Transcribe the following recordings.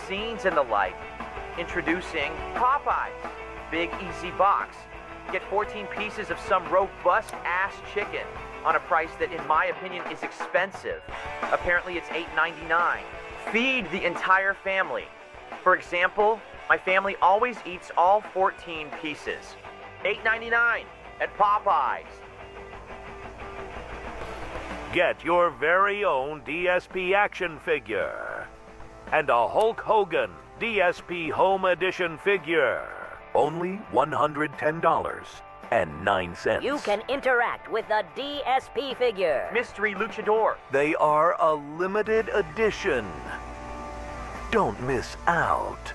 magazines and the like. Introducing Popeyes, big easy box. Get 14 pieces of some robust ass chicken on a price that, in my opinion, is expensive. Apparently it's $8.99. Feed the entire family. For example, my family always eats all 14 pieces. $8.99 at Popeyes. Get your very own DSP action figure and a Hulk Hogan DSP Home Edition figure. Only $110.09. You can interact with the DSP figure. Mystery Luchador. They are a limited edition. Don't miss out.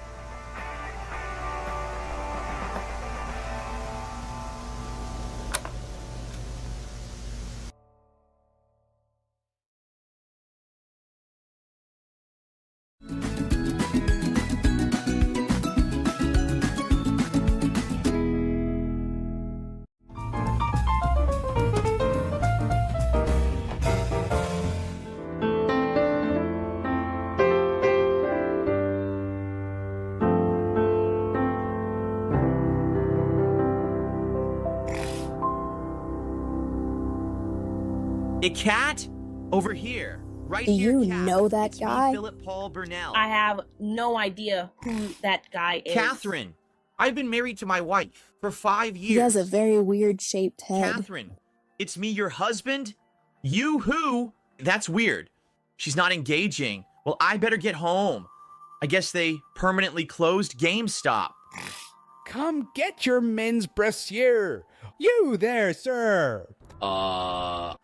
A cat? Over here. Right Do here, you Cat. know that It's guy? Me, Philip Paul Burnell. I have no idea who that guy is. Catherine, I've been married to my wife for 5 years. He has a very weird shaped head. Catherine, it's me, your husband? You who? That's weird. She's not engaging. Well, I better get home. I guess they permanently closed GameStop. Come get your men's brassiere. You there, sir.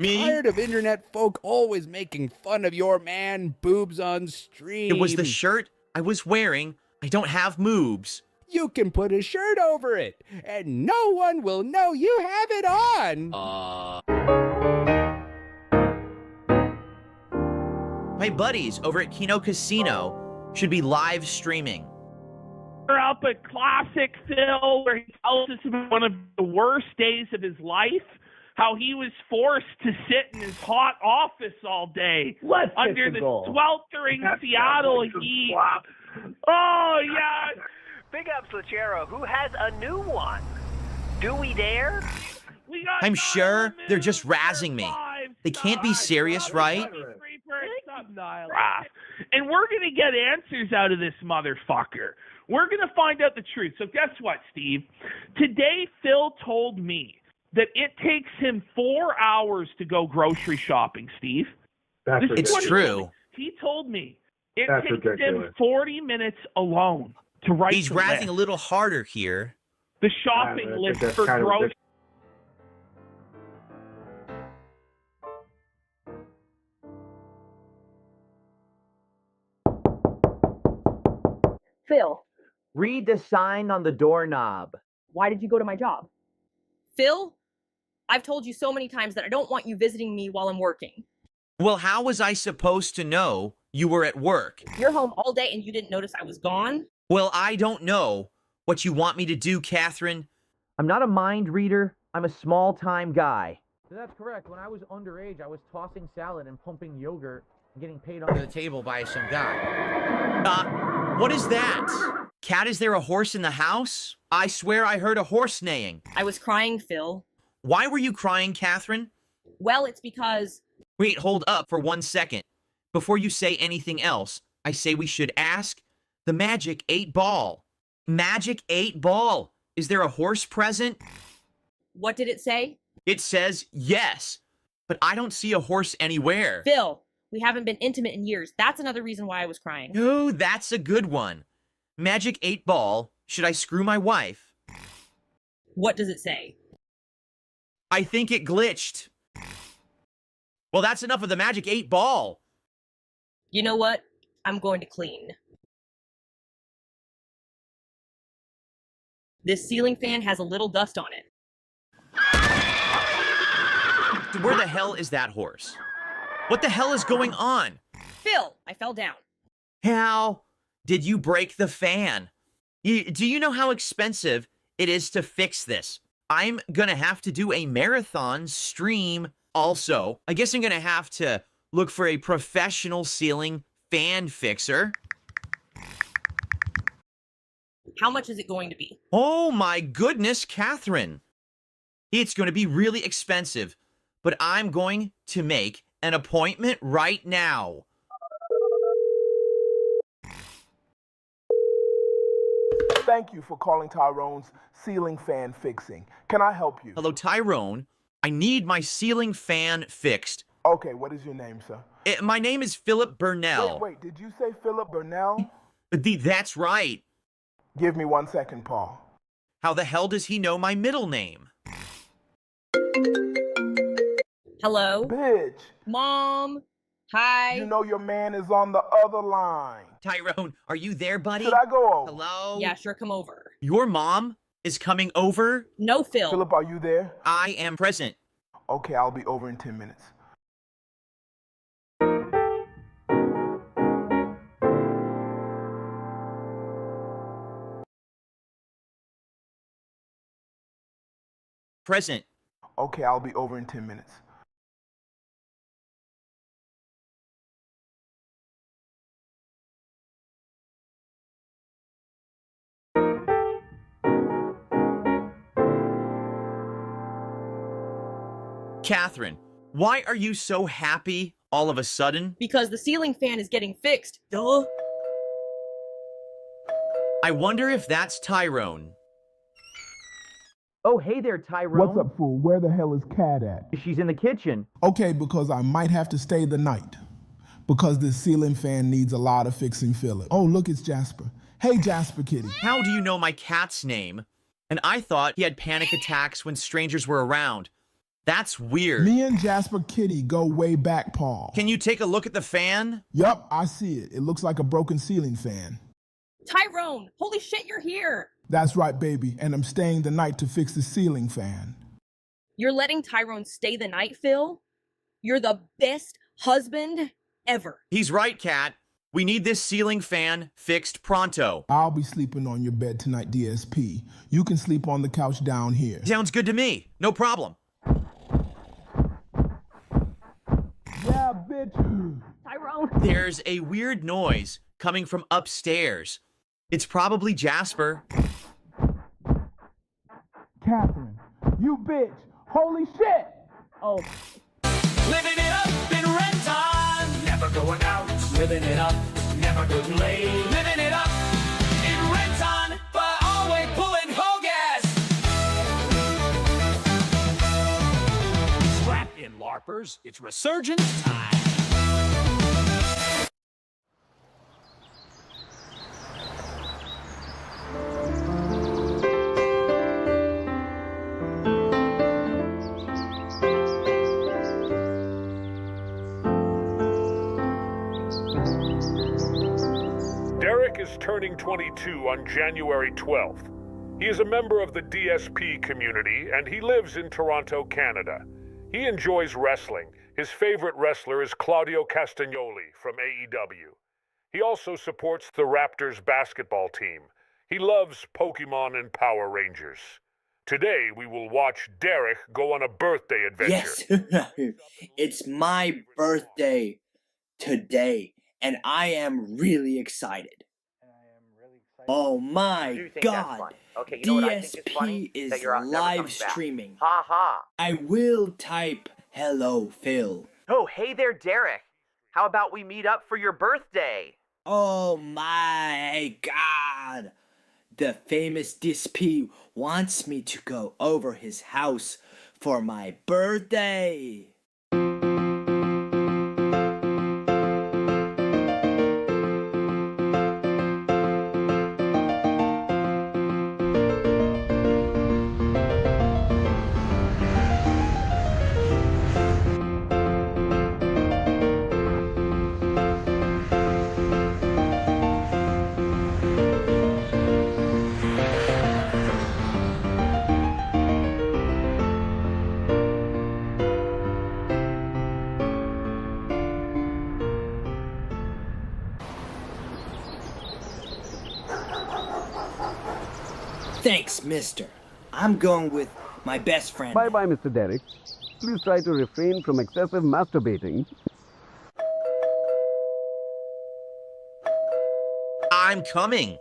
Me? Tired of internet folk always making fun of your man boobs on stream. It was the shirt I was wearing. I don't have moobs. You can put a shirt over it, and no one will know you have it on. My buddies over at Kino Casino should be live streaming. Up a classic Phil where he tells us about one of the worst days of his life, how he was forced to sit in his hot office all day under the sweltering Seattle heat. Oh, yeah. Big ups, Lachero, who has a new one. Do we dare? I'm sure they're just razzing me. They can't be serious, right? And we're going to get answers out of this motherfucker. We're going to find out the truth. So guess what, Steve? Today, Phil told me that it takes him 4 hours to go grocery shopping, Steve. It's true. He told me it takes him 40 minutes alone to write He's the razzing list. a little harder here. The shopping list for groceries. Phil, Read the sign on the doorknob. why did you go to my job? Phil, I've told you so many times that I don't want you visiting me while I'm working. Well, how was I supposed to know you were at work? You're home all day and you didn't notice I was gone? Well, I don't know what you want me to do, Catherine. I'm not a mind reader. I'm a small-time guy. That's correct. When I was underage, I was tossing salad and pumping yogurt and getting paid under the table by some guy. What is that? Cat, is there a horse in the house? I swear I heard a horse neighing. I was crying, Phil. Why were you crying, Catherine? Well, it's because... Wait, hold up for 1 second. Before you say anything else, I say we should ask the Magic 8 Ball. Magic 8 Ball. Is there a horse present? What did it say? It says yes, but I don't see a horse anywhere. Phil, we haven't been intimate in years. That's another reason why I was crying. Oh, that's a good one. Magic 8 Ball. Should I screw my wife? What does it say? I think it glitched. Well, that's enough of the Magic 8 Ball. You know what? I'm going to clean. This ceiling fan has a little dust on it. Where the hell is that horse? What the hell is going on? Phil, I fell down. How did you break the fan? Do you know how expensive it is to fix this? I'm gonna have to do a marathon stream also. I guess I'm gonna have to look for a professional ceiling fan fixer. How much is it going to be? Oh my goodness, Catherine. It's going to be really expensive, but I'm going to make an appointment right now. Thank you for calling Tyrone's ceiling fan fixing. Can I help you? Hello, Tyrone. I need my ceiling fan fixed. Okay, what is your name, sir? My name is Philip Burnell. Wait, did you say Philip Burnell? That's right. Give me 1 second, Paul. How the hell does he know my middle name? Hello? Bitch. Mom? Hi? You know your man is on the other line. Tyrone, are you there, buddy? Should I go over? Hello? Yeah, sure, come over. Your mom is coming over? No, Phil. Philip, are you there? I am present. Okay, I'll be over in 10 minutes. Present. Okay, I'll be over in 10 minutes. Catherine, why are you so happy all of a sudden? Because the ceiling fan is getting fixed. Duh. I wonder if that's Tyrone. Oh, hey there, Tyrone. What's up, fool? Where the hell is Kat at? She's in the kitchen. Okay, because I might have to stay the night. Because this ceiling fan needs a lot of fixing, Philip. Oh, look, it's Jasper. Hey, Jasper Kitty. How do you know my cat's name? And I thought he had panic attacks when strangers were around. That's weird. Me and Jasper Kitty go way back, Paul. Can you take a look at the fan? Yup, I see it. It looks like a broken ceiling fan. Tyrone, holy shit, you're here. That's right, baby, and I'm staying the night to fix the ceiling fan. You're letting Tyrone stay the night, Phil? You're the best husband ever. He's right, Kat. We need this ceiling fan fixed pronto. I'll be sleeping on your bed tonight, DSP. You can sleep on the couch down here. Sounds good to me. No problem. Yeah, bitch. Tyrone. There's a weird noise coming from upstairs. It's probably Jasper. Catherine, you bitch. Holy shit. Oh. Living it up in Renton. Never going out. Living it up. Never good late. Living it up in Renton, but always pulling gas. Strap in, LARPers. It's resurgence time. Derek is turning 22 on January 12th. He is a member of the DSP community, and he lives in Toronto, Canada. He enjoys wrestling. His favorite wrestler is Claudio Castagnoli from AEW. He also supports the Raptors basketball team. He loves Pokemon and Power Rangers. Today, we will watch Derek go on a birthday adventure. Yes, it's my birthday today, and I am really excited. Oh my God! Okay, you know what I think is funny? DSP is That you're never live coming back. streaming. Ha ha. I will type hello, Phil. Oh, hey there, Derek. How about we meet up for your birthday? Oh my God! The famous DSP wants me to go over his house for my birthday. Thanks, mister. I'm going with my best friend. Bye-bye, Mr. Derek. Please try to refrain from excessive masturbating. I'm coming.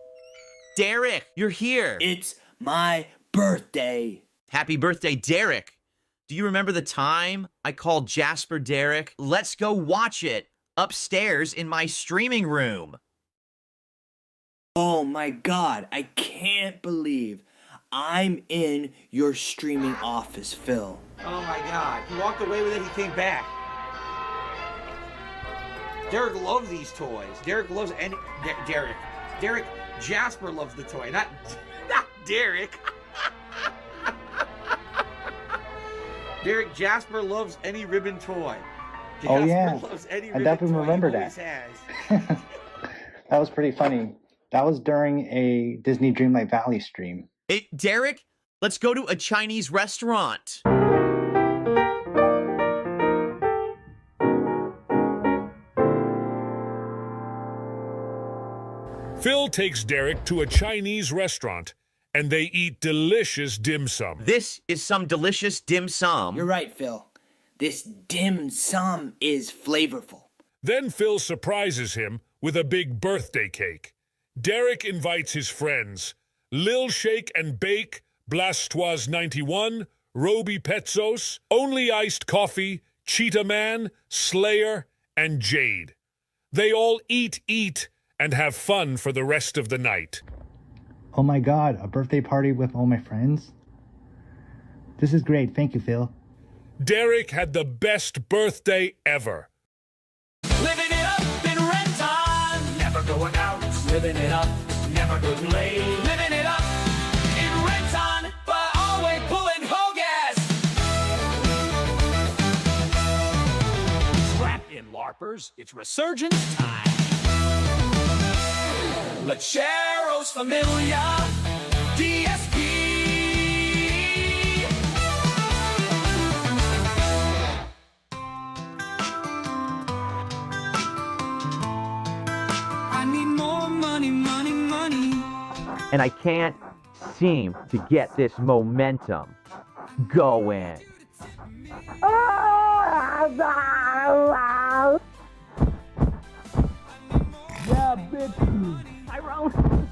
Derek, you're here. It's my birthday. Happy birthday, Derek. Do you remember the time I called Jasper Derek? Let's go watch it upstairs in my streaming room. Oh my God, I can't believe I'm in your streaming office, Phil. Oh my God, he walked away with it, he came back. Derek loves these toys. Derek loves any... Derek, Jasper loves the toy, not Derek. Derek, Jasper loves any ribbon toy. Jasper loves any ribbon I definitely toy. remember He that. always has. That was pretty funny. That was during a Disney Dreamlight Valley stream. Hey, Derek, let's go to a Chinese restaurant. Phil takes Derek to a Chinese restaurant, and they eat delicious dim sum. This is some delicious dim sum. You're right, Phil. This dim sum is flavorful. Then Phil surprises him with a big birthday cake. Derek invites his friends, Lil Shake and Bake, Blastoise 91, Roby Petzos, Only Iced Coffee, Cheetah Man, Slayer, and Jade. They all eat, and have fun for the rest of the night. Oh my God, a birthday party with all my friends? This is great. Thank you, Phil. Derek had the best birthday ever. Living it up in Renton. Never going out. Living it up. Never getting late. Living it up in Renton, but always pulling gas. Strap in, LARPers. It's resurgence time. Lechero's Familia. DSP. And I can't seem to get this momentum going. Yeah, bitch. Tyrone.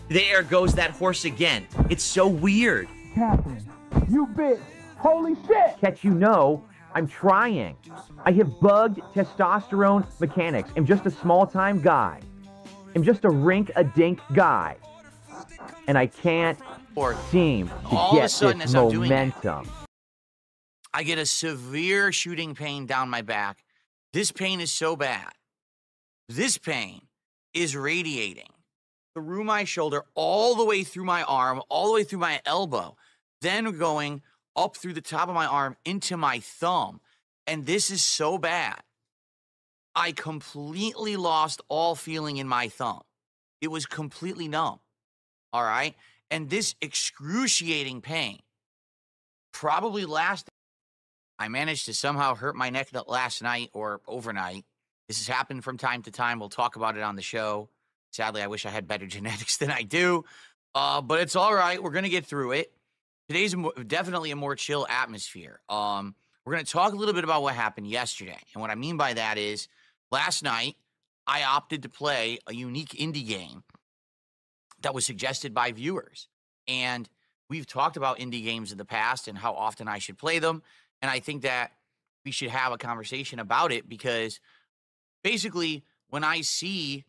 There goes that horse again. It's so weird. Catherine, you bitch. Holy shit. Catch, you know, I'm trying. I have bugged testosterone mechanics. I'm just a small-time guy. I'm just a rink-a-dink guy. And I can't seem to get this momentum. I get a severe shooting pain down my back. This pain is so bad. This pain is radiating through my shoulder, all the way through my arm, all the way through my elbow, then going up through the top of my arm into my thumb. And this is so bad. I completely lost all feeling in my thumb. It was completely numb. All right? And this excruciating pain probably lasted. I managed to somehow hurt my neck last night or overnight. This has happened from time to time. We'll talk about it on the show. Sadly, I wish I had better genetics than I do. But it's all right. We're going to get through it. Today's definitely a more chill atmosphere. We're going to talk a little bit about what happened yesterday. And what I mean by that is, last night, I opted to play a unique indie game that was suggested by viewers. And we've talked about indie games in the past and how often I should play them. And I think that we should have a conversation about it because basically when I see,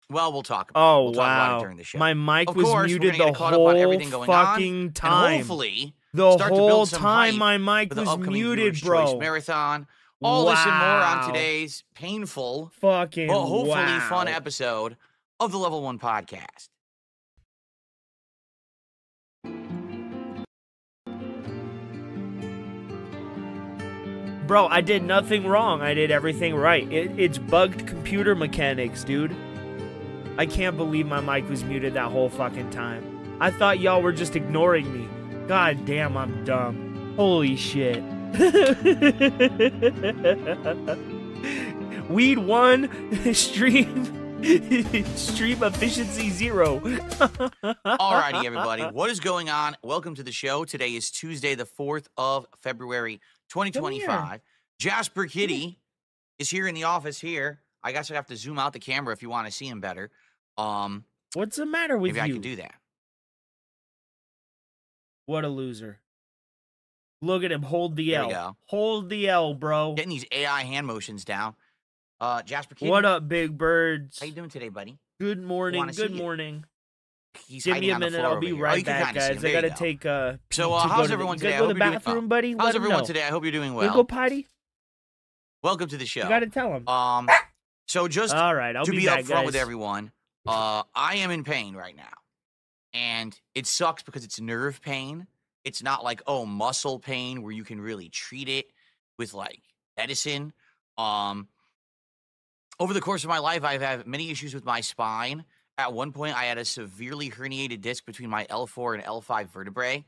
well, we'll talk about it. We'll talk about it during the show. My mic of was course, muted the whole fucking time. And hopefully, the start to whole build some time hype my mic for the was upcoming muted, Viewers' bro. Choice Marathon. All this and more on Wow. today's painful, Fucking but hopefully wow. fun episode of the Level 1 Podcast. Bro, I did nothing wrong. I did everything right. It's bugged computer mechanics, dude. I can't believe my mic was muted that whole fucking time. I thought y'all were just ignoring me. God damn, I'm dumb. Holy shit. Weed 1, stream efficiency 0. Alrighty, everybody. What is going on? Welcome to the show. Today is Tuesday, the 4th of February, 2025. Jasper Kitty is here in the office here. I guess I have to zoom out the camera if you want to see him better. What's the matter with maybe you? I can do that. What a loser. Look at him. Hold the There L. we go. Hold the L, bro. Getting these AI hand motions down. Jasper Kitty. What up, big birds? How you doing today, buddy? Good morning. Wanna Good see you. morning. He's Give me hiding a on the minute. floor I'll be over here. right you can back, kinda see him. guys. There I you gotta go. take So, to how's go everyone to today? the, I go to hope the you're doing bathroom, well. buddy. How's Let him everyone know. today? I hope you're doing You well. go potty? Welcome to the show. You gotta tell him. So just all right, I'll to be be back, upfront with guys. everyone, I am in pain right now. And it sucks because it's nerve pain. It's not like, oh, muscle pain where you can really treat it with like medicine. Over the course of my life, I've had many issues with my spine. At one point, I had a severely herniated disc between my L4 and L5 vertebrae.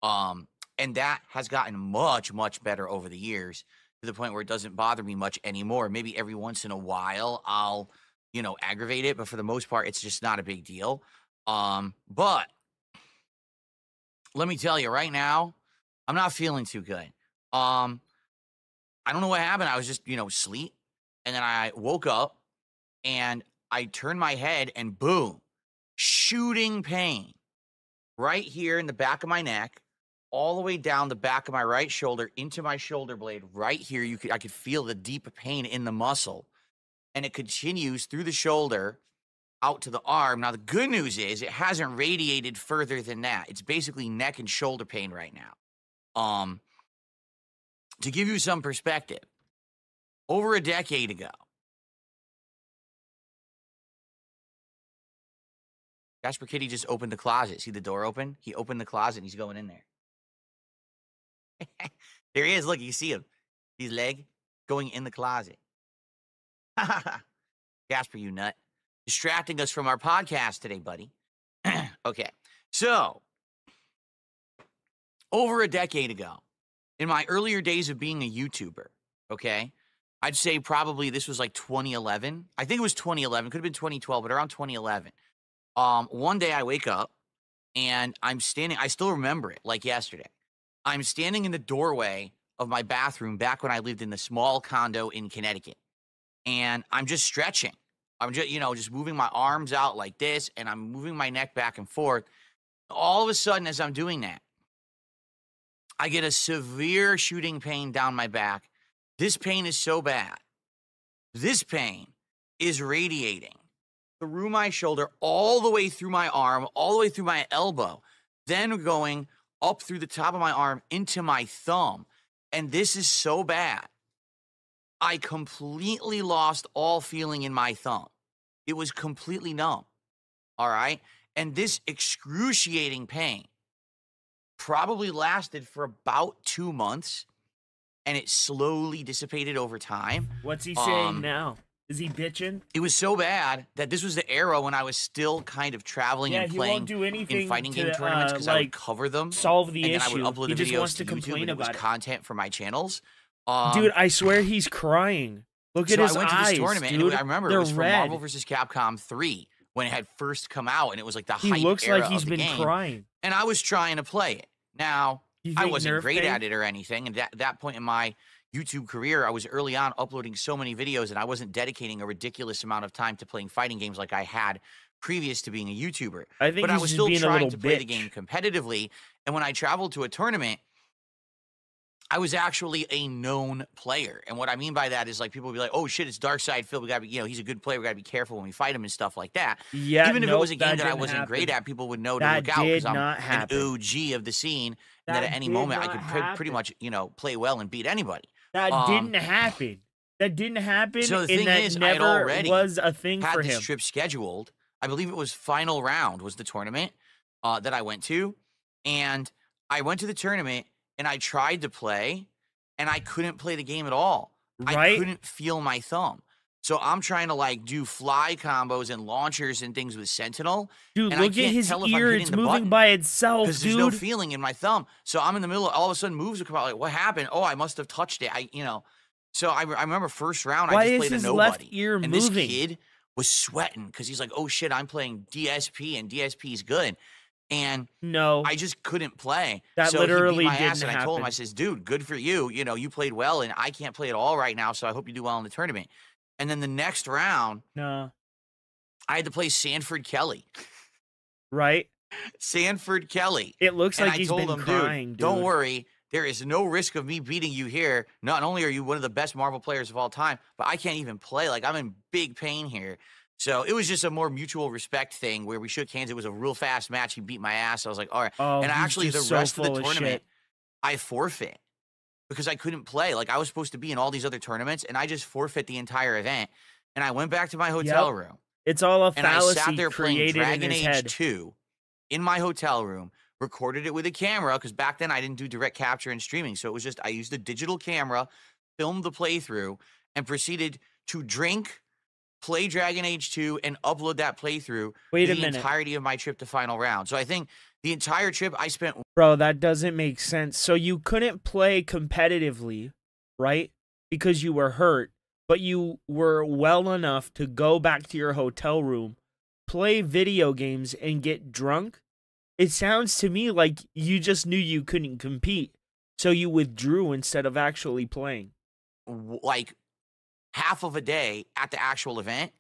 And that has gotten much, much better over the years to the point where it doesn't bother me much anymore. Maybe every once in a while, I'll, aggravate it. But for the most part, it's just not a big deal. But let me tell you right now, I'm not feeling too good. I don't know what happened. I was just, asleep. And then I woke up and I turned my head and boom, shooting pain right here in the back of my neck, all the way down the back of my right shoulder into my shoulder blade right here. I could feel the deep pain in the muscle, and it continues through the shoulder out to the arm. Now, the good news is it hasn't radiated further than that. It's basically neck and shoulder pain right now. To give you some perspective, over a decade ago, Jasper Kitty just opened the closet. See the door open? He opened the closet and he's going in there. There he is. Look, you see him. His leg going in the closet. Jasper, you nut. Distracting us from our podcast today, buddy. Okay. So, over a decade ago, in my earlier days of being a YouTuber, okay, I'd say probably this was like 2011. I think it was 2011. Could have been 2012, but around 2011. One day I wake up and I'm standing, I still remember it like yesterday. I'm standing in the doorway of my bathroom back when I lived in the small condo in Connecticut. And I'm just stretching. I'm just, just moving my arms out like this, and I'm moving my neck back and forth. All of a sudden, as I'm doing that, I get a severe shooting pain down my back. This pain is so bad. This pain is radiating through my shoulder, all the way through my arm, all the way through my elbow, then going up through the top of my arm into my thumb. And this is so bad. I completely lost all feeling in my thumb. It was completely numb. All right. And this excruciating pain probably lasted for about 2 months, and it slowly dissipated over time. What's he saying now? Is he bitching? It was so bad that this was the era when I was still kind of traveling and playing he won't do anything in fighting game to, tournaments because I would cover them, solve the and issue. then I would upload He the just videos wants to to YouTube, complain and it was about it. content for my channels. Dude, I swear he's crying. Look at his I went eyes, to this tournament, dude. and I remember They're it was for red. Marvel vs. Capcom 3 when it had first come out, and it was like the He hype looks era like he's of the been game. crying. And I was trying to play it. Now, You I think wasn't nerve great pain? at it or anything. And at that point in my YouTube career, I was early on uploading so many videos, and I wasn't dedicating a ridiculous amount of time to playing fighting games like I had previous to being a YouTuber. I think but I he's was just still being a trying little to play the bitch. game competitively. And when I traveled to a tournament, I was actually a known player. And what I mean by that is like people would be like, oh shit, it's DarkSydeDrill. We gotta be, he's a good player. We gotta be careful when we fight him and stuff like that. Yeah, Even if it nope, was a game that I didn't wasn't happen. great at, people would know to That look out because did I'm not an happen. OG of the scene. And that That at any did moment I not could pretty happen. much, play well and beat anybody. That didn't happen. That didn't happen, So the and thing that is, I had never already was a thing had for this him. trip scheduled. I believe it was Final Round was the tournament that I went to. And I went to the tournament and I tried to play and I couldn't play the game at all. I Right? couldn't feel my thumb. So I'm trying to like do fly combos and launchers and things with Sentinel. Dude, and I look at can't his tell if I'm ear. hitting It's the moving button by itself, because dude. there's no feeling in my thumb. So I'm in the middle of all of a sudden moves will come out like, what happened? Oh, I must have touched it. So I remember first round, Why I just is played a his nobody. left ear and moving? this kid was sweating because he's like, oh shit, I'm playing DSP and DSP is good. And no, I just couldn't play. That so literally he beat my ass, didn't and I told him, I happen. says, dude, good for you. You played well, and I can't play at all right now, so I hope you do well in the tournament. And then the next round, no, I had to play Sanford Kelly. Right? Sanford Kelly. It looks and like I he's told been him, crying, dude. Don't worry. There is no risk of me beating you here. Not only are you one of the best Marvel players of all time, but I can't even play. Like, I'm in big pain here. So it was just a more mutual respect thing where we shook hands. It was a real fast match. He beat my ass. I was like, all right. Oh, and actually, the rest of the tournament, shit. I forfeit because I couldn't play. Like, I was supposed to be in all these other tournaments, and I just forfeit the entire event. And I went back to my hotel room. It's all a And I fallacy sat there playing created Dragon in his Age head. 2 in my hotel room, recorded it with a camera, because back then I didn't do direct capture and streaming. So it was just, I used a digital camera, filmed the playthrough, and proceeded to drink, play Dragon Age 2, and upload that playthrough Wait a the minute. entirety of my trip to final round. So I think the entire trip I spent... Bro, that doesn't make sense. So you couldn't play competitively, right? Because you were hurt, but you were well enough to go back to your hotel room, play video games, and get drunk? It sounds to me like you just knew you couldn't compete, so you withdrew instead of actually playing. like half of a day at the actual event,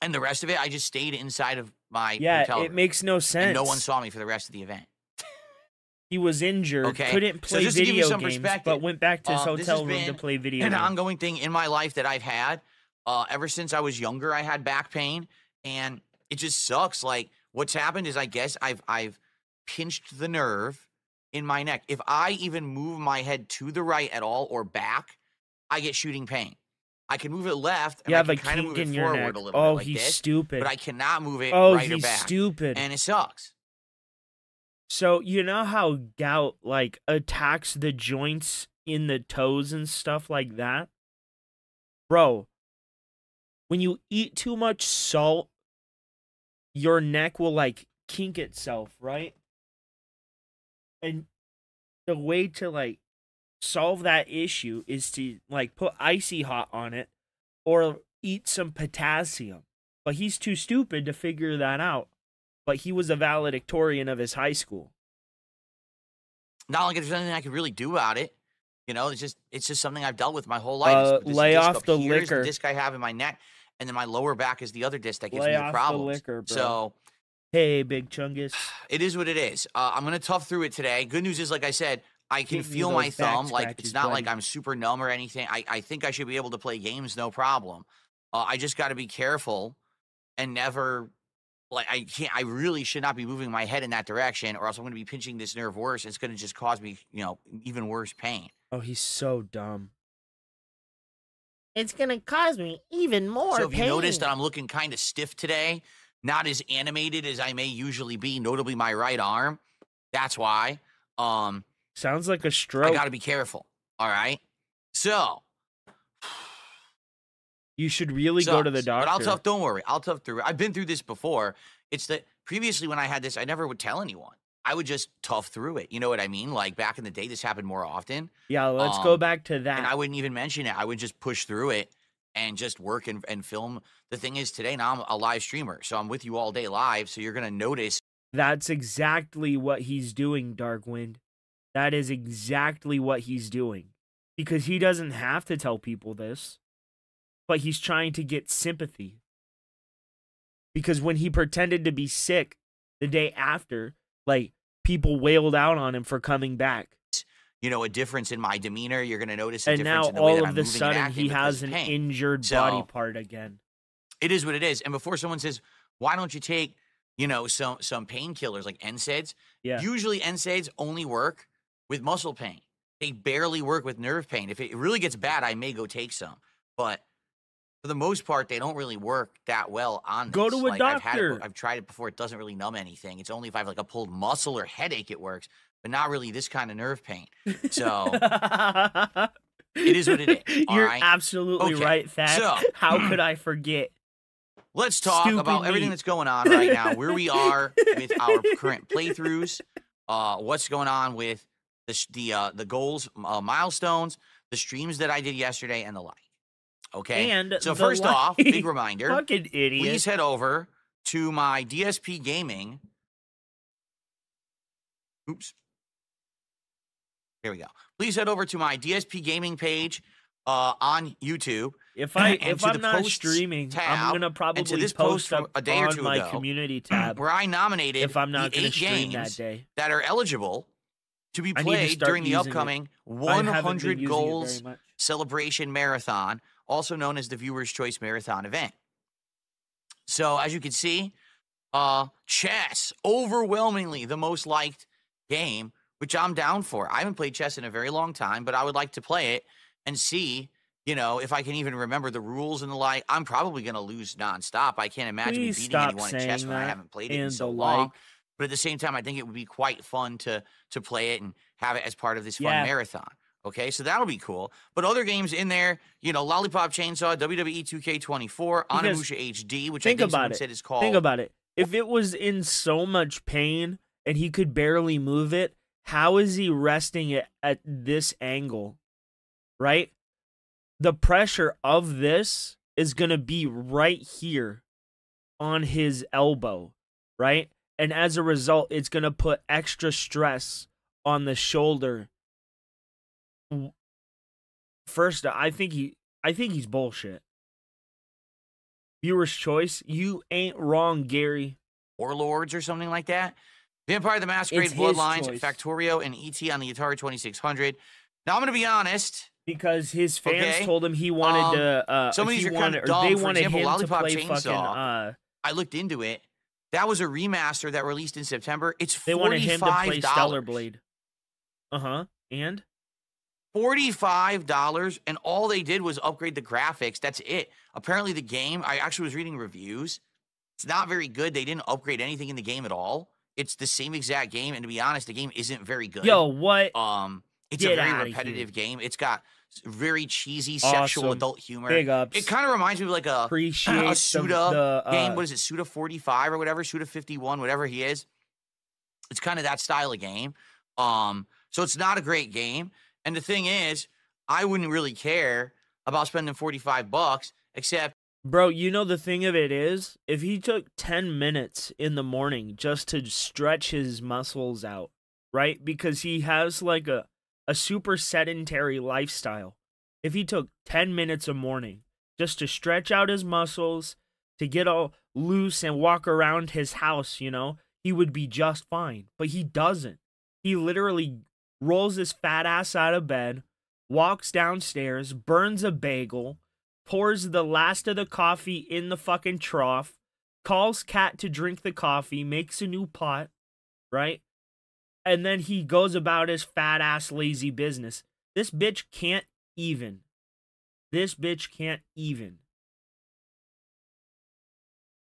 and the rest of it I just stayed inside of my hotel room. It makes no sense. And no one saw me for the rest of the event. He was injured, Okay, couldn't so play just to give you video some games, perspective, but went back to his this has hotel room to been play video an games. ongoing thing in my life that I've had ever since I was younger. I had back pain, and it just sucks. Like, what's happened is, I guess I've pinched the nerve in my neck. If I even move my head to the right at all or back, I get shooting pain. I can move it left, and You I have can a kind of kink move it in your forward neck. a little Oh, bit like he's this, stupid. but I cannot move it Oh, right or he's back. stupid. And it sucks. So, you know how gout, like, attacks the joints in the toes and stuff like that? Bro, when you eat too much salt, your neck will, like, kink itself, right? And the way to, like, solve that issue is to, like, put icy hot on it or eat some potassium. But he's too stupid to figure that out. But he was a valedictorian of his high school. Not like there's anything I could really do about it. You know, it's just something I've dealt with my whole life. This lay disc off up the here is liquor. the disc I have in my neck, and then my lower back is the other disc that gives Lay me off the the problems. liquor, bro. So, hey, Big Chungus. it is what it is. I'm gonna tough through it today. Good news is, like I said, I can Give me feel my those back thumb. Like, scratches, it's not like buddy. I'm super numb or anything. I think I should be able to play games, no problem. I just got to be careful and never. Like, I really should not be moving my head in that direction, or else I'm going to be pinching this nerve worse. It's going to just cause me, even worse pain. Oh, he's so dumb. It's gonna cause me even more So if you pain. notice that I'm looking kind of stiff today, not as animated as I may usually be, notably my right arm, that's why. Sounds like a stroke. I got to be careful. All right. So You should really go to the doctor. But I'll tough. Don't worry. I'll tough through it. I've been through this before. It's that previously when I had this, I never would tell anyone. I would just tough through it. You know what I mean? Like, back in the day, this happened more often. Yeah, let's go back to that. And I wouldn't even mention it. I would just push through it and just work and film. The thing is, today now I'm a live streamer, so I'm with you all day live. So you're gonna notice. That's exactly what he's doing, Darkwind. That is exactly what he's doing. Because he doesn't have to tell people this. But he's trying to get sympathy. Because when he pretended to be sick the day after, like, people wailed out on him for coming back. A difference in my demeanor. You're gonna notice a And difference now in the way all that of I'm the moving and sudden acting he because has of an pain. injured So, body part again. It is what it is. And before someone says, why don't you take, some painkillers like NSAIDs? Yeah. Usually NSAIDs only work with muscle pain. They barely work with nerve pain. If it really gets bad, I may go take some. But for the most part, they don't really work that well on this. Go to a doctor. I've tried it before. It doesn't really numb anything. It's only if I have like a pulled muscle or headache it works, but not really this kind of nerve pain. So it is what it is. You're right? absolutely Okay, right, Thad. so- How could I forget? Let's talk Stupid about everything me. that's going on right now, where we are with our current playthroughs, what's going on with the goals, milestones, the streams that I did yesterday, and the like. Okay. And so the first like. off, big reminder. Fucking idiot. Please head over to my DSP Gaming. Oops. Here we go. Please head over to my DSP Gaming page. on YouTube. If I'm not streaming, I'm gonna probably post up a day or two on my ago, community tab where I nominated if I'm not the gonna 8 stream games that day that are eligible to be I need to played start during the using upcoming it. I haven't been 100 using it Goals very much. Celebration Marathon, also known as the Viewer's Choice Marathon event. So as you can see, chess, overwhelmingly the most liked game, which I'm down for. I haven't played chess in a very long time, but I would like to play it and see, you know, if I can even remember the rules and the like. I'm probably going to lose nonstop. I can't imagine me beating anyone in chess when I haven't played it in so long. But at the same time, I think it would be quite fun to play it and have it as part of this fun marathon. Okay, so that'll be cool. But other games in there, you know, Lollipop Chainsaw, WWE 2K24, Onimusha HD, which I think someone said is called. Think about it. If it was in so much pain and he could barely move it, how is he resting it at this angle? Right? The pressure of this is going to be right here on his elbow, right? And as a result, it's going to put extra stress on the shoulder. First, I think he's bullshit. Viewer's choice, you ain't wrong, Gary. Warlords or something like that. Vampire the Masquerade, Bloodlines, Factorio, and ET on the Atari 2600. Now I'm going to be honest, because his fans told him he wanted to. Some of these are kind of dumb. For example, Lollipop Chainsaw. I looked into it. That was a remaster that released in September. It's $45. They wanted him to play Stellar Blade. And $45, and all they did was upgrade the graphics. That's it. Apparently, the game, I actually was reading reviews. It's not very good. They didn't upgrade anything in the game at all. It's the same exact game, and to be honest, the game isn't very good. Yo, what? It's a very repetitive game. It's got very cheesy sexual adult humor. Big ups. It kind of reminds me of like a Suda game. What is it? Suda 45 or whatever? Suda 51, whatever he is. It's kind of that style of game. So it's not a great game. And the thing is, I wouldn't really care about spending $45, except... Bro, you know the thing of it is, if he took 10 minutes in the morning just to stretch his muscles out, right? Because he has like a super sedentary lifestyle. If he took 10 minutes a morning just to stretch out his muscles, to get all loose and walk around his house, you know, he would be just fine. But he doesn't. He literally rolls his fat ass out of bed, walks downstairs, burns a bagel, pours the last of the coffee in the fucking trough, calls Kat to drink the coffee, makes a new pot, right? And then he goes about his fat ass lazy business. This bitch can't even. This bitch can't even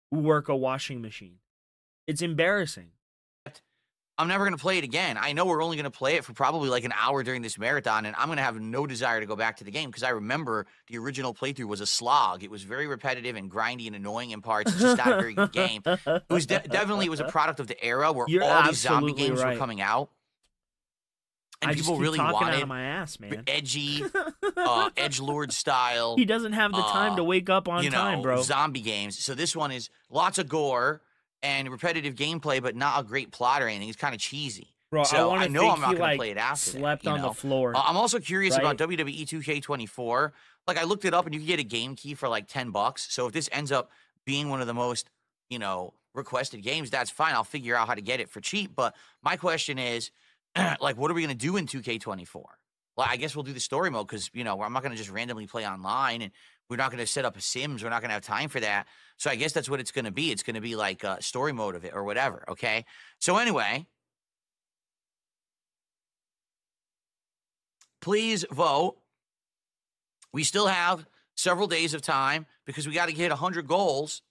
work a washing machine. It's embarrassing. I'm never going to play it again. I know we're only going to play it for probably like an hour during this marathon, and I'm going to have no desire to go back to the game because I remember the original playthrough was a slog. It was very repetitive and grindy and annoying in parts. It's just not a very good game. It was definitely was a product of the era where all these zombie games were coming out. And people really wanted out of my ass, man. Edgy, edgelord style. He doesn't have the time to wake up on time, bro. Zombie games. So this one is lots of gore and repetitive gameplay, but not a great plot or anything. It's kind of cheesy. Bro, so I know I'm not going to play it after slept that, on the floor. I'm also curious about WWE 2K24. Like, I looked it up, and you can get a game key for like $10. So if this ends up being one of the most, you know, requested games, that's fine. I'll figure out how to get it for cheap. But my question is, like, what are we going to do in 2K24? Well, I guess we'll do the story mode because, you know, I'm not going to just randomly play online, and we're not going to set up a Sims. We're not going to have time for that. So I guess that's what it's going to be. It's going to be like a story mode of it or whatever, okay? So anyway, please vote. We still have several days of time because we got to hit 100 goals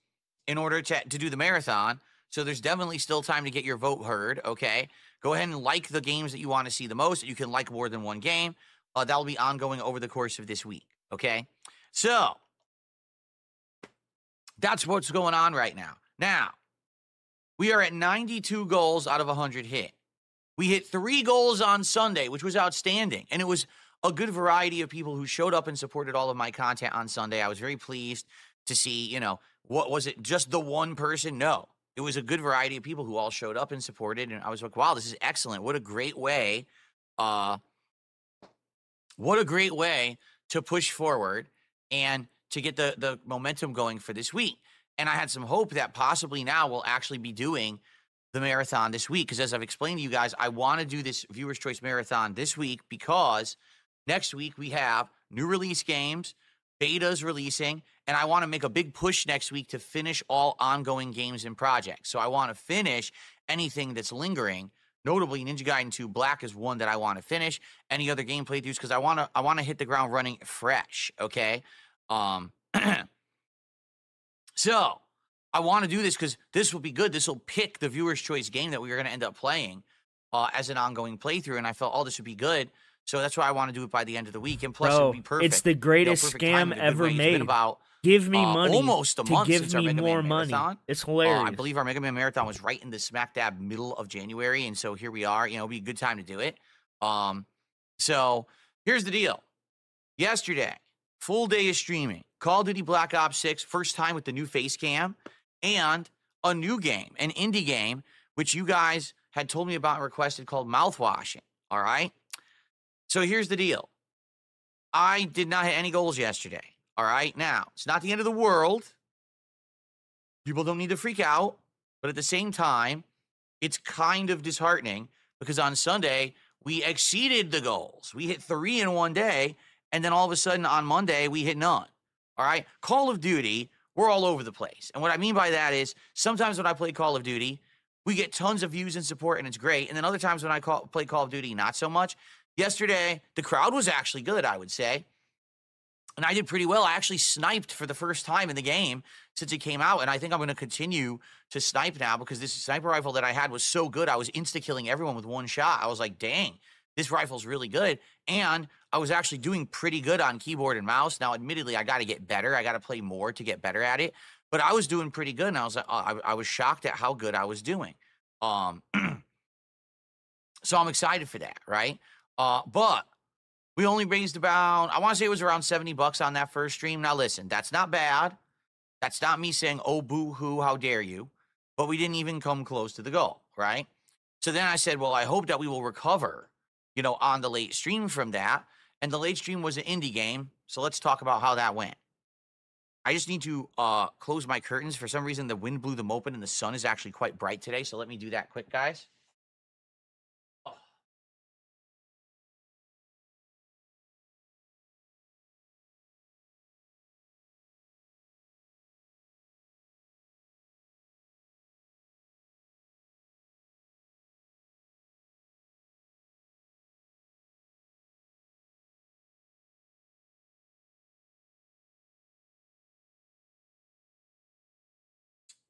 in order to do the marathon. So there's definitely still time to get your vote heard, okay? Go ahead and like the games that you want to see the most. You can like more than one game. That will be ongoing over the course of this week, okay? So that's what's going on right now. Now, we are at 92 goals out of 100 hit. We hit 3 goals on Sunday, which was outstanding. And it was a good variety of people who showed up and supported all of my content on Sunday. I was very pleased to see, you know, what was it, just the one person? No. It was a good variety of people who all showed up and supported. And I was like, wow, this is excellent. What a great way to push forward and to get the momentum going for this week. And I had some hope that possibly now we'll actually be doing the marathon this week. Because as I've explained to you guys, I want to do this Viewer's Choice Marathon this week because next week we have new release games, betas releasing, and I want to make a big push next week to finish all ongoing games and projects. So I want to finish anything that's lingering. Notably, Ninja Gaiden 2 Black is one that I want to finish. Any other gameplay throughs, because I want to hit the ground running fresh, okay? So I want to do this because this will be good. This will pick the viewer's choice game that we are going to end up playing as an ongoing playthrough, and I felt, this would be good. So that's why I want to do it by the end of the week, and plus it'll be perfect. It's the greatest scam ever made. It's been about give me money almost a month give since our me Mega more Man money. Marathon. It's hilarious. I believe our Mega Man Marathon was right in the smack dab middle of January, and so here we are. It'll be a good time to do it. So here's the deal. Yesterday, full day of streaming. Call of Duty Black Ops 6, first time with the new face cam, and a new game, an indie game, which you guys had told me about and requested called Mouthwashing, all right? So here's the deal. I did not hit any goals yesterday, all right? Now, it's not the end of the world. People don't need to freak out, but at the same time, it's kind of disheartening because on Sunday, we exceeded the goals. We hit 3 in one day, and then all of a sudden on Monday, we hit none, all right? Call of Duty, we're all over the place. And what I mean by that is sometimes when I play Call of Duty, we get tons of views and support, and it's great. And then other times when I play Call of Duty, not so much. Yesterday, the crowd was actually good, I would say. And I did pretty well. I actually sniped for the first time in the game since it came out, and I think I'm going to continue to snipe now because this sniper rifle that I had was so good. I was insta-killing everyone with one shot. I was like, dang, this rifle's really good. And I was actually doing pretty good on keyboard and mouse. Now, admittedly, I got to get better. I got to play more to get better at it. But I was doing pretty good, and I was like, I was shocked at how good I was doing. So I'm excited for that, right? But we only raised about, I want to say it was around $70 on that first stream. Now, listen, that's not bad. That's not me saying, oh, boo-hoo, how dare you. But we didn't even come close to the goal, right? So then I said, well, I hope that we will recover, on the late stream from that. And the late stream was an indie game. So let's talk about how that went. I just need to close my curtains. For some reason, the wind blew them open and the sun is actually quite bright today. So let me do that quick, guys.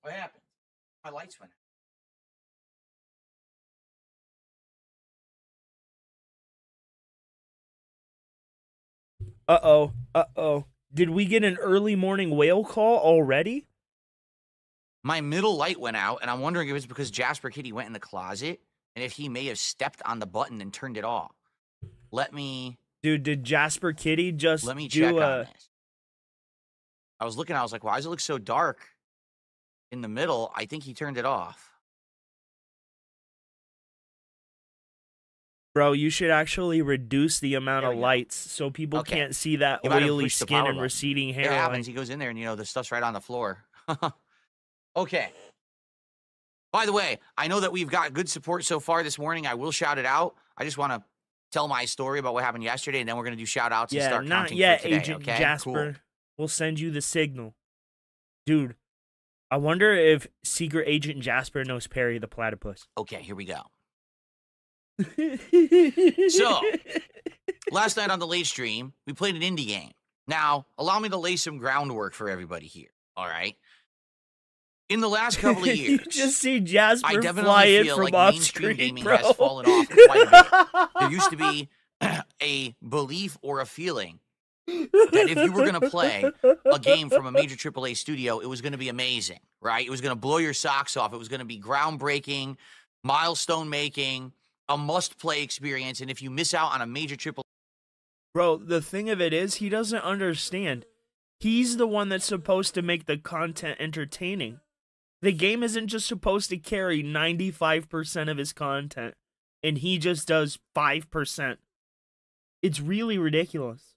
What happened? My lights went out. Uh-oh. Uh-oh. Did we get an early morning whale call already? My middle light went out, and I'm wondering if it's because Jasper Kitty went in the closet, and if he may have stepped on the button and turned it off. Let me... Dude, did Jasper Kitty just Let me check on this. I was looking, I was like, why does it look so dark in the middle? I think he turned it off. Bro, you should actually reduce the amount of lights so people can't see that oily skin and receding hairline. It happens. He goes in there and, the stuff's right on the floor. Okay. By the way, I know that we've got good support so far this morning. I will shout it out. I just want to tell my story about what happened yesterday, and then we're going to do shout-outs and start not counting yet, for today, Agent okay? Jasper. Cool. We'll send you the signal. Dude, I wonder if Secret Agent Jasper knows Perry the Platypus. Okay, here we go. So, last night on the late stream, we played an indie game. Now, allow me to lay some groundwork for everybody here, all right? In the last couple of years, you just see Jasper I definitely fly in feel from like off mainstream screen, gaming bro. has fallen off quite a bit. There used to be a belief or a feeling that if you were going to play a game from a major AAA studio, it was going to be amazing, right? It was going to blow your socks off. It was going to be groundbreaking, milestone-making, a must-play experience, and if you miss out on a major AAA... Bro, the thing of it is, he doesn't understand. He's the one that's supposed to make the content entertaining. The game isn't just supposed to carry 95% of his content, and he just does 5%. It's really ridiculous.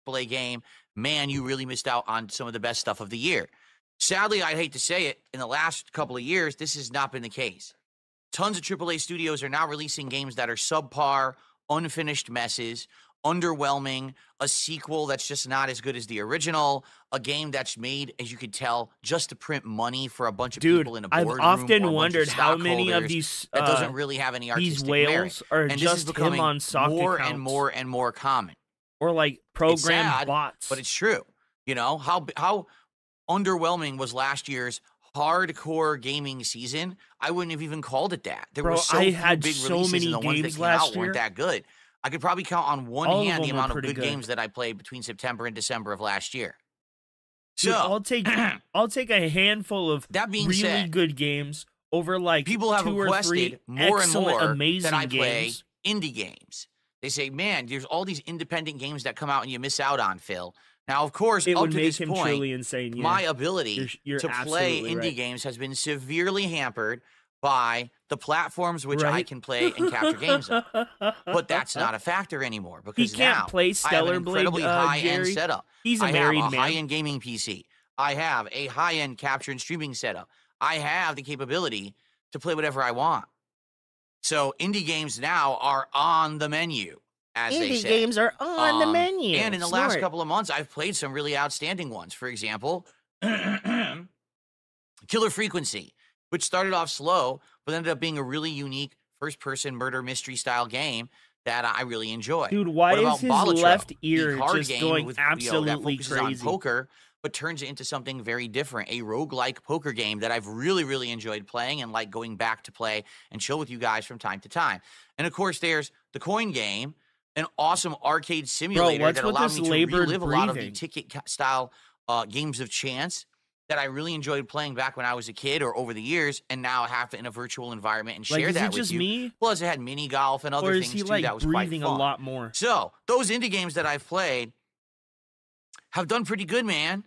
AAA game, man, you really missed out on some of the best stuff of the year. Sadly, I'd hate to say it, in the last couple of years, this has not been the case. Tons of AAA studios are now releasing games that are subpar, unfinished messes, underwhelming, a sequel that's just not as good as the original, a game that's made, as you could tell, just to print money for a bunch of people in a boardroom. I've often wondered how many of these that doesn't really have any artistic these whales merit. are And this is just becoming him on sock more accounts. and more and more common. Or like It's programmed sad, bots. but it's true. You know how underwhelming was last year's hardcore gaming season? I wouldn't have even called it that. There were so I few had big so releases, many and the ones that games came last out weren't year. that good. I could probably count on one All of hand the them were amount of pretty good good. games that I played between September and December of last year. Dude, So I'll take a handful of that being really said, good games over like people have 2 or 3 requested more and excellent, more amazing that I play games. indie games. They say, man, there's all these independent games that come out and you miss out on, Phil. Now, of course, It up would to make this him point, truly insane. Yeah. my ability You're to play absolutely indie right. games has been severely hampered by the platforms which I Right. can play and capture games on. But that's not a factor anymore because He can't now play I have Stellar an Blade, incredibly high-end Jerry. setup. He's a I married have a man. high-end gaming PC. I have a high-end capture and streaming setup. I have the capability to play whatever I want. So indie games now are on the menu, as they Indie say. games are on the menu. And in the last Smart. couple of months, I've played some really outstanding ones. For example, Killer Frequency, which started off slow, but ended up being a really unique first-person murder mystery style game that I really enjoy. Dude, why What is about his Balatro, left the ear card just game going with, absolutely that focuses on crazy? poker, but turns it into something very different, a roguelike poker game that I've really, really enjoyed playing and like going back to play and chill with you guys from time to time. And of course, there's the coin game, an awesome arcade simulator what's that with allowed this me to labored relive a lot of the breathing? ticket-style games of chance that I really enjoyed playing back when I was a kid or over the years, and now I have it in a virtual environment and Like, share is that it with just you. me? Plus, it had mini golf and other Or is things he too like that was quite breathing a fun. lot more? So those indie games that I've played have done pretty good, man.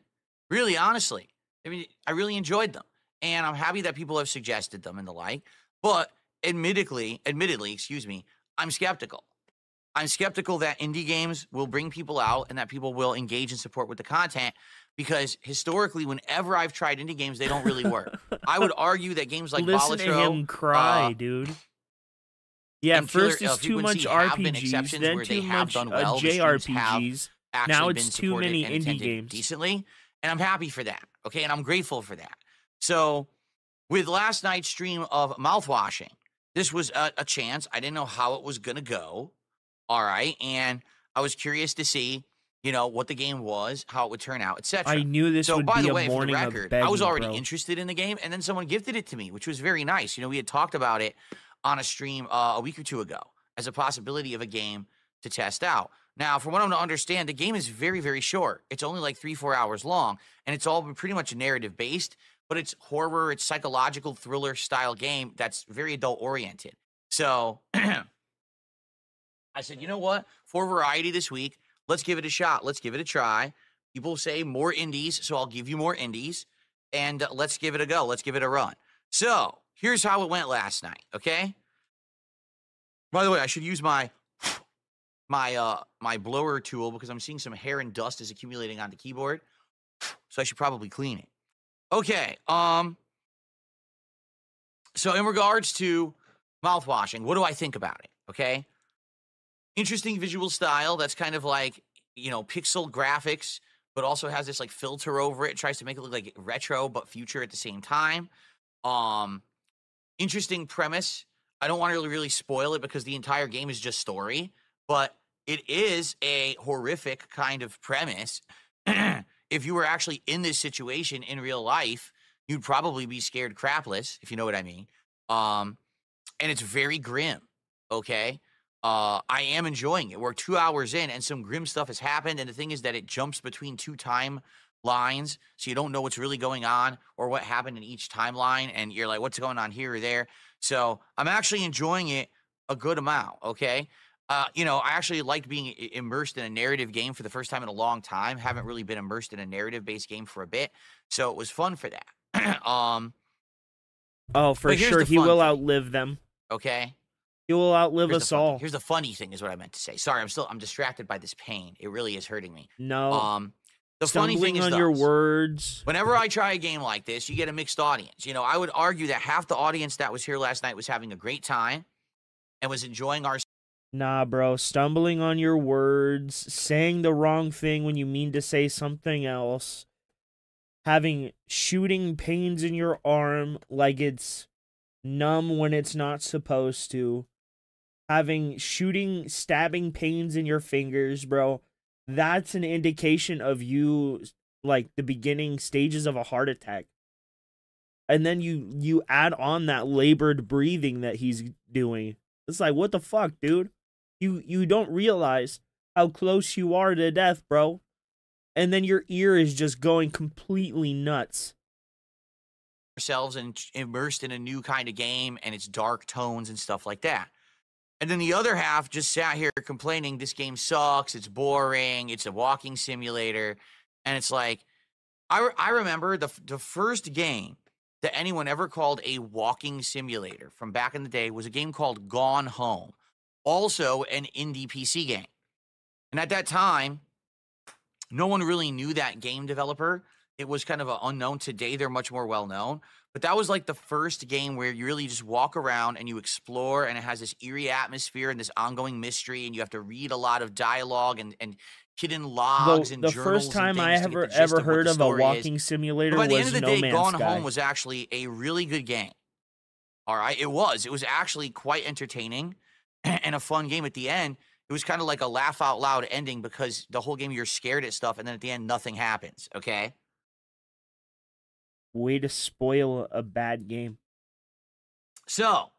Really, honestly. I mean, I really enjoyed them, and I'm happy that people have suggested them and the like. But admittedly, excuse me, I'm skeptical. I'm skeptical that indie games will bring people out and that people will engage and support with the content, because historically, whenever I've tried indie games, they don't really work. I would argue that games like Listen Balatro, to him cry, dude. Yeah, and Killer first it's too much Frequency have been RPGs, exceptions then where too they have much done well. The streams have JRPGs. actually Now been it's too supported many and indie attended games. decently, and I'm happy for that. Okay, and I'm grateful for that. So, with last night's stream of mouthwashing, this was a chance. I didn't know how it was gonna go. All right, and I was curious to see, you know, what the game was, how it would turn out, etc. I knew this so, would by be the a way, for the morning of record, I was begging, already bro. interested in the game, and then someone gifted it to me, which was very nice. You know, we had talked about it on a stream a week or two ago as a possibility of a game to test out. Now, from what I'm to understand, the game is very, very short. It's only like 3-4 hours long, and it's all pretty much narrative based, but it's horror, it's psychological thriller style game that's very adult oriented. So I said, you know what? For variety this week, let's give it a shot. Let's give it a try. People say more indies, so I'll give you more indies, and let's give it a go. Let's give it a run. So here's how it went last night, okay? By the way, I should use my blower tool because I'm seeing some hair and dust is accumulating on the keyboard, so I should probably clean it. Okay, so in regards to mouthwashing, what do I think about it, okay? Interesting visual style that's kind of like, you know, pixel graphics, but also has this like filter over it. It tries to make it look like retro but future at the same time. Interesting premise. I don't want to really spoil it because the entire game is just story, but it is a horrific kind of premise. If you were actually in this situation in real life, you'd probably be scared crapless, if you know what I mean. And it's very grim, okay? I am enjoying it. We're 2 hours in, and some grim stuff has happened, and the thing is that it jumps between two timelines, so you don't know what's really going on or what happened in each timeline, and you're like, what's going on here or there? So I'm actually enjoying it a good amount, okay? You know, I actually liked being immersed in a narrative game for the first time in a long time. Haven't really been immersed in a narrative-based game for a bit, so it was fun for that. Oh, for but here's sure, the he fun will thing, outlive them. okay? He will outlive us all. Here's the funny thing, is what I meant to say. Sorry, I'm distracted by this pain. It really is hurting me. No. The funny thing is on your words. Whenever I try a game like this, you get a mixed audience. You know, I would argue that half the audience that was here last night was having a great time and was enjoying our. Nah, bro. Stumbling on your words, saying the wrong thing when you mean to say something else, having shooting pains in your arm like it's numb when it's not supposed to, having stabbing pains in your fingers, bro. That's an indication of you, like, the beginning stages of a heart attack. And then you add on that labored breathing that he's doing. It's like, what the fuck, dude? You don't realize how close you are to death, bro. And then your ear is just going completely nuts. Ourselves and immersed in a new kind of game, and it's dark tones and stuff like that. And then the other half just sat here complaining this game sucks, it's boring, it's a walking simulator. And it's like, I remember the first game that anyone ever called a walking simulator from back in the day was a game called Gone Home, also an indie PC game. And at that time, no one really knew that game developer. It was kind of an unknown. Today, they're much more well-known. But that was like the first game where you really just walk around and you explore, and it has this eerie atmosphere and this ongoing mystery, and you have to read a lot of dialogue and hidden logs and the journals. first time and I ever heard of a walking simulator was by the end of the day, Gone Sky. Home was actually a really good game. All right, it was actually quite entertaining and a fun game. At the end, it was kind of like a laugh out loud ending, because the whole game you're scared at stuff, and then at the end nothing happens. Okay. Way to spoil a bad game. So,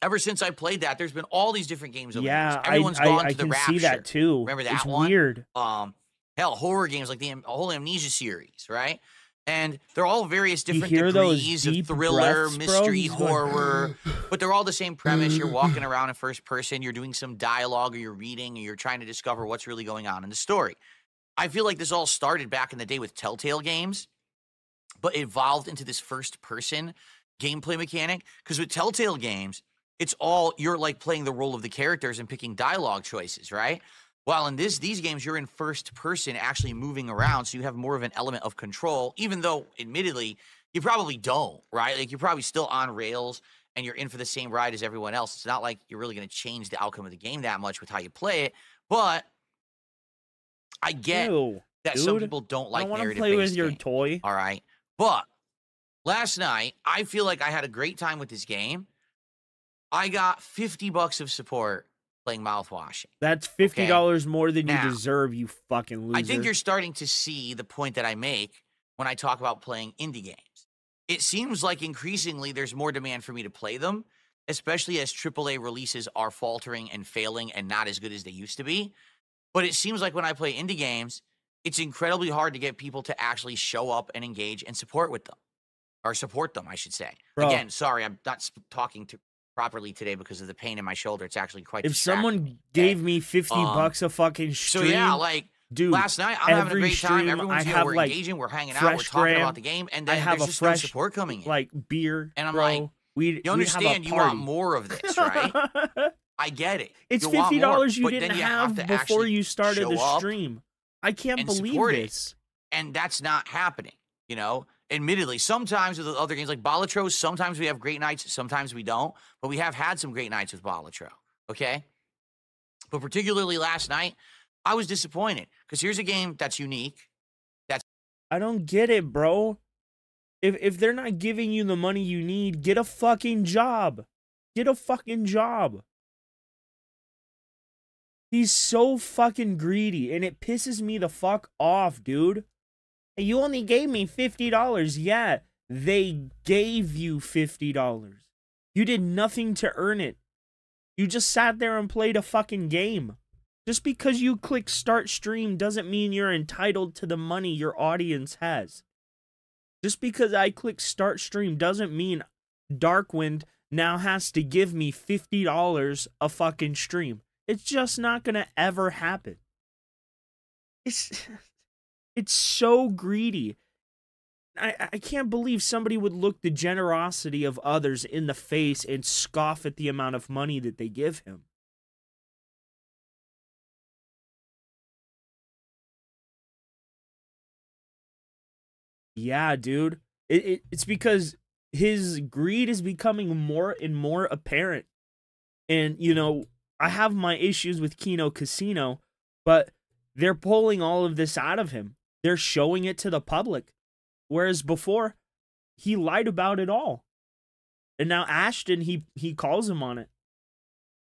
ever since I played that, there's been all these different games over the years. Yeah, Everyone's gone I to the can Rapture. see that too. Remember that it's one? Weird. Hell, horror games like the whole Amnesia series, right? And they're all various You different hear those degrees of deep thriller, breaths, bro? mystery, He's going, horror, but they're all the same premise. You're walking around in first person, you're doing some dialogue, or you're reading, or you're trying to discover what's really going on in the story. I feel like this all started back in the day with Telltale games, but evolved into this first-person gameplay mechanic. Because with Telltale games, it's all, you're like playing the role of the characters and picking dialogue choices, right? While in these games, you're in first person, actually moving around, so you have more of an element of control, even though, admittedly, you probably don't, right? Like, you're probably still on rails, and you're in for the same ride as everyone else. It's not like you're really going to change the outcome of the game that much with how you play it, but I get that some people don't like narrative-based play with your games, toy. all right? But last night, I feel like I had a great time with this game. I got $50 of support playing Mouthwashing. That's $50 more than Now, you deserve, you fucking loser. I think you're starting to see the point that I make when I talk about playing indie games. It seems like increasingly there's more demand for me to play them, especially as AAA releases are faltering and failing and not as good as they used to be. But it seems like when I play indie games, it's incredibly hard to get people to actually show up and engage and support with them. Or support them, I should say. Bro. Again, sorry, I'm not talking properly today because of the pain in my shoulder. It's actually quite If someone gave me $50 a fucking stream, so yeah, like, dude, last night I'm having a every great time. stream, Everyone's I here. have, We're like, engaging. We're hanging out. fresh We're talking gram. about the game. And I then have there's a just fresh, no support coming in. like, beer, And I'm bro. like, you understand you want more of this, right? I get it. It's You want more, $50 you but didn't then you have to before actually you started show the up stream. I can't and believe support this. it. And that's not happening, you know? Admittedly, sometimes with other games like Balatro, sometimes we have great nights, sometimes we don't. But we have had some great nights with Balatro, okay? But particularly last night, I was disappointed. Because here's a game that's unique. I don't get it, bro. If they're not giving you the money you need, get a fucking job. Get a fucking job. He's so fucking greedy, and it pisses me the fuck off, dude. You only gave me $50. Yeah, they gave you $50. You did nothing to earn it. You just sat there and played a fucking game. Just because you click start stream doesn't mean you're entitled to the money your audience has. Just because I click start stream doesn't mean Darkwind now has to give me $50 a fucking stream. It's just not gonna ever happen. It's so greedy. I can't believe somebody would look the generosity of others in the face and scoff at the amount of money that they give him. Yeah, dude. It's because his greed is becoming more and more apparent. And, you know, I have my issues with Kino Casino, but they're pulling all of this out of him. They're showing it to the public. Whereas before, he lied about it all. And now Ashton, he calls him on it.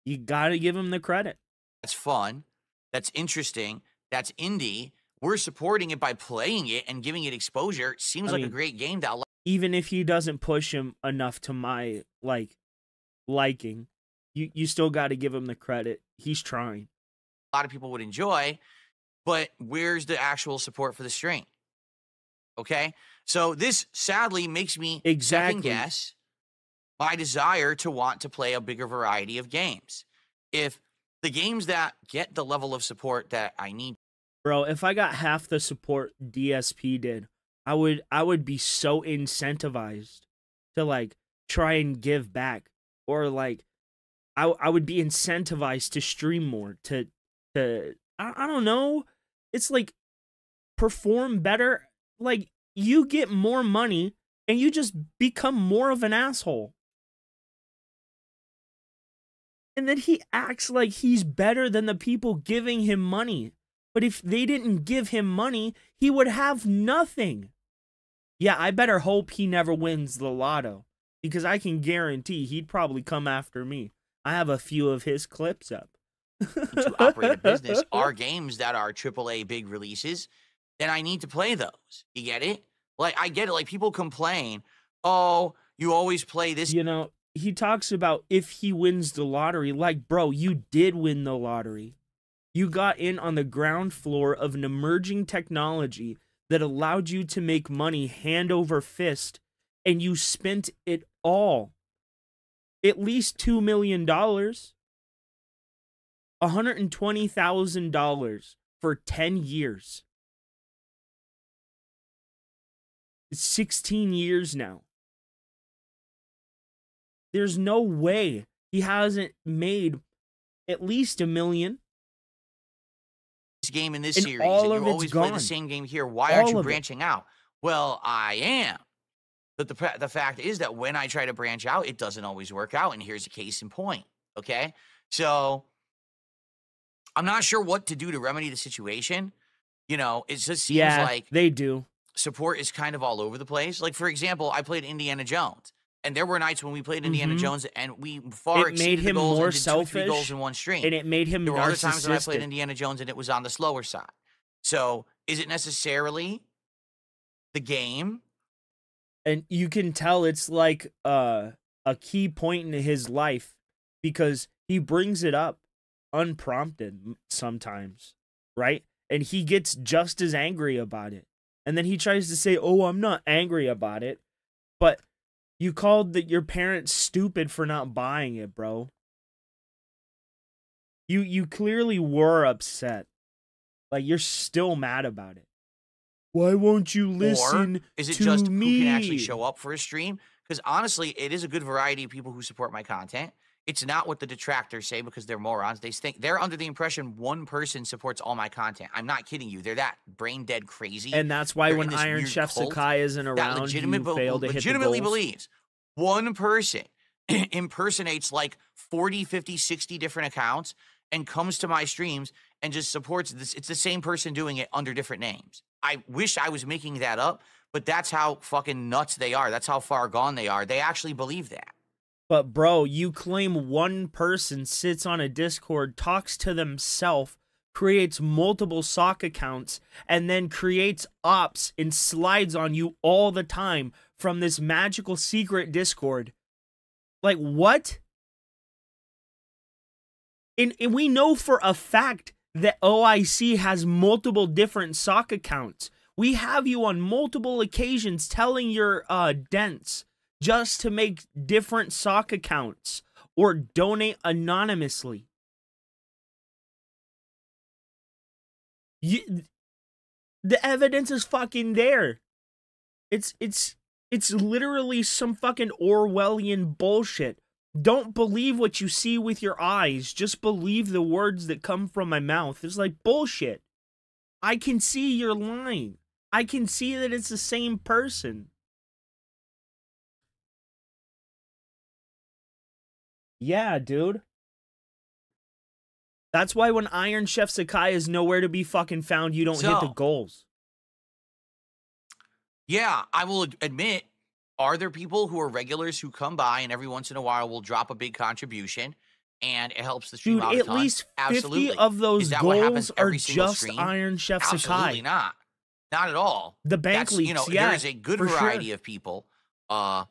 You gotta give him the credit. That's fun. That's interesting. That's indie. We're supporting it by playing it and giving it exposure. Seems like a great game that even if he doesn't push him enough to my liking, you still got to give him the credit. He's trying. a lot of people would enjoy, but where's the actual support for the stream? Okay? So this sadly makes me second guess my desire to want to play a bigger variety of games. If the games that get the level of support that I need. Bro, if I got half the support DSP did, I would be so incentivized to like try and give back, or like I would be incentivized to stream more, to I don't know. It's like perform better. Like you get more money and you just become more of an asshole. And then he acts like he's better than the people giving him money. But if they didn't give him money, he would have nothing. Yeah, I better hope he never wins the lotto, because I can guarantee he'd probably come after me. I have a few of his clips up. To operate a business are games that are AAA big releases, then I need to play those. You get it? Like, I get it. Like, people complain, oh, you always play this. You know, he talks about if he wins the lottery. Like, bro, you did win the lottery. You got in on the ground floor of an emerging technology that allowed you to make money hand over fist, and you spent it all. At least $2 million. $120,000 for 10 years. It's 16 years now. There's no way he hasn't made at least $1 million. Game in this series, and you always play the same game here. Why aren't you branching out? Well, I am. But the fact is that when I try to branch out, it doesn't always work out. And here's a case in point. Okay? So I'm not sure what to do to remedy the situation. You know, it just seems like they do. Support is kind of all over the place. Like, for example, I played Indiana Jones. And there were nights when we played Indiana Jones and we far exceeded the goals and did 2-3 goals in one stream. And it made him There were other times when I played narcissistic. Indiana Jones and it was on the slower side. So, is it necessarily the game? And you can tell it's like a key point in his life, because he brings it up unprompted sometimes, right? And he gets just as angry about it. And then he tries to say, oh, I'm not angry about it. But you called your parents stupid for not buying it, bro. You clearly were upset. Like, you're still mad about it. Why won't you listen or is it to just me? who can actually show up for a stream? Because honestly, it is a good variety of people who support my content. It's not what the detractors say, because they're morons. They think they're under the impression one person supports all my content. I'm not kidding you. They're that brain dead crazy. And that's why They're when in this Iron weird Chef cult Sakai isn't that around, you fail to hit the legitimately goals. believes one person impersonates like 40, 50, 60 different accounts and comes to my streams and just supports this. It's the same person doing it under different names. I wish I was making that up, but that's how fucking nuts they are. That's how far gone they are. They actually believe that. But bro, you claim one person sits on a Discord, talks to themselves, creates multiple sock accounts, and then creates ops and slides on you all the time from this magical secret Discord. Like, what? And we know for a fact that OIC has multiple different sock accounts. We have you on multiple occasions telling your dents just to make different sock accounts or donate anonymously. The evidence is fucking there. It's literally some fucking Orwellian bullshit. Don't believe what you see with your eyes. Just believe the words that come from my mouth. It's like bullshit. I can see you're lying. I can see that it's the same person. Yeah, dude. That's why when Iron Chef Sakai is nowhere to be fucking found, you don't hit the goals. Yeah, I will admit, are there people who are regulars who come by and every once in a while will drop a big contribution and it helps the stream Dude, out a at ton? least 50 Absolutely. of those Is that what happens goals are every single just stream? Iron Chef Sakai. Absolutely not. Not at all. The bank That's, leaks, you know, yeah, there is a good for variety sure. of people that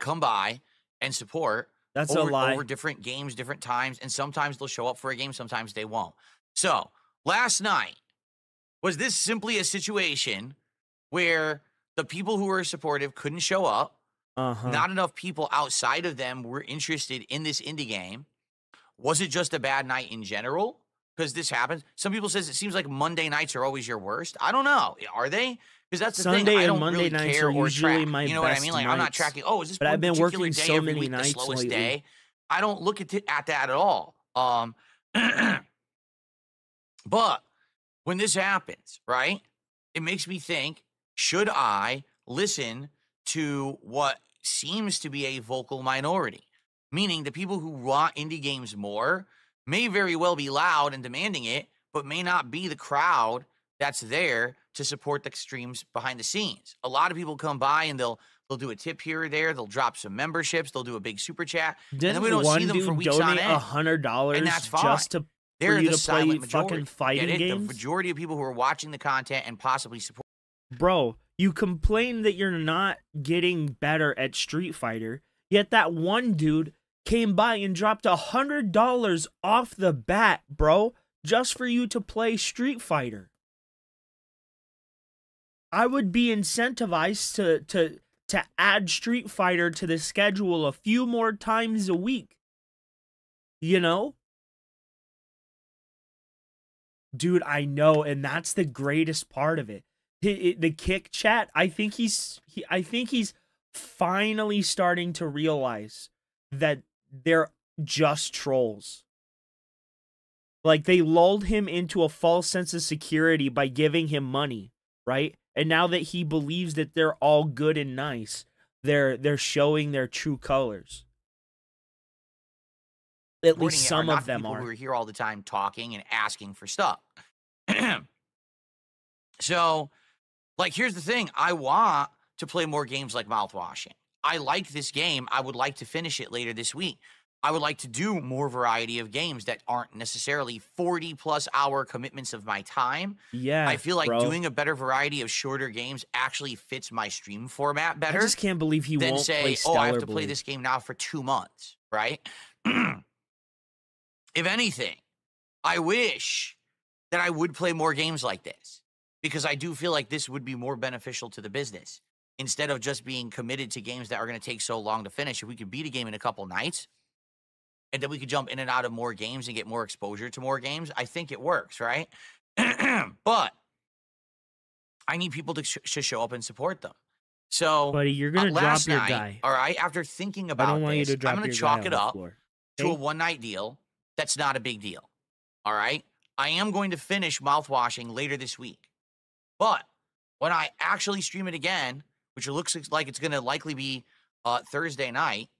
come by and support. That's a lie. Over different games, different times, and sometimes they'll show up for a game, sometimes they won't. So, last night, was this simply a situation where the people who were supportive couldn't show up? Not enough people outside of them were interested in this indie game? Was it just a bad night in general? Because this happens. Some people says it seems like Monday nights are always your worst. I don't know. Are they? Because that's the Sunday thing. I and don't Monday really nights care are or usually track. my You know what I best mean? Like I'm not nights. tracking. Oh, is this But one I've been particular working day so every many week the nights slowest lately. day? I don't look at that at all. But when this happens, right, it makes me think, should I listen to what seems to be a vocal minority? Meaning the people who want indie games more may very well be loud and demanding it, but may not be the crowd that's there to support the streams behind the scenes. A lot of people come by and they'll do a tip here or there. They'll drop some memberships. They'll do a big super chat. Didn't and then we don't one see them dude for weeks on donate end. $100 And that's fine. just to They're for you the to play silent majority. fucking fighting Get it? games? The majority of people who are watching the content and possibly support. Bro, you complain that you're not getting better at Street Fighter, yet that one dude came by and dropped $100 off the bat, bro, just for you to play Street Fighter. I would be incentivized to add Street Fighter to the schedule a few more times a week. You know? Dude, I know, and that's the greatest part of it. The kick chat, I think he's finally starting to realize that they're just trolls. Like, they lulled him into a false sense of security by giving him money, right? And now that he believes that they're all good and nice, they're showing their true colors. At least some of them are. Who are here all the time talking and asking for stuff. So, like, here's the thing. I want to play more games like Mouthwashing. I like this game. I would like to finish it later this week. I would like to do more variety of games that aren't necessarily 40-plus hour commitments of my time. Yeah, I feel like bro. doing a better variety of shorter games actually fits my stream format better. I just can't believe he than won't say, play Stellar oh, I have to Blade. play this game now for 2 months, right? If anything, I wish that I would play more games like this, because I do feel like this would be more beneficial to the business. Instead of just being committed to games that are going to take so long to finish, if we could beat a game in a couple nights, and then we could jump in and out of more games and get more exposure to more games, I think it works, right? But I need people to show up and support them. So, buddy, you're gonna drop last your night, guy. all right, after thinking about I don't want this, you to drop I'm going your to guy chalk on it the up floor. to a Okay? one-night deal. That's not a big deal, all right? I am going to finish Mouthwashing later this week. But when I actually stream it again, which it looks like it's going to likely be Thursday night,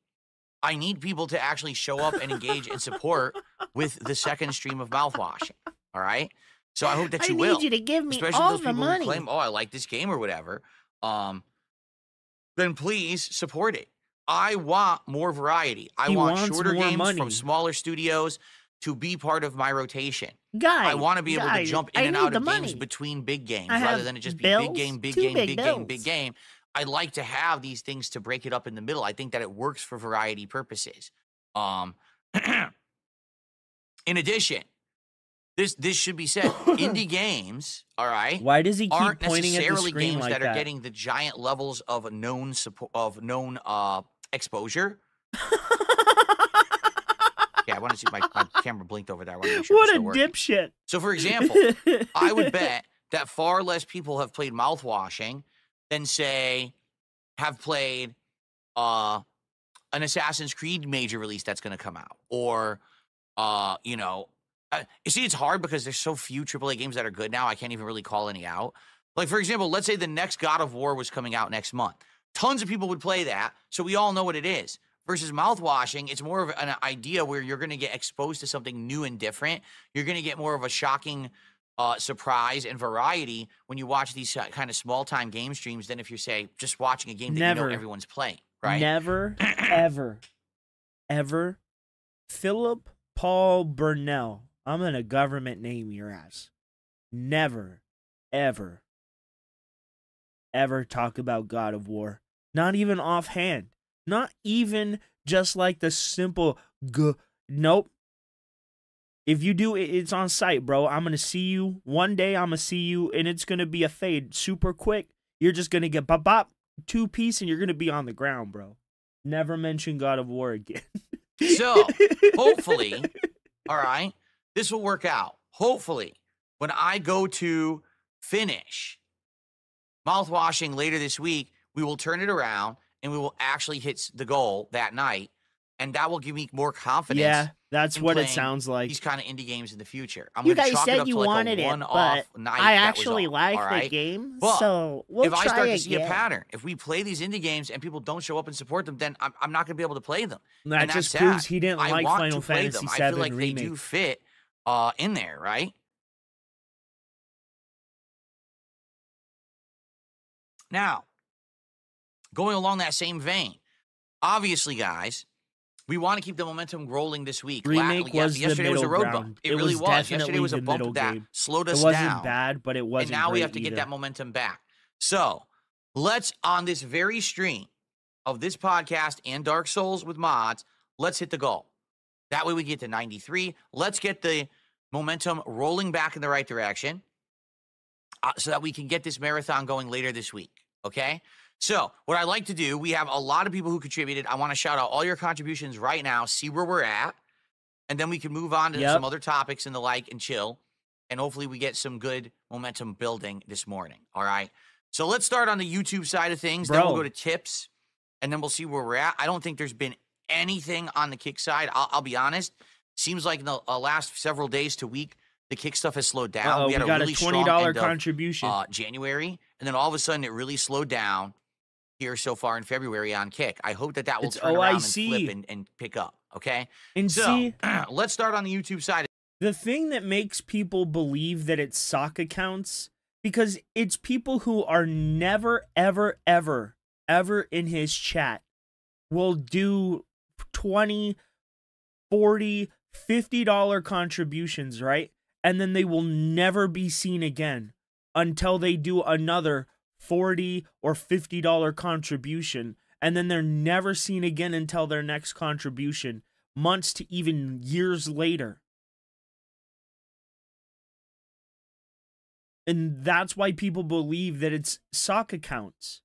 I need people to actually show up and engage and support with the second stream of Mouthwashing, all right? So I hope that you will. I need you to give me Especially all those the people money. who claim, oh, I like this game or whatever. Then please support it. I want more variety. I He want wants shorter more games money. from smaller studios to be part of my rotation. Guys, I want to be able to guys, jump I in and need out the of games money. between big games I rather have than it just be bills, big game, big two game, big big game, big bills. game. I like to have these things to break it up in the middle. I think that it works for variety purposes. In addition, this should be said. Indie games, all right. Why does he keep aren't pointing at the necessarily screen games like that that? are getting the giant levels of known exposure. Yeah, I want to see my camera blinked over there. I want to make sure What it's a still working. dipshit. So, for example, I would bet that far less people have played Mouthwashing than, say, have played an Assassin's Creed major release that's going to come out. Or, you know, you see, it's hard because there's so few AAA games that are good now, I can't even really call any out. Like, for example, let's say the next God of War was coming out next month. Tons of people would play that, so we all know what it is. Versus mouthwashing, it's more of an idea where you're going to get exposed to something new and different. You're going to get more of a shocking surprise and variety when you watch these kind of small-time game streams than if you're, say, just watching a game that you know everyone's playing, right? Never, ever, Philip Paul Burnell, I'm going to government name your ass. Never, ever talk about God of War. Not even offhand. Not even just like the simple nope. If you do, it's on site, bro. I'm going to see you. One day I'm going to see you, and it's going to be a fade super quick. You're just going to get bop, 2-piece, and you're going to be on the ground, bro. Never mention God of War again. So, hopefully, all right, this will work out. Hopefully, when I go to finish mouthwashing later this week, we will turn it around and we will actually hit the goal that night, and that will give me more confidence. Yeah, that's what it sounds like. These kind of indie games in the future. I'm You gonna guys chalk it said up you to like wanted a it, one-off but night. I that was actually all, like all the right? game, But so we'll if I try start to see a again. pattern, if we play these indie games and people don't show up and support them, then I'm not going to be able to play them. That and just that's proves sad. he didn't I like want Final to play Fantasy them. I VII feel like Remake. they do fit in there, right? Now, going along that same vein, obviously, guys, we want to keep the momentum rolling this week. Remake was yesterday the was a middle road ground. bump. It really was. Yesterday was a bump that slowed us down. It wasn't down. bad, but it wasn't And now we great have to get either. that momentum back. So let's, on this very stream of this podcast and Dark Souls with mods, let's hit the goal. That way we get to 93. Let's get the momentum rolling back in the right direction so that we can get this marathon going later this week. Okay? So what I like to do, we have a lot of people who contributed. I want to shout out all your contributions right now, see where we're at, and then we can move on to some other topics and the like and chill. And hopefully we get some good momentum building this morning. All right? So let's start on the YouTube side of things. Then we'll go to tips, and then we'll see where we're at. I don't think there's been anything on the kick side. I'll be honest. Seems like in the last several days to week, the kick stuff has slowed down. We had got really a $20 strong end contribution. of January, and then all of a sudden it really slowed down here so far in February on kick. I hope that will turn around and flip and pick up, okay? And so, see, let's start on the YouTube side. The thing that makes people believe that it's sock accounts, because it's people who are never, ever, ever, ever in his chat will do 20, 40, $50 contributions, right? And then they will never be seen again until they do another $40 or $50 contribution, and then they're never seen again until their next contribution, months to even years later. And that's why people believe that it's sock accounts.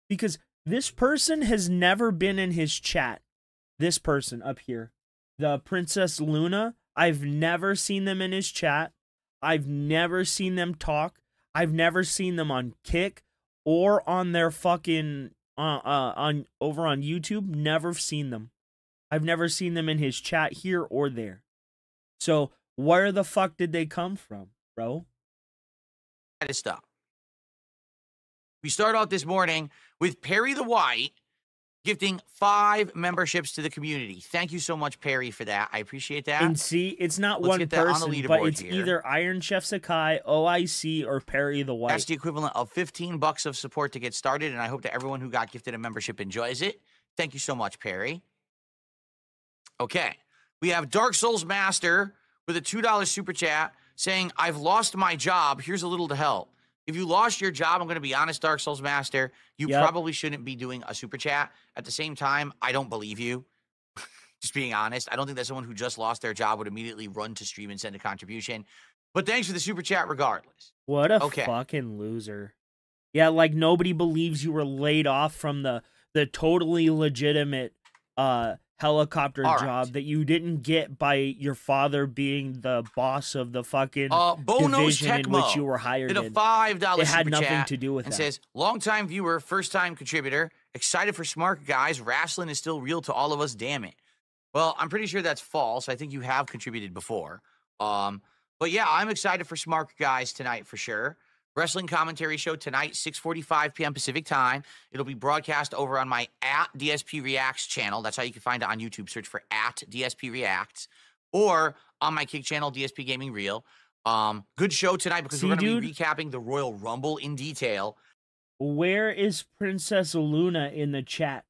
Because this person has never been in his chat. This person up here, the Princess Luna, I've never seen them in his chat. I've never seen them talk. I've never seen them on Kick or on their fucking on over on YouTube. Never seen them. I've never seen them in his chat here or there. So where the fuck did they come from, bro? To stop. We start out this morning with Perry the White gifting 5 memberships to the community. Thank you so much, Perry, for that. I appreciate that. And see, it's not one person, but it's either Iron Chef Sakai, OIC, or Perry the White. That's the equivalent of $15 of support to get started, and I hope that everyone who got gifted a membership enjoys it. Thank you so much, Perry. Okay. We have Dark Souls Master with a $2 super chat saying, I've lost my job. Here's a little to help. If you lost your job, I'm going to be honest, Dark Souls Master, you probably shouldn't be doing a super chat. At the same time, I don't believe you. Just being honest. I don't think that someone who just lost their job would immediately run to stream and send a contribution. But thanks for the super chat regardless. What a fucking loser. Yeah, like nobody believes you were laid off from the totally legitimate helicopter All right. job that you didn't get by your father being the boss of the fucking Bono's division in which Tecmo you were hired did a in. $5 It had super nothing chat to do with and that. says, longtime viewer, first-time contributor, excited for smart guys. Wrestling is still real to all of us, damn it. Well, I'm pretty sure that's false. I think you have contributed before. But yeah, I'm excited for smart guys tonight for sure. Wrestling commentary show tonight, 6:45 p.m. Pacific time. It'll be broadcast over on my @DSP Reacts channel. That's how you can find it on YouTube. Search for @DSP Reacts, or on my Kick channel, DSP Gaming Reel. Good show tonight because we're going to be recapping the Royal Rumble in detail. Where is Princess Luna in the chat?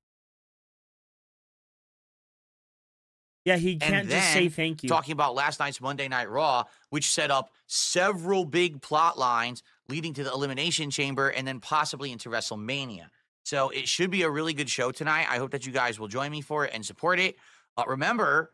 Yeah, he can't just say thank you. Talking about last night's Monday Night Raw, which set up several big plot lines leading to the Elimination Chamber and then possibly into WrestleMania. So it should be a really good show tonight. I hope that you guys will join me for it and support it. Remember,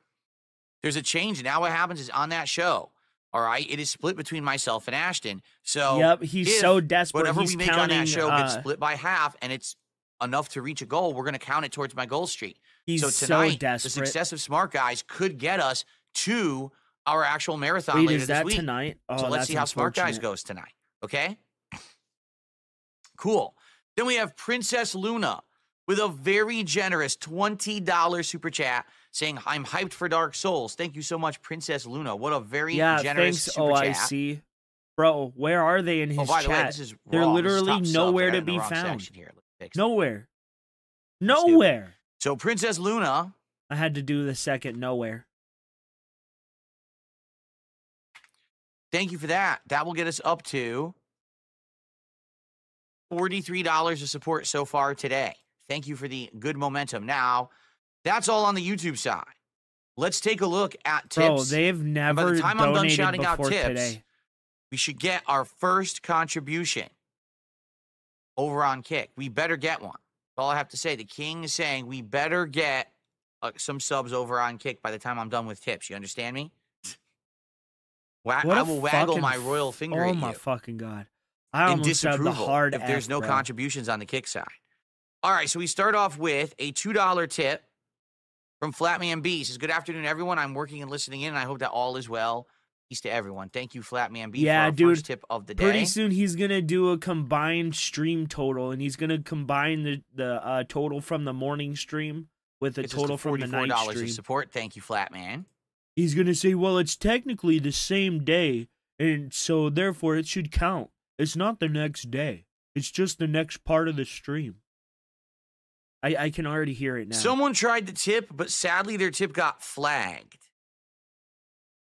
there's a change. Now what happens is on that show, all right, it is split between myself and Ashton. So yep, he's so desperate. Whatever he's we make on that show gets counting, split by half, and it's enough to reach a goal, we're going to count it towards my goal streak. He's so tonight, so desperate. the success of Smart Guys could get us to our actual marathon Wait, later is that this week. tonight? Oh, so let's that's see how Smart Guys unfortunate. goes tonight. Okay? Cool. Then we have Princess Luna with a very generous $20 super chat saying, I'm hyped for Dark Souls. Thank you so much, Princess Luna. What a very generous thanks, super chat. OIC. Bro, where are they in his by the way, chat? this is They're wrong. This is literally top subs. nowhere I got to in the be wrong found. section here. Let's fix it. Nowhere. Nowhere. So Princess Luna. I had to do the second nowhere. Thank you for that. That will get us up to $43 of support so far today. Thank you for the good momentum. Now, that's all on the YouTube side. Let's take a look at tips. Bro, they've And never by the time I'm done donated shouting out before tips, today. we should get our first contribution over on Kick. We better get one. That's all I have to say. The king is saying we better get some subs over on Kick by the time I'm done with tips. You understand me? I will waggle my royal finger at you. Oh my fucking god! I in almost said the disapproval hard if there's F, no bro. contributions on the Kick side. All right, so we start off with a $2 tip from Flatman B. He says, good afternoon, everyone. I'm working and listening in, and I hope that all is well. Peace to everyone. Thank you, Flatman B, Yeah, for our dude. first tip of the day. Pretty soon he's gonna do a combined stream total, and he's gonna combine the total from the morning stream with the Gets us total to from the night $44 stream. of support. Thank you, Flatman. He's gonna say, "Well, it's technically the same day, and so therefore it should count. It's not the next day. It's just the next part of the stream." I can already hear it now. Someone tried to tip, but sadly their tip got flagged.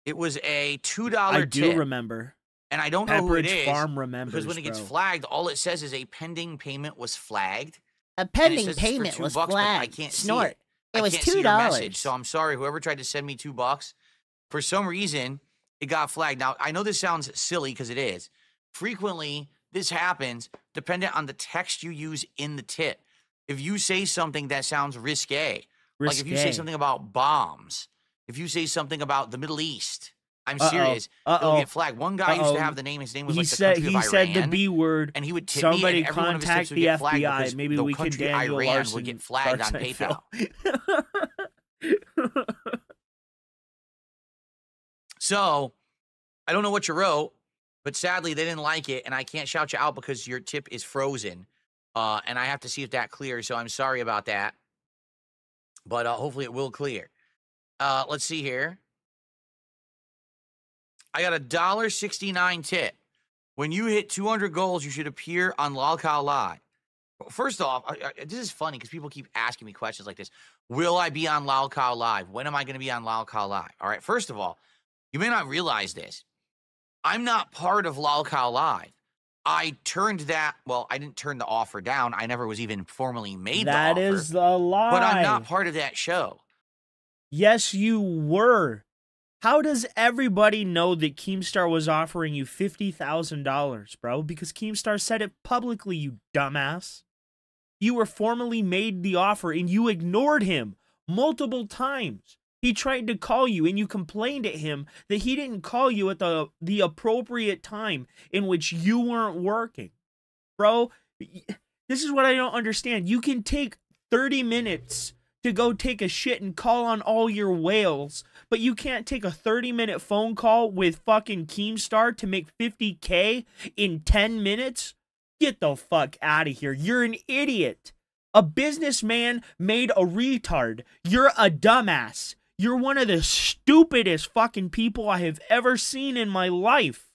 It was a $2 I tip. do remember. And I don't know who it Pepperidge is. Farm remembers, because when it gets bro. flagged, all it says is a pending payment was flagged. A And it pending says it's for payment $2, was but I flagged. can't Snort. see it. It was I can't see your message, $2. so I'm sorry. Whoever tried to send me $2, for some reason, it got flagged. Now, I know this sounds silly because it is. Frequently, this happens dependent on the text you use in the tip. If you say something that sounds risque, like if you say Risque. something about bombs, if you say something about the Middle East, I'm Uh-oh. serious, it'll Uh-oh. get flagged. One guy used to Uh-oh. have the name, his name was He like the said country he of said the Iran, B word. and he would tip Somebody me, and every one of his tips contact would the get flagged FBI. because Maybe the we can country Daniel Iran Larson would get flagged on DarkSydeDrill. PayPal. So, I don't know what you wrote, but sadly they didn't like it, and I can't shout you out because your tip is frozen, and I have to see if that clears. So I'm sorry about that, but hopefully it will clear. Let's see here. I got a $1.69 tip. When you hit 200 goals, you should appear on Lolcow Live. First off, this is funny because people keep asking me questions like this. Will I be on Lolcow Live? When am I going to be on Lolcow Live? All right, first of all, you may not realize this. I'm not part of Lolcow Live. I turned that, well, I didn't turn the offer down. I never was even formally made the offer. That is a lie. But I'm not part of that show. Yes, you were. How does everybody know that Keemstar was offering you $50,000, bro? Because Keemstar said it publicly, you dumbass. You were formally made the offer and you ignored him multiple times. He tried to call you and you complained at him that he didn't call you at the appropriate time in which you weren't working. Bro, this is what I don't understand. You can take 30 minutes to go take a shit and call on all your whales, but you can't take a 30-minute phone call with fucking Keemstar to make 50K in 10 minutes? Get the fuck out of here. You're an idiot. A businessman made a retard. You're a dumbass. You're one of the stupidest fucking people I have ever seen in my life.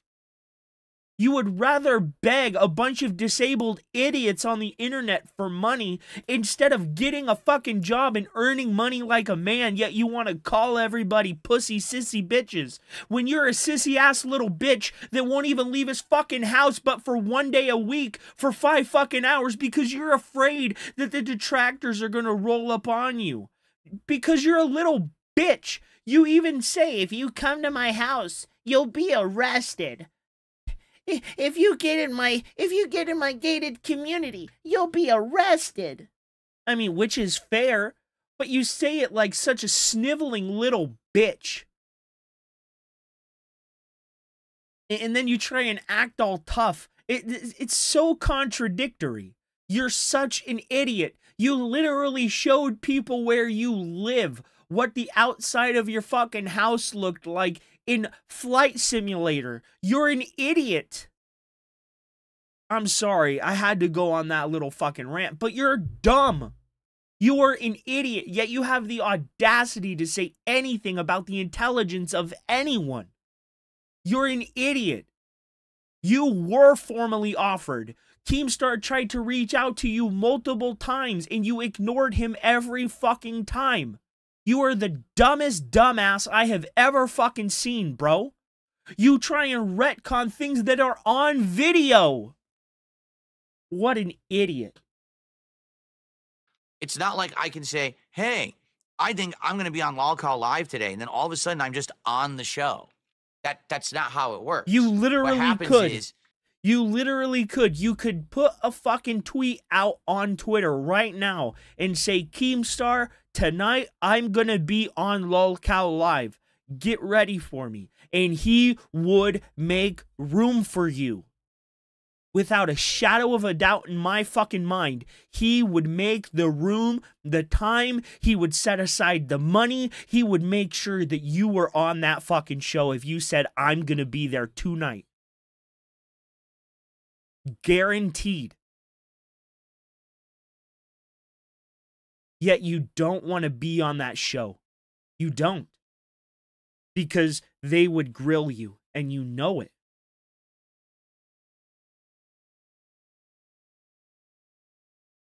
You would rather beg a bunch of disabled idiots on the internet for money instead of getting a fucking job and earning money like a man, yet you want to call everybody pussy sissy bitches. When you're a sissy ass little bitch that won't even leave his fucking house but for 1 day a week for 5 fucking hours because you're afraid that the detractors are gonna roll up on you. Because you're a little bitch. You even say, if you come to my house, you'll be arrested. If you get in my gated community, you'll be arrested. I mean, which is fair, but you say it like such a sniveling little bitch. And then you try and act all tough. It's so contradictory. You're such an idiot. You literally showed people where you live, what the outside of your fucking house looked like in Flight Simulator. You're an idiot. I'm sorry, I had to go on that little fucking rant, but you're dumb. You are an idiot, yet you have the audacity to say anything about the intelligence of anyone. You're an idiot. You were formally offered. Keemstar tried to reach out to you multiple times, and you ignored him every fucking time. You are the dumbest dumbass I have ever fucking seen, bro. You try and retcon things that are on video. What an idiot. It's not like I can say, hey, I think I'm going to be on LolCall Live today, and then all of a sudden I'm just on the show. That's not how it works. You literally could. Is, you literally could. You could put a fucking tweet out on Twitter right now and say, Keemstar, tonight I'm going to be on LolCal Live. Get ready for me. And he would make room for you. Without a shadow of a doubt in my fucking mind, he would make the room, the time, he would set aside the money, he would make sure that you were on that fucking show if you said, I'm gonna be there tonight. Guaranteed. Yet you don't want to be on that show. You don't. Because they would grill you, and you know it.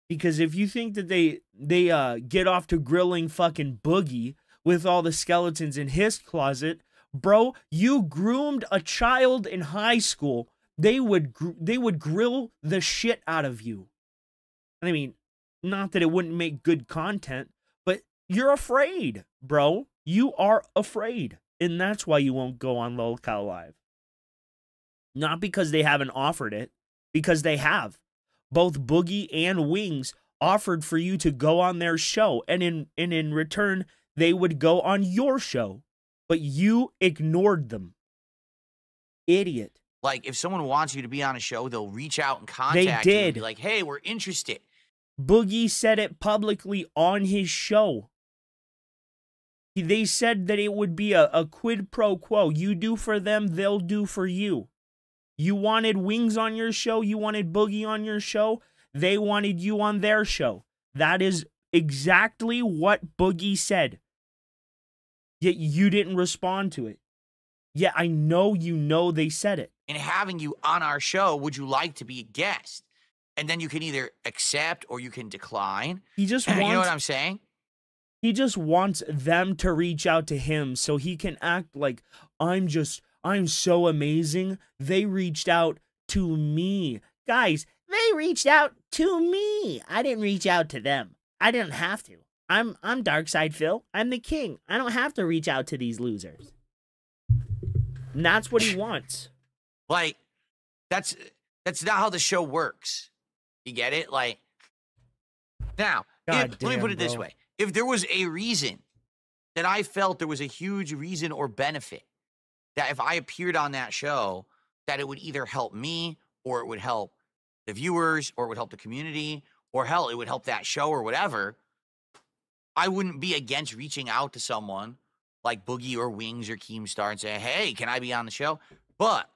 Because if you think that they get off to grilling fucking Boogie with all the skeletons in his closet, bro, you groomed a child in high school. They would grill the shit out of you. I mean, not that it wouldn't make good content, but you're afraid, bro. You are afraid. And that's why you won't go on LolCal Live. Not because they haven't offered it, because they have. Both Boogie and Wings offered for you to go on their show, and in return, they would go on your show. But you ignored them. Idiot. Like, if someone wants you to be on a show, they'll reach out and contact you and be like, hey, we're interested. Boogie said it publicly on his show. They said that it would be a quid pro quo. You do for them, they'll do for you. You wanted Wings on your show, you wanted Boogie on your show, they wanted you on their show. That is exactly what Boogie said. Yet you didn't respond to it. Yet I know you know they said it. And having you on our show, would you like to be a guest? And then you can either accept or you can decline. He just wants, you know what I'm saying? He just wants them to reach out to him so he can act like, I'm so amazing. They reached out to me. Guys, they reached out to me. I didn't reach out to them. I didn't have to. I'm Darkside Phil. I'm the king. I don't have to reach out to these losers. And that's what he wants. Like, that's not how the show works. You get it? Like, now, let me put it this way. If there was a reason that I felt there was a huge reason or benefit that if I appeared on that show, that it would either help me or it would help the viewers or it would help the community or hell, it would help that show or whatever, I wouldn't be against reaching out to someone like Boogie or Wings or Keemstar and say, hey, can I be on the show? But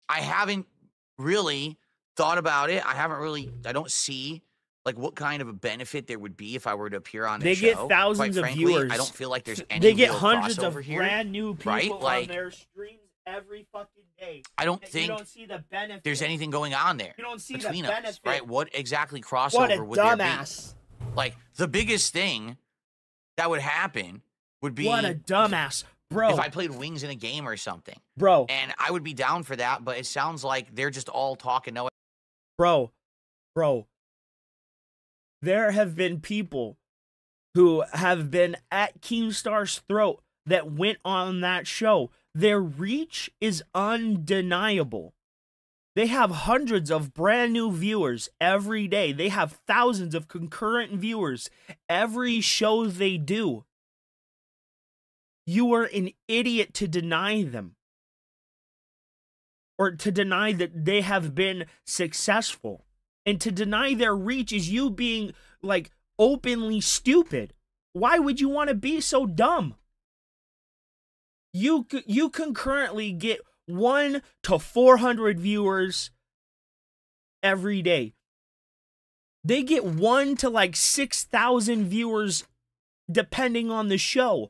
I haven't really thought about it. I don't see like what kind of a benefit there would be if I were to appear on the show. They get thousands Quite of frankly, viewers. I don't feel like there's any They get real hundreds of crossover here, brand new people right? Like, on their streams every fucking day. I don't You think don't see the benefit. there's anything going on there You don't see the between us, benefit. right? What exactly crossover What a would there dumbass. be? Like, the biggest thing that would happen would be... What a dumbass. Bro. If I played Wings in a game or something. Bro. And I would be down for that, but it sounds like they're just all talking no... Bro. There have been people who have been at Keemstar's throat that went on that show. Their reach is undeniable. They have hundreds of brand new viewers every day. They have thousands of concurrent viewers every show they do. You are an idiot to deny them. Or to deny that they have been successful. And to deny their reach is you being, like, openly stupid. Why would you want to be so dumb? You concurrently get 1 to 400 viewers every day. They get 1 to, like, 6,000 viewers depending on the show.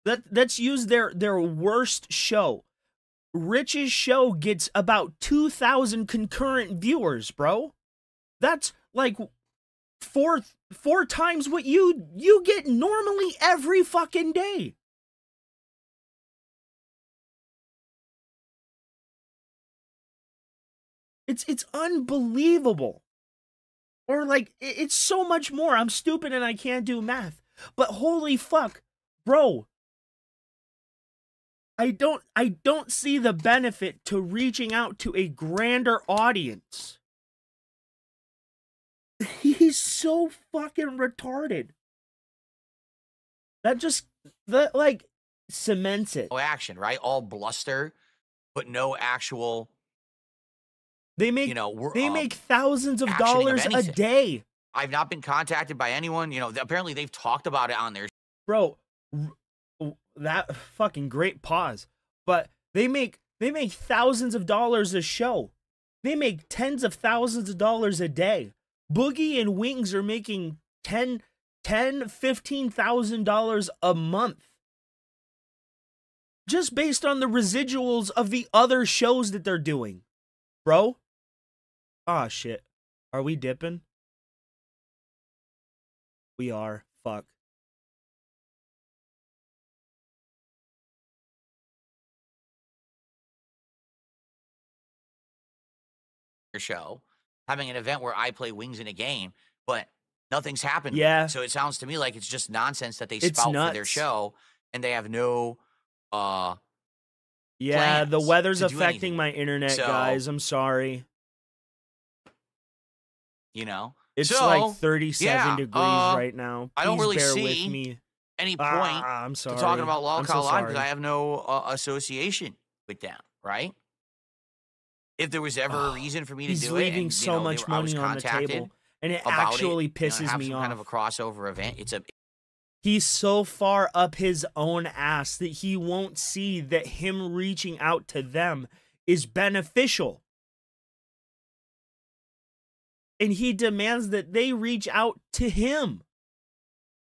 Let's use their worst show. Rich's show gets about 2,000 concurrent viewers, bro. That's like four times what you get normally every fucking day. It's unbelievable. Or like it's so much more. I'm stupid and I can't do math. But holy fuck, bro. I don't see the benefit to reaching out to a grander audience. He's so fucking retarded. That like cements it. No action, right? All bluster, but no actual... They make thousands of dollars a day. I've not been contacted by anyone. Apparently they've talked about it on their... Bro, that fucking great pause. But they make thousands of dollars a show. They make tens of thousands of dollars a day. Boogie and Wings are making $15,000 a month. Just based on the residuals of the other shows that they're doing. Bro. Ah, shit. Are we dipping? We are. Fuck. Show having an event where I play Wings in a game, but nothing's happened. Yeah. So it sounds to me like it's just nonsense that they spout for their show and they have no yeah, the weather's to do affecting anything. my internet, So, guys. I'm sorry. It's So, like 37 yeah, degrees right now. I don't Please really bear see with me. any point I'm to sorry. talking about I'm so Lolcow Live because sorry. I have no association with them, right? If there was ever a reason for me to He's do it, leaving and, so much I was money on the contacted table, and it about actually and pisses have me some off. kind of a crossover event. He's so far up his own ass that he won't see that him reaching out to them is beneficial. And he demands that they reach out to him.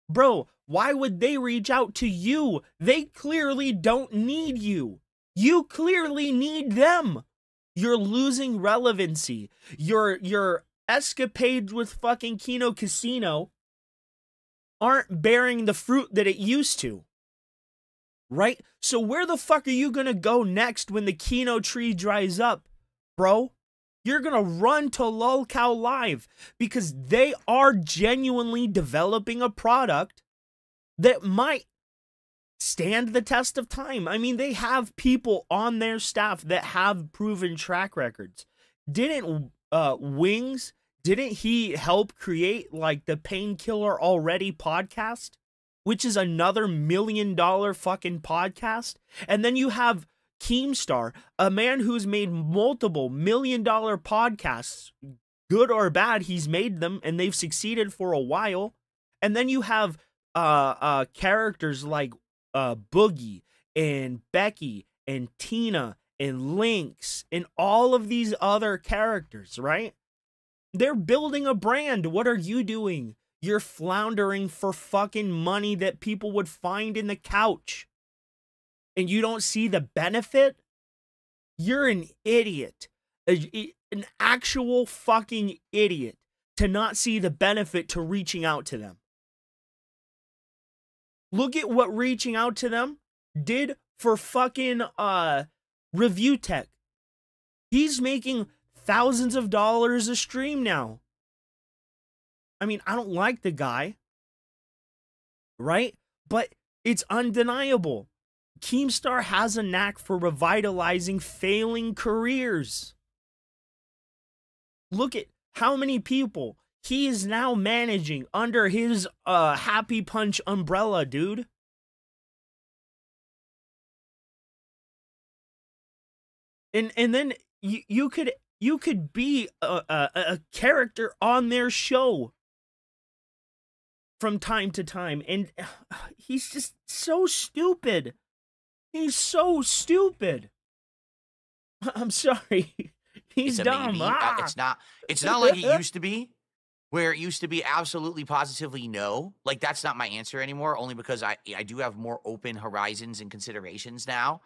Bro, why would they reach out to you? They clearly don't need you. You clearly need them. You're losing relevancy. Your escapades with fucking Kino Casino aren't bearing the fruit that it used to. Right? So where the fuck are you gonna go next when the Kino tree dries up, bro? You're gonna run to Lolcow Live because they are genuinely developing a product that might stand the test of time. I mean, they have people on their staff that have proven track records. Didn't Wings, didn't he help create like the Painkiller Already podcast, which is another $1 million fucking podcast? And then you have Keemstar, a man who's made multiple $1 million podcasts, good or bad, he's made them and they've succeeded for a while. And then you have characters like Boogie and Becky and Tina and Lynx and all of these other characters, right? They're building a brand. What are you doing? You're floundering for fucking money that people would find in the couch. And you don't see the benefit? You're an idiot. An actual fucking idiot to not see the benefit to reaching out to them. Look at what reaching out to them did for fucking Review Tech. He's making thousands of dollars a stream now. I mean, I don't like the guy, right? But it's undeniable. Keemstar has a knack for revitalizing failing careers. Look at how many people he is now managing under his Happy Punch umbrella, dude. And then you could be a character on their show from time to time, and he's just so stupid. He's so stupid. I'm sorry. He's dumb. It's not like it used to be, where it used to be absolutely positively no. Like, that's not my answer anymore, only because I do have more open horizons and considerations now.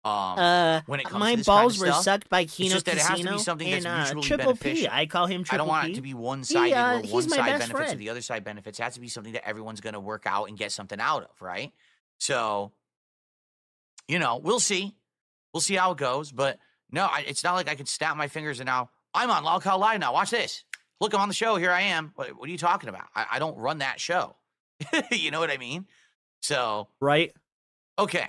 When it comes my to this balls kind of were stuff. sucked by It's Kino just that it has to Casino be something that's and mutually Triple beneficial. P. I call him Triple I don't want P. it to be one-sided where he's one my side best benefits friend. or the other side benefits. It has to be something that everyone's going to work out and get something out of, right? So, you know, we'll see. We'll see how it goes. But no, it's not like I could snap my fingers and now I'm on Lol Cow Live now. Watch this. Look, I'm on the show. Here I am. What are you talking about? I don't run that show. You know what I mean? So. Right. Okay.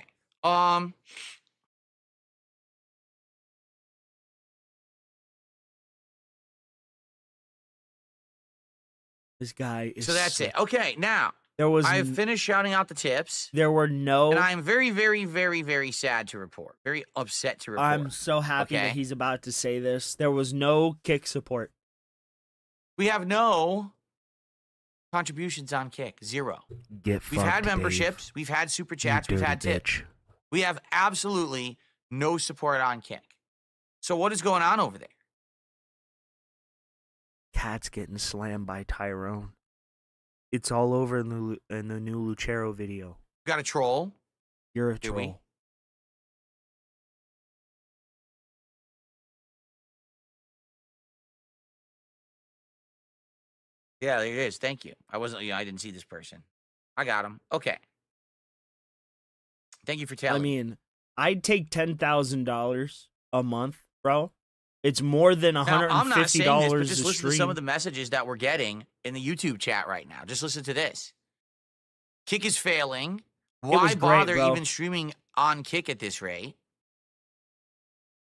This guy is So that's it. Okay, now I've finished shouting out the tips. There were no. And I'm very, very, very, very sad to report. Very upset to report. I'm so happy that he's about to say this. There was no Kick support. We have no contributions on Kick. Zero. We've had memberships. We've had super chats. We've had tips. We have absolutely no support on Kick. So what is going on over there? Cat's getting slammed by Tyrone. It's all over in the new Lucero video. Got a troll? You're a troll. Yeah, there it is. Thank you. I didn't see this person. I got him. Okay. Thank you for telling me. I mean, I'd take $10,000 a month, bro. It's more than $150 I'm not saying this, but just a listen stream. to some of the messages that we're getting in the YouTube chat right now. Just listen to this. Kick is failing. Why bother even streaming on Kick at this rate?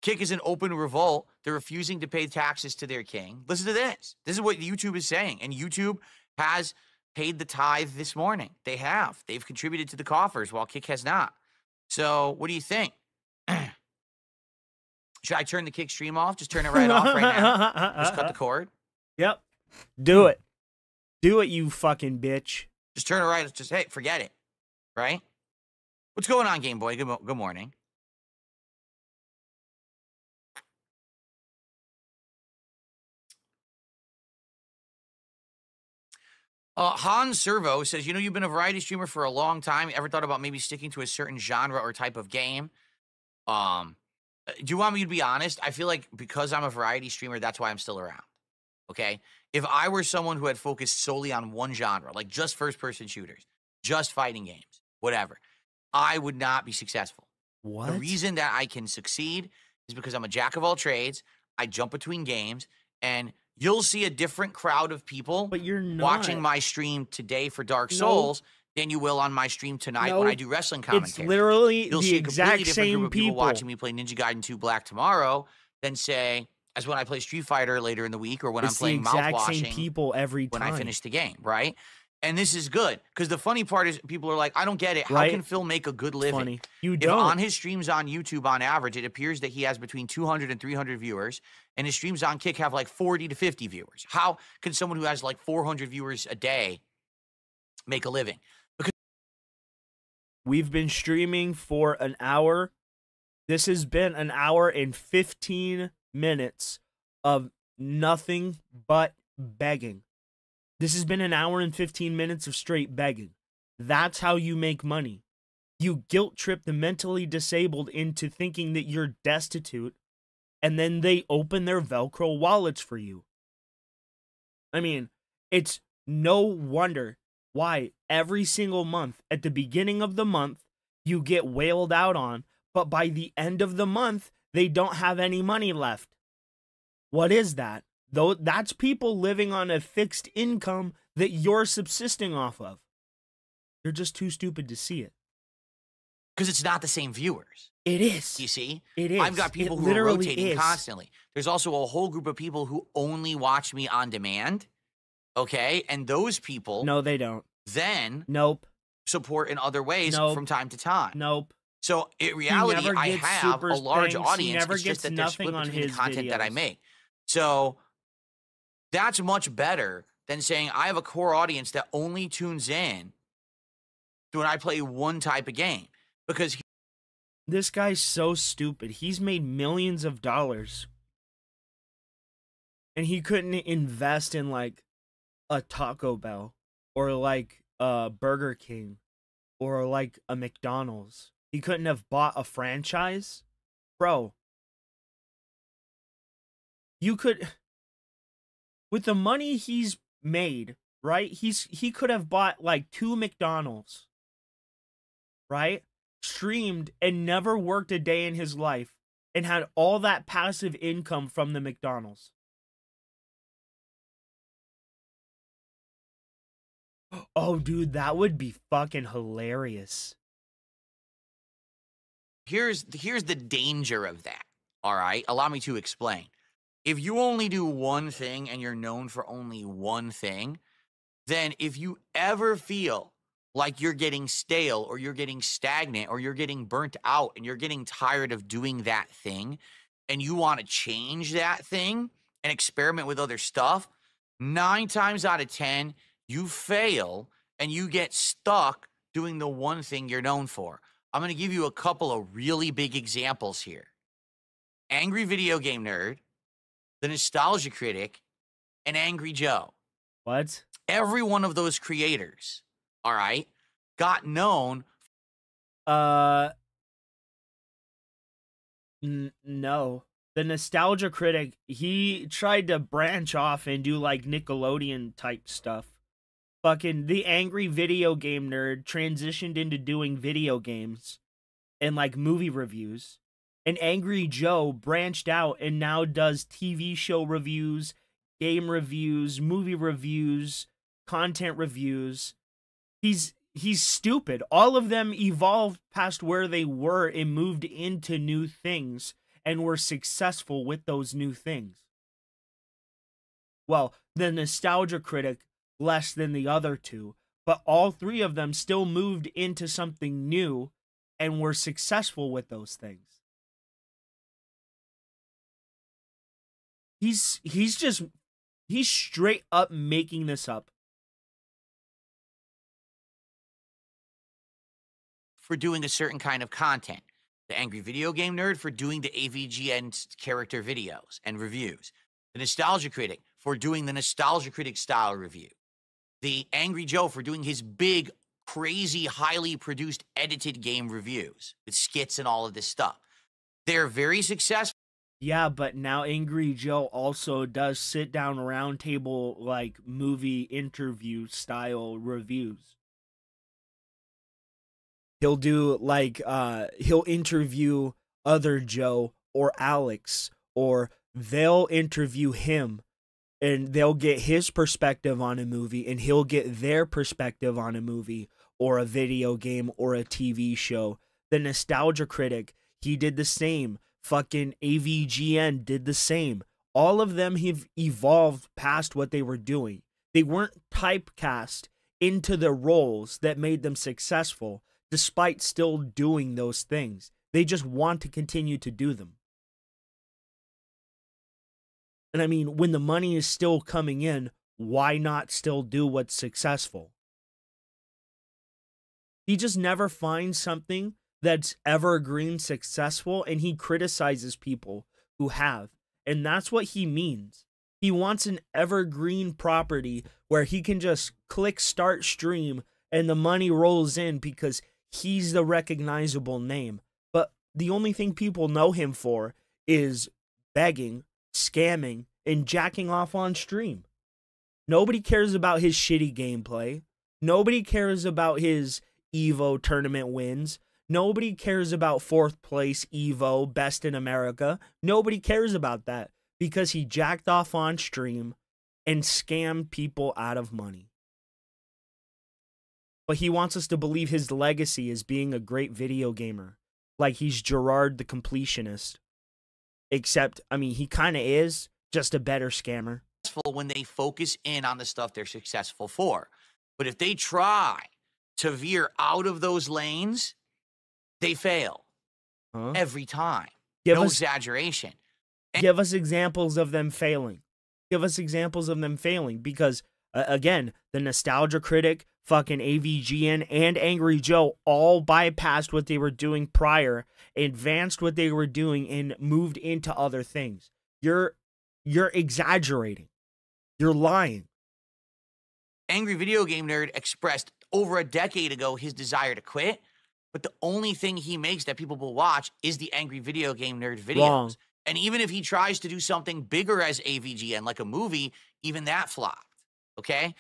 Kick is an open revolt. They're refusing to pay taxes to their king. Listen to this. This is what YouTube is saying. And YouTube has paid the tithe this morning. They have. They've contributed to the coffers while Kick has not. So what do you think? Should I turn the Kick stream off? Just turn it right off right now. Just cut the cord. Yep. Do it. Do it, you fucking bitch. Just turn it right. Just, hey, forget it. Right? What's going on, Game Boy? Good morning. Han Servo says, you know, you've been a variety streamer for a long time. Ever thought about maybe sticking to a certain genre or type of game? Do you want me to be honest? I feel like because I'm a variety streamer, that's why I'm still around. Okay? If I were someone who had focused solely on one genre, like just first-person shooters, just fighting games, whatever, I would not be successful. What? The reason that I can succeed is because I'm a jack of all trades. I jump between games, and you'll see a different crowd of people watching my stream today for Dark Souls than you will on my stream tonight when I do wrestling commentary. It's literally You'll the see a exact completely different same group of people people watching me play Ninja Gaiden 2 Black tomorrow than, say, as when I play Street Fighter later in the week or when I'm playing mouthwashing people every time. when I finish the game, right? And this is good because the funny part is people are like, I don't get it. How Right? can Phil make a good living? Funny. You If don't. on his streams on YouTube, on average, it appears that he has between 200 and 300 viewers, and his streams on Kick have like 40 to 50 viewers. How can someone who has like 400 viewers a day make a living. We've been streaming for an hour. This has been an hour and 15 minutes of nothing but begging. This has been an hour and 15 minutes of straight begging. That's how you make money. You guilt trip the mentally disabled into thinking that you're destitute, and then they open their Velcro wallets for you. I mean, it's no wonder why every single month, at the beginning of the month, you get wailed out on, but by the end of the month, they don't have any money left. What is that? Though that's people living on a fixed income that you're subsisting off of. You're just too stupid to see it. Because it's not the same viewers. It is. You see? It is. I've got people It who are literally rotating is. constantly. There's also a whole group of people who only watch me on demand. Okay? And those people... No, they don't. Then... Nope. Support in other ways Nope. from time to time. Nope. So, in reality, never I gets have super a large thanks. He audience. never It's gets just that they're nothing split on between the his content that I videos. make. So, that's much better than saying I have a core audience that only tunes in when I play one type of game. Because this guy's so stupid. He's made millions of dollars. And he couldn't invest in like a Taco Bell or like a Burger King or like a McDonald's. He couldn't have bought a franchise. Bro, you could, with the money he's made, right? He could have bought like 2 McDonald's, right? Streamed and never worked a day in his life and had all that passive income from the McDonald's. Oh, dude, that would be fucking hilarious. here's the danger of that, all right? Allow me to explain. If you only do one thing and you're known for only one thing, then if you ever feel like you're getting stale or you're getting stagnant or you're getting burnt out and you're getting tired of doing that thing and you want to change that thing and experiment with other stuff, 9 times out of 10, you fail and you get stuck doing the one thing you're known for. I'm going to give you a couple of really big examples here. Angry Video Game Nerd, The Nostalgia Critic, and Angry Joe. What? Every one of those creators, all right, got known. No. The Nostalgia Critic, he tried to branch off and do like Nickelodeon type stuff. Fucking the Angry Video Game Nerd transitioned into doing video games and like movie reviews. And Angry Joe branched out and now does TV show reviews, game reviews, movie reviews, content reviews. He's stupid. All of them evolved past where they were and moved into new things and were successful with those new things. Well, the Nostalgia Critic less than the other two, but all 3 of them still moved into something new and were successful with those things. He's straight up making this up. For doing a certain kind of content. The Angry Video Game Nerd for doing the AVGN character videos and reviews. The Nostalgia Critic for doing the Nostalgia Critic style review. The Angry Joe for doing his big, crazy, highly produced, edited game reviews with skits and all of this stuff. They're very successful. Yeah, but now Angry Joe also does sit down round table like movie interview style reviews. He'll do like he'll interview other Joe or Alex, or they'll interview him and they'll get his perspective on a movie and he'll get their perspective on a movie or a video game or a TV show. The Nostalgia Critic, he did the same. Fucking AVGN did the same. All of them have evolved past what they were doing. They weren't typecast into the roles that made them successful, despite still doing those things. They just want to continue to do them. And I mean, when the money is still coming in, why not still do what's successful? He just never finds something that's evergreen successful, and he criticizes people who have. And that's what he means. He wants an evergreen property where he can just click start stream and the money rolls in because he's the recognizable name. But the only thing people know him for is begging, scamming, and jacking off on stream. Nobody cares about his shitty gameplay. Nobody cares about his Evo tournament wins. Nobody cares about 4th place Evo, best in America. Nobody cares about that because he jacked off on stream and scammed people out of money. But he wants us to believe his legacy is being a great video gamer. Like he's Gerard the completionist. Except, I mean, he kind of is, just a better scammer. When they focus in on the stuff they're successful for. But if they try to veer out of those lanes, they fail. Every time. No exaggeration. Give us examples of them failing. Give us examples of them failing. Because, again, the Nostalgia Critic, fucking AVGN, and Angry Joe all bypassed what they were doing prior, advanced what they were doing, and moved into other things. You're exaggerating. You're lying. Angry Video Game Nerd expressed over a decade ago his desire to quit, but the only thing he makes that people will watch is the Angry Video Game Nerd videos. Wrong. And even if he tries to do something bigger as AVGN, like a movie, even that flopped, okay?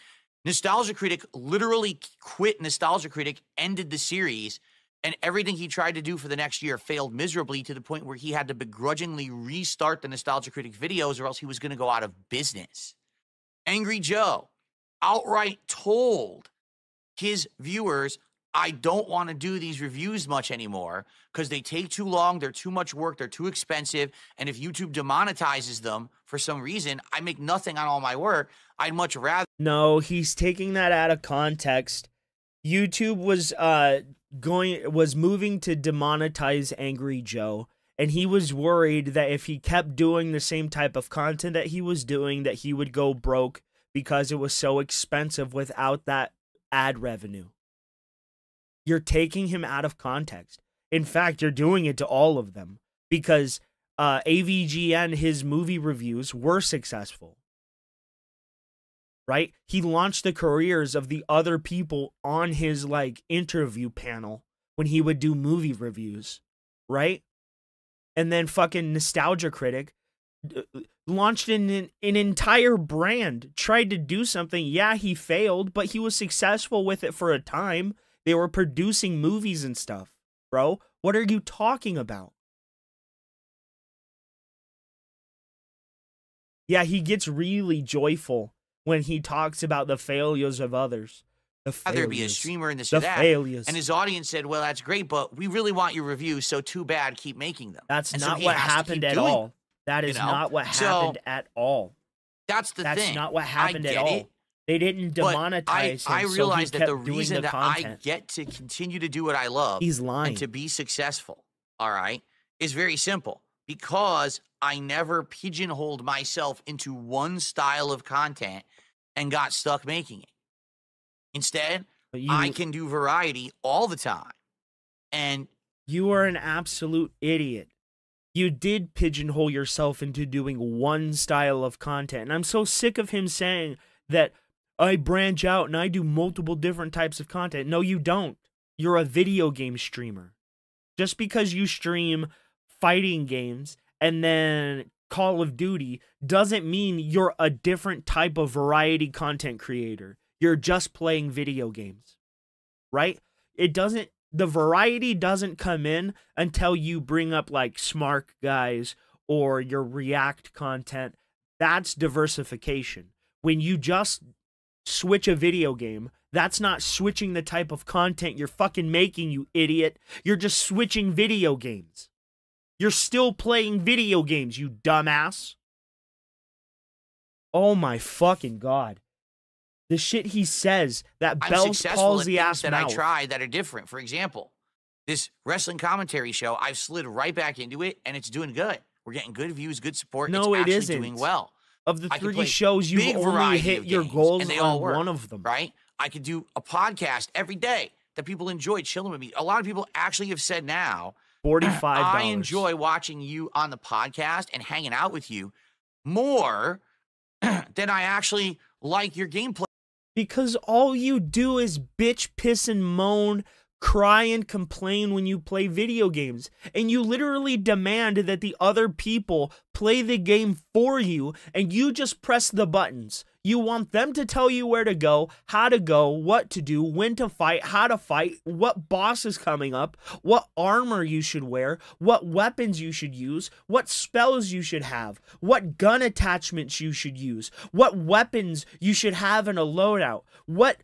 Nostalgia Critic literally quit Nostalgia Critic, ended the series, and everything he tried to do for the next year failed miserably to the point where he had to begrudgingly restart the Nostalgia Critic videos or else he was going to go out of business. Angry Joe outright told his viewers, I don't want to do these reviews much anymore because they take too long, they're too much work, they're too expensive, and if YouTube demonetizes them for some reason, I make nothing on all my work. I'd much rather... No, he's taking that out of context. YouTube was moving to demonetize Angry Joe, and he was worried that if he kept doing the same type of content that he was doing, that he would go broke because it was so expensive without that ad revenue. You're taking him out of context. In fact, you're doing it to all of them because AVGN, his movie reviews were successful. Right? He launched the careers of the other people on his like interview panel when he would do movie reviews, right? And then fucking Nostalgia Critic launched an entire brand, tried to do something. Yeah, he failed, but he was successful with it for a time. They were producing movies and stuff, bro. What are you talking about? Yeah, he gets really joyful when he talks about the failures of others. Rather be a streamer in this or that. Failures. And his audience said, well, that's great, but we really want your reviews, so too bad, keep making them. That's not what happened at all. That is not what happened at all. That's the thing. That's not what happened at all. They didn't demonetize him. I realize so that the reason that I get to continue to do what I love He's lying. and to be successful, all right, is very simple. Because I never pigeonholed myself into one style of content and got stuck making it. Instead, I can do variety all the time. And you are an absolute idiot. You did pigeonhole yourself into doing one style of content. And I'm so sick of him saying that I branch out and I do multiple different types of content. No, you don't. You're a video game streamer. Just because you stream fighting games and then Call of Duty doesn't mean you're a different type of variety content creator. You're just playing video games, right? The variety doesn't come in until you bring up like Smart Guys or your React content. That's diversification. When you just switch a video game, that's not switching the type of content you're fucking making, you idiot. You're just switching video games. You're still playing video games, you dumbass. Oh my fucking God. The shit he says, that Bell's palsy ass mouth. that I try that are different. For example, this wrestling commentary show, I've slid right back into it, and it's doing good. We're getting good views, good support. No, it's it isn't. Doing well. Of the 3 shows, you've only hit your goals on one of them. Right? I could do a podcast every day. that people enjoy chilling with me. A lot of people actually have said now, $45. I enjoy watching you on the podcast and hanging out with you more than I actually like your gameplay. Because all you do is bitch, piss, and moan, cry and complain when you play video games. And you literally demand that the other people play the game for you, and you just press the buttons. You want them to tell you where to go, how to go, what to do, when to fight, how to fight, what boss is coming up, what armor you should wear, what weapons you should use, what spells you should have, what gun attachments you should use, what weapons you should have in a loadout, what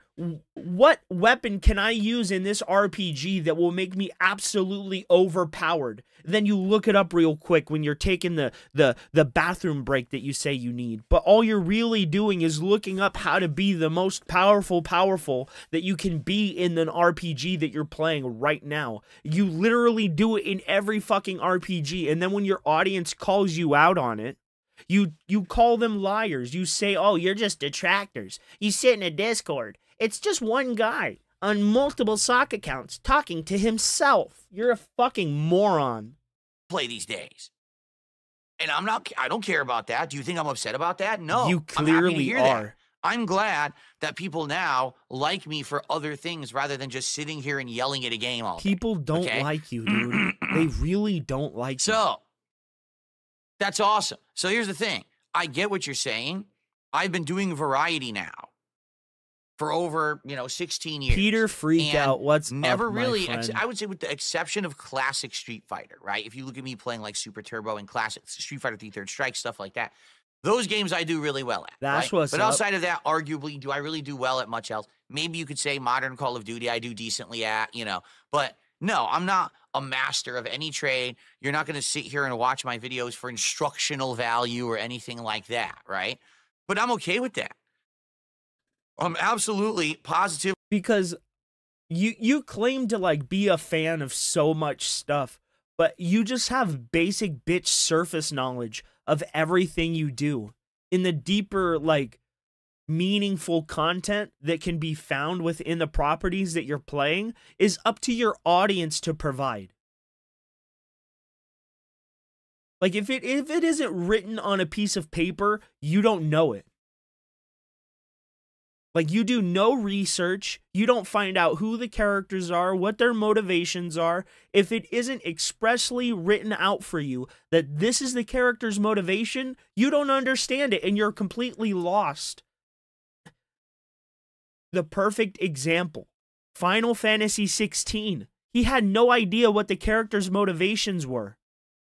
weapon can I use in this RPG that will make me absolutely overpowered. Then you look it up real quick when you're taking the bathroom break that you say you need. But all you're really doing is looking up how to be the most powerful that you can be in an RPG that you're playing right now. You literally do it in every fucking RPG, and then when your audience calls you out on it, you call them liars. You say, oh, you're just detractors. You sit in a Discord. It's just one guy on multiple sock accounts talking to himself. You're a fucking moron. Play these days. And I don't care about that. Do you think I'm upset about that? No. You clearly are. That. I'm glad that people now like me for other things rather than just sitting here and yelling at a game all day. People don't like you, dude. They really don't like you. So, that's awesome. So here's the thing. I get what you're saying. I've been doing variety now for over, 16 years. Peter freak out. What's never up, really, my friend? I would say with the exception of classic Street Fighter, right? If you look at me playing like Super Turbo and classic Street Fighter 3 Third Strike, stuff like that, those games I do really well at. That's right? what's But up. outside of that, arguably, do I really do well at much else? Maybe you could say modern Call of Duty I do decently at, But no, I'm not a master of any trade. You're not going to sit here and watch my videos for instructional value or anything like that, right? But I'm okay with that. I'm absolutely positive. Because you claim to like be a fan of so much stuff, but you just have basic bitch surface knowledge of everything you do. In the deeper, like, meaningful content that can be found within the properties that you're playing is up to your audience to provide. Like, if it isn't written on a piece of paper, you don't know it. Like, you do no research, you don't find out who the characters are, what their motivations are. If it isn't expressly written out for you that this is the character's motivation, you don't understand it and you're completely lost. The perfect example, Final Fantasy 16. He had no idea what the character's motivations were.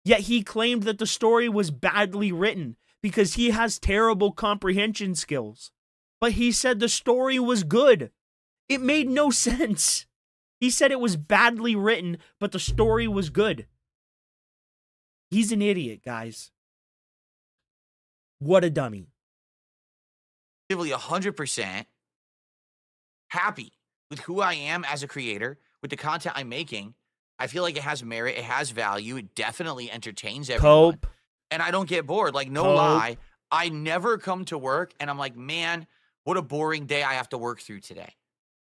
Yet he claimed that the story was badly written because he has terrible comprehension skills. But he said the story was good. It made no sense. He said it was badly written, but the story was good. He's an idiot, guys. What a dummy. 100% happy with who I am as a creator, with the content I'm making. I feel like it has merit, it has value, it definitely entertains everyone. Cope. And I don't get bored. Like, no Cope. lie, I never come to work and I'm like, man, what a boring day I have to work through today.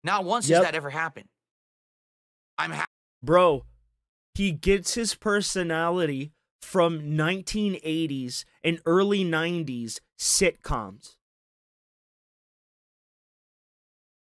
Not once has that ever happened. I'm happy. Bro, he gets his personality from 1980s and early 90s sitcoms.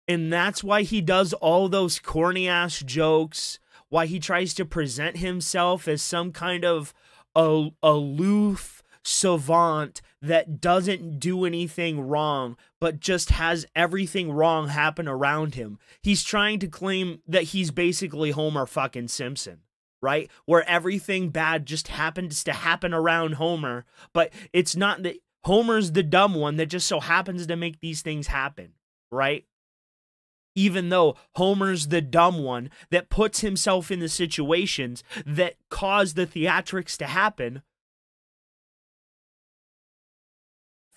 And that's why he does all those corny-ass jokes, why he tries to present himself as some kind of aloof savant that doesn't do anything wrong, but just has everything wrong happen around him. He's trying to claim that he's basically Homer fucking Simpson, right? Where everything bad just happens to happen around Homer, but it's not that Homer's the dumb one that just so happens to make these things happen, right? Even though Homer's the dumb one that puts himself in the situations that cause the theatrics to happen,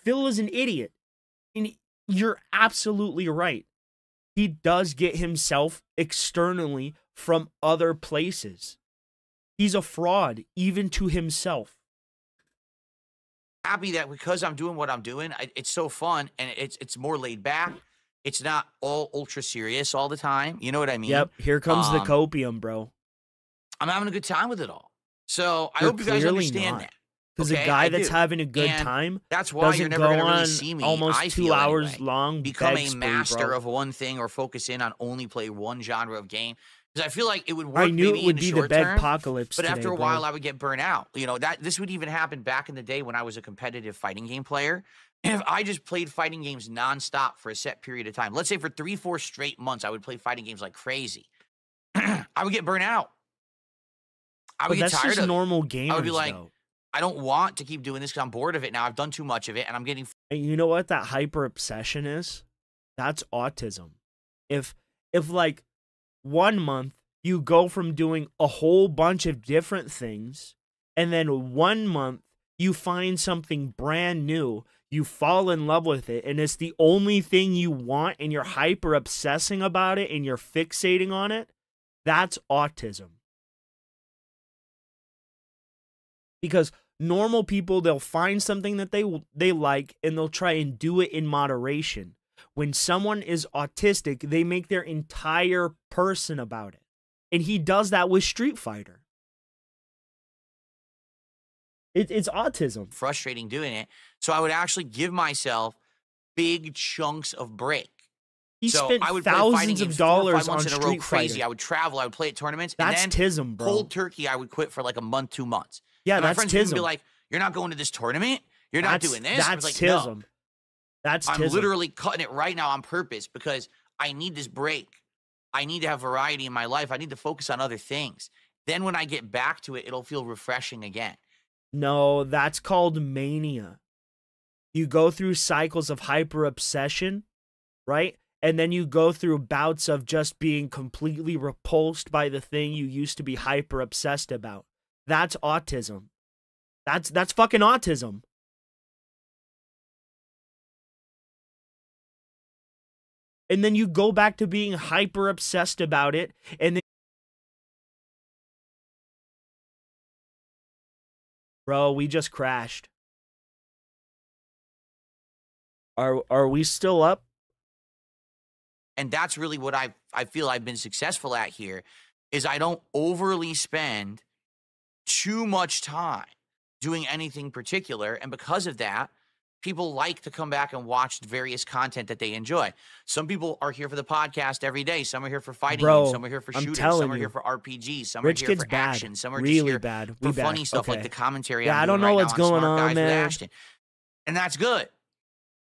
Phil is an idiot. And you're absolutely right. He does get himself externally from other places. He's a fraud, even to himself. Happy that because I'm doing what I'm doing, it's so fun and it's more laid back. It's not all ultra serious all the time. You know what I mean? Yep. Here comes the copium, bro. I'm having a good time with it all. So I hope you guys understand that. Because okay? a guy that's having a good and time that's why you're never going to really see me. Almost I 2 hours anyway, long. Become beg a spree, master bro. of one thing or focus in on only play one genre of game. Because I feel like it would work I knew maybe it would in the be the short term, begpocalypse but today, after a bro. while I would get burnt out. You know, that this would even happen back in the day when I was a competitive fighting game player. If I just played fighting games nonstop for a set period of time, let's say for 3-4 straight months, I would play fighting games like crazy. I would get burnt out. I would get tired of normal it. gamers, I would be like, though. I don't want to keep doing this because I'm bored of it now. I've done too much of it, and I'm getting. And you know what that hyper obsession is? That's autism. If like 1 month you go from doing a whole bunch of different things, and then 1 month you find something brand new, you fall in love with it, and it's the only thing you want, and you're hyper obsessing about it, and you're fixating on it, that's autism. Because normal people, they'll find something that they like, and they'll try and do it in moderation. When someone is autistic, they make their entire person about it. And he does that with Street Fighter. It's autism. Frustrating doing it. So I would actually give myself big chunks of break. He so spent I would play thousands fighting of games 4 or 5 dollars months on in a row Street crazy. Fighter. I would travel. I would play at tournaments. That's and then tism, bro. Cold turkey, I would quit for like a month, 2 months. Yeah, and my that's friends would tism. be like, "You're not going to this tournament. You're not doing this." I was That's like, tism. No. That's I'm tism. literally cutting it right now on purpose because I need this break. I need to have variety in my life. I need to focus on other things. Then when I get back to it, it'll feel refreshing again. No, that's called mania. You go through cycles of hyper obsession, right? And then you go through bouts of just being completely repulsed by the thing you used to be hyper obsessed about. That's autism. That's fucking autism. And then you go back to being hyper obsessed about it, and then bro, we just crashed. Are we still up? And that's really what I feel I've been successful at here is I don't overly spend too much time doing anything particular. And because of that, people like to come back and watch various content that they enjoy. Some people are here for the podcast every day. Some are here for fighting games. Some are here for I'm shooters. telling Some are you. here for RPGs. Some Rich are here gets for bad. action. Some are Really just here bad. for We funny bad. stuff Okay. like the commentary Yeah, I'm I don't doing know right what's now going Smart on, Guys with man. Ashton. And that's good.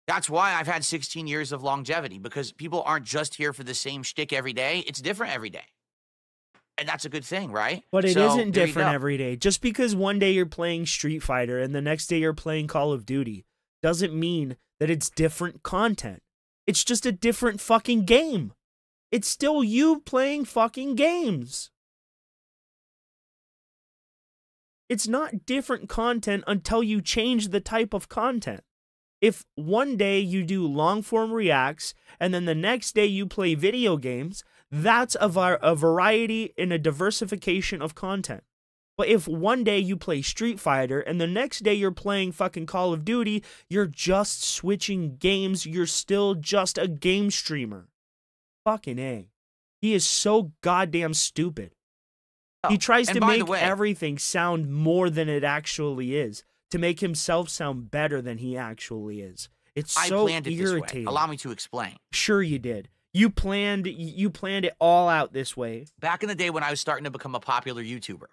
That's why I've had 16 years of longevity, because people aren't just here for the same shtick every day. It's different every day. And that's a good thing, right? But it So, isn't there you different go. every day. Just because one day you're playing Street Fighter and the next day you're playing Call of Duty doesn't mean that it's different content. It's just a different fucking game. It's still you playing fucking games. It's not different content until you change the type of content. If one day you do long form reacts and then the next day you play video games, that's a variety and a diversification of content. But if one day you play Street Fighter and the next day you're playing fucking Call of Duty, you're just switching games. You're still just a game streamer. Fucking A. He is so goddamn stupid. He tries and to by the make way- everything sound more than it actually is, to make himself sound better than he actually is. It's so I planned it irritating. this way. Allow me to explain. Sure you did. You planned it all out this way. Back in the day when I was starting to become a popular YouTuber,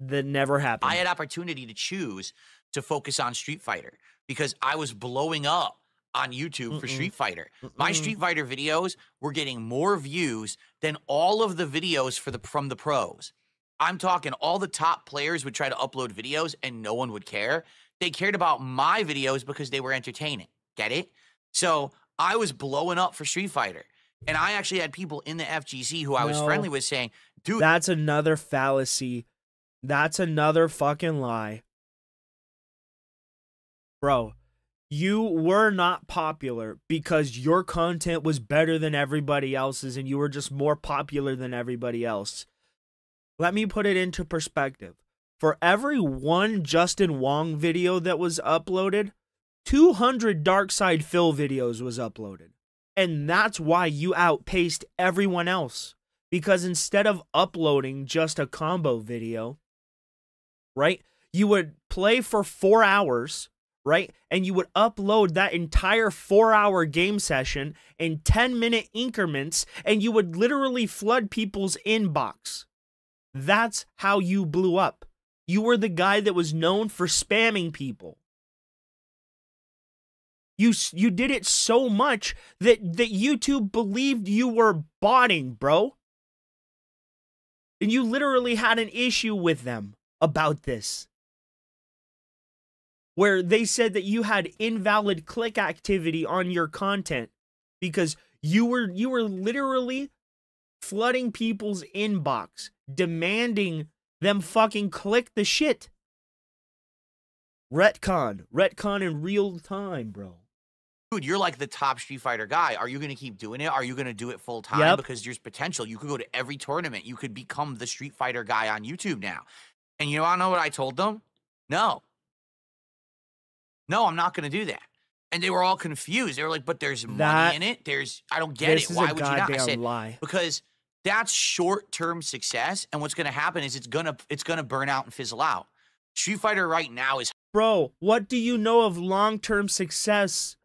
That never happened. I had opportunity to choose to focus on Street Fighter because I was blowing up on YouTube for Street Fighter. My Street Fighter videos were getting more views than all of the videos from the pros. I'm talking all the top players would try to upload videos and no one would care. They cared about my videos because they were entertaining. Get it? So I was blowing up for Street Fighter. And I actually had people in the FGC who I was No. friendly with saying, dude, That's another fallacy. That's another fucking lie. Bro, you were not popular because your content was better than everybody else's and you were just more popular than everybody else. Let me put it into perspective. For every one Justin Wong video that was uploaded, 200 DarkSydeDrill videos was uploaded. And that's why you outpaced everyone else. Because instead of uploading just a combo video, right, you would play for 4 hours, right, and you would upload that entire 4-hour game session in 10-minute increments, and you would literally flood people's inbox. That's how you blew up. You were the guy that was known for spamming people. You did it so much that YouTube believed you were botting, bro. And you literally had an issue with them about this, where they said that you had invalid click activity on your content because you were literally flooding people's inbox, demanding them fucking click the shit. Retcon in real time, bro. Dude, you're like the top Street Fighter guy. Are you going to keep doing it? Are you going to do it full time? Yep. Because there's potential. You could go to every tournament. You could become the Street Fighter guy on YouTube now. And you want to know what I told them? No. No, I'm not going to do that. And they were all confused. They were like, but there's money in it. I don't get it. Why would you not? I said, lie. Because that's short-term success. And what's going to happen is it's gonna burn out and fizzle out. Street Fighter right now is... Bro, what do you know of long-term success?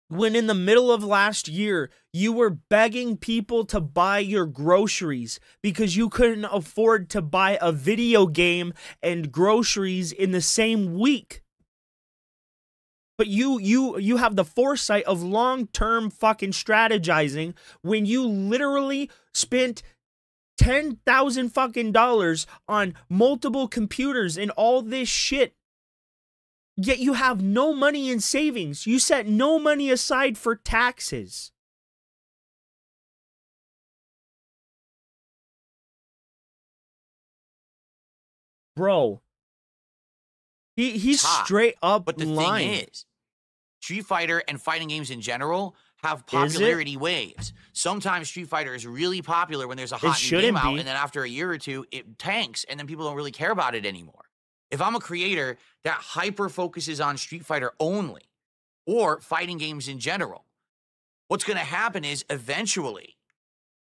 When in the middle of last year, you were begging people to buy your groceries because you couldn't afford to buy a video game and groceries in the same week. But you have the foresight of long-term fucking strategizing when you literally spent $10,000 fucking dollars on multiple computers and all this shit. Yet you have no money in savings. You set no money aside for taxes. Bro. He's straight up But the lying. thing is, Street Fighter and fighting games in general have popularity waves. Sometimes Street Fighter is really popular when there's a hot new game out, and then after a year or two, it tanks, and then people don't really care about it anymore. If I'm a creator that hyper focuses on Street Fighter only, or fighting games in general, what's going to happen is eventually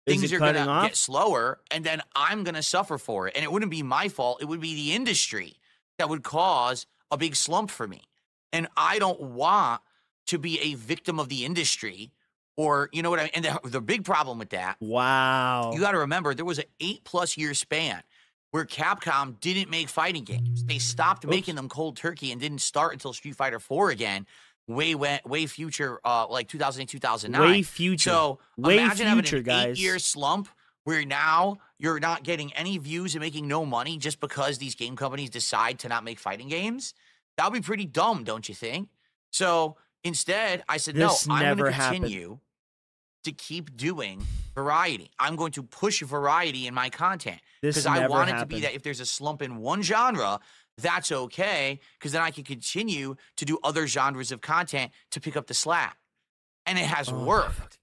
things are going to get slower, and then I'm going to suffer for it. And it wouldn't be my fault. It would be the industry that would cause a big slump for me. And I don't want to be a victim of the industry, or, you know what I mean? And the big problem with that, wow, you got to remember, there was an 8+ year span where Capcom didn't make fighting games. They stopped making them cold turkey and didn't start until Street Fighter 4 again, way future, like 2008, 2009. Way future. So way imagine future, having an guys. 8-year slump where now you're not getting any views and making no money just because these game companies decide to not make fighting games. That would be pretty dumb, don't you think? So instead, I said, no, I'm going to continue to keep doing variety. I'm going to push variety in my content because I want it to be that if there's a slump in one genre, that's okay, because then I can continue to do other genres of content to pick up the slack. And it has worked.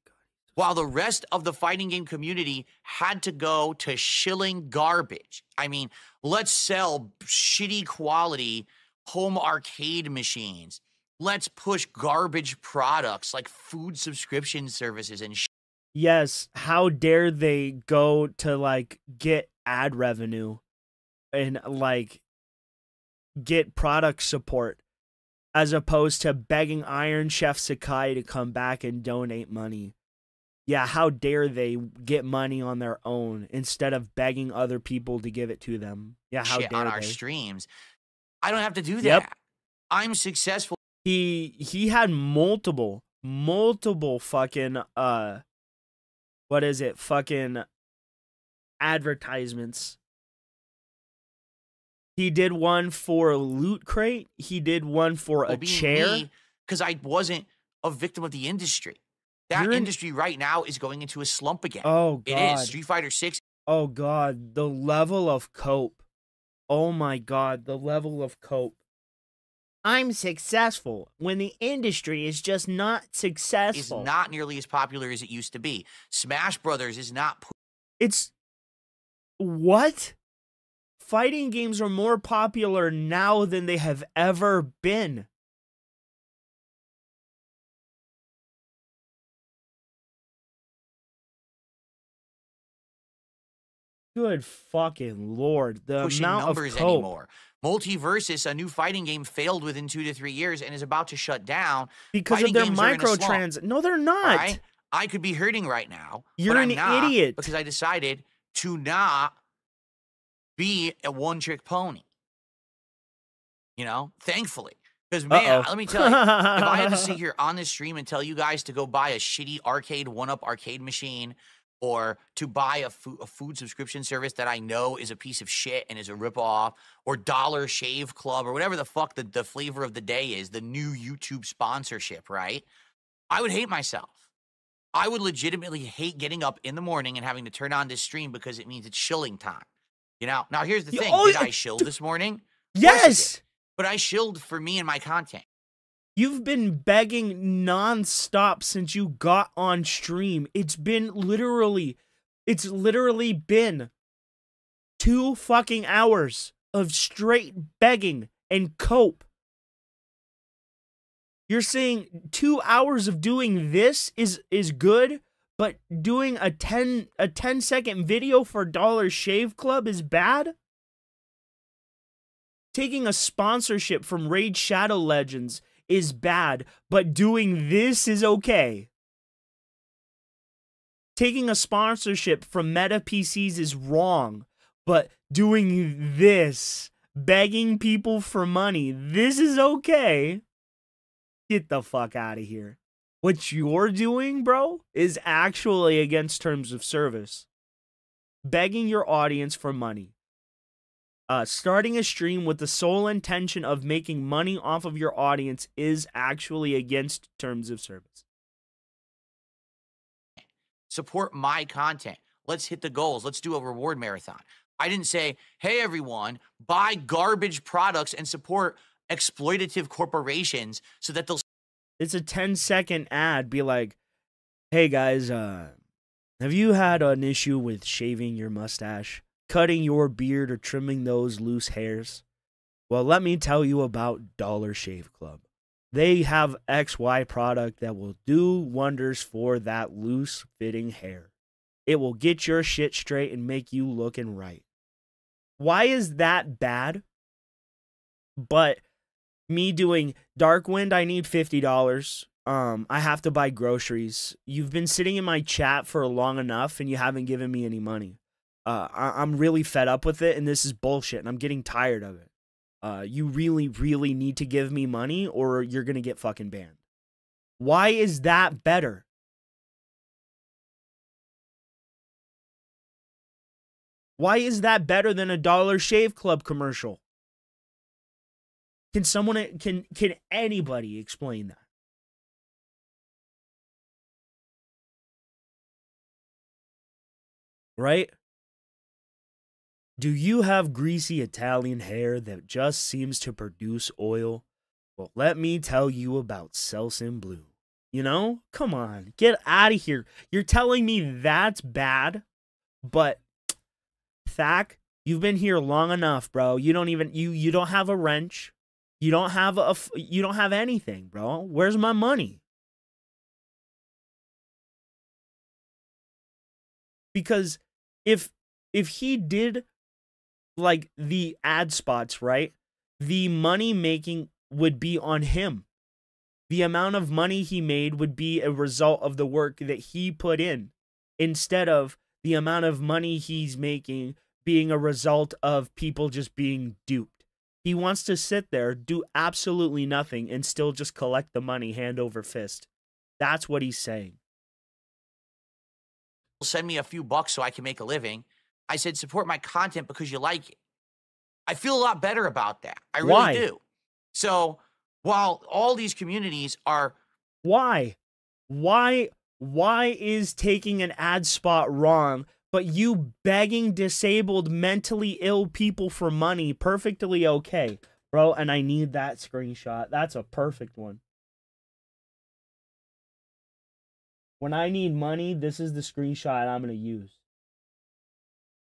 While the rest of the fighting game community had to go to shilling garbage. I mean, let's sell shitty quality home arcade machines. Let's push garbage products like food subscription services and shit. Yes, how dare they go to, like, get ad revenue and, like, get product support as opposed to begging Iron Chef Sakai to come back and donate money. Yeah, how dare they get money on their own instead of begging other people to give it to them. Yeah, how dare on they. Our streams. I don't have to do that. Yep. I'm successful. He had multiple fucking what is it? Fucking advertisements. He did one for a Loot Crate. He did one for a chair. Because I wasn't a victim of the industry. That industry right now is going into a slump again. Oh, God. It is. Street Fighter 6. Oh, God. The level of cope. Oh, my God. The level of cope. I'm successful when the industry is just not successful. Is not nearly as popular as it used to be. Smash Brothers is not... It's... What? Fighting games are more popular now than they have ever been. Good fucking lord. The pushing amount numbers of cope. anymore. Multiversus, a new fighting game, failed within 2 to 3 years and is about to shut down Because fighting of their games are in a slump. microtrans. No, they're not. All right? I could be hurting right now. You're but an I'm not idiot. because I decided to not be a one-trick pony. You know, thankfully. Because, man, let me tell you, if I had to sit here on this stream and tell you guys to go buy a shitty arcade, one-up arcade machine, or to buy a food subscription service that I know is a piece of shit and is a ripoff, or Dollar Shave Club, or whatever the fuck the flavor of the day is, the new YouTube sponsorship, right? I would hate myself. I would legitimately hate getting up in the morning and having to turn on this stream because it means it's shilling time. You know? Now, here's the thing. Did I shill this morning? Yes! But I shilled for me and my content. You've been begging nonstop since you got on stream. It's literally been 2 fucking hours of straight begging and cope. You're saying 2 hours of doing this is good, but doing a 10-second video for Dollar Shave Club is bad? Taking a sponsorship from Raid Shadow Legends is bad, but doing this is okay. Taking a sponsorship from Meta PCs is wrong, but doing this, begging people for money, this is okay. Get the fuck out of here. What you're doing, bro, is actually against terms of service. Begging your audience for money. Starting a stream with the sole intention of making money off of your audience is actually against terms of service. Support my content. Let's hit the goals. Let's do a reward marathon. I didn't say, hey, everyone, buy garbage products and support exploitative corporations so that they'll... It's a 10-second ad. Be like, hey, guys, have you had an issue with shaving your mustache? Cutting your beard or trimming those loose hairs? Well, let me tell you about Dollar Shave Club. They have XY product that will do wonders for that loose fitting hair. It will get your shit straight and make you looking right. Why is that bad? But me doing Darkwind, I need $50. I have to buy groceries. You've been sitting in my chat for long enough and you haven't given me any money. I'm really fed up with it, and this is bullshit, and I'm getting tired of it. You really, really need to give me money, or you're gonna get fucking banned. Why is that better? Why is that better than a Dollar Shave Club commercial? Can anybody explain that? Right? Do you have greasy Italian hair that just seems to produce oil? Well, let me tell you about Selsun Blue. You know? Come on, get out of here. You're telling me that's bad? But, Thak, you've been here long enough, bro. You don't even, you don't have a wrench. You don't have anything, bro. Where's my money? Because if he did like the ad spots, right? The money making would be on him. The amount of money he made would be a result of the work that he put in, instead of the amount of money he's making being a result of people just being duped. He wants to sit there, do absolutely nothing, and still just collect the money hand over fist. That's what he's saying. Send me a few bucks so I can make a living. I said, support my content because you like it. I feel a lot better about that. I really do. So while all these communities are... Why is taking an ad spot wrong, but you begging disabled, mentally ill people for money perfectly okay? Bro, and I need that screenshot. That's a perfect one. When I need money, this is the screenshot I'm going to use.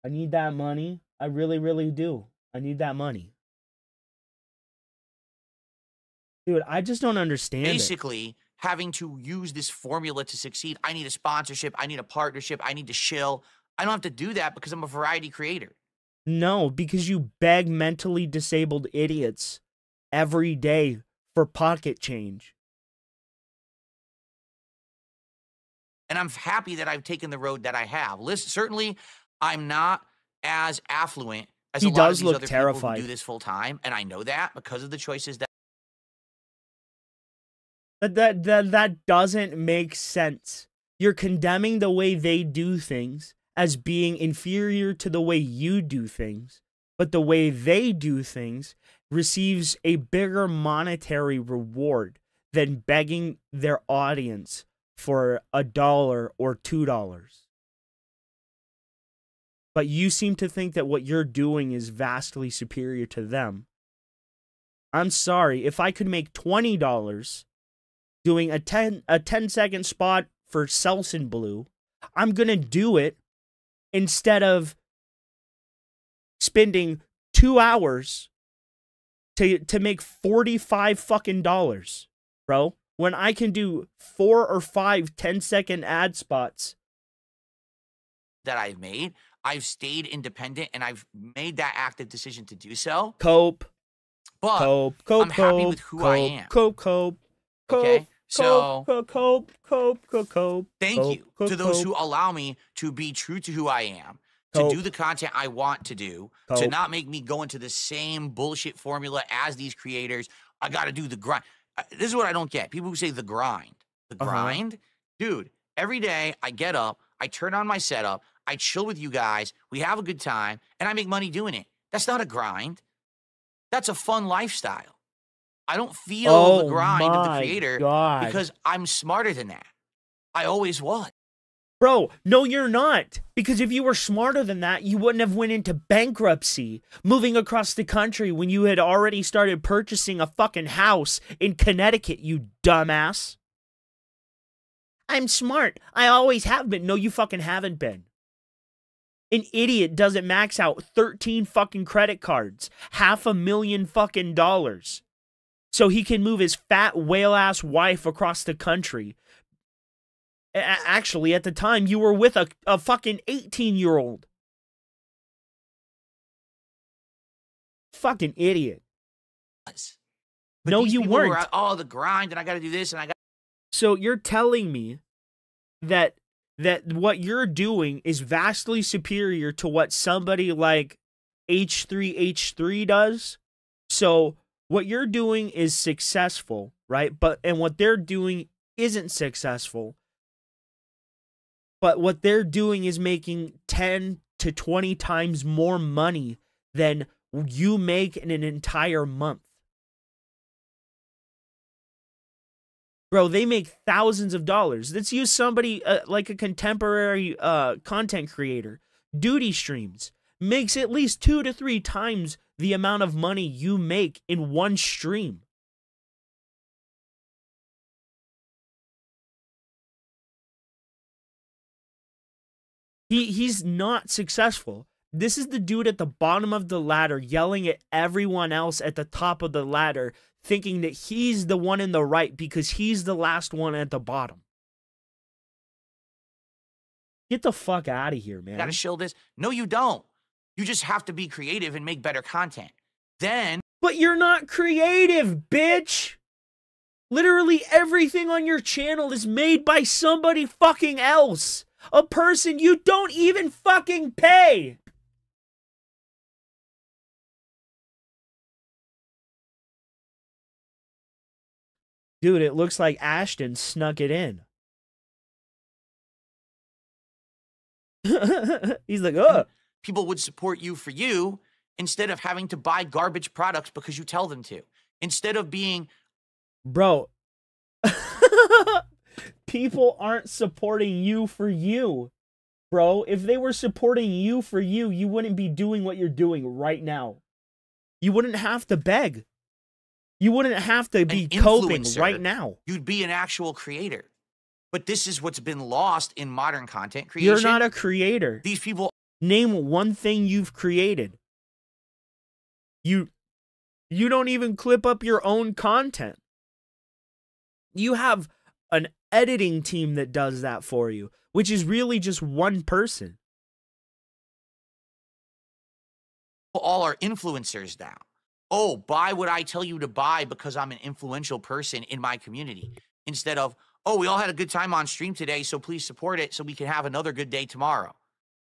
I need that money. I really, really do. I need that money. Dude, I just don't understand Basically, having to use this formula to succeed. I need a sponsorship. I need a partnership. I need to shill. I don't have to do that because I'm a variety creator. No, because you beg mentally disabled idiots every day for pocket change. And I'm happy that I've taken the road that I have. Listen, certainly, I'm not as affluent as He a lot does of these look other terrified. people who do this full time, and I know that because of the choices that. That doesn't make sense. You're condemning the way they do things as being inferior to the way you do things, but the way they do things receives a bigger monetary reward than begging their audience for $1 or $2. But you seem to think that what you're doing is vastly superior to them. I'm sorry, if I could make $20 doing a 10-second spot for Selsun Blue, I'm gonna do it instead of spending 2 hours to make 45 fucking dollars, bro. When I can do 4 or 5 10-second ad spots that I've made, I've stayed independent and I've made that active decision to do so. Cope. But cope, I'm happy with who I am. Cope. Okay? So cope. thank you to those who allow me to be true to who I am, to do the content I want to do, to not make me go into the same bullshit formula as these creators. I got to do the grind. This is what I don't get. People who say the grind. The grind? Dude, every day I get up, I turn on my setup, I chill with you guys, we have a good time, and I make money doing it. That's not a grind. That's a fun lifestyle. I don't feel the grind of the creator because I'm smarter than that. I always was. Bro, no, you're not. Because if you were smarter than that, you wouldn't have went into bankruptcy, moving across the country when you had already started purchasing a fucking house in Connecticut, you dumbass. I'm smart. I always have been. No, you fucking haven't been. An idiot doesn't max out 13 fucking credit cards, $500,000 fucking dollars, so he can move his fat whale-ass wife across the country. Actually, at the time, you were with a fucking 18-year-old. Fucking idiot. But no, you weren't. Were, oh, the grind, and I got to do this, and I got. So you're telling me that what you're doing is vastly superior to what somebody like H3H3 does? So what you're doing is successful, right? And what they're doing isn't successful. But what they're doing is making 10 to 20 times more money than you make in an entire month. Bro, they make thousands of dollars. Let's use somebody like a contemporary content creator. Duty Streams makes at least 2 to 3 times the amount of money you make in one stream. He's not successful. This is the dude at the bottom of the ladder yelling at everyone else at the top of the ladder, thinking that he's the one in the right because he's the last one at the bottom. Get the fuck out of here, man. Gotta shill this. No, you don't. You just have to be creative and make better content. Then. But you're not creative, bitch. Literally everything on your channel is made by somebody fucking else. A person you don't even fucking pay. Dude, it looks like Ashton snuck it in. He's like, oh. People would support you for you instead of having to buy garbage products because you tell them to. Instead of being... Bro. People aren't supporting you for you, bro. If they were supporting you for you, you wouldn't be doing what you're doing right now. You wouldn't have to beg. You wouldn't have to be coping right now. You'd be an actual creator. But this is what's been lost in modern content creation. You're not a creator. These people... Name one thing you've created. You don't even clip up your own content. You have an editing team that does that for you, which is really just one person. all are influencers now. Oh, buy what I tell you to buy because I'm an influential person in my community. Instead of, oh, we all had a good time on stream today, so please support it so we can have another good day tomorrow.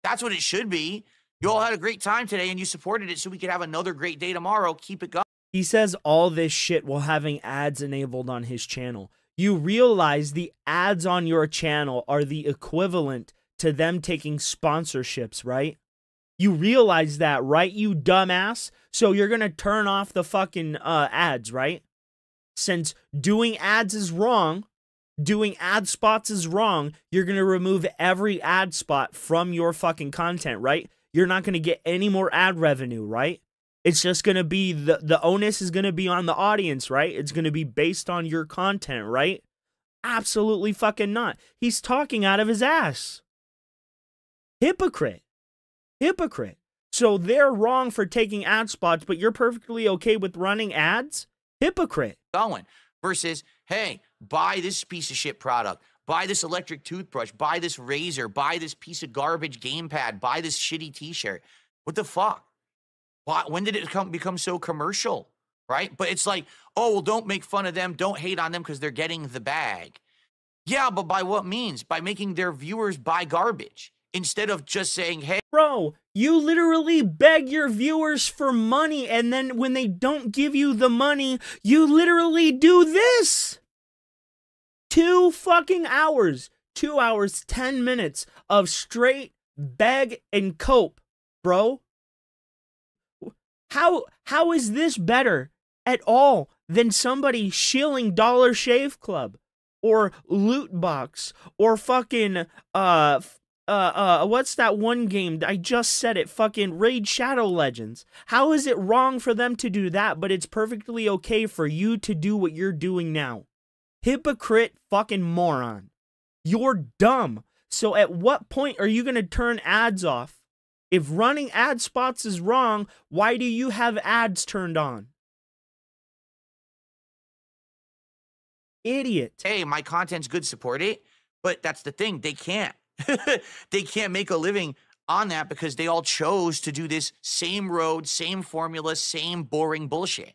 That's what it should be. You all had a great time today and you supported it so we could have another great day tomorrow. Keep it going. He says all this shit while having ads enabled on his channel. You realize the ads on your channel are the equivalent to them taking sponsorships, right? You realize that, right, you dumbass? So you're going to turn off the fucking ads, right? Since doing ads is wrong, doing ad spots is wrong, you're going to remove every ad spot from your fucking content, right? You're not going to get any more ad revenue, right? It's just going to be, the onus is going to be on the audience, right? It's going to be based on your content, right? Absolutely fucking not. He's talking out of his ass. Hypocrite. Hypocrite. So they're wrong for taking ad spots, but you're perfectly okay with running ads? Hypocrite. Going versus, hey, buy this piece of shit product. Buy this electric toothbrush. Buy this razor. Buy this piece of garbage gamepad. Buy this shitty t-shirt. What the fuck? When did it become so commercial, right? But it's like, oh, well, don't make fun of them. Don't hate on them because they're getting the bag. Yeah, but by what means? By making their viewers buy garbage instead of just saying, hey. Bro, you literally beg your viewers for money, and then when they don't give you the money, you literally do this. 2 fucking hours. 2 hours, 10 minutes of straight beg and cope, bro. How is this better at all than somebody shilling Dollar Shave Club or Loot Box or fucking what's that one game? I just said it, fucking Raid Shadow Legends. How is it wrong for them to do that, but it's perfectly okay for you to do what you're doing now? Hypocrite fucking moron. You're dumb. So at what point are you going to turn ads off? If running ad spots is wrong, why do you have ads turned on? Idiot. Hey, my content's good, support it. But that's the thing, they can't. They can't make a living on that because they all chose to do this same road, same formula, same boring bullshit.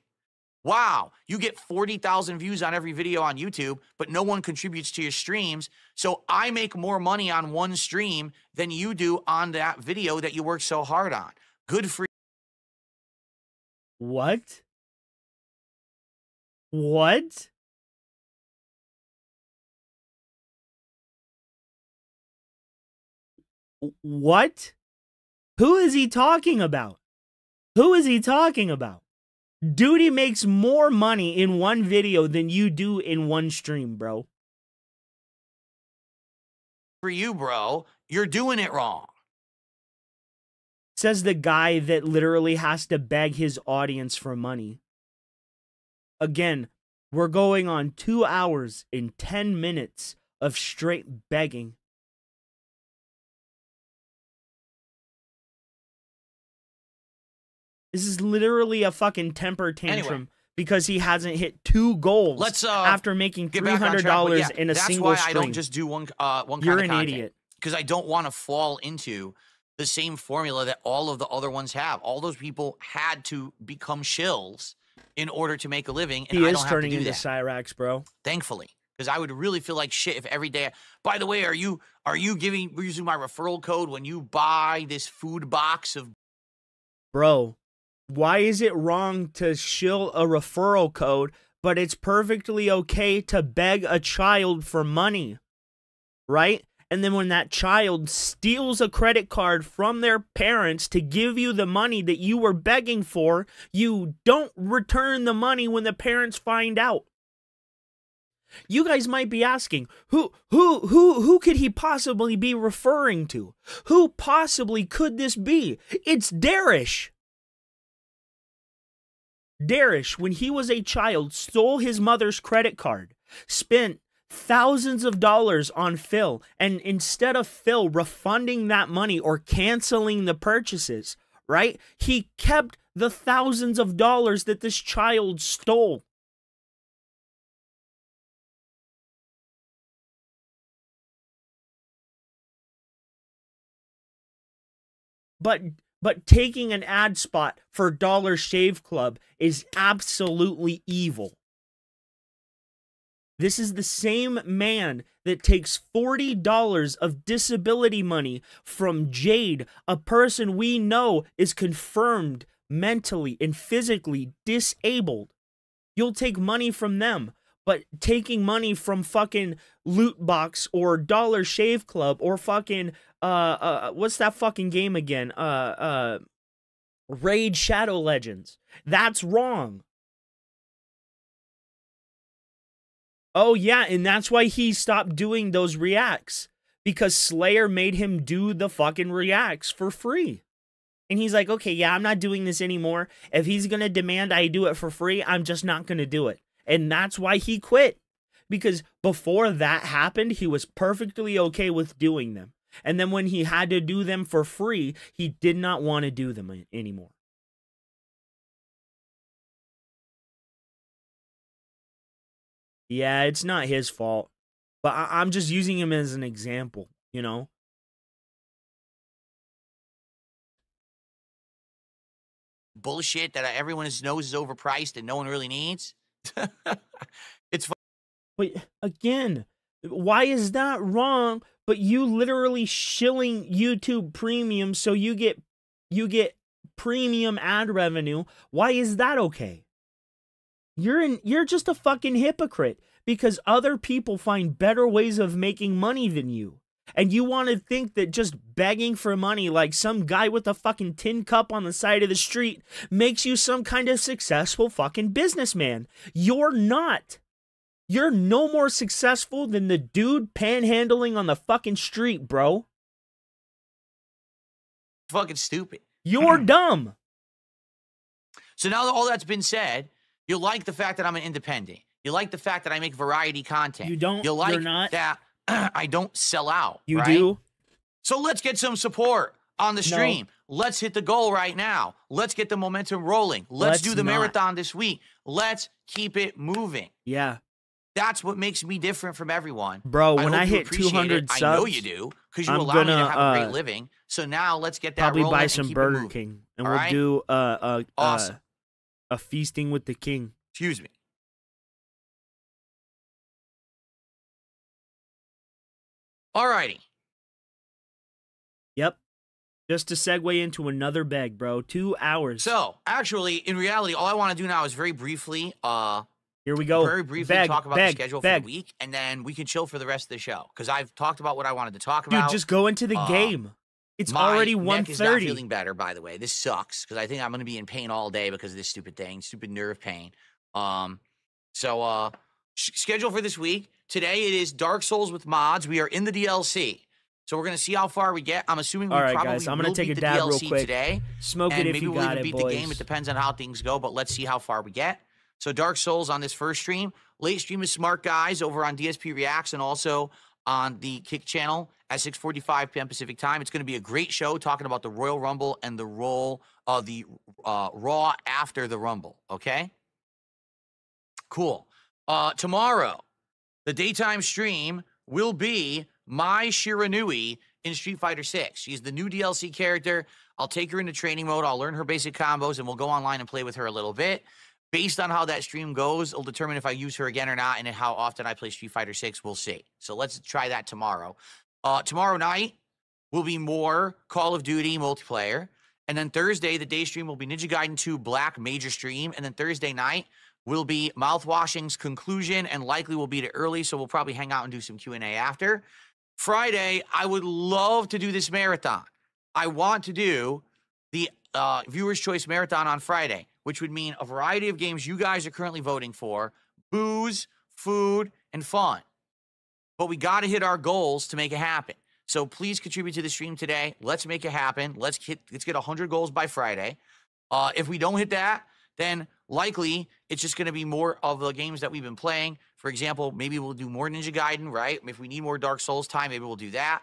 Wow, you get 40,000 views on every video on YouTube, but no one contributes to your streams. So I make more money on one stream than you do on that video that you work so hard on. Good for you. What? What? What? Who is he talking about? Who is he talking about? Duty makes more money in one video than you do in one stream, bro. For you, bro, you're doing it wrong. Says the guy that literally has to beg his audience for money. Again, we're going on 2 hours and 10 minutes of straight begging. This is literally a fucking temper tantrum because he hasn't hit 2 goals after making $300 in a single stream. That's why I don't just do one kind of content. You're an idiot. Because I don't want to fall into the same formula that all of the other ones have. All those people had to become shills in order to make a living, and I don't have to do that. He is turning into Cyrax, bro. Thankfully. Because I would really feel like shit if every day. By the way, are you using my referral code when you buy this food box of? Bro, why is it wrong to shill a referral code, but it's perfectly okay to beg a child for money, right? And then when that child steals a credit card from their parents to give you the money that you were begging for, you don't return the money when the parents find out. You guys might be asking, who could he possibly be referring to? Who possibly could this be? It's Darish. Darish, when he was a child, stole his mother's credit card, spent thousands of dollars on Phil, and instead of Phil refunding that money or canceling the purchases, right, he kept the thousands of dollars that this child stole. But taking an ad spot for Dollar Shave Club is absolutely evil. This is the same man that takes $40 of disability money from Jade, a person we know is confirmed mentally and physically disabled. You'll take money from them, but taking money from fucking Loot Box or Dollar Shave Club or fucking what's that fucking game again? Raid Shadow Legends. That's wrong. Oh, yeah, and that's why he stopped doing those reacts. Because Slayer made him do the fucking reacts for free. And he's like, okay, yeah, I'm not doing this anymore. If he's going to demand I do it for free, I'm just not going to do it. And that's why he quit. Because before that happened, he was perfectly okay with doing them. And then when he had to do them for free, he did not want to do them anymore. Yeah, it's not his fault. But I'm just using him as an example, you know? Bullshit that everyone knows is overpriced and no one really needs. It's fun. But again, why is that wrong? But you literally shilling YouTube Premium so you get premium ad revenue. Why is that okay? You're just a fucking hypocrite because other people find better ways of making money than you. And you want to think that just begging for money like some guy with a fucking tin cup on the side of the street makes you some kind of successful fucking businessman. You're not. You're no more successful than the dude panhandling on the fucking street, bro. Fucking stupid. You're dumb. So now that all that's been said, you like the fact that I'm an independent. You like the fact that I make variety content. You don't. You like you're not. that I don't sell out. You right? do. So let's get some support on the stream. No. Let's hit the goal right now. Let's get the momentum rolling. Let's do the marathon this week. Let's keep it moving. Yeah. That's what makes me different from everyone. Bro, when I hit 200 subs, I know you do, because you allow me to have a great living. So now let's get that probably rolling buy some Burger King. And we'll do awesome. A feasting with the king. Excuse me. Alrighty. Yep. Just to segue into another bag, bro. 2 hours. So, actually, in reality, all I want to do now is very briefly, here we go. Very briefly talk about the schedule for the week, and then we can chill for the rest of the show. Because I've talked about what I wanted to talk about. Dude, just go into the game. It's already 1:30. My neck is not feeling better, by the way. This sucks, because I think I'm going to be in pain all day because of this stupid thing, stupid nerve pain. Schedule for this week. Today it is Dark Souls with mods. We are in the DLC. So we're going to see how far we get. I'm assuming we probably guys, I'm will gonna take beat a the dab DLC real quick. today. Smoke and it if maybe you we'll got even it, beat boys. the game. It depends on how things go, but let's see how far we get. So Dark Souls on this first stream. Late stream is Smart Guys over on DSP Reacts and also on the Kick channel at 6:45 p.m. Pacific time. It's going to be a great show talking about the Royal Rumble and the role of the Raw after the Rumble, okay? Cool. Tomorrow, the daytime stream will be Mai Shiranui in Street Fighter 6. She's the new DLC character. I'll take her into training mode. I'll learn her basic combos, and we'll go online and play with her a little bit. Based on how that stream goes, it'll determine if I use her again or not, and how often I play Street Fighter 6. We'll see. So let's try that tomorrow. Tomorrow night will be more Call of Duty multiplayer. And then Thursday, the day stream will be Ninja Gaiden 2 Black Major Stream. And then Thursday night will be Mouthwashing's conclusion, and likely we'll beat it early, so we'll probably hang out and do some Q&A after. Friday, I would love to do this marathon. I want to do the Viewer's Choice Marathon on Friday, which would mean a variety of games you guys are currently voting for, booze, food, and fun. But we got to hit our goals to make it happen. So please contribute to the stream today. Let's make it happen. Let's get 100 goals by Friday. If we don't hit that, then likely it's just going to be more of the games that we've been playing. For example, maybe we'll do more Ninja Gaiden, right? If we need more Dark Souls time, maybe we'll do that.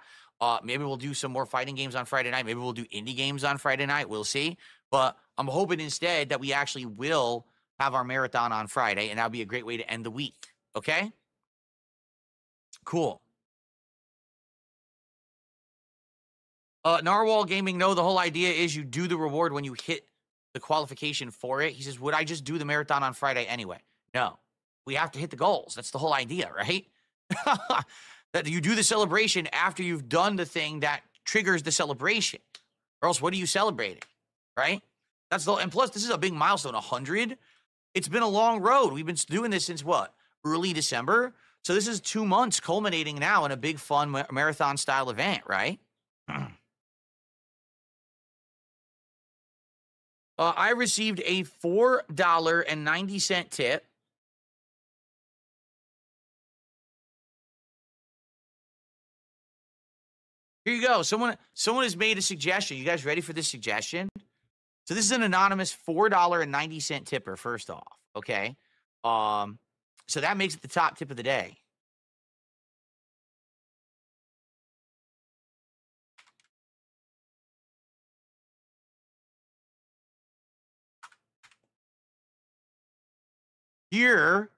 Maybe we'll do some more fighting games on Friday night. Maybe we'll do indie games on Friday night. We'll see. But I'm hoping instead that we actually will have our marathon on Friday, and that'll be a great way to end the week. Okay? Cool. Narwhal Gaming, no, the whole idea is you do the reward when you hit the qualification for it. He says, would I just do the marathon on Friday anyway? No. We have to hit the goals. That's the whole idea, right? That you do the celebration after you've done the thing that triggers the celebration. Or else what are you celebrating, right? That's the, and plus, this is a big milestone, 100. It's been a long road. We've been doing this since what? Early December? So this is 2 months culminating now in a big, fun marathon-style event, right? I received a $4.90 tip. Here you go. Someone has made a suggestion. You guys ready for this suggestion? So this is an anonymous $4.90 tipper, first off, okay? So that makes it the top tip of the day. Here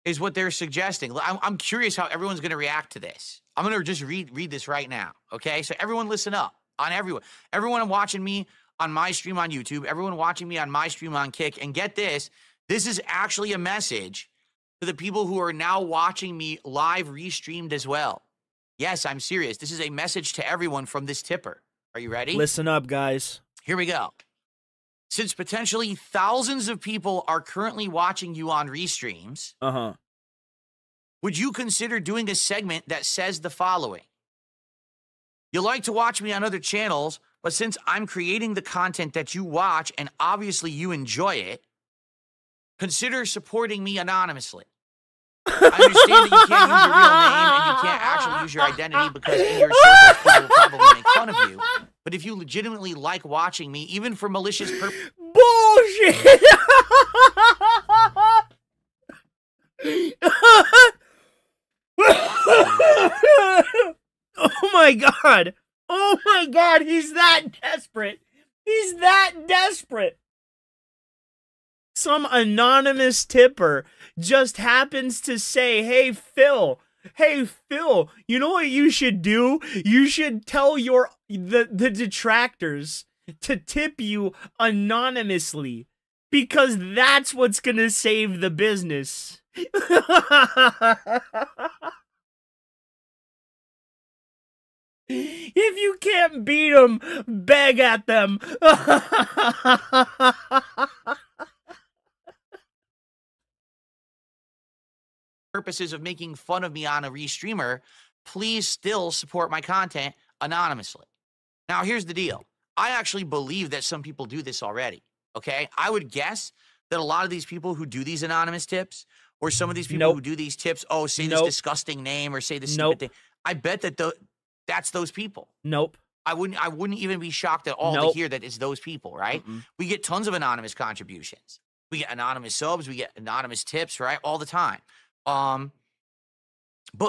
is what they're suggesting. I'm curious how everyone's going to react to this. I'm going to just read this right now, okay? So everyone listen up. On everyone. Everyone watching me on my stream on YouTube, everyone watching me on my stream on Kick, and get this, this is actually a message to the people who are now watching me live restreamed as well. Yes, I'm serious. This is a message to everyone from this tipper. Are you ready? Listen up, guys. Here we go. Since potentially thousands of people are currently watching you on restreams, would you consider doing a segment that says the following? You like to watch me on other channels, but since I'm creating the content that you watch and obviously you enjoy it, consider supporting me anonymously. I understand that you can't use your real name and you can't actually use your identity because in your circles people will probably make fun of you. But if you legitimately like watching me, even for malicious purposes... Bullshit! Oh my god! Oh my god, he's that desperate! He's that desperate! Some anonymous tipper just happens to say, hey, Phil, you know what you should do? You should tell the detractors to tip you anonymously because that's what's gonna save the business. If you can't beat them, beg at them. Purposes of making fun of me on a restreamer, please still support my content anonymously. Now, here's the deal. I actually believe that some people do this already, okay? I would guess that a lot of these people who do these anonymous tips, or some of these people who do these tips, say this disgusting name or say this stupid thing, I bet that that's those people. I wouldn't even be shocked at all to hear that it's those people, right? We get tons of anonymous contributions. We get anonymous subs, we get anonymous tips, right? All the time. But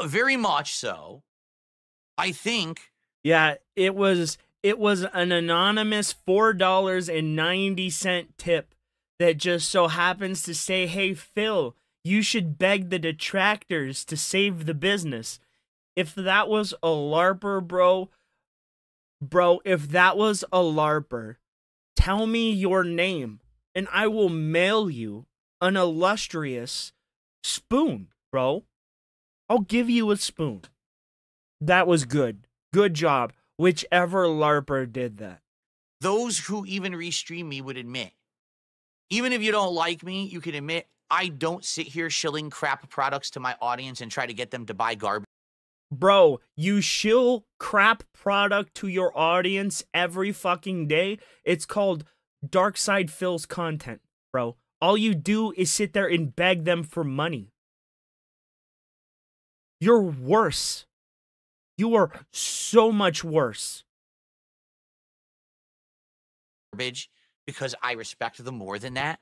very much so, I think. Yeah, it was an anonymous $4.90 tip that just so happens to say, hey, Phil, you should beg the detractors to save the business. If that was a LARPer, bro, if that was a LARPer, tell me your name and I will mail you an illustrious spoon, bro. I'll give you a spoon. That was good. Good job. Whichever LARPer did that. Those who even restream me would admit, even if you don't like me, you can admit I don't sit here shilling crap products to my audience and try to get them to buy garbage. Bro, you shill crap product to your audience every fucking day. It's called Darkside Phil's content, bro. All you do is sit there and beg them for money. You're worse. You are so much worse. Garbage, because I respect them more than that.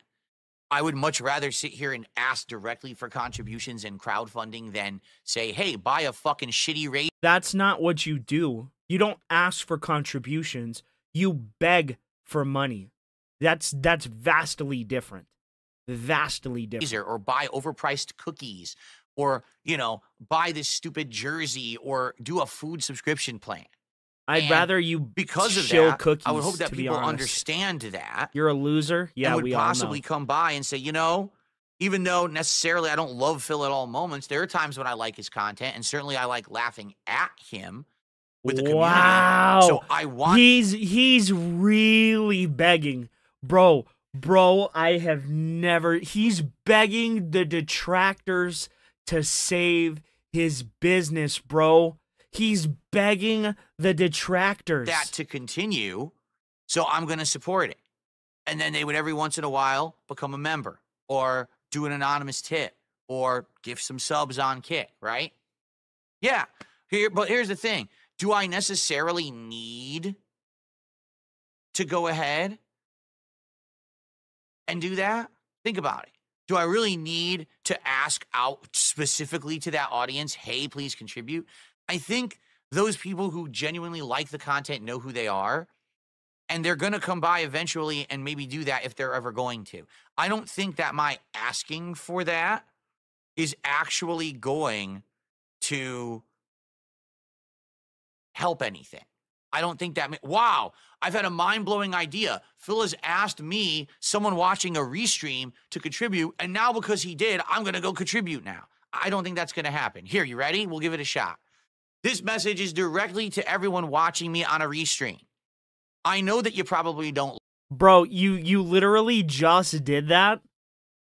I would much rather sit here and ask directly for contributions and crowdfunding than say, hey, buy a fucking shitty raid. That's not what you do. You don't ask for contributions. You beg for money. That's vastly different. Vastly different. Or buy overpriced cookies, or, you know, buy this stupid jersey, or do a food subscription plan. I'd rather you because of shill that, cookies, I would hope that to be people honest. understand that. You're a loser? Yeah, and would we all know. possibly come by and say, you know, even though necessarily I don't love Phil at all moments, there are times when I like his content, and certainly I like laughing at him with the community. Wow. So I want... He's really begging. Bro, I have never... He's begging the detractors to save his business, bro. He's begging the detractors. that to continue, so I'm going to support it. And then they would every once in a while become a member or do an anonymous tip or give some subs on Kick, right? Yeah. But here's the thing. Do I necessarily need to go ahead and do that? Think about it. Do I really need to ask out specifically to that audience, hey, please contribute? I think those people who genuinely like the content know who they are, and they're going to come by eventually and maybe do that if they're ever going to. I don't think that my asking for that is actually going to help anything. I don't think that... Wow, I've had a mind-blowing idea. Phil has asked me, someone watching a restream, to contribute, and now because he did, I'm going to go contribute now. I don't think that's going to happen. Here, you ready? We'll give it a shot. This message is directly to everyone watching me on a restream. I know that you probably don't... Bro, you literally just did that,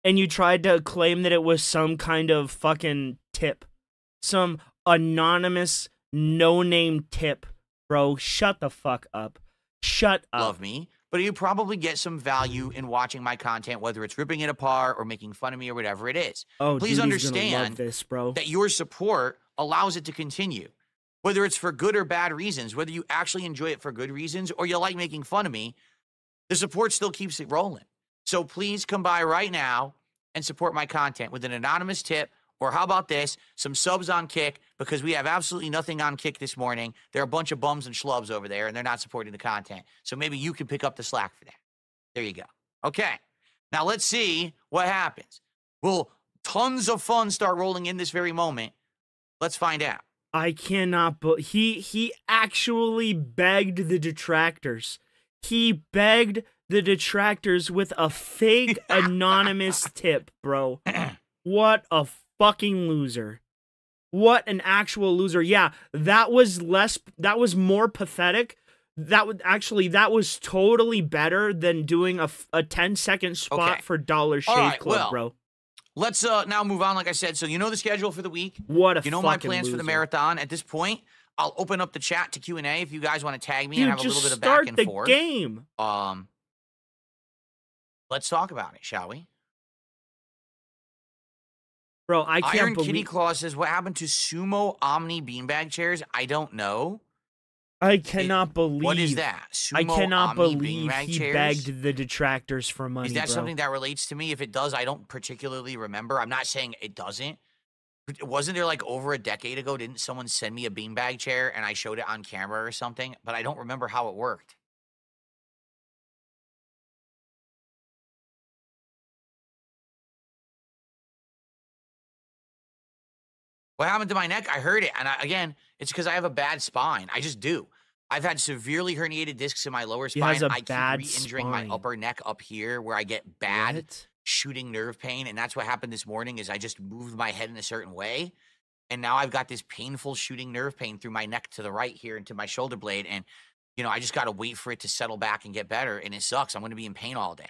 and you tried to claim that it was some kind of fucking tip. Some anonymous, no-name tip. Bro, shut the fuck up. Shut up. Love me, but you probably get some value in watching my content, whether it's ripping it apart or making fun of me or whatever it is. Oh, please dude, understand love this, bro. that your support allows it to continue. Whether it's for good or bad reasons, whether you actually enjoy it for good reasons or you like making fun of me, the support still keeps it rolling. So please come by right now and support my content with an anonymous tip, or how about this, some subs on Kick, because we have absolutely nothing on Kick this morning. There are a bunch of bums and schlubs over there, and they're not supporting the content. So maybe you can pick up the slack for that. There you go. Okay. Now let's see what happens. Will tons of fun start rolling in this very moment? Let's find out. I cannot, but he actually begged the detractors. He begged the detractors with a fake anonymous tip, bro. What a fucking loser. What an actual loser. Yeah, that was more pathetic. That was totally better than doing a 10-second spot for Dollar Shave Club, bro. Let's now move on, like I said. So you know the schedule for the week. What a You know my plans for the marathon. At this point, I'll open up the chat to Q&A if you guys want to tag me and have a little bit of back and forth. Start the game. Let's talk about it, shall we? Bro, I can't Iron believe... Kitty Claw says, what happened to Sumo Omni beanbag chairs? I don't know. I cannot believe... What is that? I Sumo cannot Omni believe beanbag he chairs? begged the detractors for money, Is that bro. something that relates to me? If it does, I don't particularly remember. I'm not saying it doesn't. Wasn't there like over a decade ago, didn't someone send me a beanbag chair and I showed it on camera or something? But I don't remember how it worked. What happened to my neck? I heard it. And again, it's because I have a bad spine. I just do. I've had severely herniated discs in my lower spine. I keep re-injuring my upper neck up here where I get bad shooting nerve pain. And that's what happened this morning is I just moved my head in a certain way. And now I've got this painful shooting nerve pain through my neck to the right here into my shoulder blade. And, you know, I just got to wait for it to settle back and get better. And it sucks. I'm going to be in pain all day.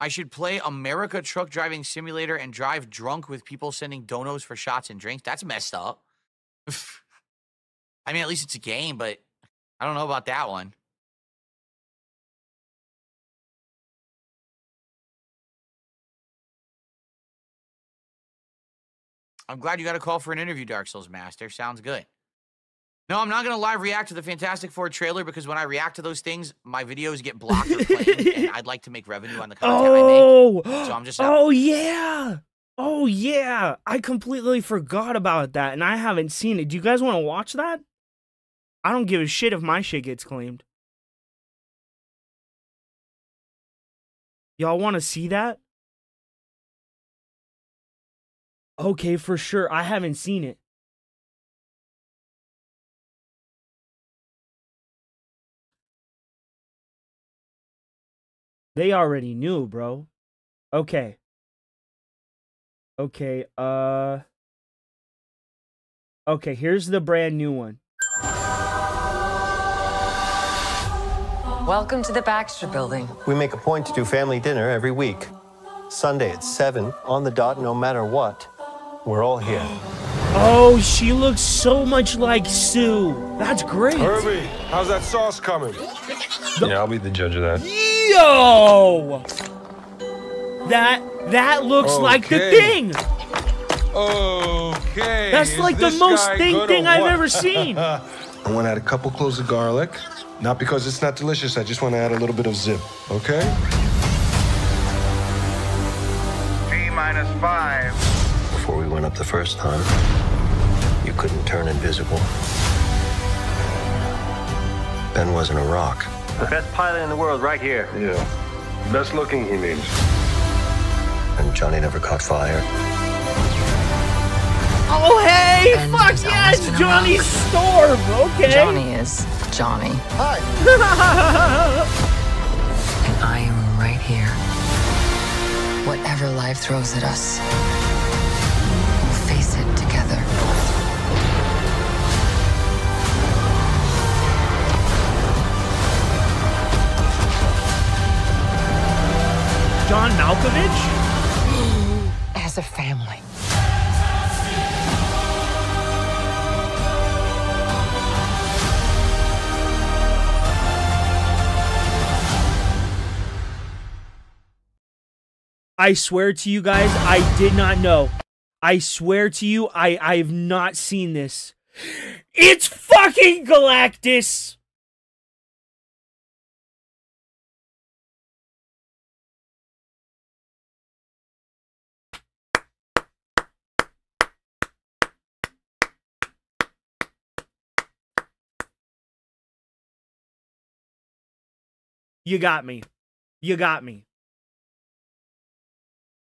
I should play America Truck Driving Simulator and drive drunk with people sending donos for shots and drinks. That's messed up. I mean, at least it's a game, but I don't know about that one. I'm glad you got a call for an interview, Dark Souls Master. Sounds good. No, I'm not going to live react to the Fantastic Four trailer because when I react to those things, my videos get blocked or playing, and I'd like to make revenue on the content I make. So I'm just... Oh, yeah. Oh, yeah. I completely forgot about that, and I haven't seen it. Do you guys want to watch that? I don't give a shit if my shit gets claimed. Y'all want to see that? Okay, for sure. I haven't seen it. They already knew, bro. Okay. Okay, okay, here's the brand new one. Welcome to the Baxter Building. We make a point to do family dinner every week. Sunday at 7, on the dot, no matter what. We're all here. Oh, she looks so much like Sue. That's great. Herbie, how's that sauce coming? Yeah, I'll be the judge of that. Yo! That looks like the thing. Okay. That's like the most thing I've ever seen. I want to add a couple cloves of garlic. Not because it's not delicious, I just want to add a little bit of zip, okay? T-5. Before we went up the first time, you couldn't turn invisible. Ben wasn't a rock. The best pilot in the world right here. Yeah. Best looking, he means. And Johnny never caught fire. Oh, hey! Fuck yes! Johnny Storm! Okay. Johnny is Johnny. Hi. And I am right here. Whatever life throws at us, we'll face it together. John Malkovich? As a family. I swear to you guys, I did not know. I swear to you, I've not seen this. It's fucking Galactus! You got me. You got me.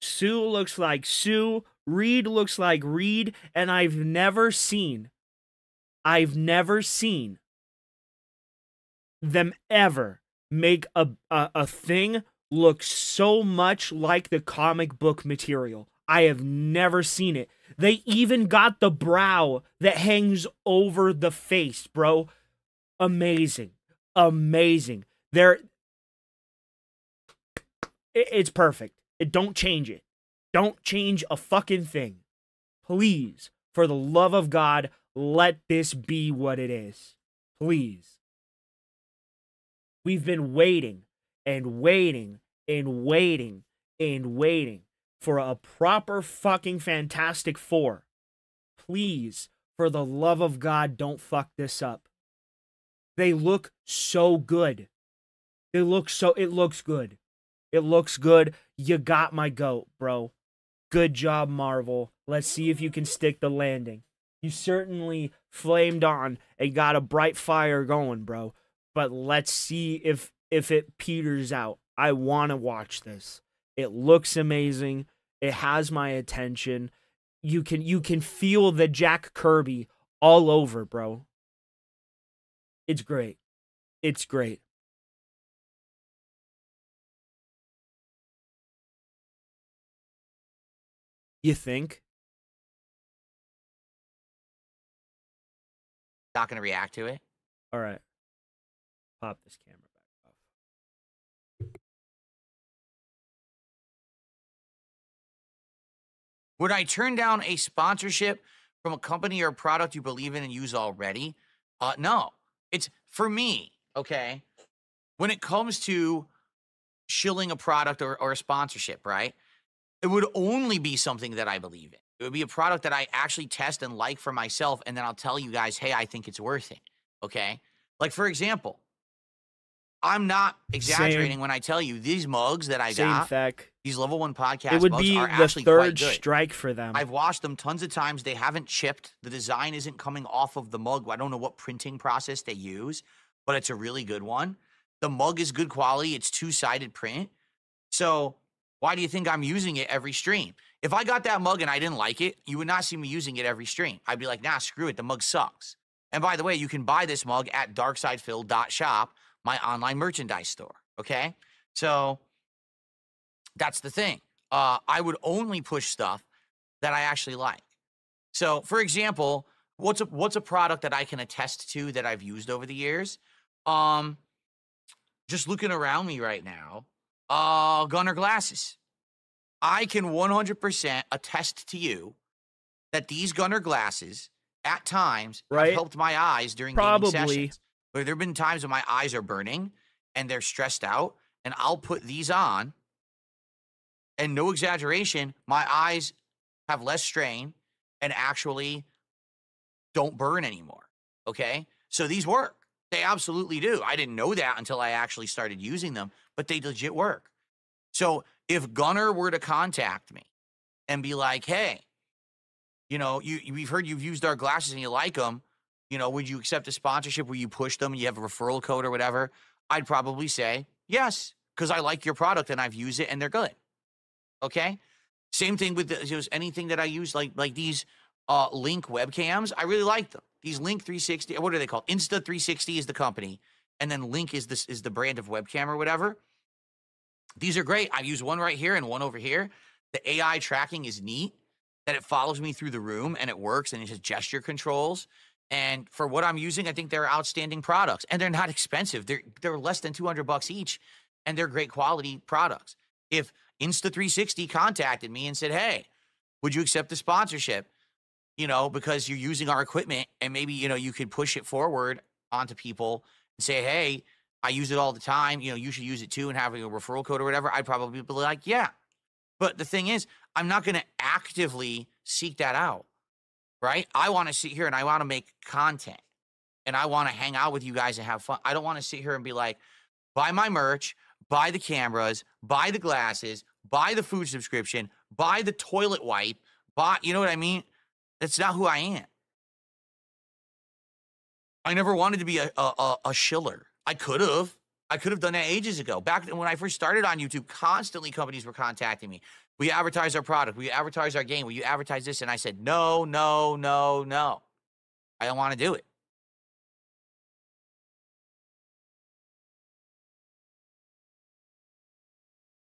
Sue looks like Sue. Reed looks like Reed. And I've never seen them ever make a thing look so much like the comic book material. I have never seen it. They even got the brow that hangs over the face, bro. Amazing. Amazing. It's perfect. Don't change it. Don't change a fucking thing. Please, for the love of God, let this be what it is. Please. We've been waiting and waiting and waiting and waiting for a proper fucking Fantastic Four. Please, for the love of God, don't fuck this up. They look so good. It looks good. It looks good. You got my goat, bro. Good job, Marvel. Let's see if you can stick the landing. You certainly flamed on and got a bright fire going, bro. But let's see if it peters out. I want to watch this. It looks amazing. It has my attention. You can feel the Jack Kirby all over, bro. It's great. It's great. You think? Not gonna react to it. All right. Pop this camera back off. Would I turn down a sponsorship from a company or a product you believe in and use already? No. It's for me, okay? When it comes to shilling a product or a sponsorship, right? It would only be something that I believe in. It would be a product that I actually test and like for myself, and then I'll tell you guys, hey, I think it's worth it, okay? Like, for example, I'm not exaggerating when I tell you these mugs that I got, these level 1 podcast it would mugs be are the actually quite third good. strike for them. I've washed them tons of times. They haven't chipped. The design isn't coming off of the mug. I don't know what printing process they use, but it's a really good one. The mug is good quality. It's 2-sided print. So why do you think I'm using it every stream? If I got that mug and I didn't like it, you would not see me using it every stream. I'd be like, nah, screw it. The mug sucks. And by the way, you can buy this mug at DarkSydeDrill.shop, my online merchandise store. Okay? So that's the thing. I would only push stuff that I actually like. So, for example, what's a product that I can attest to that I've used over the years? Just looking around me right now, Gunnar glasses. I can 100% attest to you that these Gunnar glasses at times have helped my eyes during gaming sessions. But there have been times when my eyes are burning and they're stressed out, and I'll put these on, and no exaggeration, my eyes have less strain and actually don't burn anymore, okay? So these work. They absolutely do. I didn't know that until I actually started using them, but they legit work. So if Gunnar were to contact me and be like, hey, you know, we've heard you've used our glasses and you like them, you know, would you accept a sponsorship where you push them and you have a referral code or whatever? I'd probably say yes, because I like your product and I've used it and they're good. Okay? Same thing with anything that I use, like these Link webcams. I really like them. These Link 360, what are they called? Insta 360 is the company, and then Link is the brand of webcam or whatever. These are great. I use one right here and one over here. The AI tracking is neat, that it follows me through the room and it works and it has gesture controls. And for what I'm using, I think they're outstanding products, and they're not expensive. They're less than $200 each, and they're great quality products. If Insta 360 contacted me and said, hey, would you accept the sponsorship? You know, because you're using our equipment, and maybe, you know, you could push it forward onto people and say, hey, I use it all the time. You know, you should use it too, and having a referral code or whatever. I'd probably be like, yeah. But the thing is, I'm not going to actively seek that out, right? I want to sit here and I want to make content, and I want to hang out with you guys and have fun. I don't want to sit here and be like, buy my merch, buy the cameras, buy the glasses, buy the food subscription, buy the toilet wipe, buy, you know what I mean? That's not who I am. I never wanted to be a shiller. I could have done that ages ago. Back when I first started on YouTube, constantly companies were contacting me. Will you advertise our product? Will you advertise our game? Will you advertise this? And I said, no, no, no, no. I don't want to do it.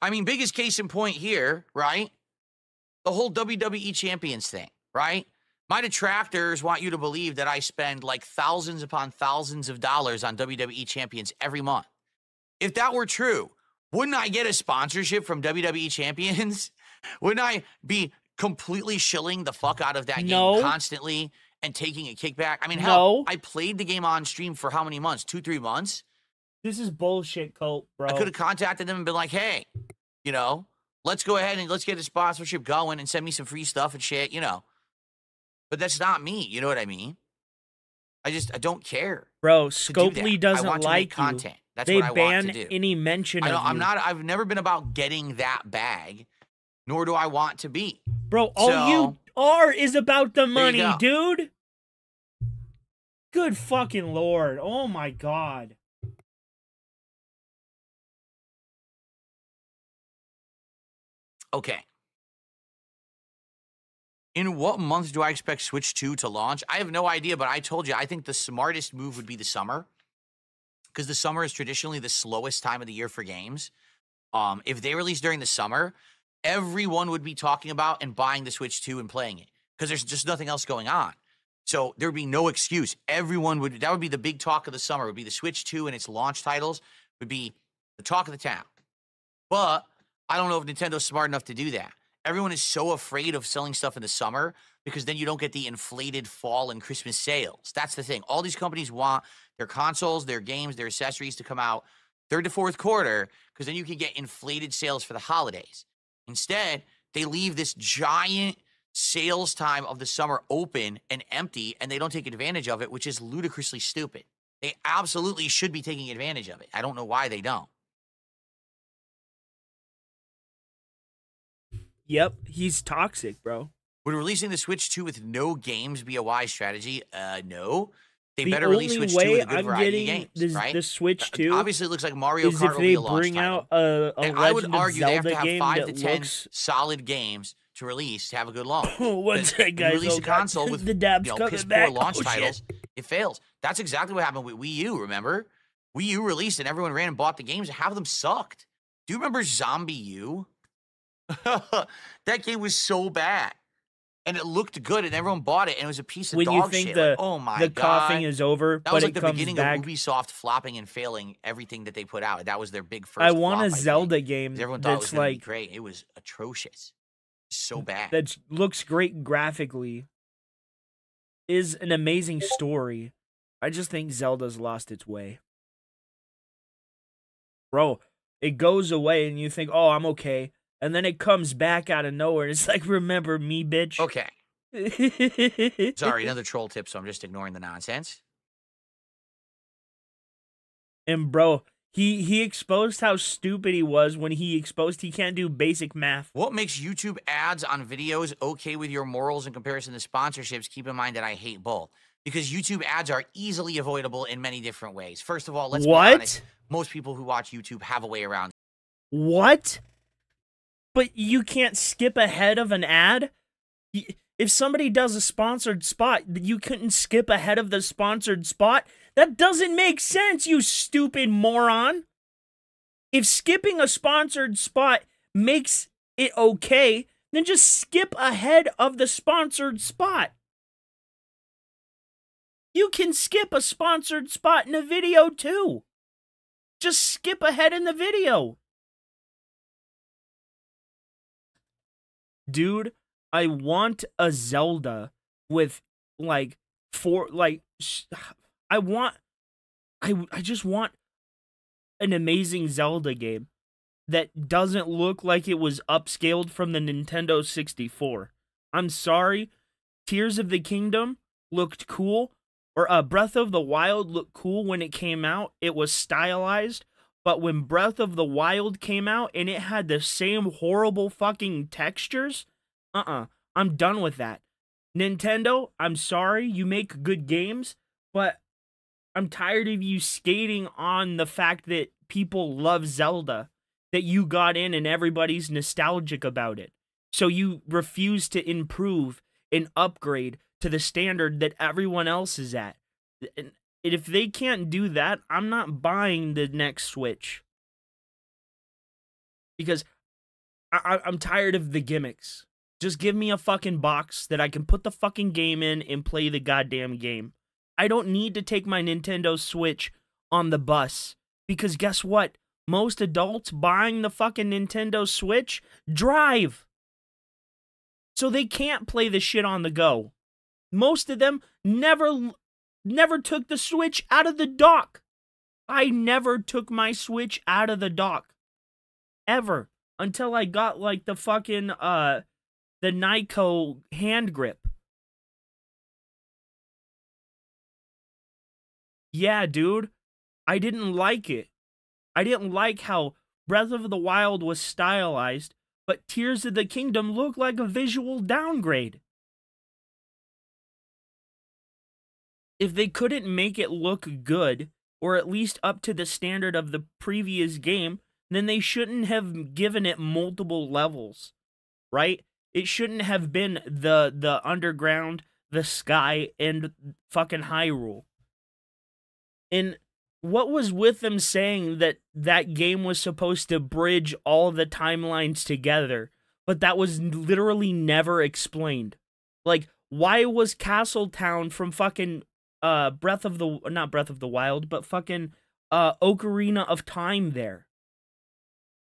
I mean, biggest case in point here, right? The whole WWE Champions thing, right? My detractors want you to believe that I spend like thousands upon thousands of dollars on WWE Champions every month. If that were true, wouldn't I get a sponsorship from WWE Champions? Wouldn't I be completely shilling the fuck out of that game constantly and taking a kickback? I mean, hell, I played the game on stream for how many months? 2-3 months? This is bullshit, Colt, bro. I could have contacted them and been like, hey, you know, let's go ahead and let's get a sponsorship going and send me some free stuff and shit, you know. But that's not me, you know what I mean? I don't care. Bro, Scopely doesn't I want to like make content. That's they what I want to ban do. any mention of you. I've never been about getting that bag, nor do I want to be. Bro, all you are is about the money, dude. Good fucking Lord. Oh my God. Okay. In what month do I expect Switch 2 to launch? I have no idea, but I told you, I think the smartest move would be the summer, because the summer is traditionally the slowest time of the year for games. If they release during the summer, everyone would be talking about and buying the Switch 2 and playing it, because there's just nothing else going on. So there would be no excuse. That would be the big talk of the summer, would be the Switch 2 and its launch titles would be the talk of the town. But I don't know if Nintendo's smart enough to do that. Everyone is so afraid of selling stuff in the summer because then you don't get the inflated fall and Christmas sales. That's the thing. All these companies want their consoles, their games, their accessories to come out third to fourth quarter, because then you can get inflated sales for the holidays. Instead, they leave this giant sales time of the summer open and empty, and they don't take advantage of it, which is ludicrously stupid. They absolutely should be taking advantage of it. I don't know why they don't. Yep, he's toxic, bro. Would releasing the Switch 2 with no games be a wise strategy? No. They The better release only Switch 2 way with a good I'm variety of getting games, this, right? the Switch 2 Obviously, it looks like Mario is Kart if will they be a launch bring title. out a And I would Legend of argue they have Zelda to have game 5 that to 10 looks. solid games to release to have a good launch. One sec, When you guys. release Oh, a God. console with The dab's coming piss poor back. launch Oh, shit. titles, it fails. That's exactly what happened with Wii U, remember? Wii U released and everyone ran and bought the games and half of them sucked. Do you remember Zombie U? That game was so bad. And it looked good and everyone bought it and it was a piece of When dog you think shit. the, Like, oh my the God. coughing is over, That but was it like the comes beginning back. of Ubisoft flopping and failing everything that they put out. That was their big first I want flop, a I think. Zelda game 'Cause everyone thought it was that's going to be like great. It was atrocious. So bad. that looks great graphically. Is an amazing story. I just think Zelda's lost its way. Bro, it goes away and you think, oh, I'm okay. And then it comes back out of nowhere. It's like, remember me, bitch? Okay. Sorry, another troll tip, so I'm just ignoring the nonsense. And bro, he exposed how stupid he was when he exposed he can't do basic math. What makes YouTube ads on videos okay with your morals in comparison to sponsorships? Keep in mind that I hate both. Because YouTube ads are easily avoidable in many different ways. First of all, let's be honest. Most people who watch YouTube have a way around. What? But you can't skip ahead of an ad? If somebody does a sponsored spot, you couldn't skip ahead of the sponsored spot? That doesn't make sense, you stupid moron. If skipping a sponsored spot makes it okay, then just skip ahead of the sponsored spot. You can skip a sponsored spot in a video too. Just skip ahead in the video. Dude, I want a Zelda with like I just want an amazing Zelda game that doesn't look like it was upscaled from the Nintendo 64. I'm sorry, Tears of the Kingdom looked cool, or Breath of the Wild looked cool when it came out. It was stylized, but when Breath of the Wild came out and it had the same horrible fucking textures, I'm done with that. Nintendo, I'm sorry, you make good games, but I'm tired of you skating on the fact that people love Zelda, that you got in and everybody's nostalgic about it. So you refuse to improve and upgrade to the standard that everyone else is at. And if they can't do that, I'm not buying the next Switch. Because I'm tired of the gimmicks. Just give me a fucking box that I can put the fucking game in and play the goddamn game. I don't need to take my Nintendo Switch on the bus. Because guess what? Most adults buying the fucking Nintendo Switch drive. So they can't play the shit on the go. Most of them never took the Switch out of the dock. I never took my Switch out of the dock. Ever. Until I got like the fucking, the Nyko hand grip. Yeah, dude. I didn't like it. I didn't like how Breath of the Wild was stylized, but Tears of the Kingdom looked like a visual downgrade. If they couldn't make it look good, or at least up to the standard of the previous game, then they shouldn't have given it multiple levels, right? It shouldn't have been the underground, the sky, and fucking Hyrule. And what was with them saying that that game was supposed to bridge all the timelines together, but that was literally never explained? Like, why was Castletown from fucking not Breath of the Wild, but fucking Ocarina of Time there?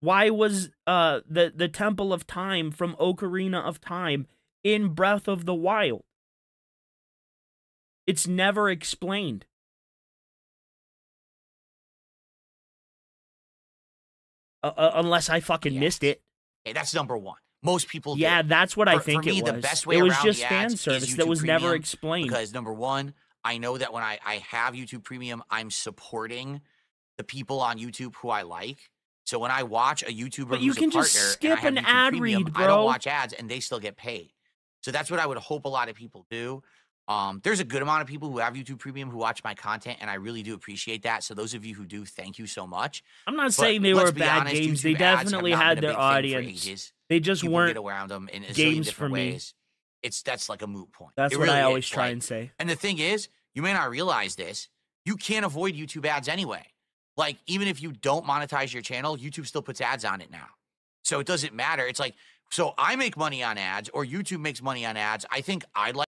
Why was the Temple of Time from Ocarina of Time in Breath of the Wild? It's never explained. Unless I fucking missed it. Okay, that's number one. Most people Yeah, do. that's what I think for me, it was. The best way it was around just the fan ads is service YouTube that was never Premium, explained. Because number one, I know that when I have YouTube Premium, I'm supporting the people on YouTube who I like. So when I watch a YouTuber But you who's can a partner just skip and I an have YouTube ad Premium, read, I don't bro. watch ads and they still get paid. So that's what I would hope a lot of people do. There's a good amount of people who have YouTube Premium who watch my content, and I really do appreciate that. So those of you who do, thank you so much. I'm not But saying they let's were be bad honest, games. YouTube They ads have definitely not had been a their big thing for audience. ages. They just People weren't get around them in a zillion games for different me. ways. That's like a moot point. That's It what really I always is. try Like, and say. and the thing is, you may not realize this. You can't avoid YouTube ads anyway. Like, even if you don't monetize your channel, YouTube still puts ads on it now. So it doesn't matter. It's like, so I make money on ads or YouTube makes money on ads. I think I'd like.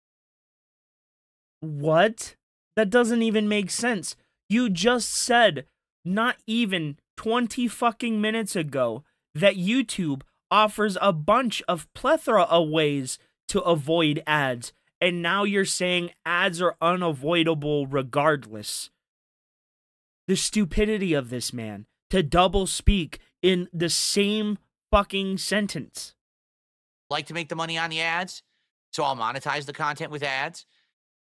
What? That doesn't even make sense. You just said not even 20 fucking minutes ago that YouTube offers a bunch of plethora of ways to avoid ads, and now you're saying ads are unavoidable regardless. The stupidity of this man to double speak in the same fucking sentence. Like to make the money on the ads, so I'll monetize the content with ads.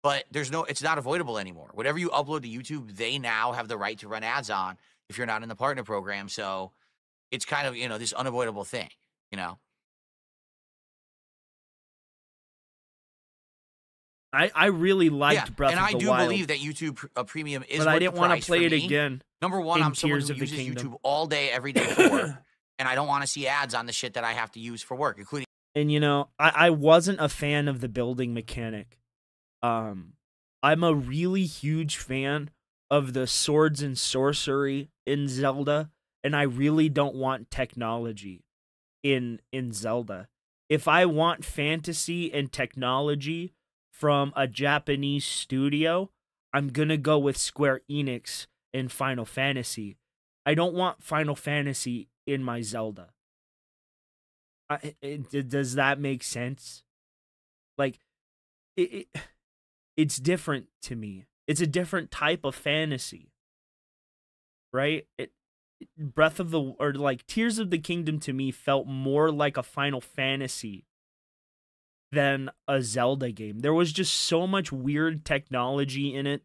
But it's not avoidable anymore. Whatever you upload to YouTube, they now have the right to run ads on if you're not in the partner program. So it's kind of, this unavoidable thing, I really liked Breath of the Wild. And I do believe that YouTube Premium is but worth I didn't want to play it again. Number one, in I'm someone Tears who of the uses Kingdom. YouTube all day, every day for work. And I don't want to see ads on the shit that I have to use for work, including. And I wasn't a fan of the building mechanic. I'm a really huge fan of the swords and sorcery in Zelda, and I really don't want technology in Zelda. If I want fantasy and technology from a Japanese studio, I'm gonna go with Square Enix and Final Fantasy. I don't want Final Fantasy in my Zelda. Does that make sense? Like, it's different to me. It's a different type of fantasy, right? Tears of the Kingdom to me felt more like a Final Fantasy than a Zelda game. There was just so much weird technology in it.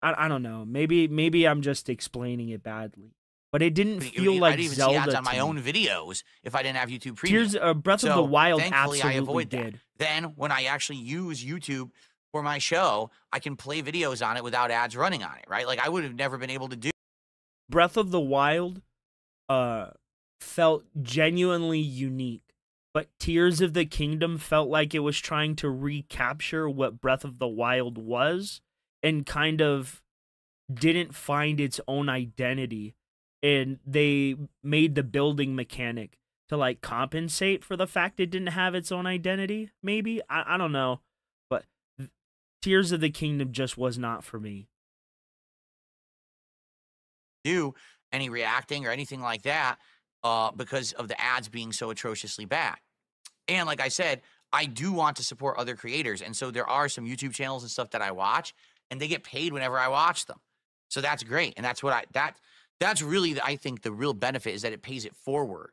I don't know. Maybe I'm just explaining it badly. But it didn't feel like I'd even Zelda see ads on to my me. own videos if I didn't have YouTube Premium. Breath of the Wild thankfully, absolutely I avoid did. that. Then, when I actually use YouTube for my show, I can play videos on it without ads running on it, right? Like, I would have never been able to do. Breath of the Wild felt genuinely unique, but Tears of the Kingdom felt like it was trying to recapture what Breath of the Wild was and kind of didn't find its own identity. And they made the building mechanic to like compensate for the fact it didn't have its own identity, maybe? I don't know. But Tears of the Kingdom just was not for me. Do any reacting or anything like that because of the ads being so atrociously bad. And like I said, I do want to support other creators. And so there are some YouTube channels and stuff that I watch, and they get paid whenever I watch them. So that's great. And that's what that's really, I think, the real benefit is that it pays it forward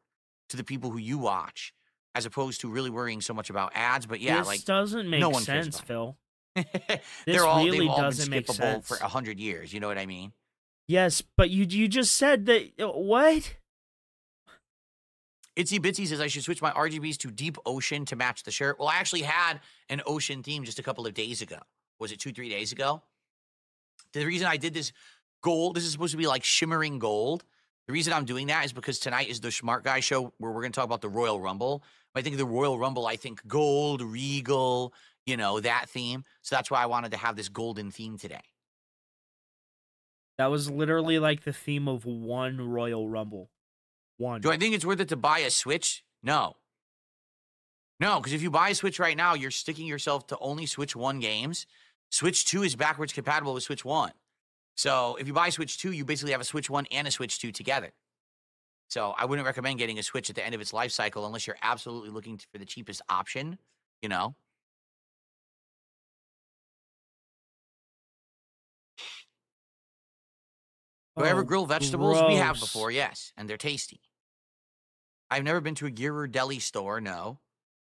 to the people who you watch, as opposed to really worrying so much about ads. But yeah, this like doesn't make no one sense, Phil. They've This all really been doesn't make skippable sense. for 100 years. You know what I mean? Yes, but you just said that. What? Itsy Bitsy says I should switch my RGBs to deep ocean to match the shirt. Well, I actually had an ocean theme just a couple of days ago. Was it 2-3 days ago? The reason I did this gold, this is supposed to be like shimmering gold. The reason I'm doing that is because tonight is the Smart Guy show where we're going to talk about the Royal Rumble. I think the Royal Rumble, I think gold, regal, that theme. So that's why I wanted to have this golden theme today. That was literally like the theme of one Royal Rumble. One. Do I think it's worth it to buy a Switch? No. No, because if you buy a Switch right now, you're sticking yourself to only Switch 1 games. Switch 2 is backwards compatible with Switch 1. So if you buy Switch 2, you basically have a Switch 1 and a Switch 2 together. So I wouldn't recommend getting a Switch at the end of its life cycle unless you're absolutely looking for the cheapest option, Do I ever grill vegetables? We have before, yes, and they're tasty. I've never been to a Ghirardelli store, no.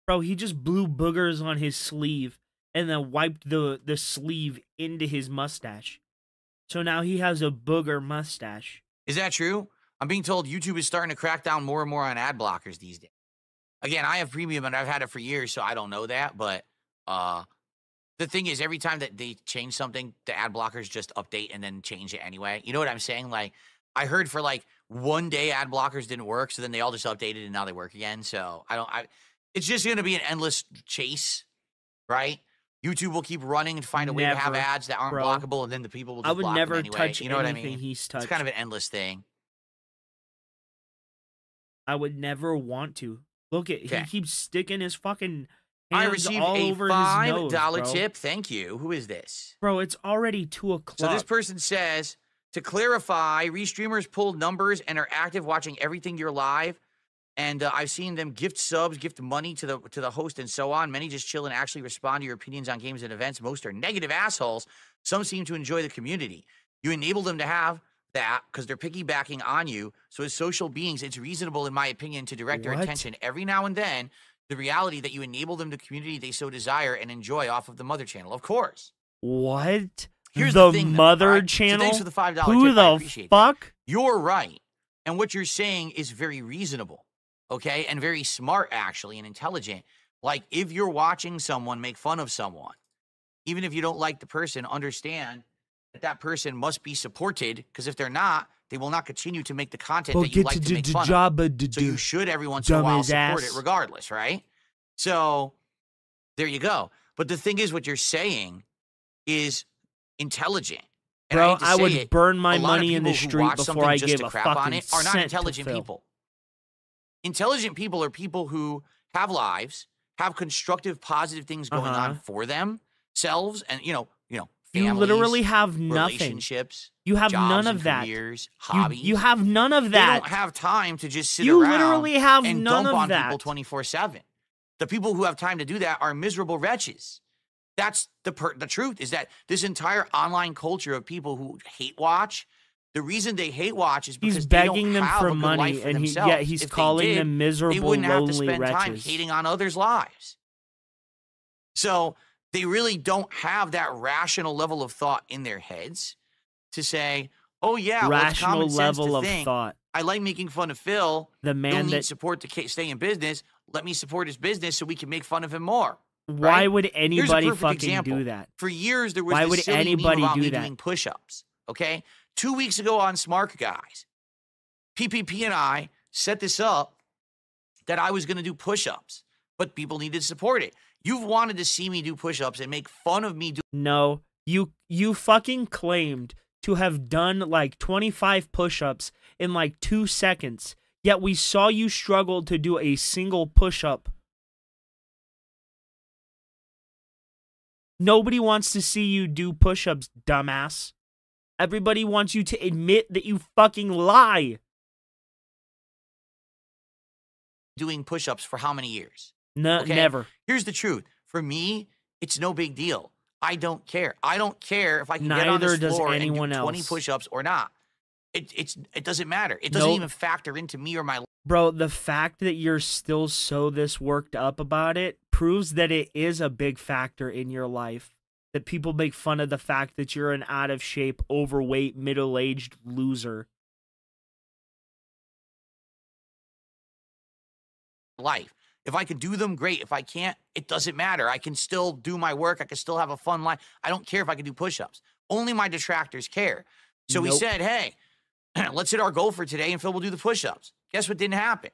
Bro, he just blew boogers on his sleeve and then wiped the sleeve into his mustache. So now he has a booger mustache. Is that true? I'm being told YouTube is starting to crack down more and more on ad blockers these days. Again, I have premium and I've had it for years, so I don't know that, but the thing is, every time that they change something, the ad blockers just update and then change it anyway. You know what I'm saying? Like, I heard for like one day ad blockers didn't work, so then they all just updated and now they work again. So it's just going to be an endless chase, right? YouTube will keep running and find a way to have ads that aren't blockable, and then the people will just block them anyway. touch you know what I anything mean? he's touched. It's kind of an endless thing. I would never want to. Look at he keeps sticking his fucking I hands received all a over his nose, $5 bro. tip. Thank you. Who is this? Bro, it's already 2 o'clock. So this person says, to clarify, restreamers pull numbers and are active watching everything you're live. And I've seen them gift subs, gift money to the host, and so on. Many just chill and actually respond to your opinions on games and events. Most are negative assholes. Some seem to enjoy the community. You enable them to have that because they're piggybacking on you. So as social beings, it's reasonable, in my opinion, to direct their attention every now and then the reality that you enable them to community they so desire and enjoy off of the mother channel. Of course. What? Here's the thing, mother right? channel? So thanks for the $5 Who tip. I the appreciate fuck? That. You're right. And what you're saying is very reasonable. Okay, and very smart, actually, and intelligent. Like, if you're watching someone make fun of someone, even if you don't like the person, understand that that person must be supported, because if they're not, they will not continue to make the content that you like to make fun of. So you should, every once in a while, support it regardless, right? So, there you go. But the thing is, what you're saying is intelligent. And Bro, I would burn my money in the street street before I gave a fucking are not cent intelligent to Phil. people. Intelligent people are people who have lives, have constructive, positive things going on for themselves, and you know, families, you literally have nothing. Relationships. You have jobs none and of that. Careers, hobbies. You have none of that. They don't have time to just sit You around literally have and none dump of on that. people 24/7. The people who have time to do that are miserable wretches. That's the truth. Is that this entire online culture of people who hate watch. The reason they hate watch is because he's they begging don't them have for a good money, life for and themselves. he's If they calling did, them miserable, they wouldn't have to lonely spend time wretches. hating on others' lives. So they really don't have that rational level of thought in their heads to say, "Oh yeah, well, it's common Rational sense level to of think, thought. I like making fun of Phil. The He'll man need that support to stay in business. Let me support his business so we can make fun of him more." Why right? would Here's a anybody perfect fucking example. do that? For years, there was Why this would silly anybody meme about do me that? doing push-ups. Okay, 2 weeks ago on Smart Guys, PPP and I set this up that I was going to do push-ups, but people needed to support it. You've wanted to see me do push-ups and make fun of me. No, you fucking claimed to have done like 25 push-ups in like 2 seconds, yet we saw you struggle to do a single push-up. Nobody wants to see you do push-ups, dumbass. Everybody wants you to admit that you fucking lie. Doing push-ups for how many years? No, Okay? never. Here's the truth. For me, it's no big deal. I don't care. I don't care if I can get on Neither this does floor anyone and do 20 else. push-ups or not. It doesn't matter. It doesn't Nope. even factor into me or my. Bro, the fact that you're still so this worked up about it proves that it is a big factor in your life. That people make fun of the fact that you're an out of shape, overweight, middle-aged loser. Life. If I could do them, great. If I can't, it doesn't matter. I can still do my work. I can still have a fun life. I don't care if I can do push-ups. Only my detractors care. So we Nope. said, hey, let's hit our goal for today, and Phil will do the push-ups. Guess what didn't happen?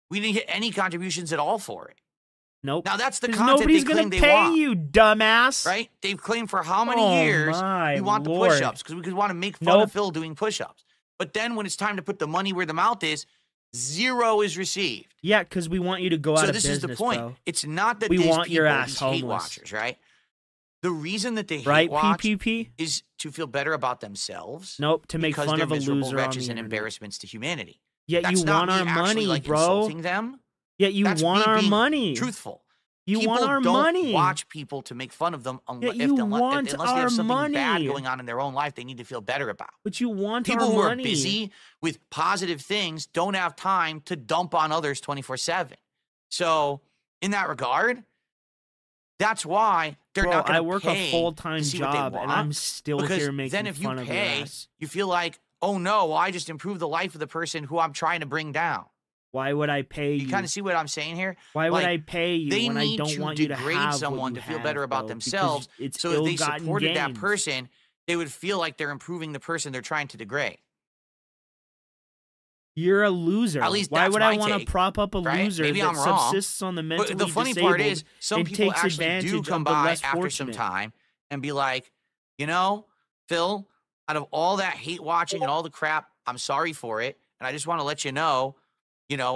We didn't get any contributions at all for it. Nope. Now that's the 'Cause content nobody's they claim gonna they pay want. you, dumbass. Right? They've claimed for how many Oh years my we want Lord. the push-ups because we want to make fun Nope. of Phil doing push-ups. But then when it's time to put the money where the mouth is, 0 is received. Yeah, because we want you to go out So of this business, is the point. bro. It's not that We these want your people, ass these hate homeless. watchers, right? The reason that they hate Right, watch PPP? is to feel better about themselves. Nope, to make because fun they're of a miserable loser on wretches the and internet. embarrassments to humanity. Yet That's you not want me our actually, money, like, bro. insulting them. Yet you That's want me our being money. Truthful. You People want our don't money. watch people to make fun of them Yet you want unless they our have something bad money. going on in their own life they need to feel better about. But you want People our who money. are busy with positive things don't have time to dump on others 24/7. So in that regard, that's why they're Bro, not going I to work pay a full-time to see what they job, and want, I'm still because here making then if you fun of your pay, ass. you feel like, oh no, well, I just improved the life of the person who I'm trying to bring down. Why would I pay you? You kind of see what I'm saying here? Why would Like, I pay you when I don't want you to degrade have someone what you to feel have, better about bro, because themselves. it's So if they ill-gotten supported that gains. person, they would feel like they're improving the person they're trying to degrade. You're a loser. At least Why that's would I my want to take, prop up a right? loser Maybe that I'm wrong. subsists on the mentally But the funny disabled part is, some and people takes actually advantage do come of the by less after some fortunate? time and be like, you know, Phil, out of all that hate watching and all the crap, I'm sorry for it. And I just want to let you know,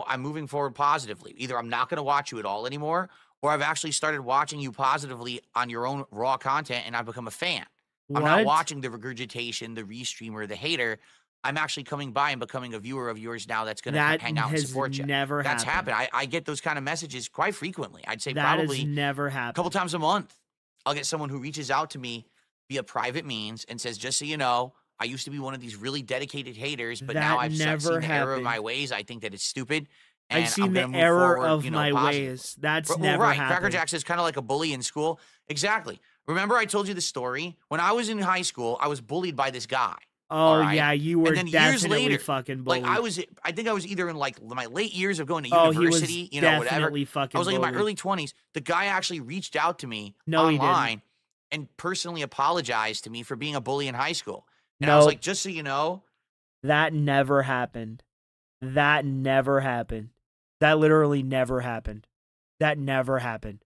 I'm moving forward positively. Either I'm not going to watch you at all anymore, or I've actually started watching you positively on your own raw content, and I've become a fan. I'm not What? watching the regurgitation, the restreamer, the hater. I'm actually coming by and becoming a viewer of yours now that's going to That hang out and has support you. never That's happened. I get those kind of messages quite frequently. I'd say That has probably never a happened. couple times a month. I'll get someone who reaches out to me via private means and says, just so you know, I used to be one of these really dedicated haters, but now That I've never seen the error of happened. my ways. I think that it's stupid. And I've seen I'm the gonna move error forward, of my positively." ways. That's Well, never right. happened. Cracker Jacks is kind of like a bully in school. Exactly. Remember I told you the story? When I was in high school, I was bullied by this guy. Oh, all right? yeah, you were And then years definitely later, fucking bullied. I think I was either in like my late years of going to Oh, he was university, whatever. definitely fucking I was like in my bullied. early 20s. The guy actually reached out to me No, he didn't. online and personally apologized to me for being a bully in high school. And I was Nope. like, just so you know, That never happened. That never happened. That literally never happened. That never happened.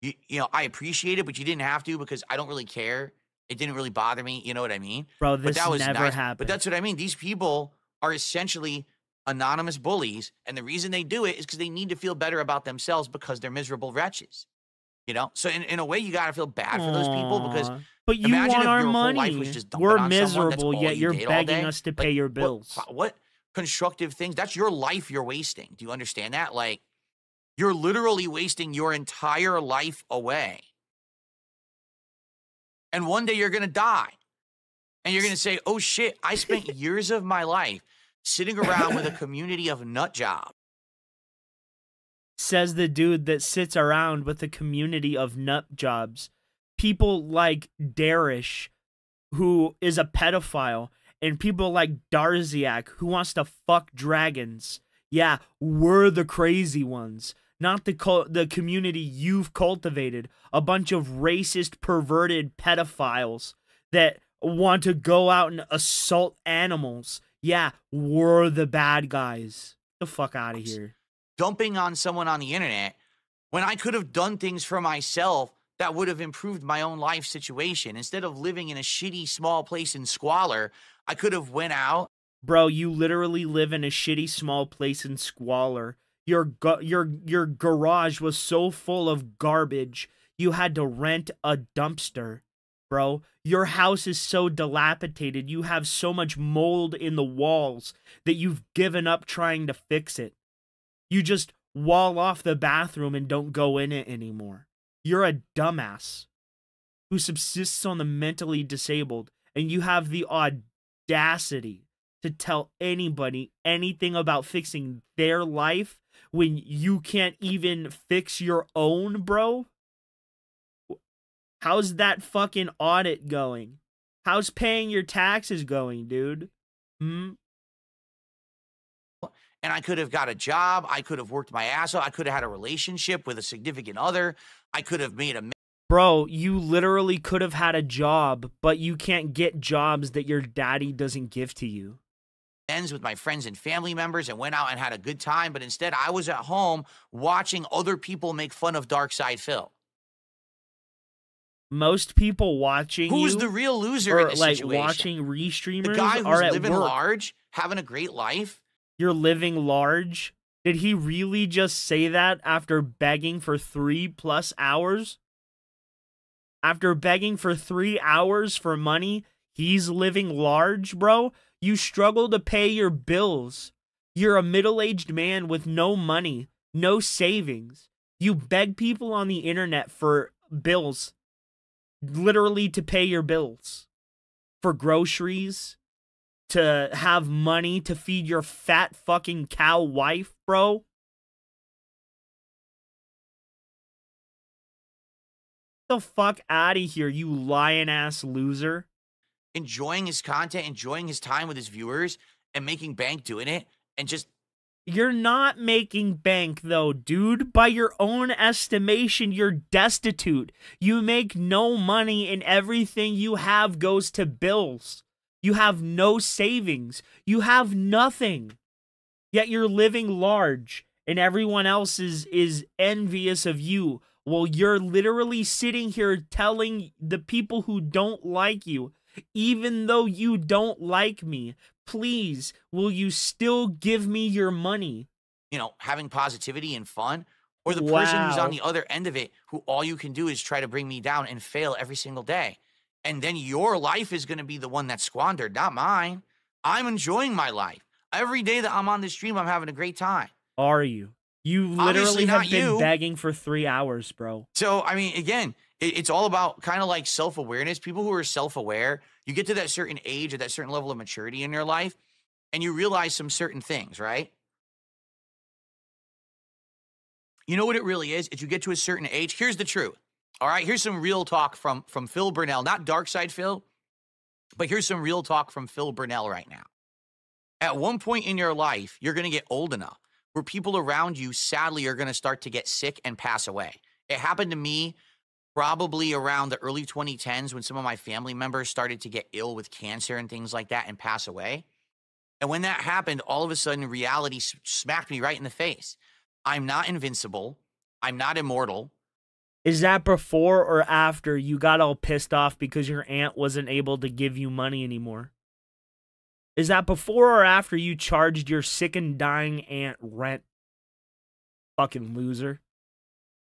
I appreciate it, but you didn't have to because I don't really care. It didn't really bother me. You know what I mean? Bro, But this that was never nice. happened. But that's what I mean. These people are essentially anonymous bullies, and the reason they do it is because they need to feel better about themselves because they're miserable wretches. So in a way, you got to feel bad for those people because Aw. But you imagine want if our your whole money. life was just dumping We're on someone, that's miserable, all yet you you're did all begging day. us to pay your bills. What constructive things? That's your life you're wasting. Do you understand that? Like, you're literally wasting your entire life away. And one day you're going to die. And you're going to say, oh shit, I spent years of my life sitting around with a community of nut jobs. Says the dude that sits around with a community of nut jobs. People like Darish, who is a pedophile, and people like Dizzyeight, who wants to fuck dragons. Yeah, we're the crazy ones, not the community you've cultivated. A bunch of racist, perverted pedophiles that want to go out and assault animals. Yeah, we're the bad guys. Get the fuck out of here. Dumping on someone on the internet when I could have done things for myself that would have improved my own life situation. Instead of living in a shitty small place in squalor, I could have went out. Bro, you literally live in a shitty small place in squalor. Your garage was so full of garbage, you had to rent a dumpster. Bro, your house is so dilapidated, you have so much mold in the walls that you've given up trying to fix it. You just wall off the bathroom and don't go in it anymore. You're a dumbass who subsists on the mentally disabled, and you have the audacity to tell anybody anything about fixing their life when you can't even fix your own, bro? How's that fucking audit going? How's paying your taxes going, dude? And I could have got a job. I could have worked my ass off. I could have had a relationship with a significant other. I could have made a... Bro, you literally could have had a job, but you can't get jobs that your daddy doesn't give to you. ...ends with my friends and family members and went out and had a good time. But instead, I was at home watching other people make fun of Darkside Phil. Most people watching Who's you the real loser in this like situation? watching restreamers The guy are who's at living work. large, having a great life. You're living large? Did he really just say that after begging for 3+ hours? After begging for 3 hours for money, he's living large, bro? You struggle to pay your bills. You're a middle-aged man with no money, no savings. You beg people on the internet for bills, literally to pay your bills, for groceries, to have money to feed your fat fucking cow wife, bro. Get the fuck out of here, you lying-ass loser. Enjoying his content, enjoying his time with his viewers, and making bank doing it, and just You're not making bank, though, dude. By your own estimation, you're destitute. You make no money, and everything you have goes to bills. You have no savings. You have nothing. Yet you're living large, and everyone else is envious of you. Well, you're literally sitting here telling the people who don't like you, even though you don't like me, please, will you still give me your money? You know, having positivity and fun, or the person who's on the other end of it, who all you can do is try to bring me down and fail every single day. And then your life is going to be the one that's squandered, not mine. I'm enjoying my life. Every day that I'm on this stream, I'm having a great time. Are you? You literally have been begging for 3 hours, bro. So, I mean, again, it's all about kind of like self-awareness. People who are self-aware, you get to that certain age or that certain level of maturity in your life, and you realize some certain things, right? You know what it really is? If you get to a certain age, here's the truth. All right, here's some real talk from Phil Burnell, not Darkside Phil, but here's some real talk from Phil Burnell right now. At one point in your life, you're going to get old enough where people around you, sadly, are going to start to get sick and pass away. It happened to me probably around the early 2010s when some of my family members started to get ill with cancer and things like that and pass away. And when that happened, all of a sudden, reality smacked me right in the face. I'm not invincible. I'm not immortal. Is that before or after you got all pissed off because your aunt wasn't able to give you money anymore? Is that before or after you charged your sick and dying aunt rent? Fucking loser.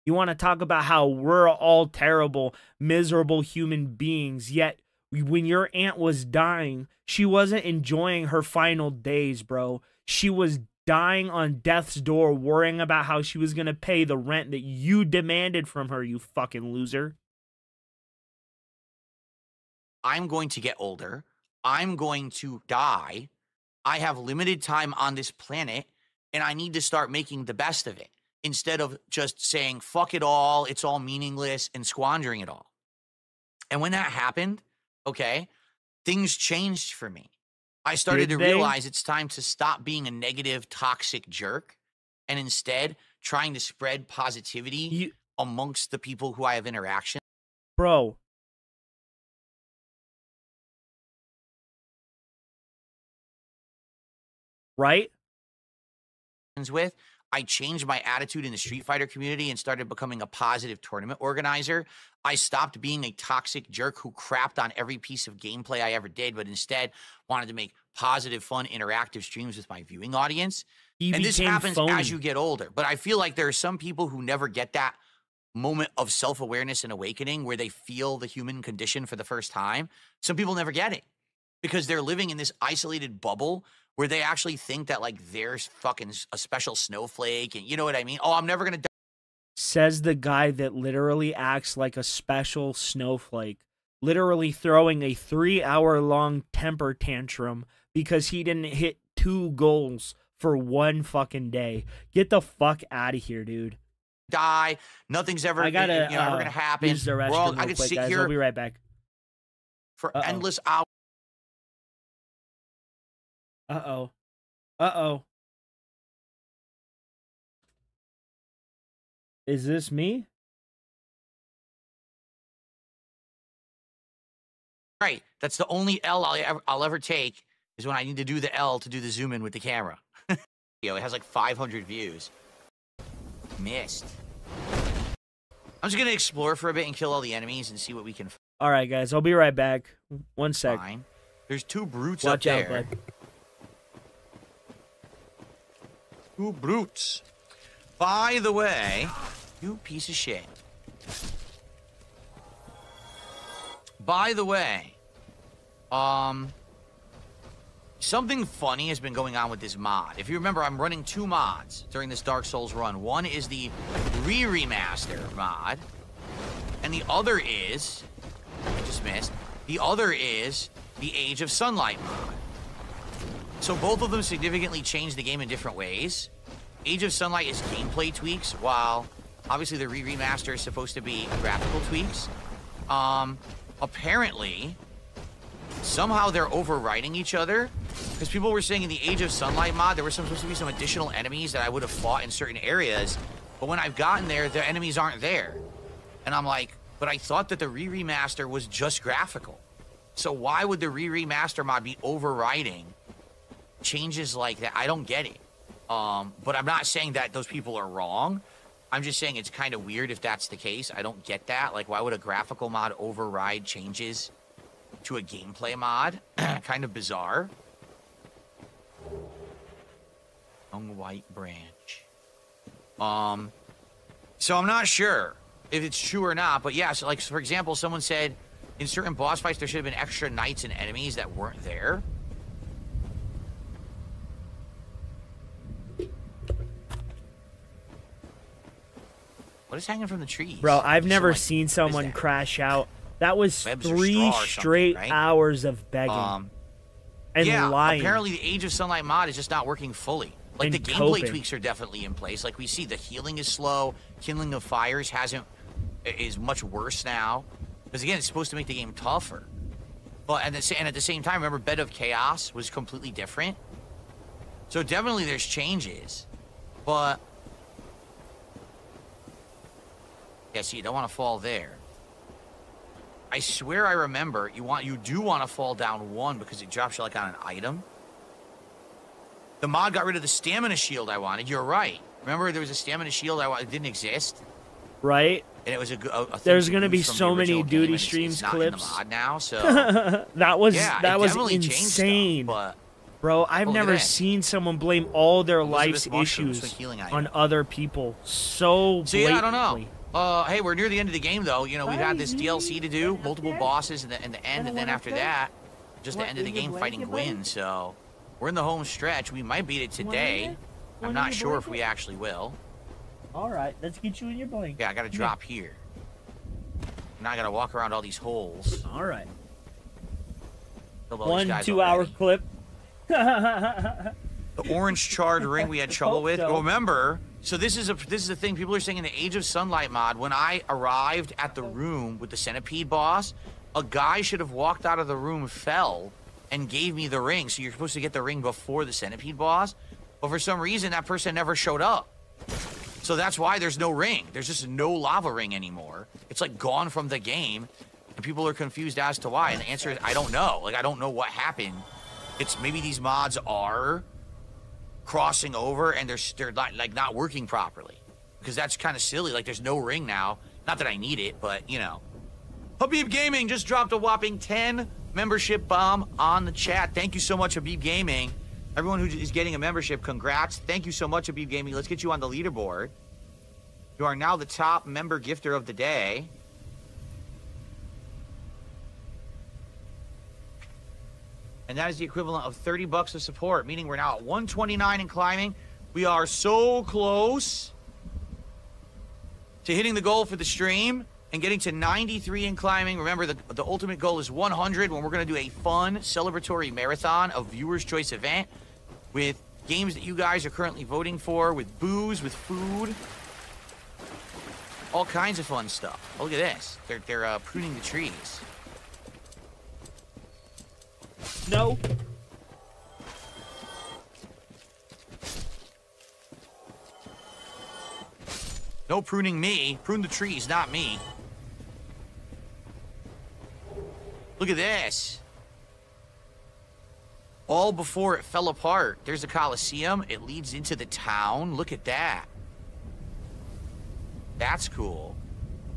You want to talk about how we're all terrible, miserable human beings, yet when your aunt was dying, she wasn't enjoying her final days, bro. She was dying on death's door, worrying about how she was going to pay the rent that you demanded from her, you fucking loser. I'm going to get older. I'm going to die. I have limited time on this planet, and I need to start making the best of it instead of just saying, fuck it all, it's all meaningless, and squandering it all. And when that happened, okay, things changed for me. I started to realize it's time to stop being a negative, toxic jerk and instead trying to spread positivity amongst the people who I have interaction. Bro. Right? With, I changed my attitude in the Street Fighter community and started becoming a positive tournament organizer. I stopped being a toxic jerk who crapped on every piece of gameplay I ever did, but instead wanted to make positive, fun, interactive streams with my viewing audience. And this happens as you get older. But I feel like there are some people who never get that moment of self-awareness and awakening where they feel the human condition for the first time. Some people never get it because they're living in this isolated bubble where they actually think that, like, there's fucking a special snowflake, and you know what I mean? Oh, I'm never gonna die. Says the guy that literally acts like a special snowflake, literally throwing a 3-hour-long temper tantrum because he didn't hit 2 goals for 1 fucking day. Get the fuck out of here, dude. Die. Nothing's ever, ever gonna happen. Use the restroom I could quick, sit guys. here. I'll be right back. For endless hours. Uh-oh. Uh-oh. Is this me? Right. That's the only L I'll ever take is when I need to do the L to do the zoom in with the camera. It has like 500 views. Missed. I'm just going to explore for a bit and kill all the enemies and see what we can find. All right, guys. I'll be right back. 1 sec. Fine. There's 2 brutes Watch up out, there. bud. 2 brutes. By the way, you piece of shit. By the way, something funny has been going on with this mod. If you remember, I'm running 2 mods during this Dark Souls run. One is the remaster mod, and the other is, I just missed, the other is the Age of Sunlight mod. So both of them significantly change the game in different ways. Age of Sunlight is gameplay tweaks, while obviously the remaster is supposed to be graphical tweaks. Apparently, somehow they're overriding each other, Because people were saying in the Age of Sunlight mod, there were supposed to be some additional enemies that I would have fought in certain areas. But when I've gotten there, the enemies aren't there. And I'm like, but I thought that the remaster was just graphical. So why would the remaster mod be overriding changes like that? I don't get it. But I'm not saying that those people are wrong. I'm just saying it's kind of weird if that's the case. I don't get that. Like, why would a graphical mod override changes to a gameplay mod? Kind of bizarre. Young White Branch. So I'm not sure if it's true or not, but yeah, so like, for example, someone said in certain boss fights there should have been extra knights and enemies that weren't there. What is hanging from the trees? Bro, I've never seen someone crash out. That was 3 straight hours of begging. And yeah, lying. Apparently the Age of Sunlight mod is just not working fully. Like, And the gameplay coping. tweaks are definitely in place. Like, we see the healing is slow. Kindling of fires is much worse now. Because, again, it's supposed to make the game tougher. But and at the same time, remember, Bed of Chaos was completely different. So definitely there's changes. But yeah, see, you don't want to fall there. I swear I remember you do want to fall down 1 because it drops you like on an item. The mod got rid of the stamina shield I wanted. You're right. Remember there was a stamina shield it didn't exist? Right? And it was a There's going to be so many duty streams it's clips. Not in the mod now, so that was definitely insane. Stuff, but bro, I've never seen someone blame all their life's mushrooms issues for healing item. on other people so blatantly. yeah, I don't know. Hey, we're near the end of the game, though. You know, we've had this DLC to do, multiple bosses in the end, and then after that, just the end of the game fighting Gwyn. So we're in the home stretch. We might beat it today. I'm not sure if we actually will. All right, let's get you in your blanket. Yeah, I got to drop here. Now I got to walk around all these holes. All right. Killed all these 1 guys 2-hour already. clip. The orange charred ring we had trouble with. Remember, so this is the thing people are saying in the Age of Sunlight mod. When I arrived at the room with the centipede boss, a guy should have walked out of the room, fell, and gave me the ring. So you're supposed to get the ring before the centipede boss, but for some reason that person never showed up. So that's why there's no ring. There's just no lava ring anymore. It's like gone from the game, and people are confused as to why. And the answer is I don't know. Like, I don't know what happened. It's maybe these mods are crossing over and they're not working properly, because that's kind of silly. Like, there's no ring now. Not that I need it, but you know. Habib Gaming just dropped a whopping 10 membership bomb on the chat. Thank you so much, Habib Gaming. Everyone who is getting a membership, congrats. Thank you so much, Habib Gaming. Let's get you on the leaderboard. You are now the top member gifter of the day. And that is the equivalent of 30 bucks of support, meaning we're now at 129 and climbing. We are so close to hitting the goal for the stream and getting to 93 and climbing. Remember, the ultimate goal is 100, when we're going to do a fun celebratory marathon of Viewers' Choice event with games that you guys are currently voting for, with booze, with food, all kinds of fun stuff. Oh, look at this. They're pruning the trees. No. No pruning me. Prune the trees, not me. Look at this. All before it fell apart. There's the Coliseum. It leads into the town. Look at that. That's cool.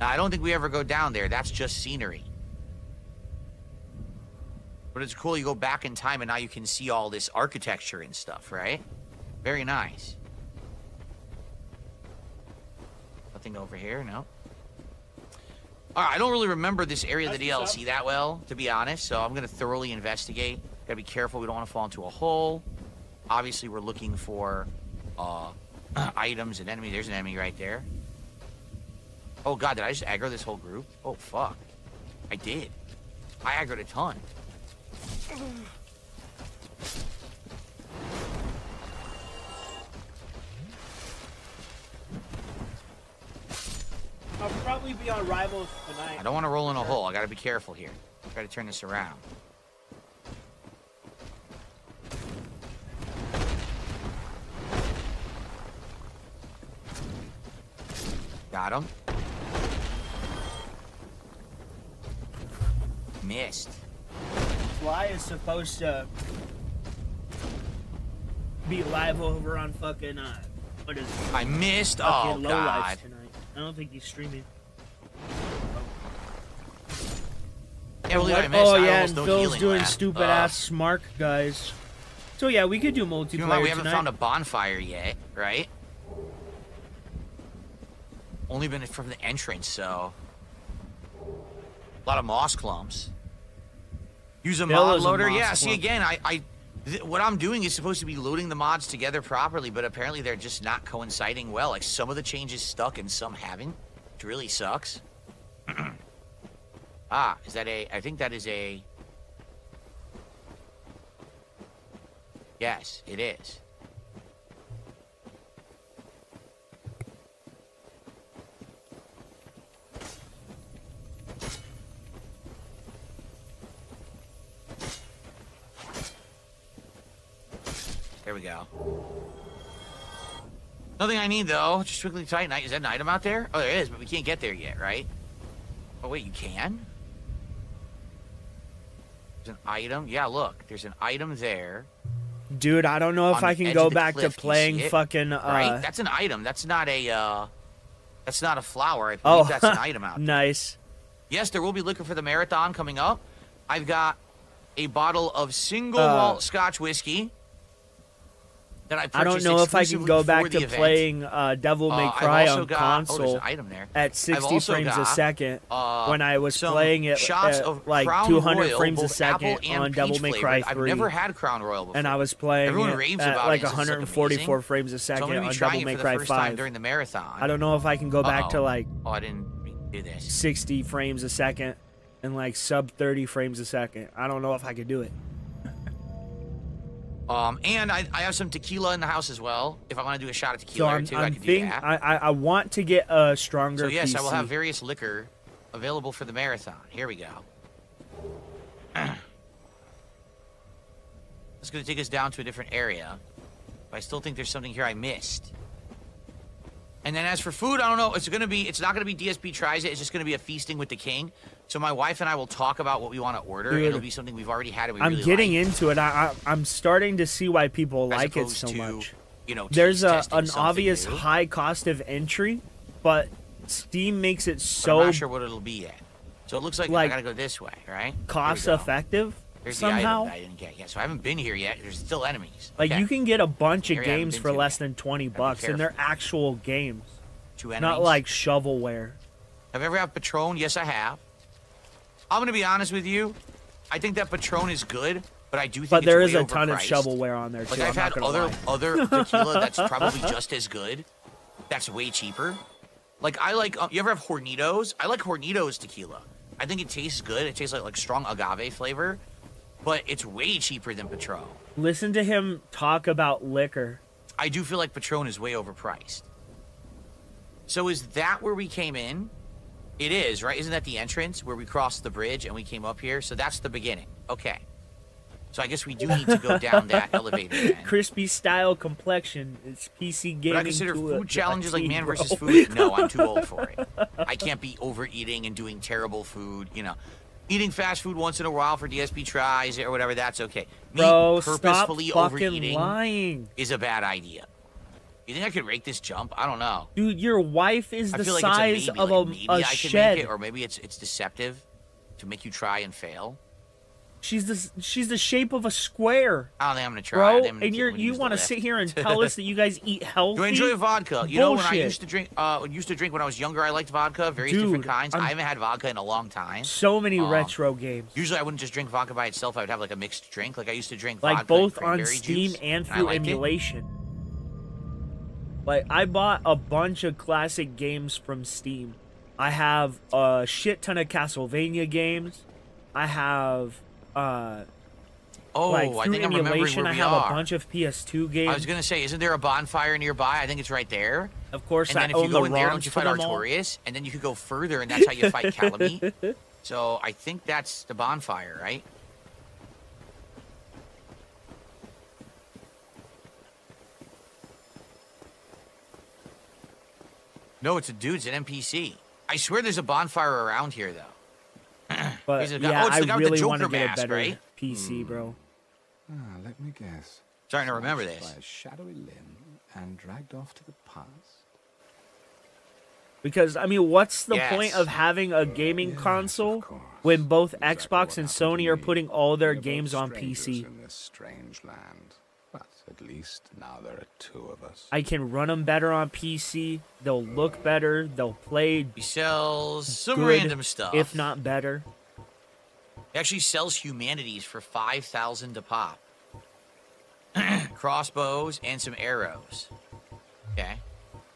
Now, I don't think we ever go down there. That's just scenery. But it's cool. You go back in time and now you can see all this architecture and stuff, right? Very nice. Nothing over here, no. All right, I don't really remember this area of the DLC that well, to be honest, so I'm going to thoroughly investigate. Got to be careful. We don't want to fall into a hole. Obviously, we're looking for items and enemies. There's an enemy right there. Oh, God, did I just aggro this whole group? Oh, fuck. I did. I aggroed a ton. I'll probably be on Rivals tonight. I don't want to roll in a hole. I got to be careful here. Try to turn this around. Got him. Missed. Fly is supposed to be live over on fucking what is it? I missed. Fucking Oh Low God. Life tonight. I don't think he's streaming. Yeah, well, I missed. Oh I yeah, almost and don't Phil's healing doing left. stupid ass smart guys. So yeah, we could do multiplayer Keep in mind, we haven't tonight. found a bonfire yet, right? Only been from the entrance, so a lot of moss clumps. Use a Bill mod is a loader. moss Yeah. See clump. again, what I'm doing is supposed to be loading the mods together properly, but apparently they're just not coinciding well. Like some of the changes stuck and some haven't. It really sucks. Ah, is that a? I think that is a. Yes, it is. There we go. Nothing I need though. Just strictly Titanite. Is that an item out there? Oh, there is, but we can't get there yet, right? Oh wait, you can? There's an item. Yeah, look. There's an item there. Dude, I don't know if On I the can edge go of the back cliff. to Do you playing see it? fucking Right? That's an item. That's not a flower. I believe that's an item out there. Nice. Yes, there will be liquor for the marathon coming up. I've got a bottle of single malt Scotch whiskey that I purchased I don't know if I can go back to event. playing Devil May I've Cry also on got, console there's an item there. at I've 60 also frames a got, second when I was some playing it shots at of like Crown 200 Royal, frames a both second apple and on Devil peach May Cry flavored. 3. I've never had Crown Royal before. And I was playing Everyone it raves at about like it. It's just, 144 amazing. frames a So I'm second gonna be on trying Devil it May for the Cry first time 5. during the marathon. I don't know if I can go back to like Oh, I didn't do this. 60 frames a second and like sub 30 frames a second. I don't know if I could do it. And I have some tequila in the house as well. If I want to do a shot of So tequila or I'm, two, I I'm could do think that. I want to get a stronger So yes, PC. I will have various liquor available for the marathon. Here we go. It's going to take us down to a different area. But I still think there's something here I missed. And then as for food, I don't know. It's not going to be DSP tries it. It's just going to be a feasting with the king. So my wife and I will talk about what we want to order. Dude, It'll be something we've already had and we I'm really getting like. into it. I'm starting to see why people As like it opposed so to, much. you know, There's taste testing an something obvious new. high cost of entry, but Steam makes it But so I'm not sure what it'll be yet. So it looks like I gotta go this way, right? cost effective There's somehow. the item that I didn't get yet. So I haven't been here yet. There's still enemies. Like Okay. you can get a bunch of Area I haven't games been for to less than 20 bucks, and they're actual games, 2 enemies. not like shovelware. Have you ever had Patron? Yes, I have. I'm gonna be honest with you. I think that Patron is good, but I do think But it's there is way a ton of overpriced. shovelware on there too. Like I've I'm had not gonna lie. other tequila that's probably just as good. That's way cheaper. Like I like. You ever have Hornitos? I like Hornitos tequila. I think it tastes good. It tastes like strong agave flavor, but it's way cheaper than Patron. Listen to him talk about liquor. I do feel like Patron is way overpriced. So is that where we came in? It is, right? Isn't that the entrance where we crossed the bridge and we came up here? So that's the beginning. Okay. So I guess we do need to go down that elevator then. Crispy style complexion. It's PC gaming. Would I consider to a- food challenges like a man bro. versus food? No, I'm too old for it. I can't be overeating and doing terrible food, you know. Eating fast food once in a while for DSP tries or whatever, that's okay. Me Bro, stop purposefully fucking overeating lying. is a bad idea. You think I could rake this jump? I don't know. Dude, your wife is I the feel like size it's a maybe. of Like, maybe a I can shed. make it, or maybe it's deceptive to make you try and fail. She's the shape of a square. I don't think I'm gonna try. Bro, I think I'm gonna and I'm gonna you use the want to lift. sit here and tell us that you guys eat healthy? Do I enjoy vodka? You know, when I Bullshit. used to drink when I was younger, I liked vodka, various Dude, different kinds. I'm- I haven't had vodka in a long time. So many retro games. Usually, I wouldn't just drink vodka by itself. I would have like a mixed drink. Like I used to drink Like vodka both and on cranberry Steam juice, and I through liked it. emulation. Like I bought a bunch of classic games from Steam. I have a shit ton of Castlevania games. I have Oh, like I through think I'm remembering emulation where I we have are. a bunch of PS2 games. I was gonna say, isn't there a bonfire nearby? I think it's right there. Of course, And then I if you own go the in there, ROMs don't you for fight them all. Artorias? And then you could go further, and that's how you fight Calamite. So I think that's the bonfire, right? No, it's a dude. It's an NPC. I swear there's a bonfire around here, though. But He's a guy- yeah, oh, it's I the guy with the really want to Joker get a mask, better right? PC, bro. Let me guess. Starting to remember Snatched this. by a shadowy limb and dragged off to the past. Because, I mean, what's the Yes. point of having a gaming console when both Xbox and Sony are putting all their games on PC? In this strange land, but at least now there are two of us. I can run them better on PC. They'll look better. They'll play. He sells some good, random stuff. if not better. He actually sells humanities for 5,000 to pop. Crossbows and some arrows. Okay.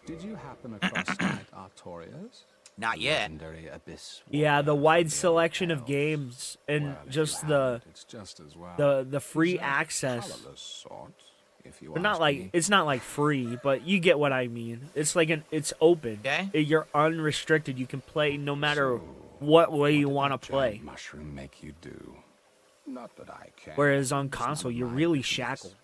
Did you happen across Knight Artorias? Not yet. Legendary abyss. Yeah, the wide selection of games and just the It's just as well. the free He's a access. colourless sort, if you But not ask like me. it's not like free, but you get what I mean. It's like it's open. Okay. You're unrestricted. You can play no matter what way you want to play. Mushroom make you do. Not that I care. Whereas on console, you're really shackled.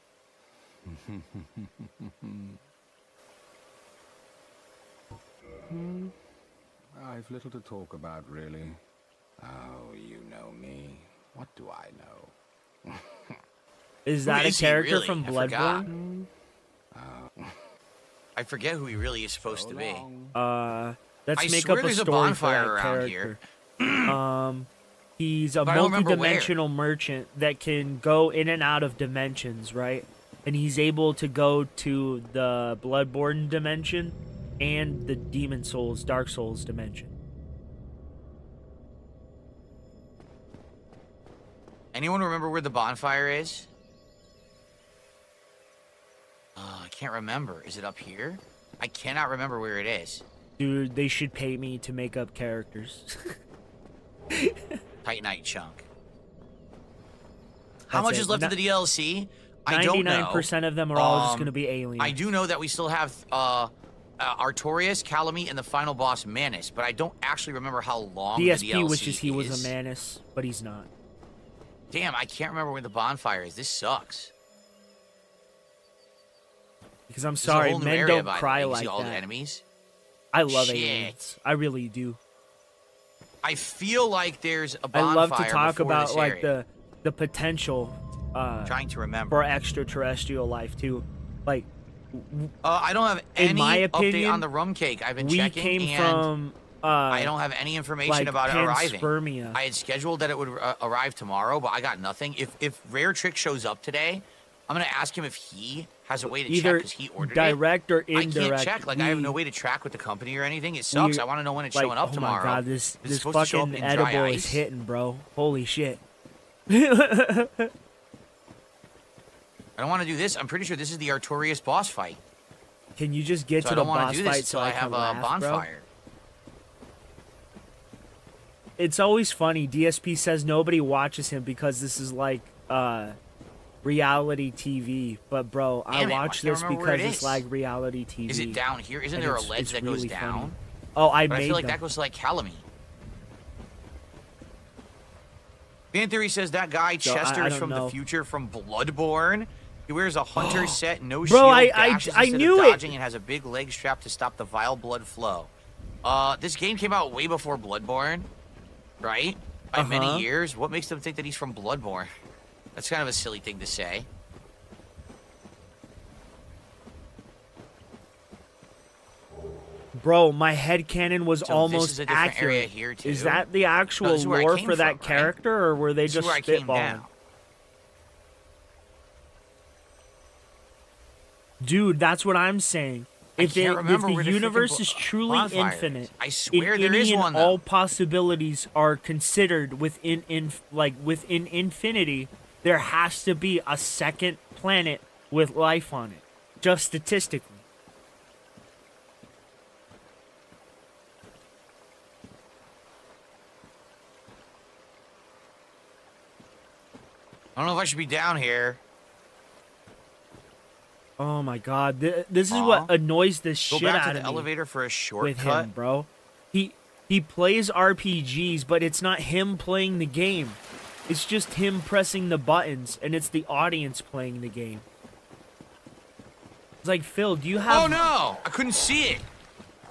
I've little to talk about, really. Oh, you know me. What do I know? Is Who that a is he character really? from I forgot. Bloodborne? I forget who he really is supposed to be. Let's I make swear up a there's a story for bonfire that around character. here. He's a But I don't remember where. multi-dimensional merchant that can go in and out of dimensions, right? And he's able to go to the Bloodborne dimension and the Demon Souls, Dark Souls dimension. Anyone remember where the bonfire is? I can't remember. Is it up here? I cannot remember where it is. Dude, they should pay me to make up characters. Titanite chunk. How That's much it. is left of the DLC? I don't know. 99% of them are all just going to be aliens. I do know that we still have Artorias, Calamite, and the final boss Manus, but I don't actually remember how long the DSP DLC wishes he was is. a Manus, but he's not. Damn, I can't remember where the bonfire is. This sucks. Because I'm There's a sorry, whole new men area, don't by the cry way. You like see all the that. enemies? I love Shit. aliens. I really do. I feel like there's a I bonfire love to talk before about this like area. the potential Trying to remember. for extraterrestrial life too. Like I don't have in any my update opinion, on the rum cake. I've been we checking, came and from I don't have any information like about it arriving. panspermia. I had scheduled that it would arrive tomorrow, but I got nothing. If Rare Trick shows up today, I'm gonna ask him if he has a way to check Either because he ordered direct it. or I indirect. can't check. Like I have no way to track with the company or anything. It sucks. I want to know when it's showing up tomorrow. Oh my god, this Is it this supposed to show up fucking in dry edible ice? is hitting, bro. Holy shit. I don't want to do this. I'm pretty sure this is the Artorias boss fight. Can you just get So to I the don't want boss to do this fight so until I I have can a laugh, bro? bonfire. It's always funny. DSP says nobody watches him because this is like reality TV. But bro, I Damn it, I watch can't this remember where because it it's is. like reality TV. Is it down here? Isn't And there a it's- ledge it's that goes really down? funny. Oh, I But made I feel like them. that goes to like Calamite. Fan Theory says that guy So, Chester I is don't from know. the future from Bloodborne. He wears a hunter set, no Bro, shield, I dashes instead knew of it. dodging, and has a big leg strap to stop the vile blood flow. This game came out way before Bloodborne, right? By many years. What makes them think that he's from Bloodborne? That's kind of a silly thing to say. Bro, my headcanon was So this almost is a different accurate. area here, too? Is that the No, actual this is where I lore came for that from, right? character, or were they This is just where I came spitballing? down. Dude, that's what I'm saying. If, can't remember if where the the universe freaking is truly bonfire is. infinite, I swear if there any is and one, though. all possibilities are considered within within infinity, there has to be a second planet with life on it, just statistically. I don't know if I should be down here. Oh my god, this is what annoys the Go shit back out to of the me elevator for a with shortcut. him, bro. He plays RPGs, but it's not him playing the game. It's just him pressing the buttons, and it's the audience playing the game. It's like, Phil, do you have... Oh no! I couldn't see it.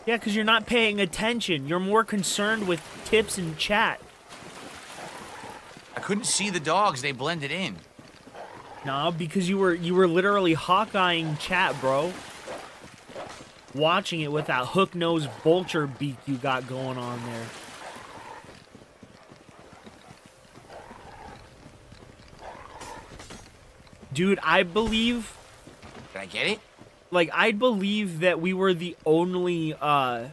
Yeah, because you're not paying attention. You're more concerned with tips and chat. I couldn't see the dogs. They blended in. No, because you were literally hawk-eyeing chat, bro. Watching it with that hook-nosed vulture beak you got going on there. Dude, I believe... Did I get it? Like, I believe that we were the only, like...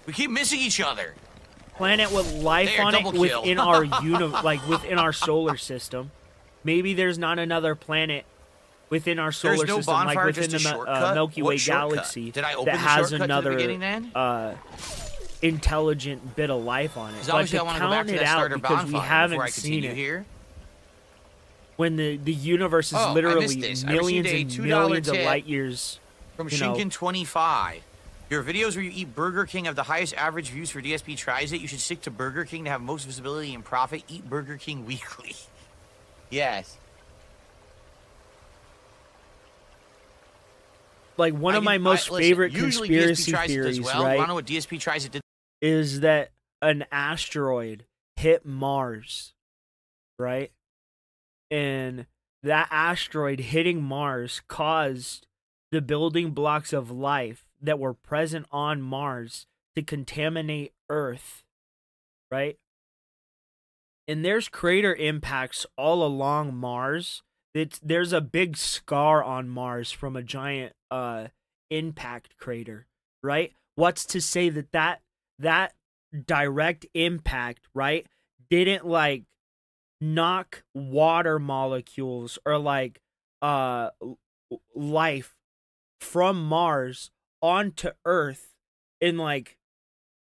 We keep missing each other. Planet with life There, on it double kill. within our within our solar system. Maybe there's not another planet within our solar There's no system, like bonfire, within just a the shortcut? Milky What Way shortcut? galaxy Did I open that the has shortcut to the another beginning then? intelligent bit of life on it. 'Cause But obviously to I wanna go back count to it that out starter because we bonfire haven't before I seen continue it here. when the universe is Oh, I literally missed this. I millions received a and $2 millions of tip light years From you know. Shinkin25. Your videos where you eat Burger King have the highest average views for DSP tries it. You should stick to Burger King to have most visibility and profit. Eat Burger King weekly. Yes. Like one of my most favorite usually conspiracy DSP tries it theories, as well. right? I don't know what DSP tries it did. Is that an asteroid hit Mars, right? And that asteroid hitting Mars caused the building blocks of life that were present on Mars to contaminate Earth, right? And there's crater impacts all along Mars. There's a big scar on Mars from a giant impact crater, right? What's to say that direct impact, right, didn't like knock water molecules or like life from Mars onto Earth and like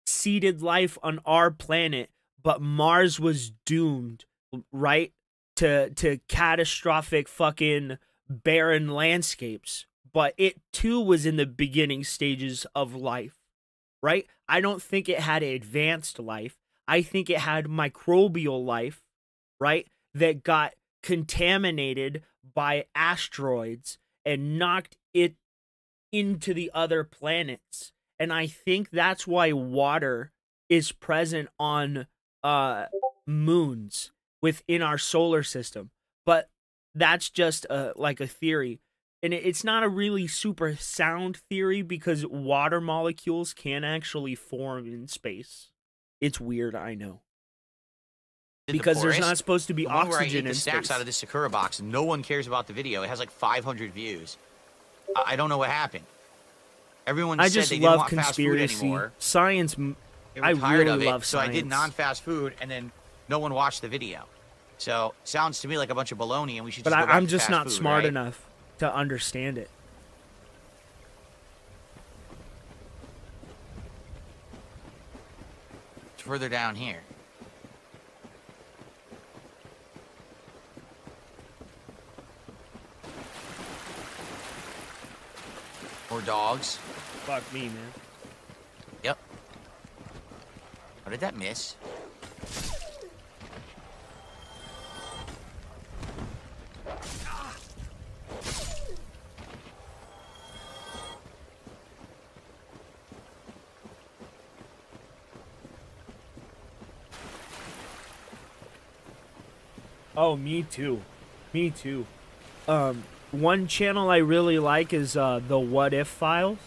seeded life on our planet, but Mars was doomed, right, to catastrophic fucking barren landscapes. But it too was in the beginning stages of life, right? I don't think it had advanced life. I think it had microbial life, right, that got contaminated by asteroids and knocked it into the other planets. And I think that's why water is present on moons within our solar system. But that's just like a theory. And it's not a really super sound theory because water molecules can actually form in space. It's weird, I know. Because there's not supposed to be oxygen in space. Snacks out of this Sakura box. No one cares about the video. It has like 500 views. I don't know what happened. Everyone I said just they didn't love want fast food conspiracy. anymore. Science, They were I tired really of it, love so science. I did non-fast food, and then no one watched the video. So sounds to me like a bunch of baloney, and we should. But Just go back I'm to just fast not food, smart right? enough to understand it. It's further down here. More dogs. Fuck me, man. Yep. How did that miss? Oh, me too. Me too. One channel I really like is the What If Files.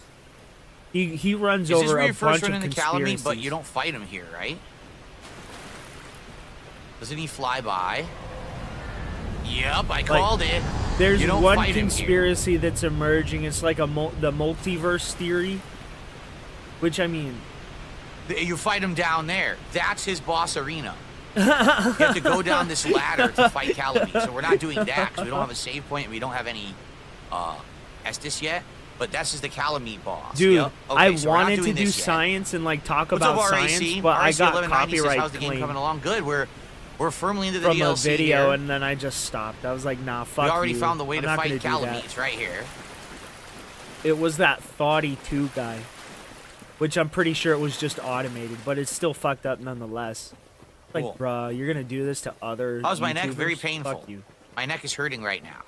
He runs Is this over where a you first bunch run of into Calamity, conspiracies. but you don't fight him here, right? Doesn't he fly by? Yep, I called it. There's You don't one fight him here. conspiracy that's emerging. It's like the multiverse theory, which I mean, You fight him down there. That's his boss arena. You have to go down this ladder to fight Calamity. So we're not doing that because we don't have a save point and we don't have any Estes yet. But this is the Calamity boss. dude, Yep. Okay, I so we're not wanted to doing do this yet. science and like talk What's about up, RAC? science, but I RAC got 1190 says, copyright how's the game claim coming along? Good. We're firmly into the from DLC a video, here. and then I just stopped. I was like, nah, fuck We already you. found the way I'm to not fight gonna do Calamity. that. It's right here. It was that Thoughty 2 guy, which I'm pretty sure it was just automated, but it's still fucked up nonetheless. Like, Cool. bruh, you're gonna do this to other How's my neck? Very YouTubers? painful. Fuck you. My neck is hurting right now.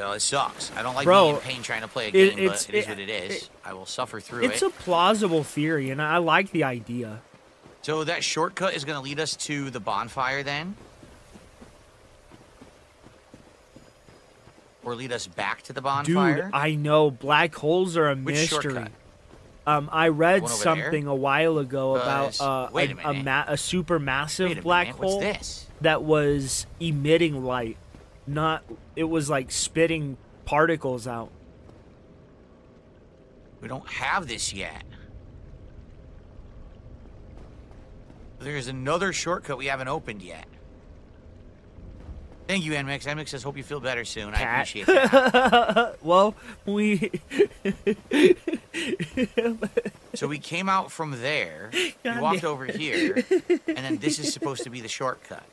So it sucks. I don't like Bro, being in pain trying to play a game, but it is what it is. it- I will suffer through it. It's a plausible theory, and I like the idea. So that shortcut is going to lead us to the bonfire then? Or lead us back to the bonfire? Dude, I know black holes are a Which mystery. shortcut? I read One over something there? a while ago about Wait a minute. a supermassive Wait a black minute, what's hole this? that was emitting light. It was like spitting particles out. We don't have this yet. There's another shortcut we haven't opened yet. Thank you, NMix. NMix says, hope you feel better soon. I appreciate that. Well, we... So we came out from there, we God walked damn over it. here, and then this is supposed to be the shortcut.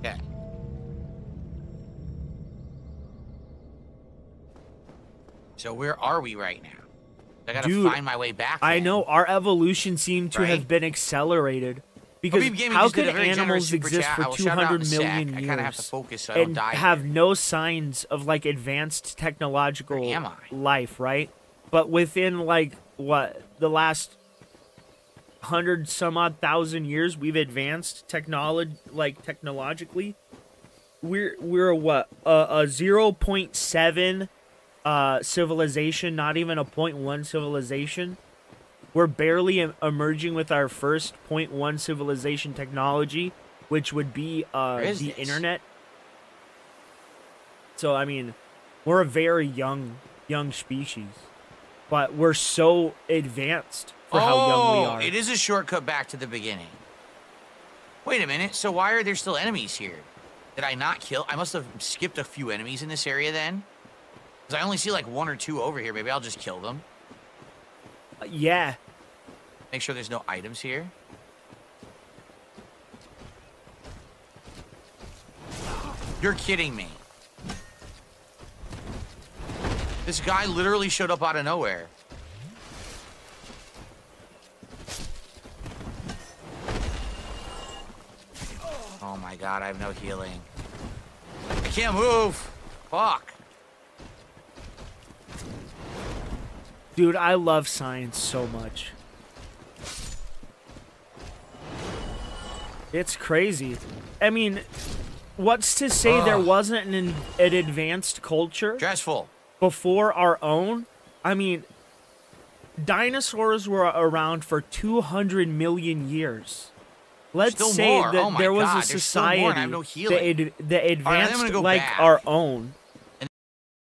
Okay. So where are we right now? I gotta Dude, find my way back. I then. know, our evolution seemed to Right? have been accelerated. Because Habib Gaming how just did could a very generous animals super exist chat. for I will shout it out in 200 a sec. million I years kinda have to focus so I don't and die have here. no signs of like advanced technological Where am I? life, right? But within like what the last 100 some odd thousand years, we've advanced technologically. We're a what a 0.7 civilization, not even a 0.1 civilization. We're barely emerging with our first 0.1 civilization technology, which would be the internet. So I mean, we're a very young species, but we're so advanced for how young we are. It is a shortcut back to the beginning. Wait a minute. So why are there still enemies here? Did I not kill? I must have skipped a few enemies in this area then. Because I only see like 1 or 2 over here. Maybe I'll just kill them. Yeah. Make sure there's no items here. You're kidding me. This guy literally showed up out of nowhere. Oh my god, I have no healing. I can't move. Fuck. Dude, I love science so much. It's crazy. I mean, what's to say there wasn't an advanced culture? Stressful. Before our own? I mean, dinosaurs were around for 200 million years. Let's Still say more. that Oh my there was God, a there's still more and I society have no healing. that advanced All right, I'm gonna go like back. our own.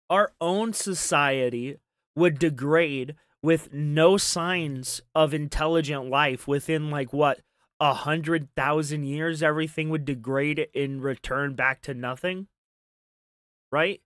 Our own society would degrade with no signs of intelligent life within like what 100,000 years. Everything would degrade and return back to nothing, right?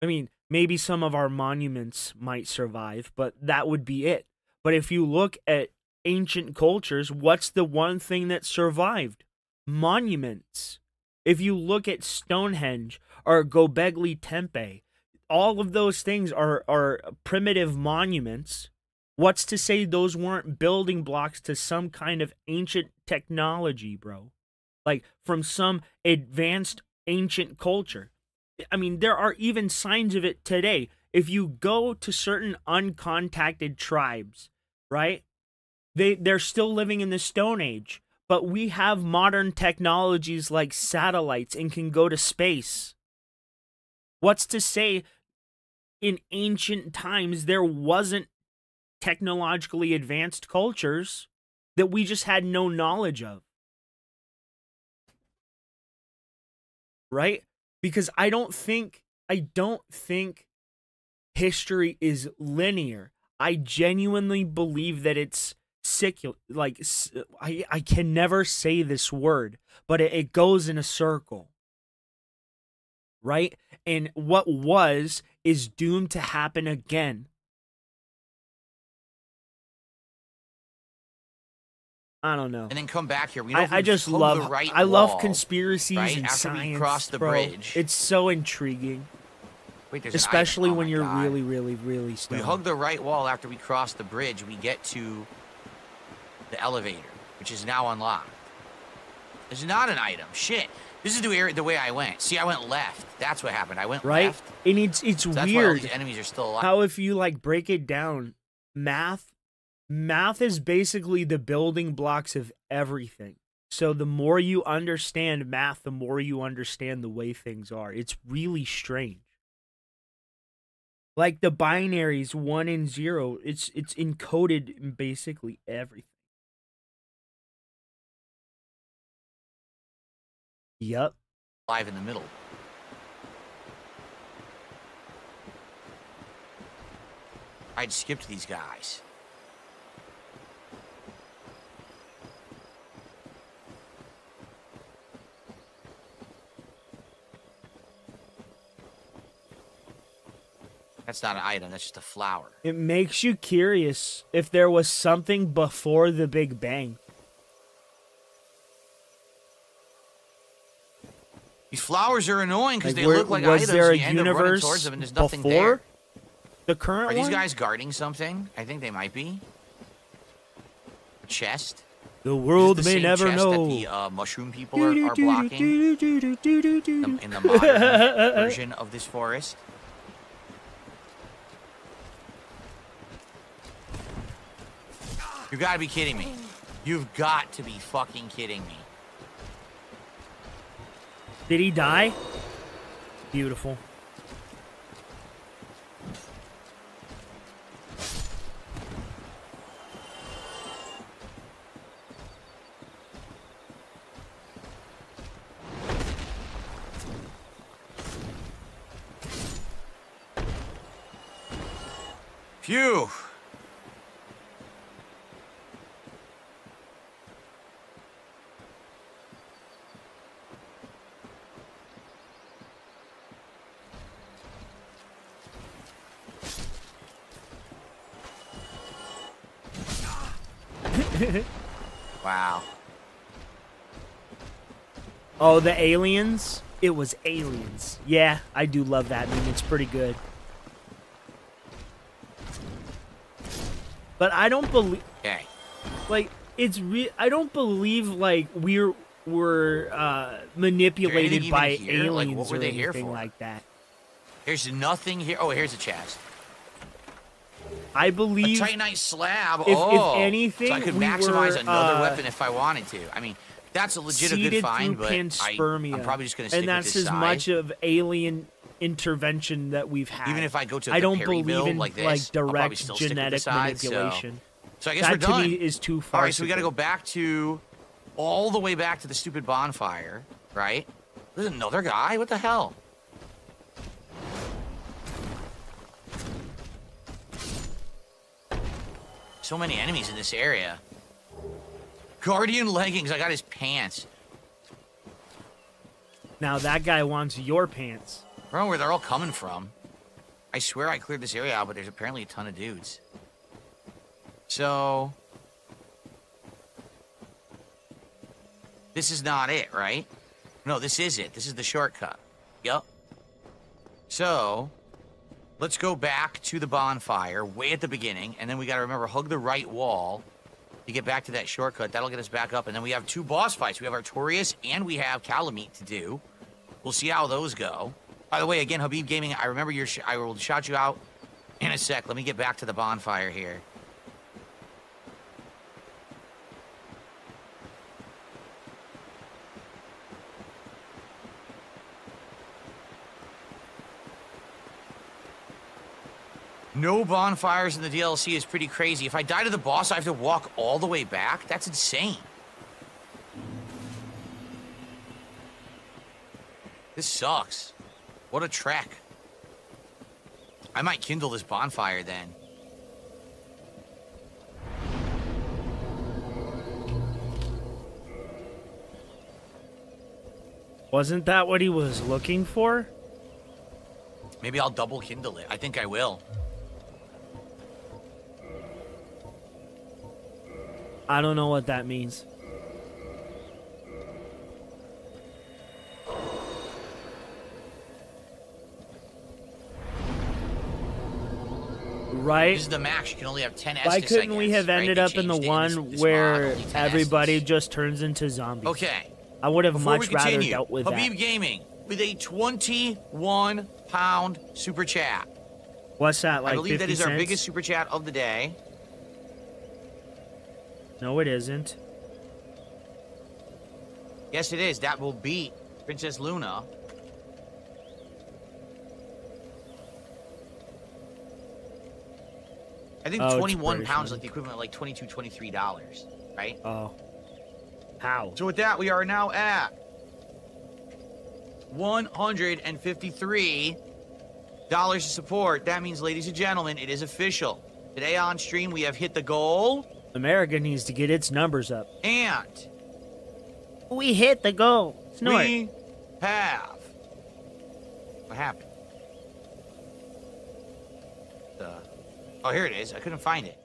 I mean, maybe some of our monuments might survive, but that would be it. But if you look at ancient cultures, what's the one thing that survived? Monuments. If you look at Stonehenge or Göbekli Tepe, all of those things are primitive monuments. What's to say those weren't building blocks to some kind of ancient technology, bro? Like from some advanced ancient culture. I mean, there are even signs of it today. If you go to certain uncontacted tribes, right? They're still living in the Stone Age, but we have modern technologies like satellites and can go to space. What's to say in ancient times there wasn't technologically advanced cultures that we just had no knowledge of? Right? Because I don't think history is linear. I genuinely believe that it's secular. Like, I can never say this word, but it goes in a circle. Right? And what was is doomed to happen again. I don't know. And then come back here. We know I just hug love. the right I love wall, conspiracies right? and After science. we cross the bro. bridge. It's so intriguing. Wait, there's an especially item. Oh when my you're God. really, really, really stoned. We hug the right wall after we cross the bridge. We get to the elevator, which is now unlocked. This is not an item. Shit. This is the way I went. See, I went left. That's what happened. I went right? left. And it's That's why all weird these enemies are still alive. how if you like break it down, math is basically the building blocks of everything. So the more you understand math, the more you understand the way things are. It's really strange. Like the binaries 1 and 0, it's encoded in basically everything. Yep. Live in the middle. I'd skipped these guys. That's not an item, that's just a flower. It makes you curious if there was something before the Big Bang. These flowers are annoying because Like, they look like was items there a and you end up running universe towards them and there's nothing before there. the current Are these one? guys guarding something? I think they might be. A chest? The world Is this the may same never chest know. That the mushroom people are blocking in the modern version of this forest. You gotta be kidding me. You've got to be fucking kidding me. Did he die? Beautiful. Phew. Wow. Oh, the aliens? It was aliens. Yeah, I do love that meme. It's pretty good. But I don't believe... Okay. Like, I don't believe, like, we're manipulated by aliens Like, what were they or here anything for? like that. There's nothing here. Oh, here's a chest. I believe... A Titanite slab. If Oh, anything, so I could we maximize were, another weapon if I wanted to. I mean, that's a legit a good seeded find, through but panspermia, I'm probably just going to stick and that's with this as side. much of alien intervention that we've had. Even if I go to I the don't Perry believe build in like this, like I'll probably direct still stick with genetic this side, manipulation. So I guess that we're done. to me is too far. All right, so we got to go back to all the way back to the stupid bonfire, right? There's another guy. What the hell? So many enemies in this area. Guardian leggings. I got his pants. Now that guy wants your pants. I don't know where they're all coming from. I swear I cleared this area out, but there's apparently a ton of dudes. So... this is not it, right? No, this is it. This is the shortcut. Yup. So, let's go back to the bonfire, way at the beginning, and then we gotta remember, hug the right wall to get back to that shortcut. That'll get us back up, and then we have 2 boss fights. We have Artorias, and we have Calamite to do. We'll see how those go. By the way, again, Habib Gaming, I remember your I will shout you out in a sec. Let me get back to the bonfire here. No bonfires in the DLC is pretty crazy. If I die to the boss, I have to walk all the way back? That's insane. This sucks. What a trek. I might kindle this bonfire then. Wasn't that what he was looking for? Maybe I'll double kindle it. I think I will. I don't know what that means. Right? This is the max. You can only have 10 Estus, Why couldn't we have right? ended They up in the changed it one this mod, where only 10 everybody Estus. just turns into zombies? Okay. I would have Before we much rather continue, dealt with Habib that. Gaming with a 21-pound super chat. What's that, like I believe 50 that is our cents? biggest super chat of the day. No, it isn't. Yes, it is. That will beat Princess Luna. I think Oh, it's 21 British pounds is money. like the equivalent of like $22, $23, right? Oh. How? So with that, we are now at $153 to support. That means, ladies and gentlemen, it is official. Today on stream, we have hit the goal. America needs to get its numbers up. And We hit the goal. Snort. we have... What happened? Oh, here it is. I couldn't find it.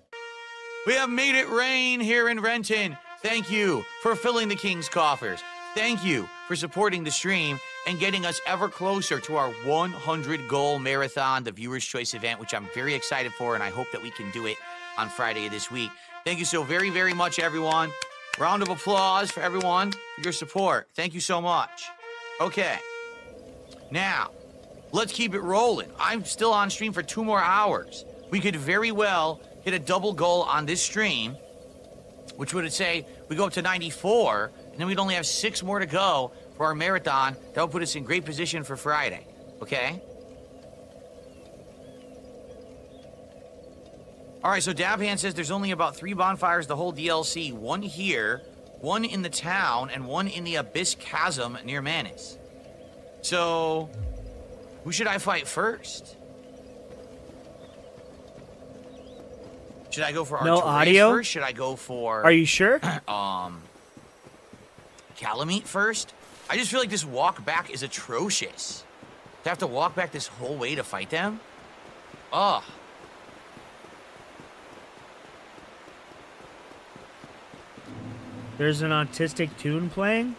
We have made it rain here in Renton. Thank you for filling the King's coffers. Thank you for supporting the stream and getting us ever closer to our 100 goal marathon, the Viewer's Choice event, which I'm very excited for, and I hope that we can do it on Friday of this week. Thank you so very, very much, everyone. Round of applause for everyone for your support. Thank you so much. Okay. Now, let's keep it rolling. I'm still on stream for 2 more hours. We could very well hit a double goal on this stream, which would say we go up to 94, and then we'd only have 6 more to go for our marathon. That would put us in great position for Friday, okay? All right, so Dabhan says there's only about 3 bonfires the whole DLC. 1 here, 1 in the town, and 1 in the Abyss Chasm near Manus. So, who should I fight first? Should I go for No Artorias audio? first? Should I go for... Are you sure? Calamite first? I just feel like this walk back is atrocious. To have to walk back this whole way to fight them? Ugh. There's an autistic tune playing?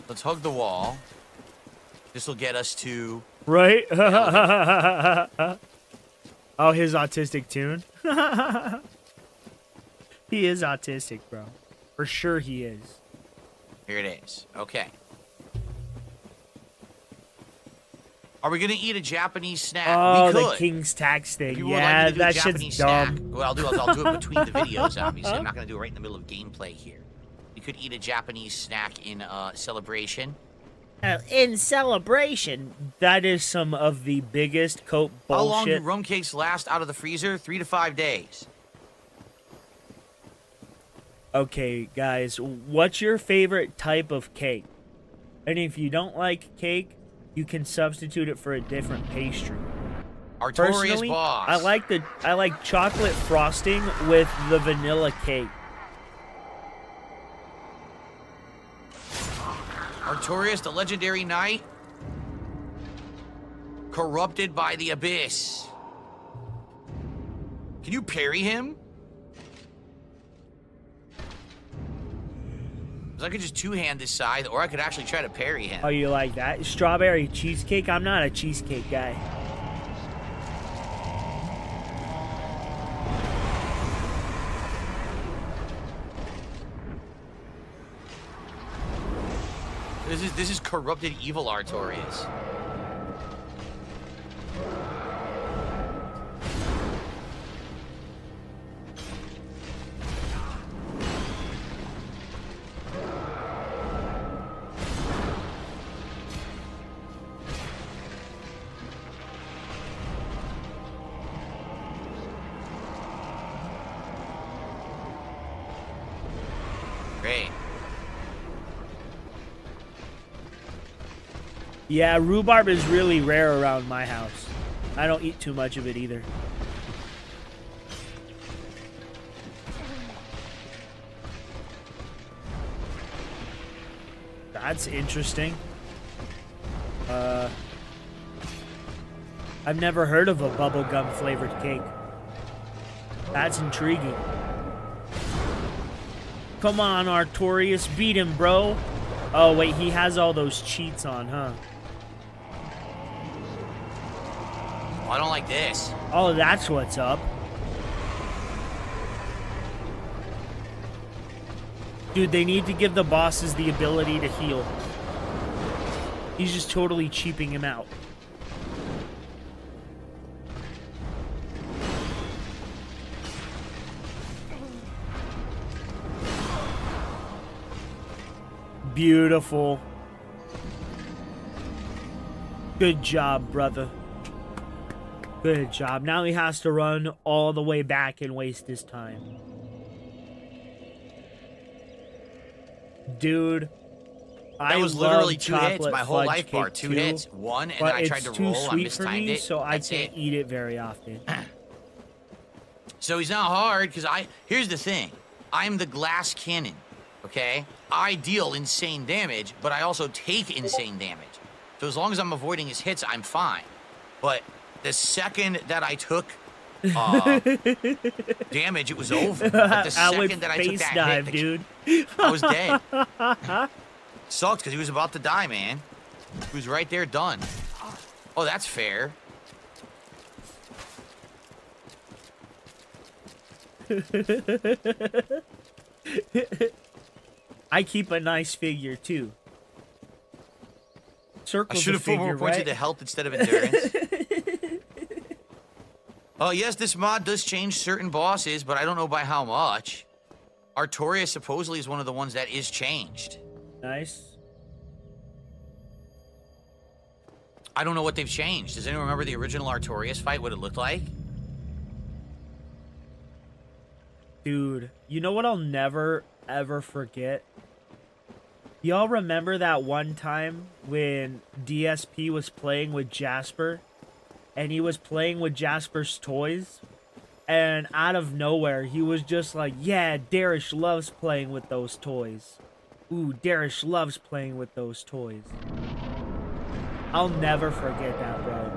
Let's hug the wall. This will get us to... Right? Oh, his autistic tune? He is autistic, bro. For sure he is. Here it is. Okay. Are we gonna eat a Japanese snack? Oh, we the could. King's tax thing. People would Yeah, like me to do a that Japanese shit's snack. dumb. What I'll do is I'll do it between the videos, obviously. I'm not gonna do it right in the middle of gameplay here. We could eat a Japanese snack in celebration. In celebration. That is some of the biggest coat bullshit. How long do rum cakes last out of the freezer? 3 to 5 days. Okay, guys, what's your favorite type of cake? And if you don't like cake, you can substitute it for a different pastry. Artorias Personally, boss. I like chocolate frosting with the vanilla cake. Artorias, the legendary knight, corrupted by the abyss. Can you parry him? 'Cause I could just two-hand this side, or I could actually try to parry him. Oh, you like that? Strawberry cheesecake? I'm not a cheesecake guy. This is corrupted evil Artorias. Great. Yeah, rhubarb is really rare around my house. I don't eat too much of it either. That's interesting. I've never heard of a bubblegum flavored cake. That's intriguing. Come on, Artorias, beat him, bro. Oh, wait, he has all those cheats on, huh? Oh, I don't like this. Oh, that's what's up. Dude, they need to give the bosses the ability to heal. He's just totally cheaping him out. Beautiful. Good job, brother. Good job. Now he has to run all the way back and waste his time. Dude, that was literally 2 hits. My whole life bar, 2 hits, 1, and then I tried to roll. I mistimed it. So I can't eat it very often. So he's not hard because here's the thing. I'm the glass cannon. Okay? I deal insane damage, but I also take insane damage. So as long as I'm avoiding his hits, I'm fine. But the second that I took damage, it was over. But the second that I took that hit, dude. I was dead. Sucked because he was about to die, man. He was right there, done. Oh, that's fair. I keep a nice figure too. Circle's I should have put more points into health instead of endurance. Oh, yes, this mod does change certain bosses, but I don't know by how much. Artorias supposedly is one of the ones that is changed. Nice. I don't know what they've changed. Does anyone remember the original Artorias fight, what it looked like? Dude, you know what I'll never, ever forget? Y'all remember that one time when DSP was playing with Jasper? And he was playing with Jasper's toys? And out of nowhere, he was just like, yeah, Darish loves playing with those toys. Ooh, Darish loves playing with those toys. I'll never forget that, bro.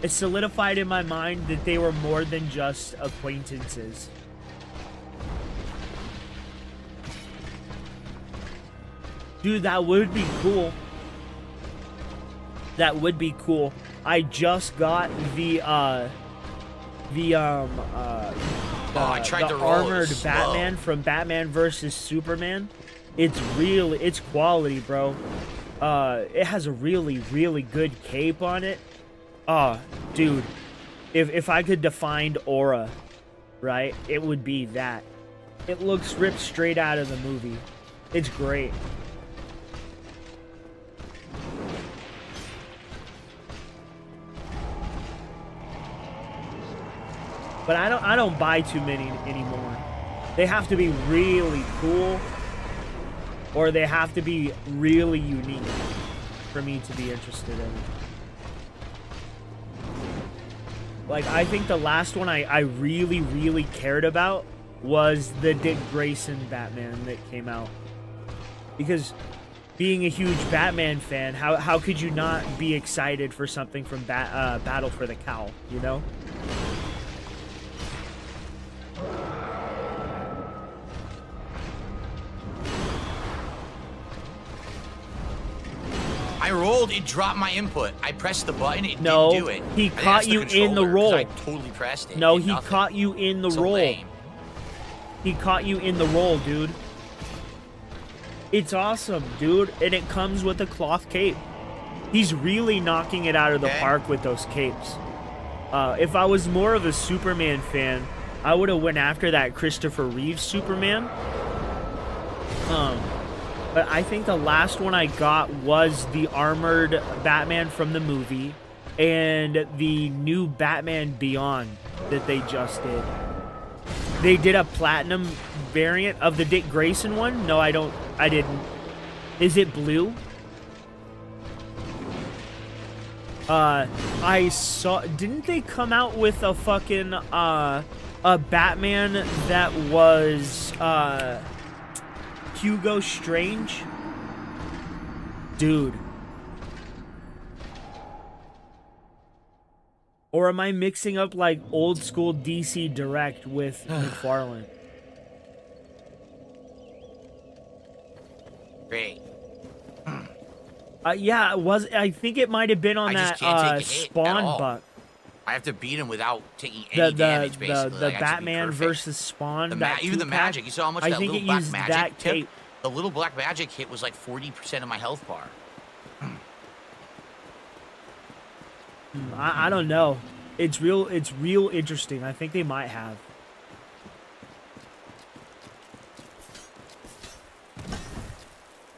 It solidified in my mind that they were more than just acquaintances. Dude, that would be cool. That would be cool. I just got the I tried to roll armored Batman from Batman vs Superman. It's quality, bro. It has a really, really good cape on it. Dude, if I could define aura, right, it would be that. It looks ripped straight out of the movie. It's great. But I don't buy too many anymore. They have to be really cool, or they have to be really unique for me to be interested in. Like, I think the last one I really, really cared about was the Dick Grayson Batman that came out. Because being a huge Batman fan, how could you not be excited for something from Battle for the Cowl, you know? I rolled, it dropped my input. I pressed the button, it no, didn't do it. He caught you in the roll. I totally pressed it. No, he caught you in the roll. Lame. He caught you in the roll, dude. It's awesome, dude. And it comes with a cloth cape. He's really knocking it out of the park with those capes. If I was more of a Superman fan, I would have went after that Christopher Reeve Superman. But I think the last one I got was the armored Batman from the movie and the new Batman Beyond that they just did. They did a platinum variant of the Dick Grayson one. No, I didn't. Is it blue? I saw, didn't they come out with a fucking, a Batman that was, Hugo Strange? Dude. Or am I mixing up like old school DC Direct with McFarlane? Great. Yeah, it was. I think it might have been on that Spawn buck. I have to beat him without taking any damage, basically. The Batman versus Spawn. Even the magic. You saw how much I that think little it black used magic that took? cape. The little black magic hit was like 40% of my health bar. I don't know. It's real interesting. I think they might have.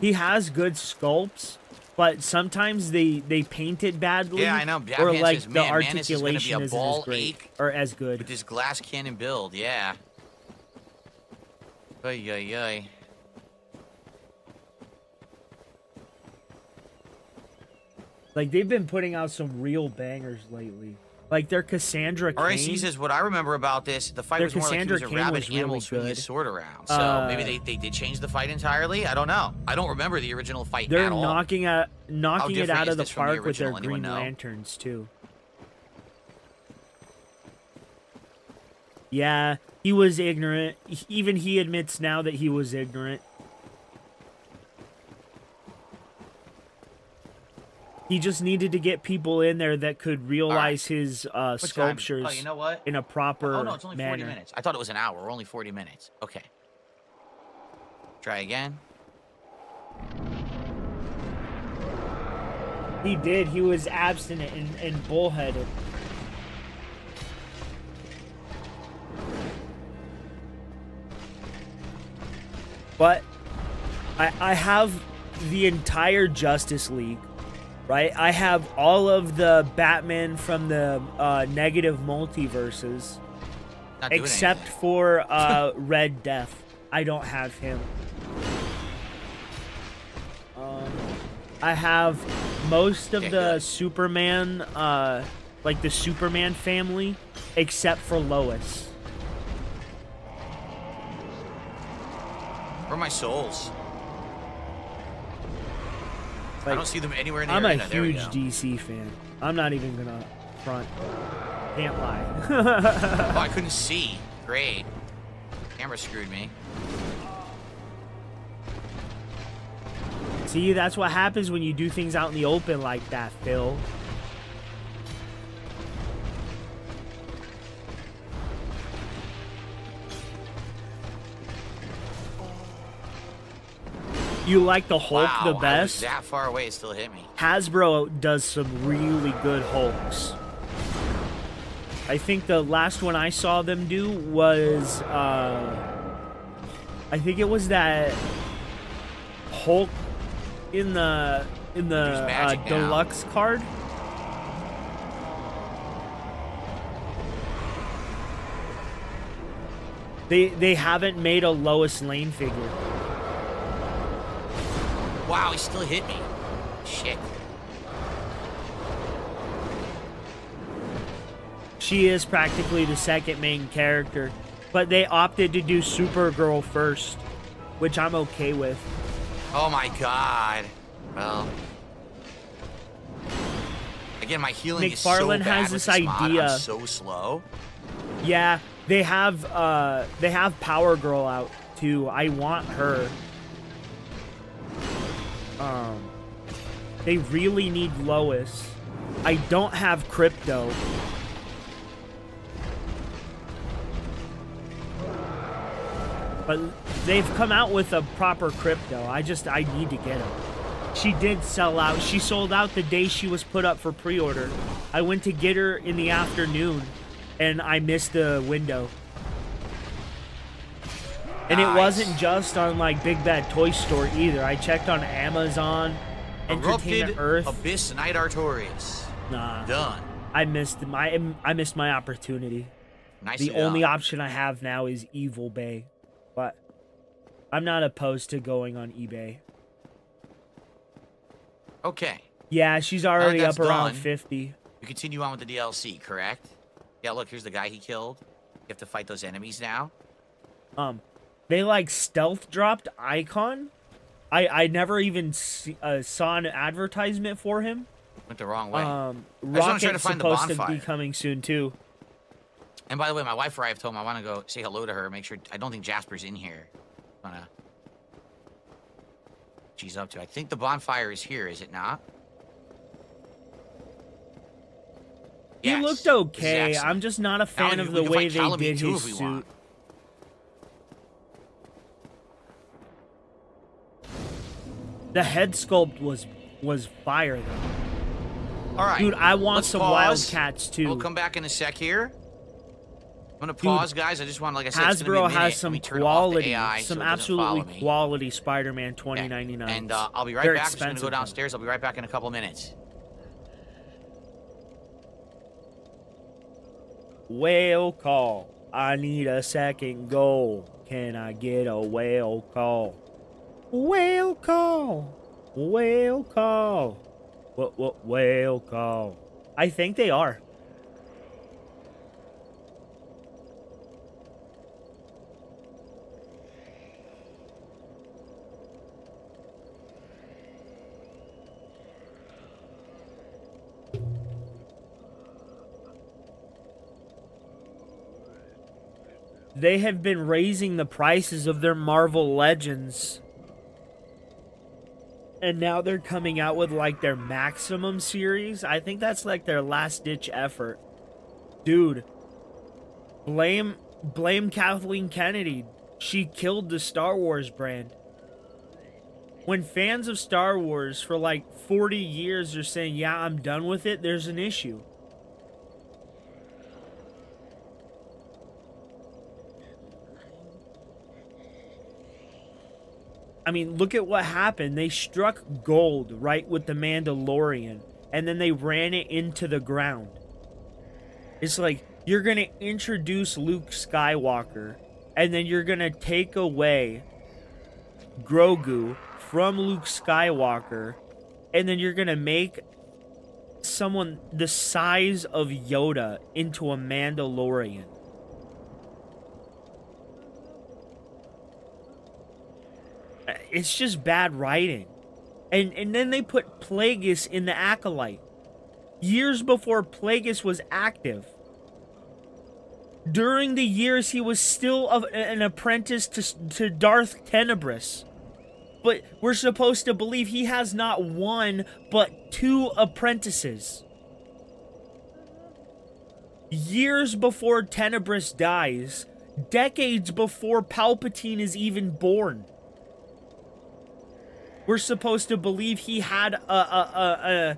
He has good sculpts, but sometimes they paint it badly. Yeah, I know. Or Batman like says, the "Man, Manus is gonna be articulation a isn't ball as great ache or as good. with this glass cannon build." Yeah. Ay, ay, ay. Like they've been putting out some real bangers lately. Like their Cassandra Cain. RIC says, what I remember about this, the fight Their was more like he was a Cassandra Cain rabid was really animal swinging good. his sword around. So maybe they did change the fight entirely. I don't know. I don't remember the original fight They're at all. knocking it different out is of the this from the park with their original? Anyone Green know? Lanterns too. Yeah, he was ignorant. Even he admits now that he was ignorant. He just needed to get people in there that could realize his sculptures Oh, you know what? in a proper Oh, no, it's only 40 manner. minutes. I thought it was an hour. We're only 40 minutes. Okay. Try again. He did. He was abstinent and bullheaded. But I have the entire Justice League, right? I have all of the Batman from the negative multiverses, Not doing except for Red Death. I don't have him. I have most of the Superman, like the Superman family, except for Lois. Where are my souls? I Like, don't see them anywhere in the I'm arena. a There we huge go. DC fan. I'm not even gonna front. Can't lie. Oh, I couldn't see. Great. Camera screwed me. See, that's what happens when you do things out in the open like that, Phil. You like the Hulk Wow, the I was best? that far away, it still hit me. Hasbro does some really good Hulks. I think the last one I saw them do was, I think it was that Hulk in the magic now. deluxe card. They haven't made a Lois Lane figure. Wow, he still hit me. Shit. She is practically the second main character, but they opted to do Supergirl first, which I'm okay with. Oh my god. Well. Again, my healing is so McFarlane bad has with this this mod. idea. I'm so slow. Yeah, they have Power Girl out too. I want her. They really need Lois. I don't have Crypto. But they've come out with a proper Crypto. I need to get him. She did sell out. She sold out the day she was put up for pre-order. I went to get her in the afternoon, and I missed the window. And it wasn't just on, like, Big Bad Toy Store either. I checked on Amazon, Entertainment Erupted Earth. Abyss Knight Artorias. Nah. Done. I missed my opportunity. Nicely The only done. option I have now is Evil Bay. But I'm not opposed to going on eBay. Okay. Yeah, she's already that's up around done. 50. We continue on with the DLC, correct? Yeah, look, here's the guy he killed. You have to fight those enemies now. They like stealth dropped Icon. I never even saw an advertisement for him. Went the wrong way. Rocket's try to find the supposed to bonfire. be coming soon too. And by the way, my wife arrived home. I want to go say hello to her. Make sure. I don't think Jasper's in here. She's up to. I think the bonfire is here. Is it not? He Yes, looked okay. this is I'm just not a fan Alan, of we the can way fight they Calamity did too his if we suit. want. The head sculpt was fire though. All right, Dude, I want let's some pause. Wildcats too. We'll come back in a sec here. I'm gonna pause, guys. I just want, like I said, it's gonna be a Hasbro minute. has Let some me turn off the quality, AI some so it doesn't follow absolutely me. quality Spider-Man 2099. And I'll be right They're back. I'm just gonna go expensive, downstairs. I'll be right back in a couple minutes. Whale call. I need a second goal. Can I get a whale call? Whale call. Whale call. What whale call? I think they are. They have been raising the prices of their Marvel Legends. And now they're coming out with like their Maximum series. I think that's like their last ditch effort. Dude, blame Kathleen Kennedy. She killed the Star Wars brand. When fans of Star Wars for like 40 years are saying, yeah, I'm done with it, there's an issue. I mean, look at what happened. They struck gold, right, with the Mandalorian, and then they ran it into the ground. It's like, you're going to introduce Luke Skywalker, and then you're going to take away Grogu from Luke Skywalker, and then you're going to make someone the size of Yoda into a Mandalorian. It's just bad writing. And then they put Plagueis in the Acolyte. Years before Plagueis was active. During the years he was still an apprentice to Darth Tenebris. But we're supposed to believe he has not one, but 2 apprentices. Years before Tenebris dies. Decades before Palpatine is even born. We're supposed to believe he had a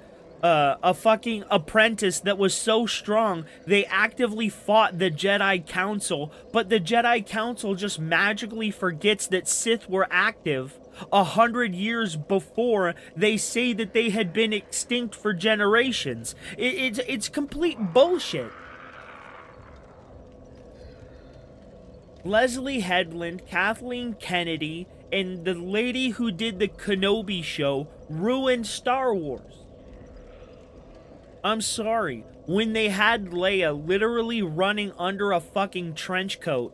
fucking apprentice that was so strong, they actively fought the Jedi Council, but the Jedi Council just magically forgets that Sith were active 100 years before they say that they had been extinct for generations. It's complete bullshit. Leslie Headland, Kathleen Kennedy, and the lady who did the Kenobi show ruined Star Wars. I'm sorry. When they had Leia literally running under a fucking trench coat.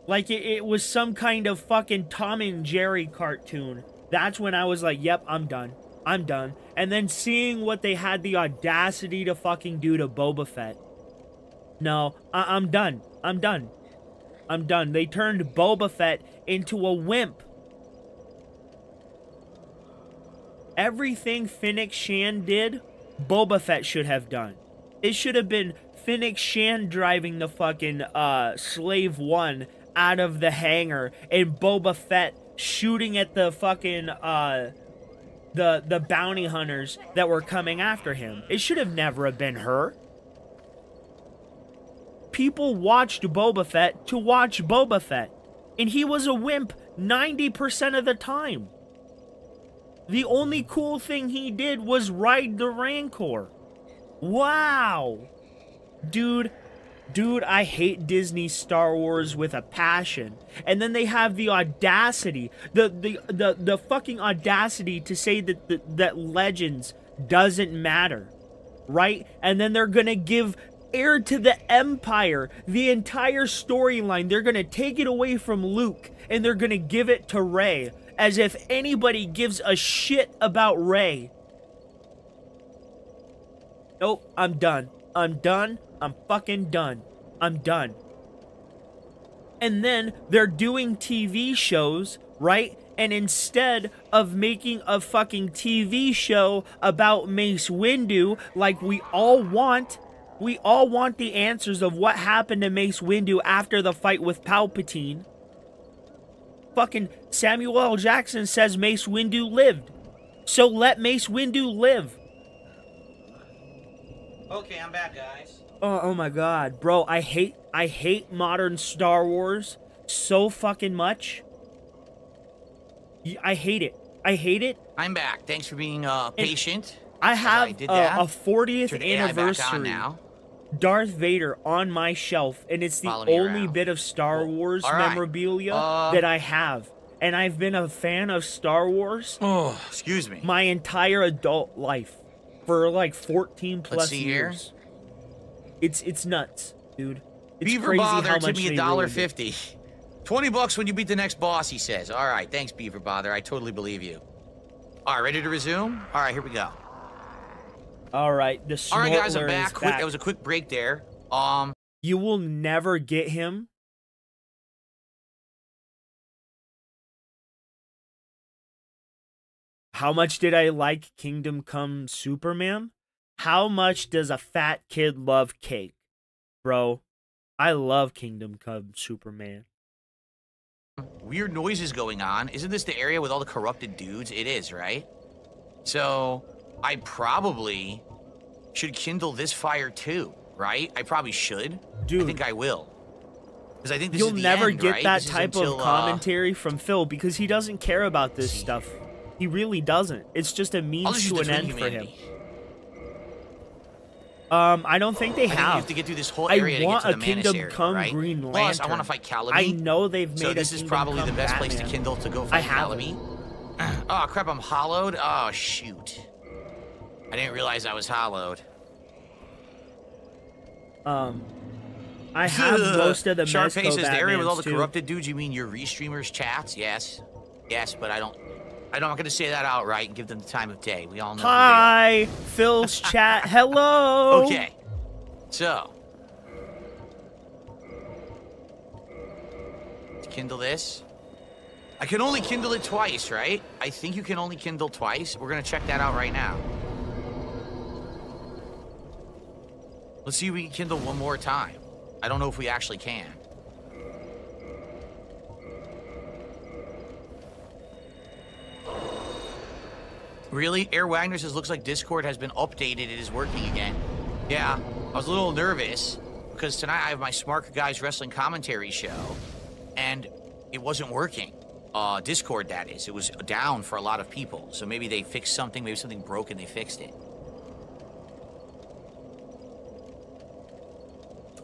Like it was some kind of fucking Tom and Jerry cartoon. That's when I was like, yep, I'm done. I'm done. And then seeing what they had the audacity to fucking do to Boba Fett. No, I'm done. I'm done. I'm done. They turned Boba Fett into a wimp. Everything Fennec Shand did, Boba Fett should have done. It should have been Fennec Shand driving the fucking Slave One out of the hangar and Boba Fett shooting at the fucking the bounty hunters that were coming after him. It should have never have been her. People watched Boba Fett to watch Boba Fett. And he was a wimp 90% of the time. The only cool thing he did was ride the Rancor. Wow. Dude, I hate Disney Star Wars with a passion. And then they have the audacity, the fucking audacity to say that Legends doesn't matter. Right? And then they're gonna give Heir to the Empire, the entire storyline. They're gonna take it away from Luke and they're gonna give it to Rey, as if anybody gives a shit about Rey. Nope, I'm done. I'm done. I'm fucking done. I'm done. And then they're doing TV shows, right? And instead of making a fucking TV show about Mace Windu like we all want the answers of what happened to Mace Windu after the fight with Palpatine. Fucking Samuel L. Jackson says Mace Windu lived. So let Mace Windu live. Okay, I'm back, guys. Oh my god, bro, I hate modern Star Wars so fucking much. I hate it. I hate it. I'm back. Thanks for being patient. I have a 40th anniversary now. Darth Vader on my shelf, and it's the only bit of Star Wars memorabilia that I have. And I've been a fan of Star Wars. Oh, excuse me. My entire adult life for like 14 plus years. It's nuts, dude. It's Beaver crazy Bother how took much me they $1.50. ruined it. $20 when you beat the next boss, he says. All right, thanks, Beaver Bother. I totally believe you. All right, ready to resume? All right, here we go. All right, the All right, guys, I'm Snortler back. is Quick, back. that was a quick break there. You will never get him. How much did I like Kingdom Come Superman? How much does a fat kid love cake? Bro, I love Kingdom Come Superman. Weird noises going on. Isn't this the area with all the corrupted dudes? It is, right? So, I probably should kindle this fire too, right? I probably should. Dude. I think I will. Because I think this You'll is the never end, get right? that This is type until, of commentary from Phil because he doesn't care about this stuff. He really doesn't. It's just a I'll means just to use an the end Twin for him. Humanity. I don't think they I think have. you have to get through this whole area to get to the Manus Kingdom area, Come right? Green Lantern. Plus, I want to fight Calamity. I know they've made so a this is Kingdom probably the Come best place to Batman. kindle to go I fight haven't. Calamity. Oh crap! I'm hollowed. Oh shoot! I didn't realize I was hollowed. I have most of the Sharpay Mezco says the area with all the Batmans, too. corrupted dudes. You mean your restreamers chats? Yes, but I'm not gonna say that outright and give them the time of day. We all know. Hi, Phil's chat. Hello. Okay, so to kindle this, I can only kindle it twice, right? I think you can only kindle twice. We're gonna check that out right now. Let's see if we can kindle one more time. I don't know if we actually can. Really? Air Wagner says, looks like Discord has been updated. It is working again. Yeah, I was a little nervous because tonight I have my Smart Guys Wrestling Commentary show, and it wasn't working. Discord, that is. It was down for a lot of people. So maybe they fixed something. Maybe something broke and they fixed it.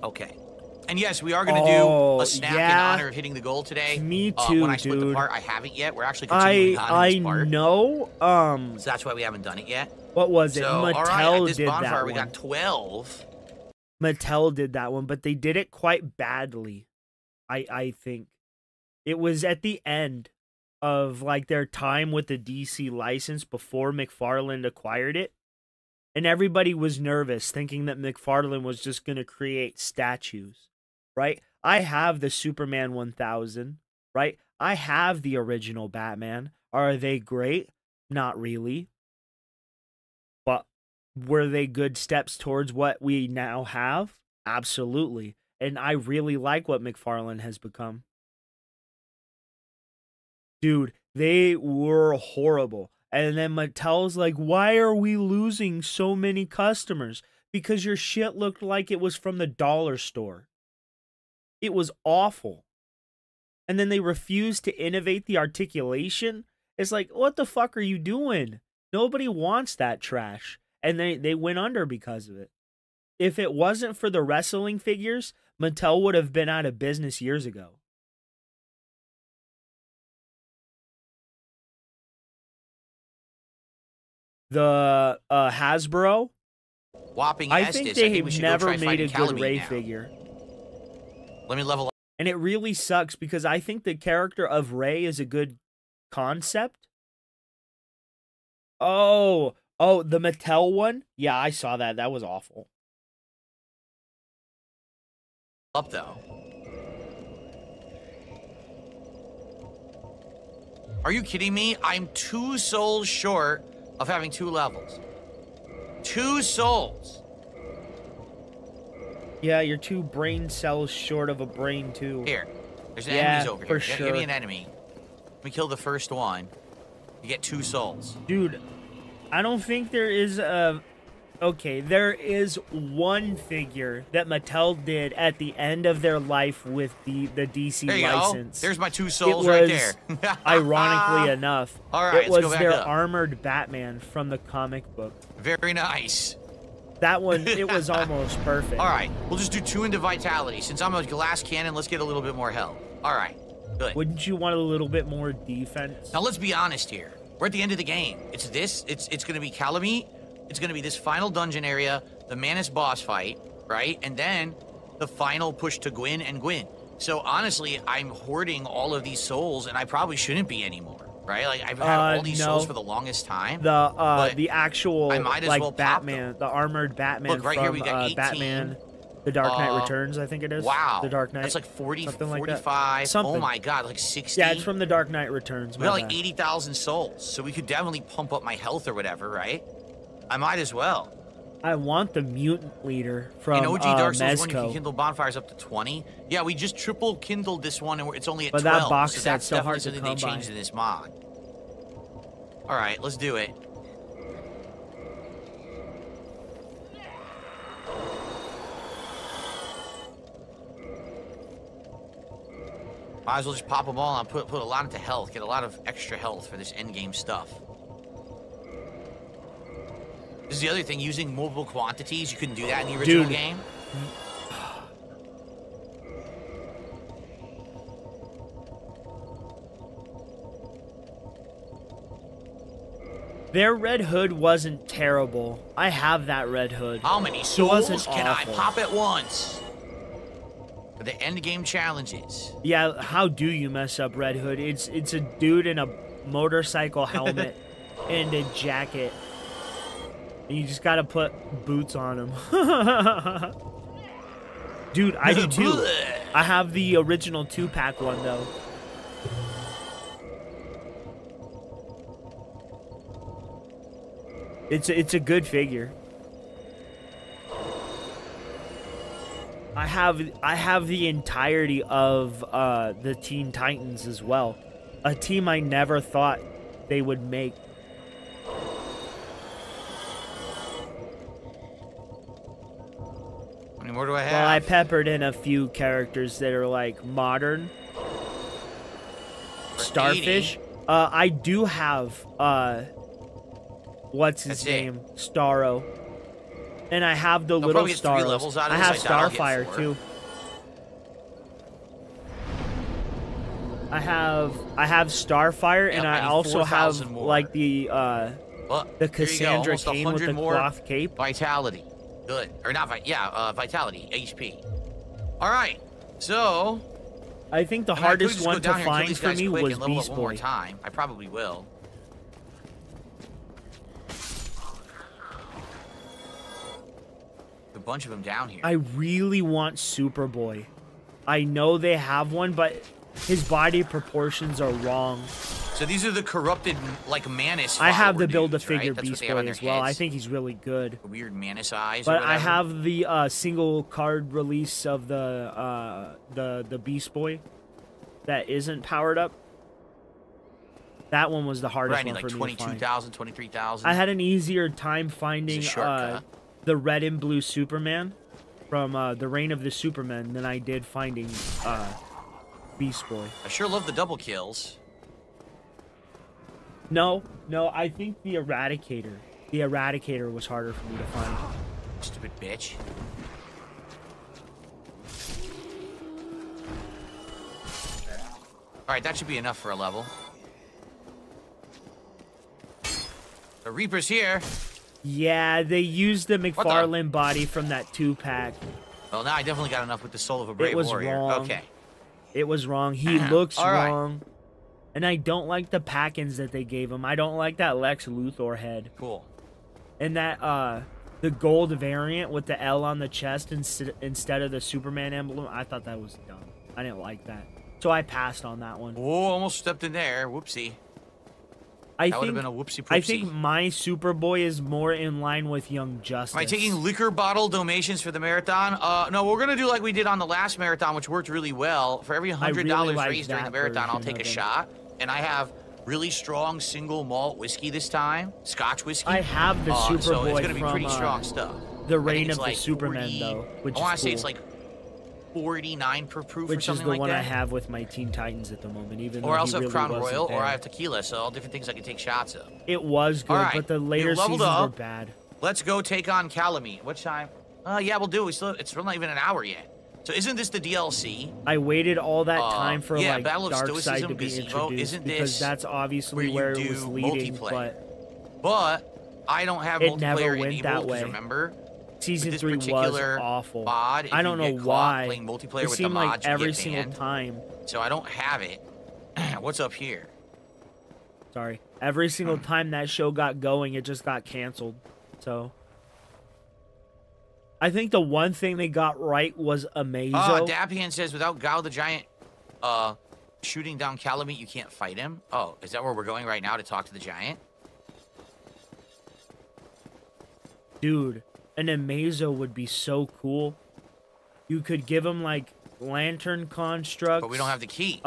Okay. And yes, we are going to do a snap in honor of hitting the goal today. Me too, when I split the dude. part, I haven't yet. We're actually continuing on in this part. I know. So that's why we haven't done it yet. What was it? So, Mattel all right, at this did bonfire, that we one. got 12. Mattel did that one, but they did it quite badly. I think it was at the end of like their time with the DC license before McFarlane acquired it. And everybody was nervous, thinking that McFarlane was just going to create statues, right? I have the Superman 1000, right? I have the original Batman. Are they great? Not really. But were they good steps towards what we now have? Absolutely. And I really like what McFarlane has become. Dude, they were horrible. And then Mattel's like, why are we losing so many customers? Because your shit looked like it was from the dollar store. It was awful. And then they refused to innovate the articulation. It's like, what the fuck are you doing? Nobody wants that trash. And they went under because of it. If it wasn't for the wrestling figures, Mattel would have been out of business years ago. The Hasbro, Whopping I Estes. think they we have should never go try made a fighting good Calamine Ray now. figure. Let me level up. And it really sucks because I think the character of Ray is a good concept. Oh, the Mattel one? Yeah, I saw that. That was awful. Up though. Are you kidding me? I'm 2 souls short of having 2 levels. 2 souls. Yeah, you're 2 brain cells short of a brain, too. Here. There's enemies over here. For sure. Give me an enemy. Let me kill the first one. You get 2 souls. Dude, I don't think there is a... Okay, there is one figure that Mattel did at the end of their life with the DC there you license. Go. There's my 2 souls right there. Ironically enough, all right, it was let's go back their up. armored Batman from the comic book. Very nice. That one, it was almost perfect. All right, we'll just do 2 into Vitality. Since I'm a glass cannon, let's get a little bit more health. All right, good. Wouldn't you want a little bit more defense? Now, let's be honest here. We're at the end of the game. It's going to be Calamite. It's going to be this final dungeon area, the Manus boss fight, right? And then the final push to Gwyn and Gwyn. So honestly, I'm hoarding all of these souls, and I probably shouldn't be anymore, right? Like I've had all these souls for the longest time. The actual like well Batman, the armored Batman. Look, right from here we got 18. Batman, The Dark Knight Returns, I think it is. Wow. The Dark Knight. That's like 40, something 45. Like something. Oh my God, like 60. Yeah, it's from The Dark Knight Returns. We got like 80,000 souls, so we could definitely pump up my health or whatever, right? I might as well. I want the mutant leader from in OG Dark Souls 1, you Mezco. can kindle bonfires up to 20. Yeah, we just triple kindled this one, and it's only at But 12. that box so set's that's so definitely hard to something they come by. changed in this mod. All right, let's do it. Might as well just pop them all and put a lot into health. Get a lot of extra health for this endgame stuff. This is the other thing, using multiple quantities. You couldn't do that in the original game. Their Red Hood wasn't terrible. I have that Red Hood. How many souls can I pop at once? For the end game challenges. Yeah, how do you mess up Red Hood? It's a dude in a motorcycle helmet and a jacket. And you just gotta put boots on him. Dude, I do too. I have the original 2-pack one though. It's a good figure. I have the entirety of the Teen Titans as well. A team I never thought they would make. How many more do I have? Well, I peppered in a few characters that are like modern. Starfish. I do have what's his name? Starro. And I have the little Starros. I have Starfire too. I have Starfire, and I also have like the Cassandra Cain with the cloth cape. Vitality, good or not? Vitality, HP. All right, so I think the hardest one to find for me was Beast Boy. One more time, I probably will. A bunch of them down here. I really want Superboy. I know they have one, but his body proportions are wrong. So these are the corrupted, like, Manus. I have the build-a-figure right? Beast Boy as well. I think he's really good. The weird Manus eyes. But I have the single card release of the Beast Boy that isn't powered up. That one was the hardest one for me to find. 22,000, 23,000. I had an easier time finding the red and blue Superman from the Reign of the Supermen than I did finding Beast Boy. I sure love the double kills. No, I think the Eradicator. The Eradicator was harder for me to find. Stupid bitch. Alright, that should be enough for a level. The Reaper's here. Yeah, they used the McFarlane body from that 2-pack. Well, now I definitely got enough with the Soul of a Brave Warrior. Wrong. Okay. It was wrong. He looks right. wrong. And I don't like the pack-ins that they gave him. I don't like that Lex Luthor head. Cool. And that, the gold variant with the L on the chest instead of the Superman emblem, I thought that was dumb. I didn't like that. So I passed on that one. Oh, almost stepped in there. Whoopsie. That would have been a whoopsie poopsie. I think my Superboy is more in line with Young Justice. Am I taking liquor bottle donations for the marathon? No, we're gonna do like we did on the last marathon, which worked really well. For every $100 really like raised during the that marathon, I'll version take a of it. shot. And I have really strong single malt whiskey this time, Scotch whiskey. I have the so Superboy it's gonna be from pretty strong stuff. The I think Reign it's of the like Superman, 40 though, which I want is to say cool. it's like 49 per proof or Which is something the like one that. I have with my Teen Titans at the moment, even Or though I also he have really Crown wasn't Royal, there. or I have tequila, so all different things I can take shots of. It was good, All right, but the we later leveled seasons up. were bad. Let's go take on Calamite. What time? Yeah, we'll do it. It's not even an hour yet. So isn't this the DLC? I waited all that time for yeah, like Battle of Dark Stoicism Side to be Gazebo. introduced Isn't because this that's obviously where where you it was do leading, multiplayer? But I don't have it never multiplayer went enabled. that 'cause way. Remember, Season with this 3 was particular awful. mod, if I don't you know get why. Playing multiplayer It with the seemed like mods, you every get single banned. time. So I don't have it. What's up here? Sorry, every single time that show got going, it just got canceled. So I think the one thing they got right was Amazo. Dapian says without Gao the Giant shooting down Calamite, you can't fight him. Oh, is that where we're going right now to talk to the Giant? Dude, an Amazo would be so cool. You could give him like lantern constructs. But we don't have the key.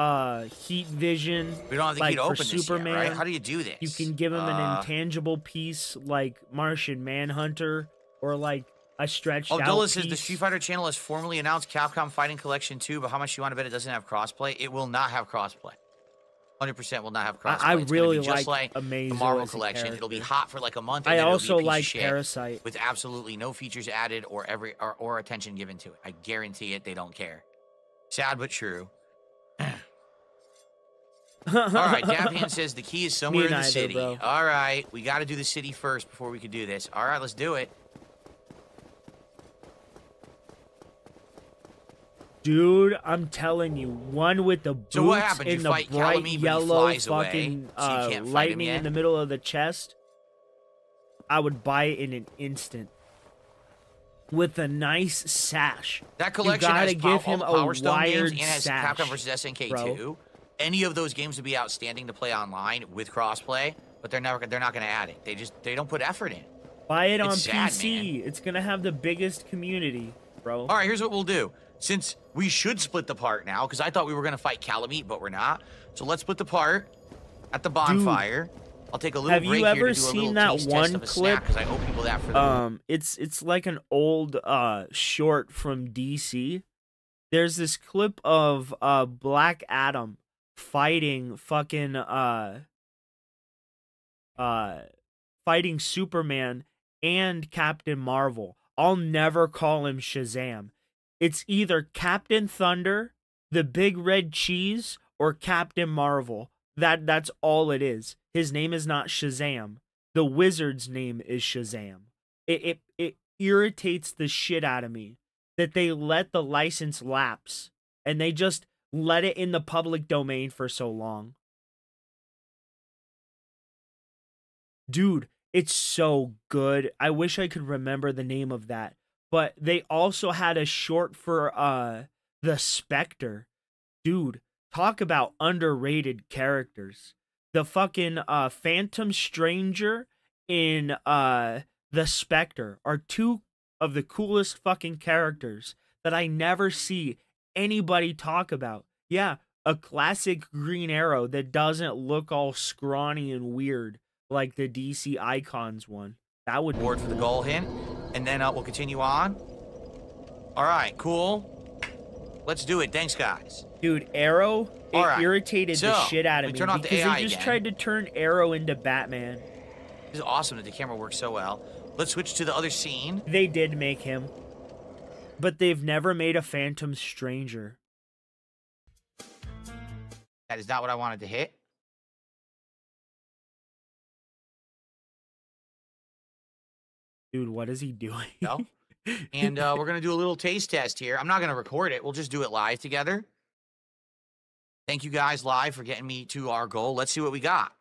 Heat vision. We don't have the like key to for open this yet, Superman. right? How do you do this? You can give him an intangible piece like Martian Manhunter or like a stretched out Dulles piece. says the Street Fighter channel has formally announced Capcom Fighting Collection 2, but how much you want to bet it doesn't have crossplay? It will not have crossplay. 100% will not have crossplay. I It's really gonna be just like like Amazo the Marvel as a collection. It'll be character. hot for like a month. And I then it'll also be a piece like of shit Parasite. with absolutely no features added or or attention given to it. I guarantee it. They don't care. Sad but true. All right, Dapian says the key is somewhere in the neither, city. bro. All right, we got to do the city first before we can do this. All right, let's do it. Dude, I'm telling you, one with the boots So what happened? You in the fight bright Calamite, but he yellow flies away, fucking so you can't fight him lightning yet? in the middle of the chest. I would buy it in an instant. With a nice sash. That collection you gotta has give him all the Power a Stone games wired and has sash, Capcom vs. SNK bro. 2. Any of those games would be outstanding to play online with crossplay, but they're not going to add it. They don't put effort in. Buy it on It's sad, PC. man. It's gonna have the biggest community, bro. All right, here's what we'll do. Since we should split the part now, because I thought we were going to fight Calamite, but we're not. So let's split the part at the bonfire. I'll take a little Have break you here ever to do a little seen that taste test one of a clip? because I owe people that for the It's like an old short from DC. There's this clip of Black Adam fighting fucking fighting Superman and Captain Marvel. I'll never call him Shazam. It's either Captain Thunder, the Big Red Cheese, or Captain Marvel. That's all it is. His name is not Shazam. The wizard's name is Shazam. It irritates the shit out of me that they let the license lapse and they just let it in the public domain for so long. Dude, it's so good. I wish I could remember the name of that. But they also had a short for the Spectre. Dude, talk about underrated characters. The fucking Phantom Stranger in the Spectre are two of the coolest fucking characters that I never see anybody talk about. Yeah, a classic Green Arrow that doesn't look all scrawny and weird like the DC Icons one. That would be award for the goal hint, and then we'll continue on. All right, cool. Let's do it. Thanks, guys. Dude, Arrow, it All right. irritated So, the shit out of we me turn off the because AI they just again. tried to turn Arrow into Batman. This is awesome that the camera works so well. Let's switch to the other scene. They did make him, but they've never made a Phantom Stranger. That is not what I wanted to hit. Dude, what is he doing? No. And we're going to do a little taste test here. I'm not going to record it. We'll just do it live together. Thank you guys live for getting me to our goal. Let's see what we got.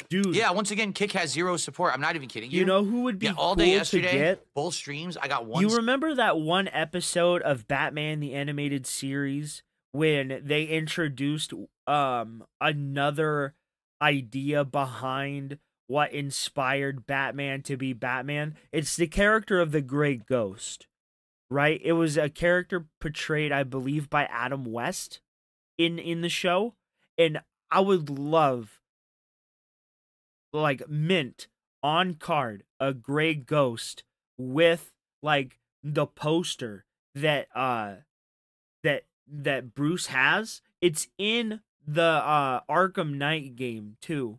Dude. Yeah, once again, Kick has 0 support. I'm not even kidding you. You know who would be all cool day to yesterday, get? both streams, I got one. You remember that one episode of Batman the Animated Series when they introduced another idea behind what inspired Batman to be Batman. It's the character of the Gray Ghost, right? It was a character portrayed, I believe, by Adam West in the show. And I would love, like, mint on card a Gray Ghost with, like, the poster that that Bruce has. It's in the Arkham Knight game too.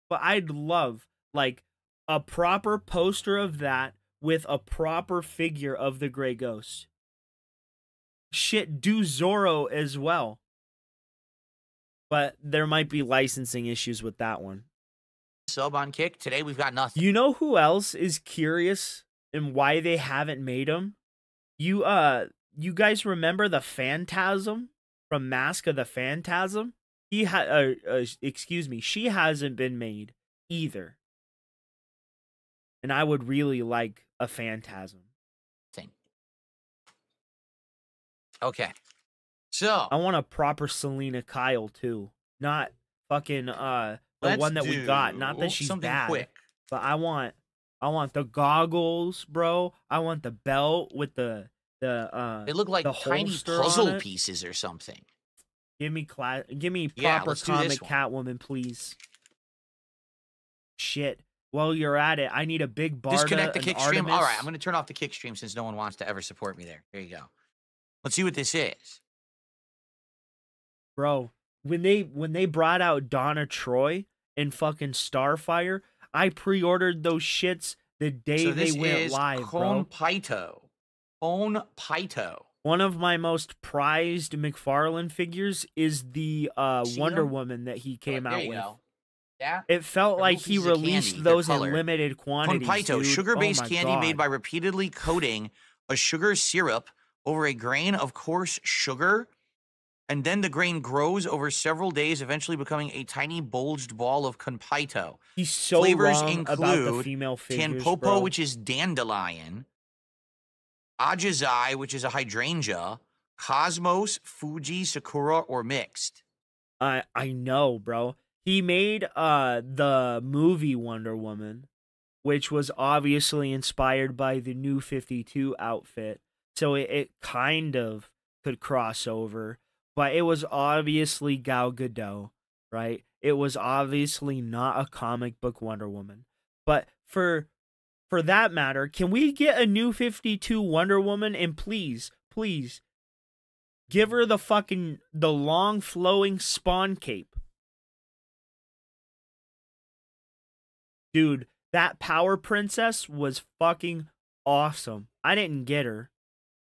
But I'd love, like, a proper poster of that with a proper figure of the Gray Ghost. Shit, do Zorro as well. But there might be licensing issues with that one. Sub on Kick. Today we've got nothing. You know who else is curious and why they haven't made him? You guys remember the Phantasm from Mask of the Phantasm? She hasn't been made either. And I would really like a Phantasm. Okay. So I want a proper Selena Kyle too. Not fucking the one that we got. Not that she's bad. Quick. But I want the goggles, bro. I want the belt with the they look like the tiny holster puzzle on it. pieces or something. Give me Yeah, proper let's do comic this one. Catwoman, please. Shit. While you're at it, I need a big Barda. Disconnect the an kick stream. Artemis. All right, I'm going to turn off the kick stream since no one wants to ever support me there. There you go. Let's see what this is. Bro, when they brought out Donna Troy and fucking Starfire, I pre-ordered those shits the day So they this went is live, bro. Cone Pito. One of my most prized McFarlane figures is the See Wonder them? Woman that he came There out you with. go. Yeah. It felt They're like little he pieces of released candy. They're those in colored. limited quantities. Confito, dude. sugar-based Oh my candy made God. by repeatedly coating a sugar syrup over a grain of coarse sugar, and then the grain grows over several days, eventually becoming a tiny bulged ball of confito. He's so Flavors wrong include about the female figures, Tanpopo, bro. which is dandelion, Ajazai, which is a hydrangea, Cosmos, Fuji, Sakura, or mixed. I know, bro. He made the movie Wonder Woman, which was obviously inspired by the New 52 outfit. So it kind of could cross over, but it was obviously Gal Gadot, right? It was obviously not a comic book Wonder Woman. But for that matter, can we get a New 52 Wonder Woman? And please, give her the long flowing Spawn cape. Dude, that Power Princess was fucking awesome. I didn't get her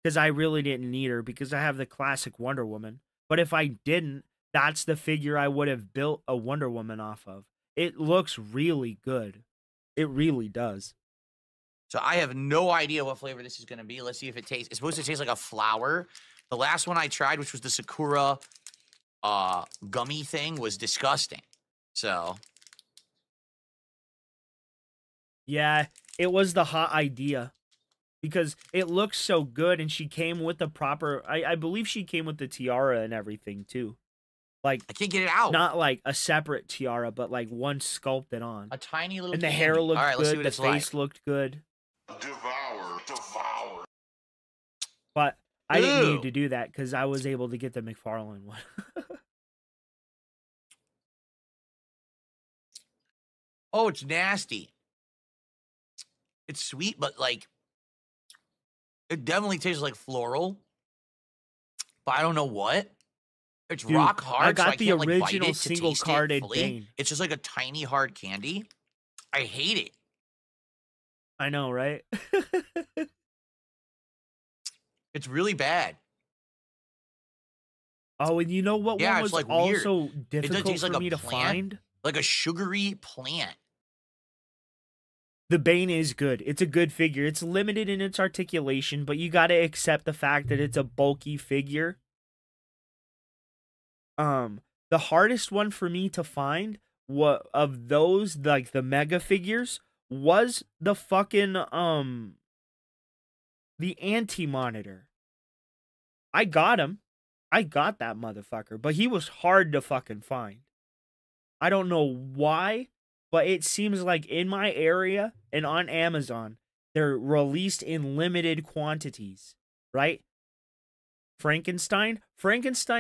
because I really didn't need her because I have the classic Wonder Woman. But if I didn't, that's the figure I would have built a Wonder Woman off of. It looks really good. It really does. So I have no idea what flavor this is going to be. Let's see if it tastes. It's supposed to taste like a flower. The last one I tried, which was the Sakura gummy thing, was disgusting. So Yeah, it was the hot idea because it looks so good, and she came with the proper. I believe she came with the tiara and everything too. Like, I can't get it out. Not like a separate tiara, but like one sculpted on. A tiny little. And the candy. hair looked All right, let's see good. what The it's face like. looked good. Devour. But I didn't Ew. need to do that because I was able to get the McFarlane one. Oh, it's nasty. It's sweet, but like it definitely tastes like floral. But I don't know what. It's Dude, rock hard. I got so I the can't, like, bite original it to single taste it carded fully. Bane. It's just like a tiny hard candy. I hate it. I know, right? It's really bad. Oh, and you know what Yeah, one it's was like weird. also It does difficult taste for like me a to plant, find? like a sugary plant. The Bane is good. It's a good figure. It's limited in its articulation, but you gotta accept the fact that it's a bulky figure. The hardest one for me to find of those, like the mega figures, was the fucking the Anti-Monitor. I got him. I got that motherfucker, but he was hard to fucking find. I don't know why, but it seems like in my area and on Amazon, they're released in limited quantities, right? Frankenstein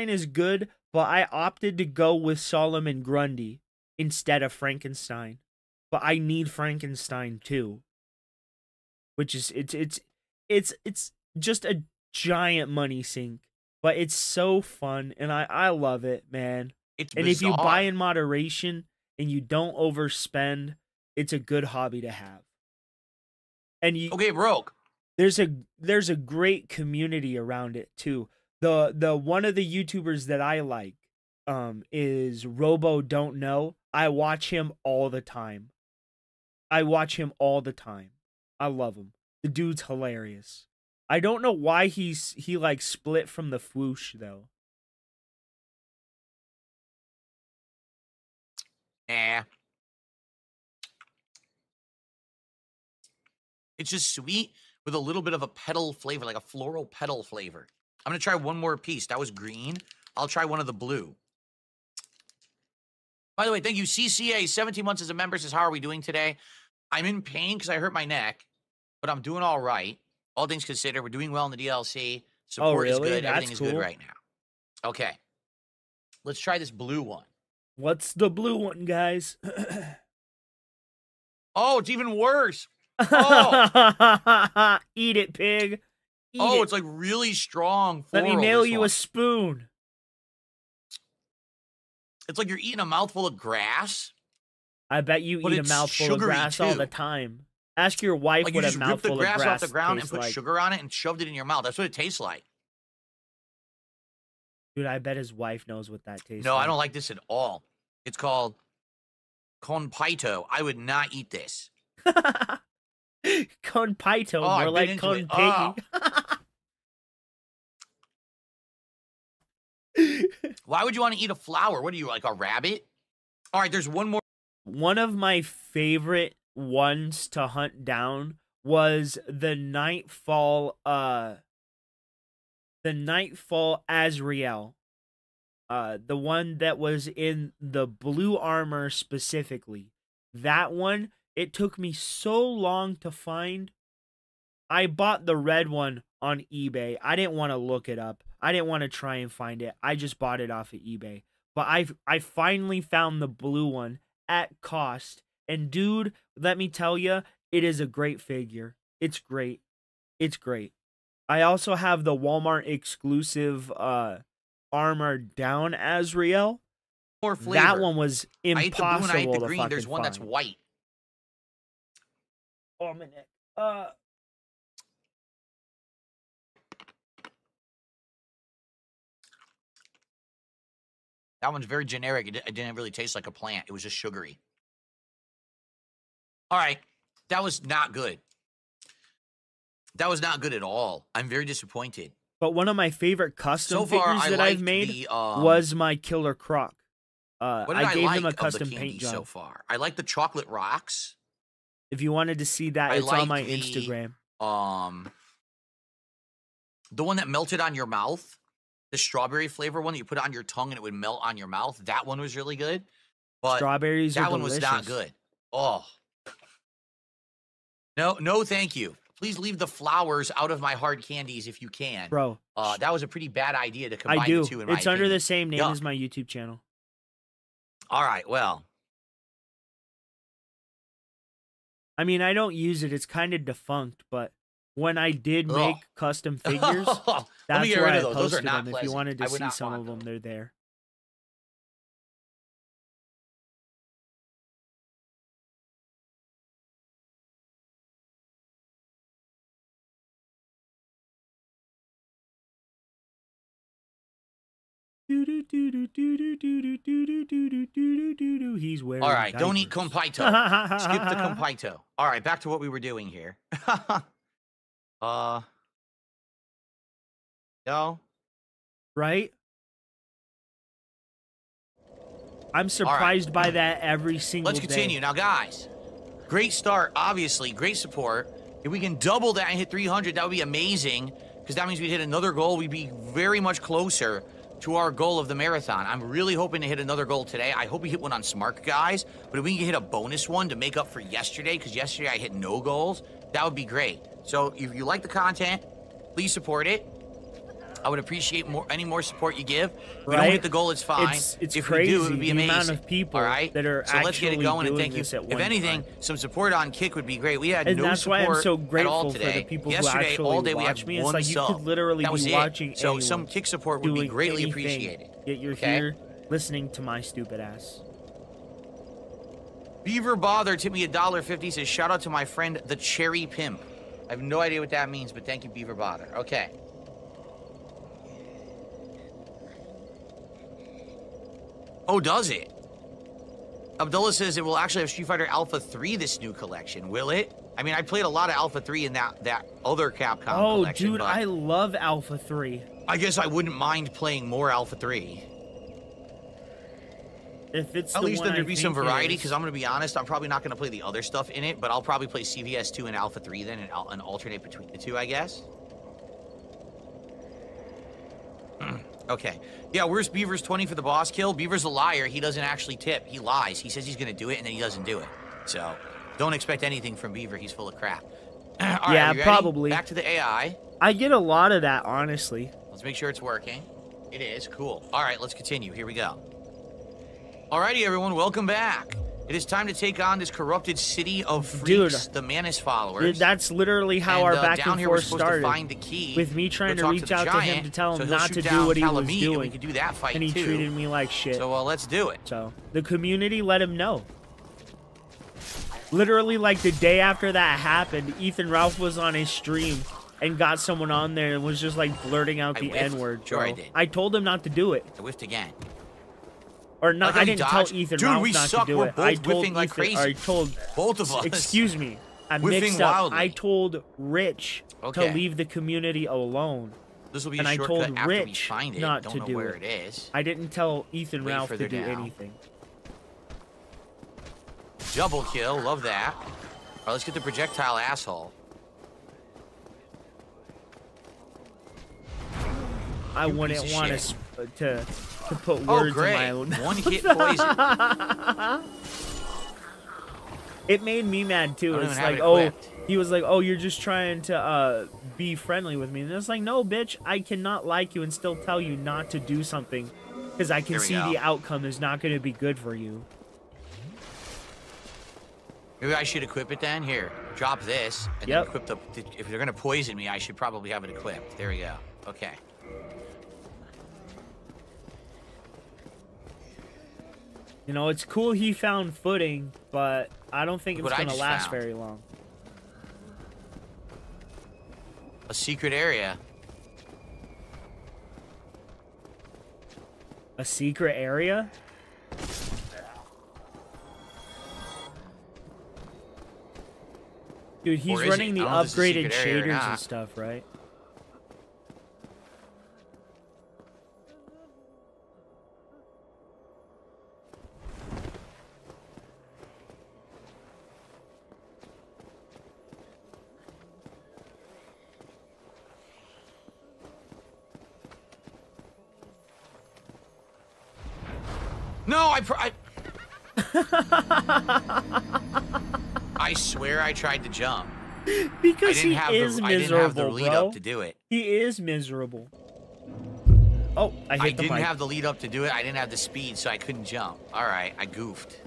is good, but I opted to go with Solomon Grundy instead of Frankenstein. But I need Frankenstein too. Which is it's just a giant money sink, but it's so fun and I love it, man. It's and bizarre. If you buy in moderation and you don't overspend, it's a good hobby to have. And you okay, broke. There's a great community around it too. The one of the YouTubers that I like is Robo Don't Know. I watch him all the time. I love him. The dude's hilarious. I don't know why he like split from the Fwoosh though. Nah. It's just sweet with a little bit of a petal flavor, like a floral petal flavor. I'm going to try one more piece. That was green. I'll try one of the blue. By the way, thank you, CCA. 17 months as a member says, how are we doing today? I'm in pain because I hurt my neck, but I'm doing all right. All things considered, we're doing well in the DLC. Support is good. Everything is good right now. Okay. Let's try this blue one. What's the blue one, guys? Oh, it's even worse. Oh. Eat it, pig. Eat it. It's like really strong. Let me nail you a spoon. It's like you're eating a mouthful of grass. I bet you eat a mouthful of grass all the time. Ask your wife like what you a just mouthful ripped the grass of grass off the ground and tastes put like. sugar on it and shoved it in your mouth. That's what it tastes like. Dude, I bet his wife knows what that tastes like. No, I don't like this at all. It's called Conpito. I would not eat this. Conpito, more like con piggy. Why would you want to eat a flower? What are you, like a rabbit? All right, there's one more. One of my favorite ones to hunt down was the Nightfall Azrael. The one that was in the blue armor specifically. That one, it took me so long to find. I bought the red one on eBay. I didn't want to look it up. I didn't want to try and find it. I just bought it off of eBay. But I finally found the blue one at cost. And dude, let me tell you, it is a great figure. It's great. It's great. I also have the Walmart exclusive Armor Down Azrael. More flavor. That one was impossible I ate the blue and I ate the to green. fucking There's one that's find. white. Oh, my neck. That one's very generic. It didn't really taste like a plant. It was just sugary. All right. That was not good. That was not good at all. I'm very disappointed. But one of my favorite custom So far, figures I that I've liked made the, was my Killer Croc. What did I gave like him a of the custom candy paint job. so far? I like the chocolate rocks. If you wanted to see that, it's on my Instagram. The one that melted on your mouth, the strawberry flavor one that you put on your tongue and it would melt on your mouth. That one was really good. But Strawberries that are one was not delicious. good. Oh. No, thank you. Please leave the flowers out of my hard candies if you can. Bro. That was a pretty bad idea to combine I do. the two, in my It's under opinion. the same name Yeah. as my YouTube channel. All right, well. I mean, I don't use it. It's kind of defunct, but when I did make custom figures, Let that's me get where rid I of those. Those are posted not them. If you pleasant. wanted to I would see not some want of them, they're there. He's wearing All right, don't eat diapers. compito. Skip the compito. All right, back to what we were doing here. No. Right? I'm surprised by that every single Let's day. continue. Now, guys, great start, obviously. Great support. If we can double that and hit 300, that would be amazing, because that means we'd hit another goal. We'd be very much closer to our goal of the marathon. I'm really hoping to hit another goal today. I hope we hit one on Smart Guys, but if we can hit a bonus one to make up for yesterday, because yesterday I hit no goals, that would be great. So if you like the content, please support it. I would appreciate any more support you give. If we don't hit the goal, it's fine. It's if crazy, we do, it would be amazing. The amount of people that are so let's get it going, and thank you. If anything, some support on Kick would be great. We had no that's why I'm support so at all grateful today. for the people Yesterday, who actually all day we watch had me. It's one like you sub. could literally That was be it. watching So anyone some Kick support would be doing greatly anything, appreciated. Yet you're here listening to my stupid ass. Beaver Bother tipped me $1.50. Says shout out to my friend the Cherry Pimp. I have no idea what that means, but thank you, Beaver Bother. Okay. Oh, does it? Abdullah says it will actually have Street Fighter Alpha 3 this new collection. Will it? I mean, I played a lot of Alpha 3 in that other Capcom collection. Oh, dude, I love Alpha 3. I guess I wouldn't mind playing more Alpha 3. If it's at least there'd be some variety, because I'm going to be honest, I'm probably not going to play the other stuff in it, but I'll probably play CVS 2 and Alpha 3 then and alternate between the two, I guess. Okay. Yeah, where's Beaver's 20 for the boss kill? Beaver's a liar. He doesn't actually tip. He lies. He says he's going to do it, and then he doesn't do it. So, don't expect anything from Beaver. He's full of crap. All right, yeah, are you ready? probably. Back to the AI. I get a lot of that, honestly. Let's make sure it's working. It is. Cool. All right, let's continue. Here we go. Alrighty, everyone. Welcome back. It is time to take on this corrupted city of freaks, the Manus followers. That's literally how our back down and here we're forth supposed started. To find the key. With me trying to talk reach the out to him giant, to tell him so he'll not to shoot do what he down was Calamite, doing. and we could do that fight and he too. treated me like shit. So let's do it. So the community let him know. Literally, like the day after that happened, Ethan Ralph was on his stream and got someone on there and was just like blurting out the N-word. Sure, I did. I told him not to do it. I whiffed again. Or not, Like I didn't tell Ethan Dude, Ralph we not suck. to do We're it. both I told whiffing like Ethan, crazy. I told both of us. Excuse me. I Whiffing mixed up. wildly. I told Rich Okay. to leave the community alone. This will be and a I shortcut told after we Rich find it. not Don't to know do where it. it is. I didn't tell Ethan Way Ralph to further do down. anything. Double kill. Love that. All right, let's get the projectile asshole. I You wouldn't piece of want shit. to put Oh, words great. in my own mouth. One hit poison. It made me mad too. I don't It's even have like, it oh, equipped. he was like, oh, you're just trying to be friendly with me. And it's like, no, bitch, I cannot like you and still tell you not to do something because I can Here we see go. the outcome is not going to be good for you. Maybe I should equip it then. Here, drop this, and then equip the. If they're gonna poison me, I should probably have it equipped. There we go. Okay. You know, it's cool he found footing, but I don't think Look it's what I going to just last found. very long. A secret area. A secret area? Dude, he's Or is running it? the I don't know if it's a upgraded secret area or shaders not. and stuff, right? No, I swear I tried to jump. Because I didn't he have is the, miserable, I didn't have the lead bro. up to do it. He is miserable. Oh, I hit the didn't mic. have the lead up to do it. I didn't have the speed, so I couldn't jump. All right, I goofed.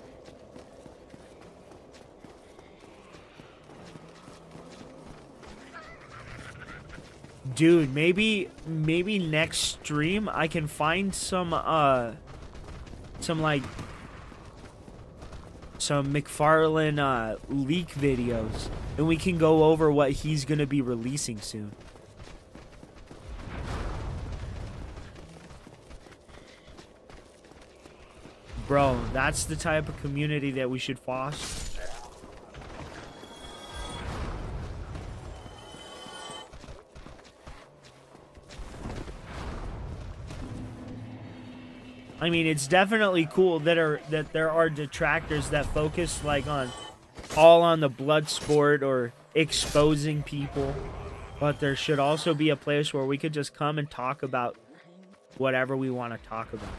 Dude, maybe next stream I can find some McFarlane leak videos and we can go over what he's gonna be releasing soon. Bro, that's the type of community that we should foster. I mean, it's definitely cool that there are detractors that focus like all on the blood sport or exposing people, but there should also be a place where we could just come and talk about whatever we want to talk about.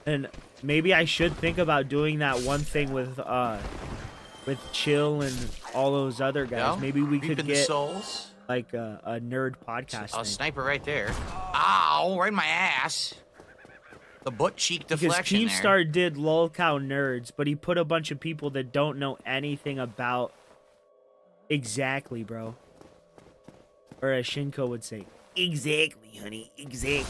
And maybe I should think about doing that one thing with Chill and all those other guys. No? Maybe we could Reaping the get souls. like a nerd podcast A thing. sniper right there. Ow, right in my ass. The butt cheek deflection Because there. Keemstar did Lolcow Nerds, but he put a bunch of people that don't know anything about exactly, bro. Or as Shinko would say, exactly, honey, exactly.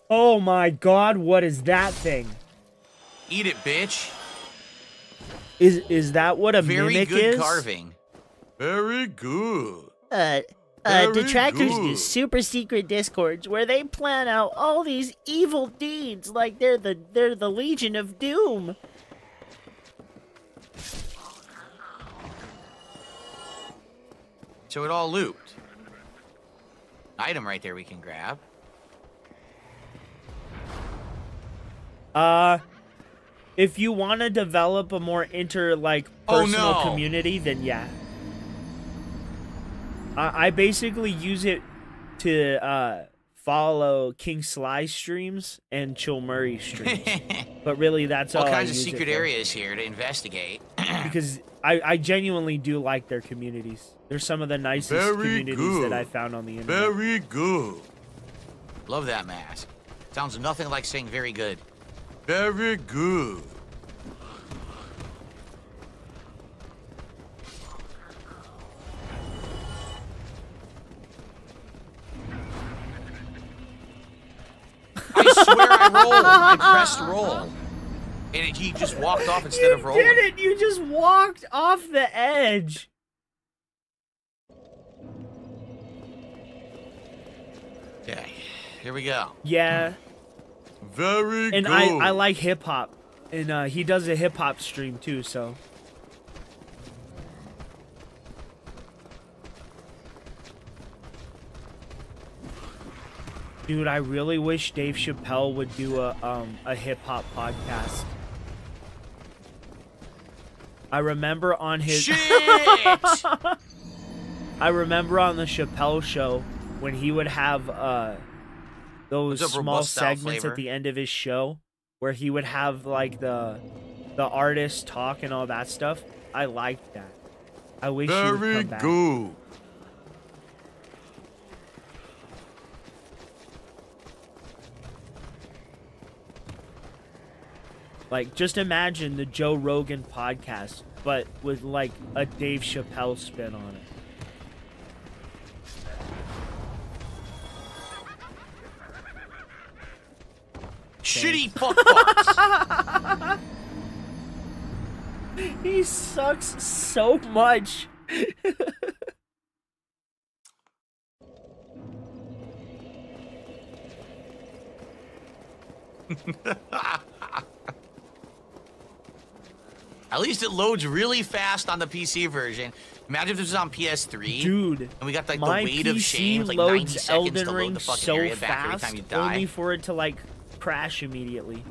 Oh my god, what is that thing? Eat it, bitch. Is that what a Very mimic good is? carving. Very good. Detractors do good. super secret discords where they plan out all these evil deeds like they're the Legion of Doom. So it all looped. Item right there we can grab. If you want to develop a more personal community, then yeah. I basically use it to follow King Sly streams and Chill Murray streams. But really, that's all All I kinds of use it secret for. areas here to investigate. Because I genuinely do like their communities. They're some of the nicest Very communities good. that I found on the internet. Very good. Love that mask. Sounds nothing like saying very good. Very good. I swear I rolled. I pressed roll. And he just walked off instead of rolling. You did it! You just walked off the edge. Okay, here we go. Yeah. Very And good. I like hip hop. And he does a hip hop stream too, so. Dude, I really wish Dave Chappelle would do a hip hop podcast. I remember on his Shit! I remember on the Chappelle show when he would have those What's up, small robust style segments flavor? at the end of his show where he would have like the artist talk and all that stuff. I liked that. I wish he would Very come back. good. Like, just imagine the Joe Rogan podcast, but with like a Dave Chappelle spin on it. Shitty fuckbox. He sucks so much. At least it loads really fast on the PC version. Imagine if this was on PS3. Dude, and we got like the my weight of PC shame, like 90 loads seconds Elden to load Ring the fucking so area back every fast, time you die. only for it to like crash immediately.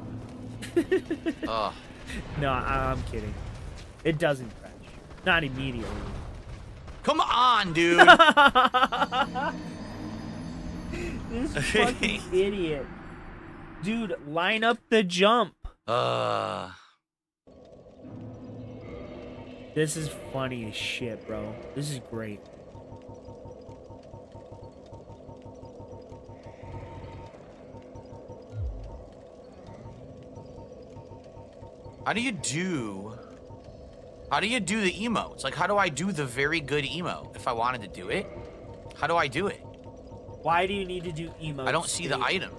Ugh. No, I'm kidding. It doesn't crash. Not immediately. Come on, dude. This fucking idiot. Dude, line up the jump. This is funny as shit, bro. This is great. How do you do the emotes? Like, how do I do the very good emote if I wanted to do it? How do I do it? Why do you need to do emotes? I don't see the Dave? item.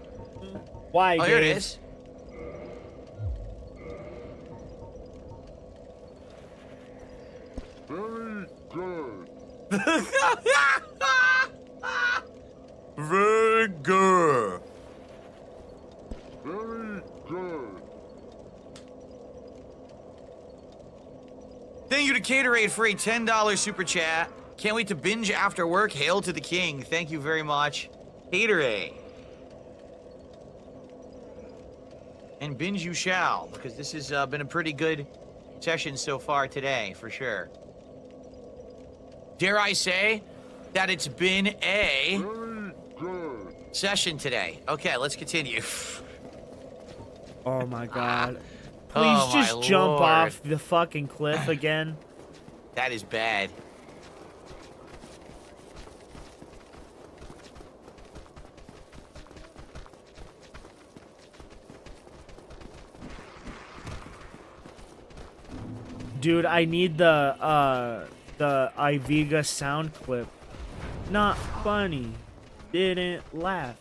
Why, Oh, here it Dave? is. Very good. Very good. Very good. Thank you to Caterade for a $10 super chat. Can't wait to binge after work. Hail to the king. Thank you very much, Caterade. And binge you shall, because this has been a pretty good session so far today, for sure. Dare I say that it's been a session today. Okay, let's continue. Oh my god. Please Oh my just jump Lord. off the fucking cliff again. That is bad. Dude, I need the Iviga sound clip. Not funny. Didn't laugh.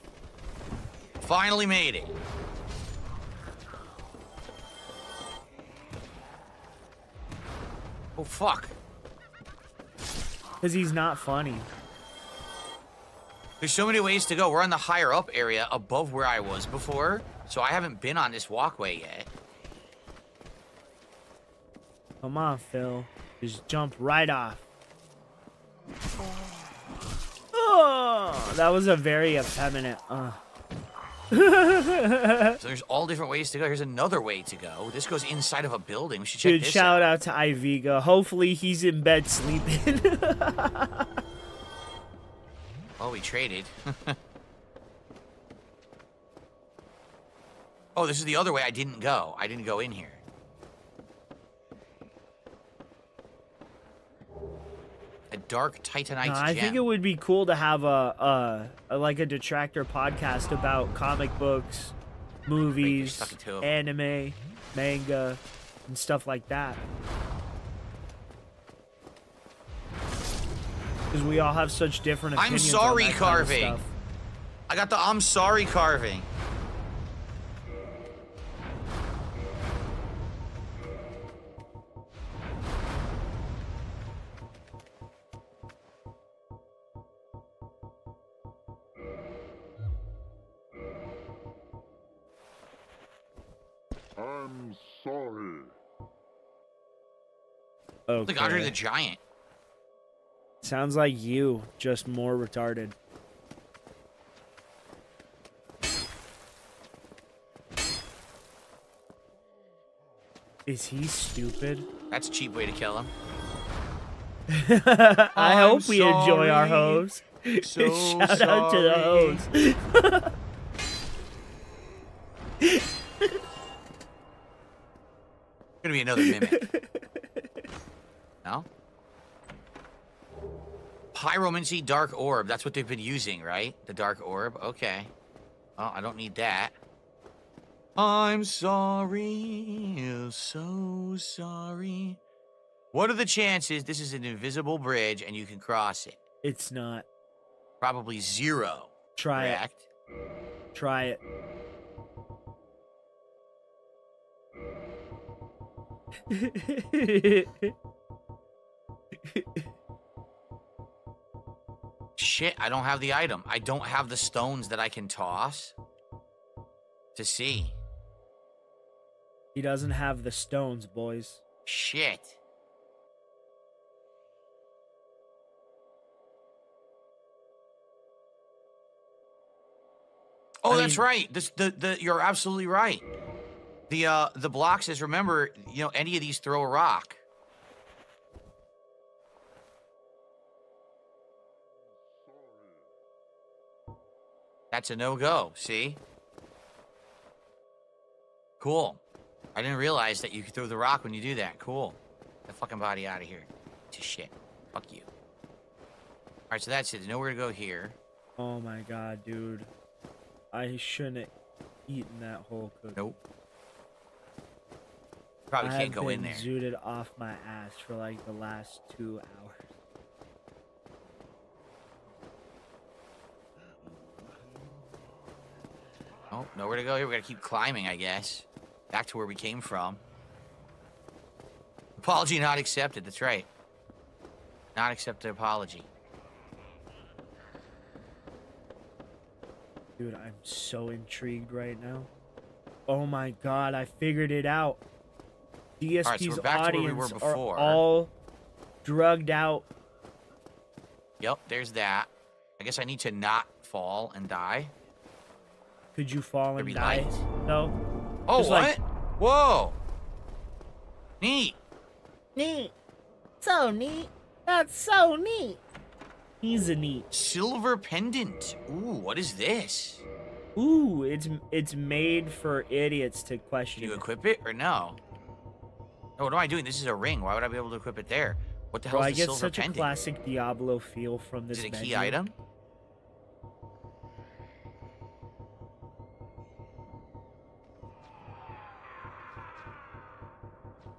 Finally made it. Oh, fuck. Because he's not funny. There's so many ways to go. We're on the higher up area above where I was before, so I haven't been on this walkway yet. Come on, Phil. Just jump right off. Oh, that was a very effeminate. So there's all different ways to go. Here's another way to go. This goes inside of a building. We should check Dude, this shout out. out to Iviga. Hopefully he's in bed sleeping. Oh, we traded. Oh, this is the other way I didn't go. I didn't go in here. A dark Titanite gem. I think it would be cool to have a like a detractor podcast about comic books, movies, anime, manga, and stuff like that. Because we all have such different I'm opinions. sorry on that carving. Kind of stuff. I got the I'm sorry carving. I'm sorry. Okay. Like Andre the Giant. Sounds like you, just more retarded. Is he stupid? That's a cheap way to kill him. I hope we enjoy our hoes. So Shout out to the hoes. Gonna be another mimic. No? Pyromancy Dark Orb. That's what they've been using, right? The Dark Orb. Okay. Oh, I don't need that. I'm sorry. So sorry. What are the chances this is an invisible bridge and you can cross it? It's not. Probably 0. Try correct? it. Try it. Shit, I don't have the item. I don't have the stones that I can toss to see. He doesn't have the stones, boys. Shit. Oh, that's right. You're absolutely right. The block says, remember, you know, any of these throw a rock. That's a no-go, see? Cool. I didn't realize that you could throw the rock when you do that. Cool. Get the fucking body out of here. To shit. Fuck you. Alright, so that's it. There's nowhere to go here. Oh my god, dude. I shouldn't have eaten that whole cookie. Nope. Probably can't go in there. I've been zooted off my ass for like the last 2 hours. Oh, nowhere to go here. We gotta keep climbing, I guess. Back to where we came from. Apology not accepted. That's right. Not accept the apology. Dude, I'm so intrigued right now. Oh my god, I figured it out. DSP's Alright, so we're back to where we were audience before. are all drugged out. Yep, there's that. I guess I need to not fall and die. Could you fall There'd and be die? light. No. Oh, Just what? like- Whoa. Neat. Neat. So neat. That's so neat. He's a neat. Silver pendant. Ooh, what is this? Ooh, it's made for idiots to question. Can you equip it or no? Oh, what am I doing? This is a ring. Why would I be able to equip it there? What the hell is the silver pendant? I get such a classic Diablo feel from this. Is it a key menu. item?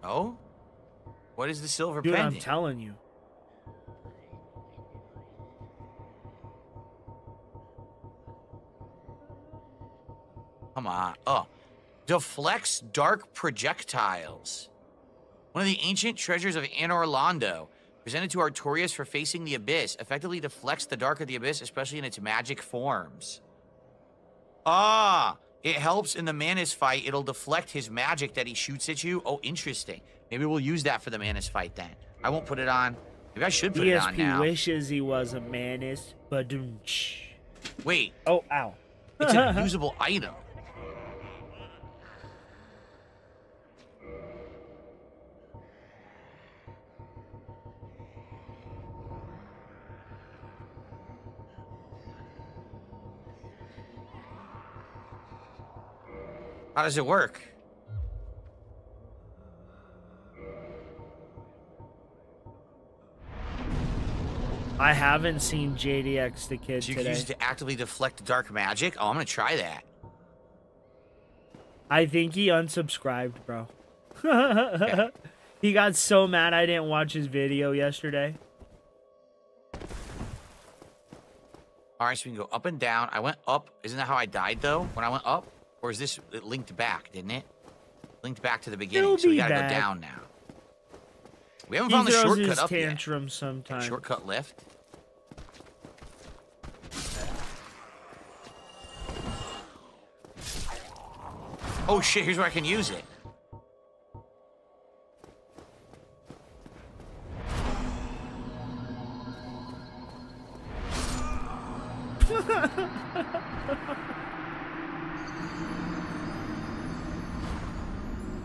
Oh? What is the silver Dude, pendant? I'm telling you. Come on. Oh. Deflects dark projectiles. One of the ancient treasures of Anor Londo. Presented to Artorias for facing the abyss. Effectively deflects the dark of the abyss, especially in its magic forms. Ah! It helps in the Manus fight. It'll deflect his magic that he shoots at you. Oh, interesting. Maybe we'll use that for the Manus fight then. I won't put it on. Maybe I should put it on now. DSP wishes he was a Manus, but wait. Oh, ow. It's an usable item. How does it work? I haven't seen JDX the kid So you today. can use it to actively deflect dark magic? Oh, I'm gonna try that. I think he unsubscribed, bro. He got so mad I didn't watch his video yesterday. Alright, so we can go up and down. I went up. Isn't that how I died, though, when I went up? Or is this... It linked back, didn't it? Linked back to the beginning, so we gotta go down now. We haven't found the shortcut up yet. Sometime. Shortcut left. Oh shit, here's where I can use it.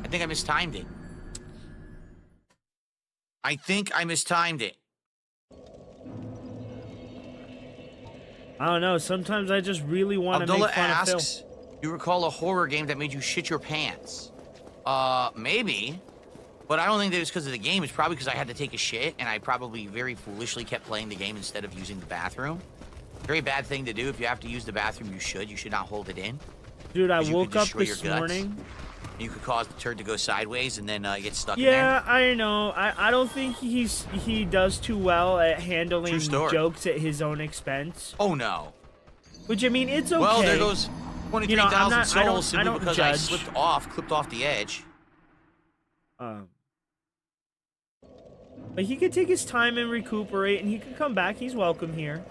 I think I mistimed it. I think I mistimed it. I don't know. Sometimes I just really want to make fun of Phil. asks, you recall a horror game that made you shit your pants? Maybe. But I don't think that it's because of the game. It's probably because I had to take a shit, and I probably very foolishly kept playing the game instead of using the bathroom. Very bad thing to do. If you have to use the bathroom, you should. You should not hold it in. Dude, I woke up this morning. You could cause the turd to go sideways and then get stuck in Yeah, there. I know. I don't think he does too well at handling jokes at his own expense. Oh, no. Which, I mean, it's okay. Well, there goes 23,000 souls simply don't because judge. I clipped off the edge. But he could take his time and recuperate, and he could come back. He's welcome here.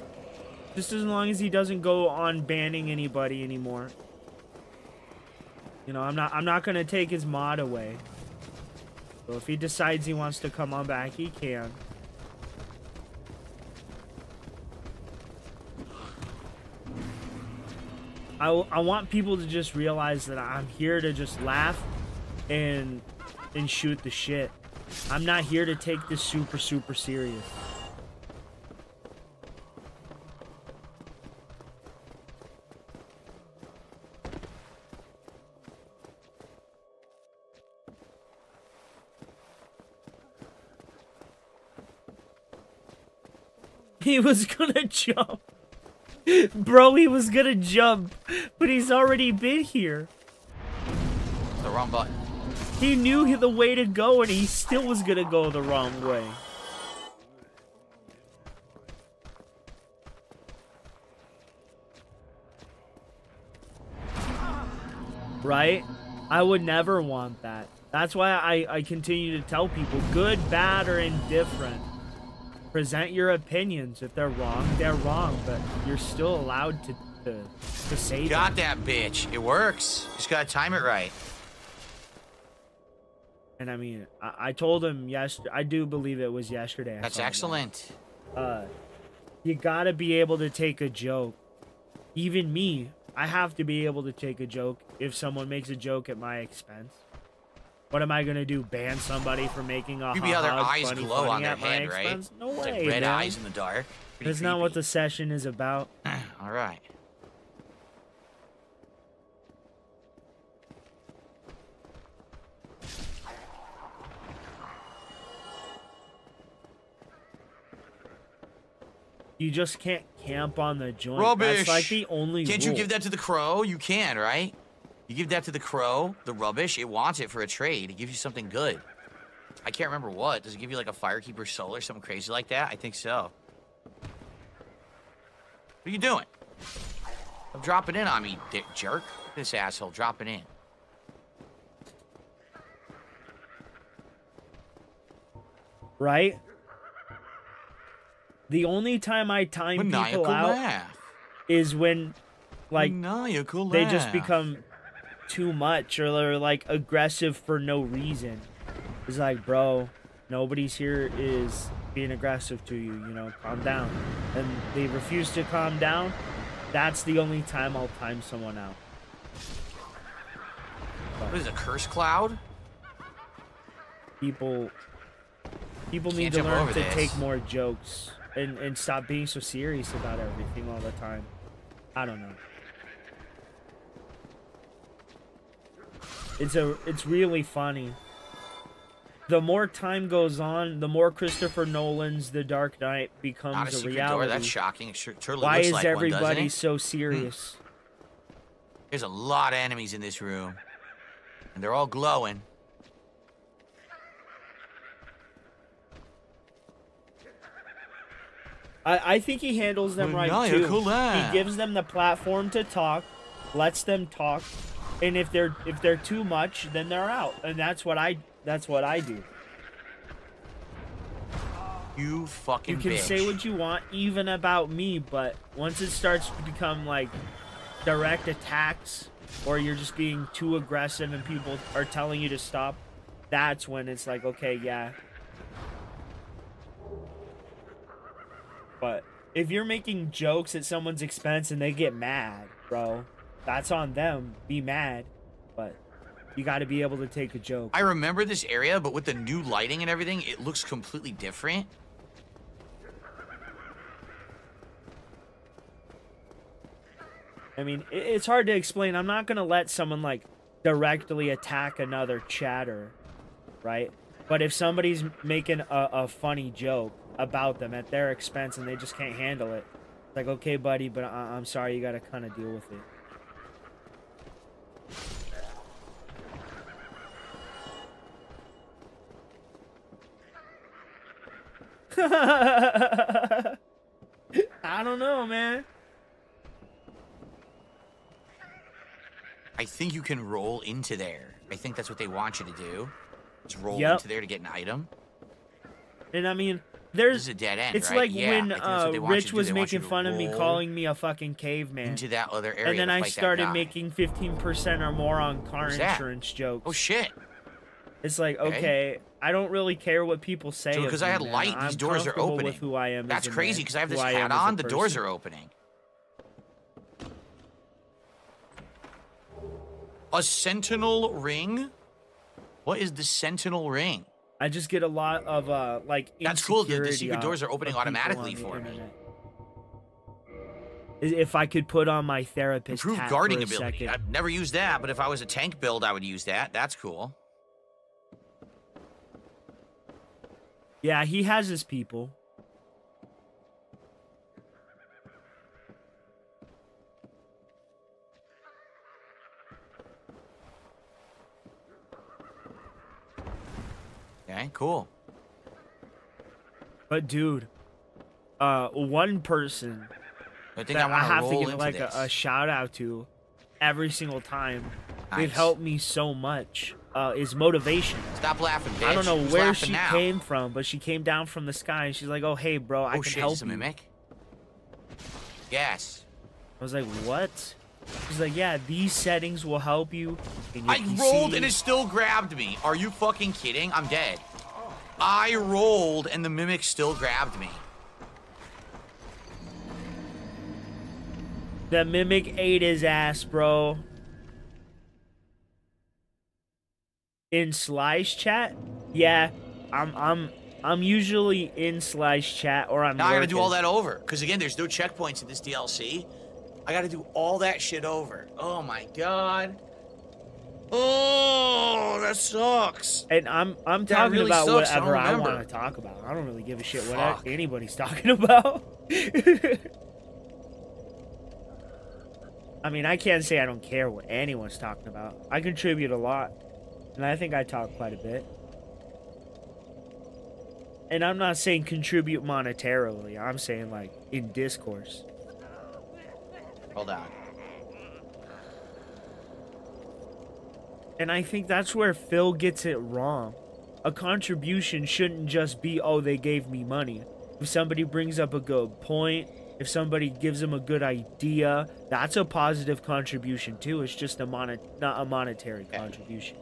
Just as long as he doesn't go on banning anybody anymore. You know, I'm not gonna take his mod away. So if he decides he wants to come on back, he can. I want people to just realize that I'm here to just laugh and shoot the shit. I'm not here to take this super serious. He was gonna jump. Bro, he was gonna jump, but he's already been here. The wrong button. He knew the way to go, and he still was gonna go the wrong way. Right? I would never want that. That's why I continue to tell people, good, bad, or indifferent. Present your opinions. If they're wrong, but you're still allowed to say Got that bitch. It works. Just gotta time it right. And I mean, I told him yesterday. I do believe it was yesterday. That's excellent. You gotta be able to take a joke. Even me, I have to be able to take a joke if someone makes a joke at my expense. What am I gonna do? Ban somebody for making a Maybe how their eyes funny glow on their at my head, right? expense? No It's way, like red man. eyes in the dark. Pretty That's not what the session is about. All right. You just can't camp on the joint. Rubbish. That's like the only Can't rule. you give that to the crow? You can, right? You give that to the crow, the rubbish. It wants it for a trade. It gives you something good. I can't remember what. Does it give you like a Firekeeper soul or something crazy like that? I think so. What are you doing? I'm dropping in on me, dick jerk. This asshole dropping in. Right? The only time I time people Maniacal out laugh. is when, like, Maniacal they just laugh. become too much or they're, like, aggressive for no reason. It's like, bro, nobody's here is being aggressive to you, you know, calm down. And they refuse to calm down. That's the only time I'll time someone out. What is it, a curse cloud? People need Can't to jump learn over to this. take more jokes and stop being so serious about everything all the time. I don't know. It's really funny. The more time goes on, the more Christopher Nolan's The Dark Knight Not a becomes a secret reality. door. That's shocking. It totally Why looks is like one, everybody doesn't it? so serious? There's a lot of enemies in this room. And they're all glowing. I think he handles them right too. Maniacal laugh. He gives them the platform to talk, lets them talk, and if they're too much, then they're out. And that's what I do. You fucking You can bitch. say what you want, even about me, but once it starts to become like direct attacks, or you're just being too aggressive and people are telling you to stop, that's when it's like, okay, yeah. But if you're making jokes at someone's expense and they get mad, bro, that's on them. Be mad, but you got to be able to take a joke. I remember this area, but with the new lighting and everything, it looks completely different. I mean, it's hard to explain. I'm not going to let someone, like, directly attack another chatter, right? But if somebody's making a funny joke about them at their expense and they just can't handle it, it's like, okay, buddy, but I'm sorry, you got to kind of deal with it. I don't know, man. I think you can roll into there. I think that's what they want you to do. Just roll Yep. into there to get an item. And I mean, This there's is a dead end, it's right? like Yeah, when I think that's what they want you Rich to do. was They want you making to fun of me, roll calling me a fucking caveman. into that other area And then to I fight that started guy. making 15% or more on car What's that? insurance jokes. Oh shit! It's like, Okay. okay, I don't really care what people say. So of because I me, had man. light, I'm these doors are comfortable opening. With who I am That's as a crazy man, because I have who this I am hat as a on. The doors person. are opening. A sentinel ring? What is the sentinel ring? I just get a lot of like. That's cool. The insecurity secret doors are opening of people automatically on the for me. internet. If I could put on my therapist Improved hat guarding for a ability. second. I've never used that, but if I was a tank build, I would use that. That's cool. Yeah, he has his people. Okay, cool. But dude, one person I think that I want to have roll to give into like this. a shout out to every single time. They've Nice. helped me so much. Is motivation. Stop laughing, bitch. I don't know Who's where laughing she now? came from, but she came down from the sky and she's like, "Oh hey, bro, I Oh can shit, help is this a you." mimic? Yes. I was like, "What?" She's like, "Yeah, these settings will help you." in your I PC." rolled and it still grabbed me. Are you fucking kidding? I'm dead. I rolled and the mimic still grabbed me. The mimic ate his ass, bro. In Sly's chat? Yeah, I'm usually in Sly's chat, or I'm Now I gotta working. do all that over. Because again, there's no checkpoints in this DLC. I gotta do all that shit over. Oh my god. Oh, that sucks. And I'm That talking really about sucks. whatever I don't want remember. to talk about. I don't really give a shit what Fuck. anybody's talking about. I mean, I can't say I don't care what anyone's talking about. I contribute a lot. And I think I talk quite a bit. And I'm not saying contribute monetarily. I'm saying, like, in discourse. Hold on. And I think that's where Phil gets it wrong. A contribution shouldn't just be, oh, they gave me money. If somebody brings up a good point, if somebody gives them a good idea, that's a positive contribution too. It's just not a monetary contribution.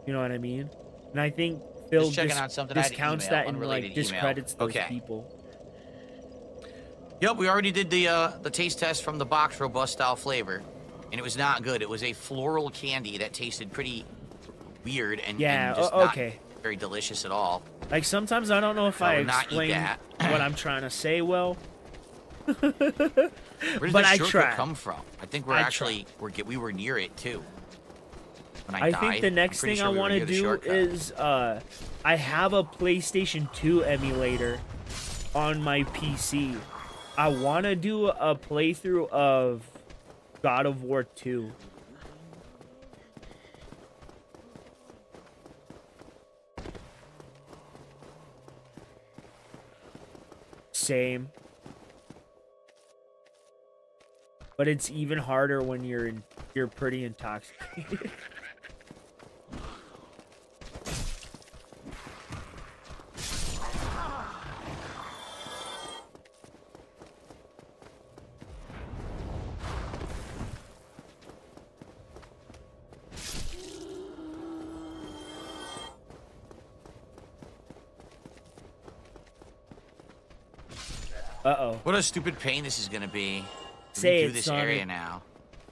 You know what I mean? And I think Phil Just checking out something. I had an discounts email, that and unrelated like email. discredits those Okay. people. Yep, we already did the taste test from the box robust style flavor, and it was not good. It was a floral candy that tasted pretty weird and, Yeah, and just okay. not very delicious at all. Like sometimes I don't know if I I would not eat explain that. what I'm trying to say well. Where did But the I shortcut tried. come from? I think we were near it too. When I died, think the I'm next pretty thing sure I we were want to near the do shortcut. is I have a PlayStation 2 emulator on my PC. I want to do a playthrough of God of War 2. Same. But it's even harder when you're pretty intoxicated. Uh-oh. What a stupid pain this is gonna be. Say through it, this Sonic. area now.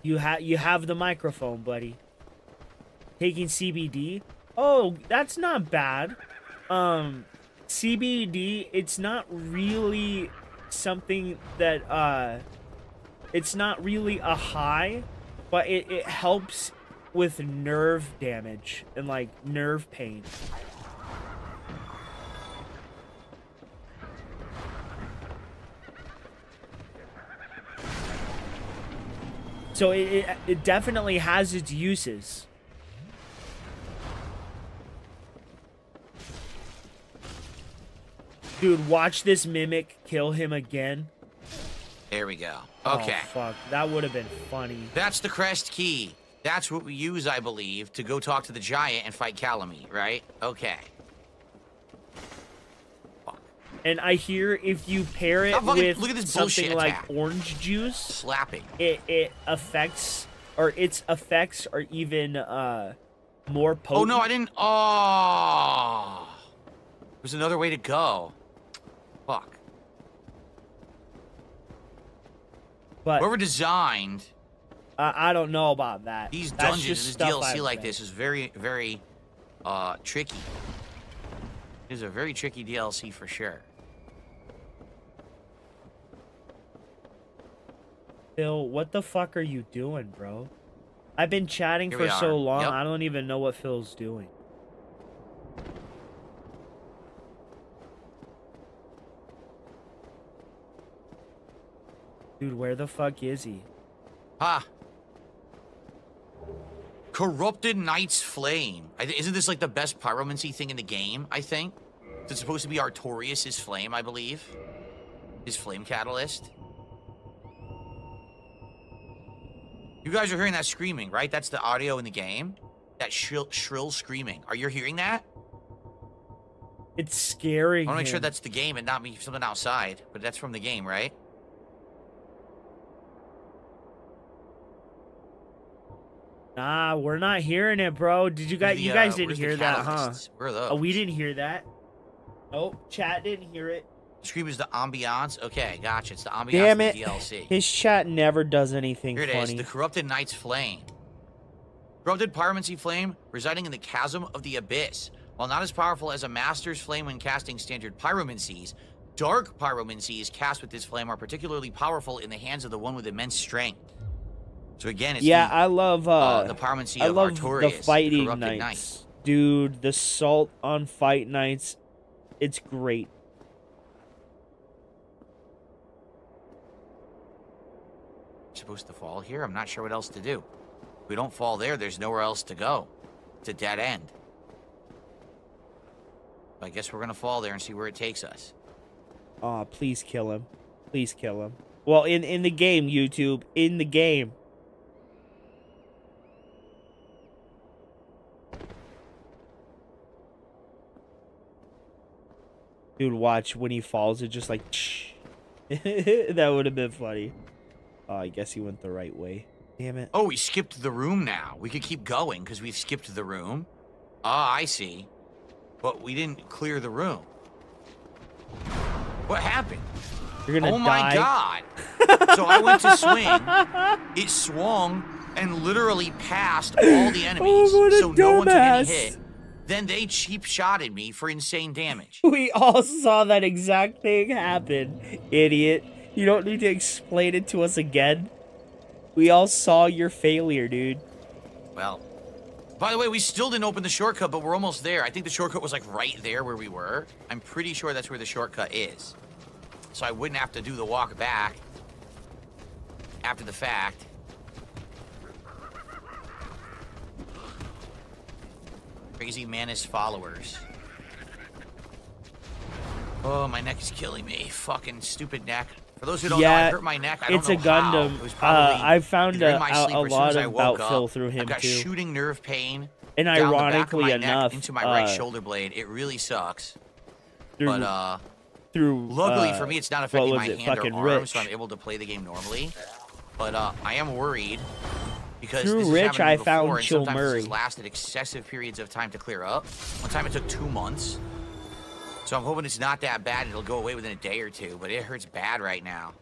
You have the microphone, buddy. Taking CBD? Oh, that's not bad. CBD, it's not really something that it's not really a high, but it helps with nerve damage and like nerve pain. So it definitely has its uses. Dude, watch this mimic kill him again. There we go. Okay. Oh, fuck. That would have been funny. That's the crest key. That's what we use, I believe, to go talk to the giant and fight Calamite, right? Okay. And I hear if you pair it with look at this something bullshit like attack. orange juice, slapping, it affects, or its effects are even more potent. Oh no, I didn't. Oh, there's another way to go. Fuck. But whoever designed I don't know about that. these That's dungeons, just this stuff DLC I've like read. this is very, very tricky. It is a very tricky DLC for sure. Phil, what the fuck are you doing, bro? I've been chatting Here for we so are. long, Yep. I don't even know what Phil's doing. Dude, where the fuck is he? Ah. Corrupted Knight's Flame. Isn't this like the best pyromancy thing in the game, I think? It's supposed to be Artorias' flame, I believe. His flame catalyst. You guys are hearing that screaming, right? That's the audio in the game. That shrill screaming. Are you hearing that? It's scary. I want to make sure that's the game and not me something outside. But that's from the game, right? Nah, we're not hearing it, bro. Did you guys? The, You guys didn't where's the hear that, huh? catalysts? Where are those? Oh, we didn't hear that. Nope, chat didn't hear it. Scream is the ambiance. Okay, gotcha. It's the ambiance Damn of it! the DLC. His chat never does anything Here it is. funny. The Corrupted Knight's Flame. Corrupted pyromancy flame residing in the chasm of the abyss. While not as powerful as a master's flame when casting standard pyromancies, dark pyromancies cast with this flame are particularly powerful in the hands of the one with immense strength. So again, it's the pyromancy I of love Artorias, the fighting corrupted knights. Dude, the salt on fight nights, it's great. Supposed to fall here? I'm not sure what else to do. If we don't fall there, there's nowhere else to go. It's a dead end. I guess we're gonna fall there and see where it takes us. Aw, please kill him. Please kill him. Well, in the game, YouTube. In the game. Dude, watch when he falls, it just like... That would have been funny. Oh, I guess he went the right way. Damn it. Oh, we skipped the room now. We could keep going because we've skipped the room. Ah, I see. But we didn't clear the room. What happened? You're gonna die. My God. So I went to swing. It swung and literally passed all the enemies. So no one took any hit. Then they cheap shotted me for insane damage. We all saw that exact thing happen, idiot. You don't need to explain it to us again. We all saw your failure, dude. Well, by the way, we still didn't open the shortcut, but we're almost there. I think the shortcut was like right there where we were. I'm pretty sure that's where the shortcut is. So I wouldn't have to do the walk back after the fact. Crazy Manus followers. Oh, my neck is killing me. Fucking stupid neck. For those who don't know, I hurt my neck. I don't know how. Gundam. It was probably I found either in my a sleep or as soon lot as I about woke Phil up. through him I've got too. shooting nerve pain. And down the back of ironically my enough, neck into my right shoulder blade. It really sucks. Through, luckily for me, it's not affecting my hand or arm, Rich. so I'm able to play the game normally. But I am worried because Through this Rich, has happened to me I before, found and Chill sometimes this Murray. has lasted excessive periods of time to clear up. One time it took 2 months. So I'm hoping it's not that bad and it'll go away within a day or two, but it hurts bad right now.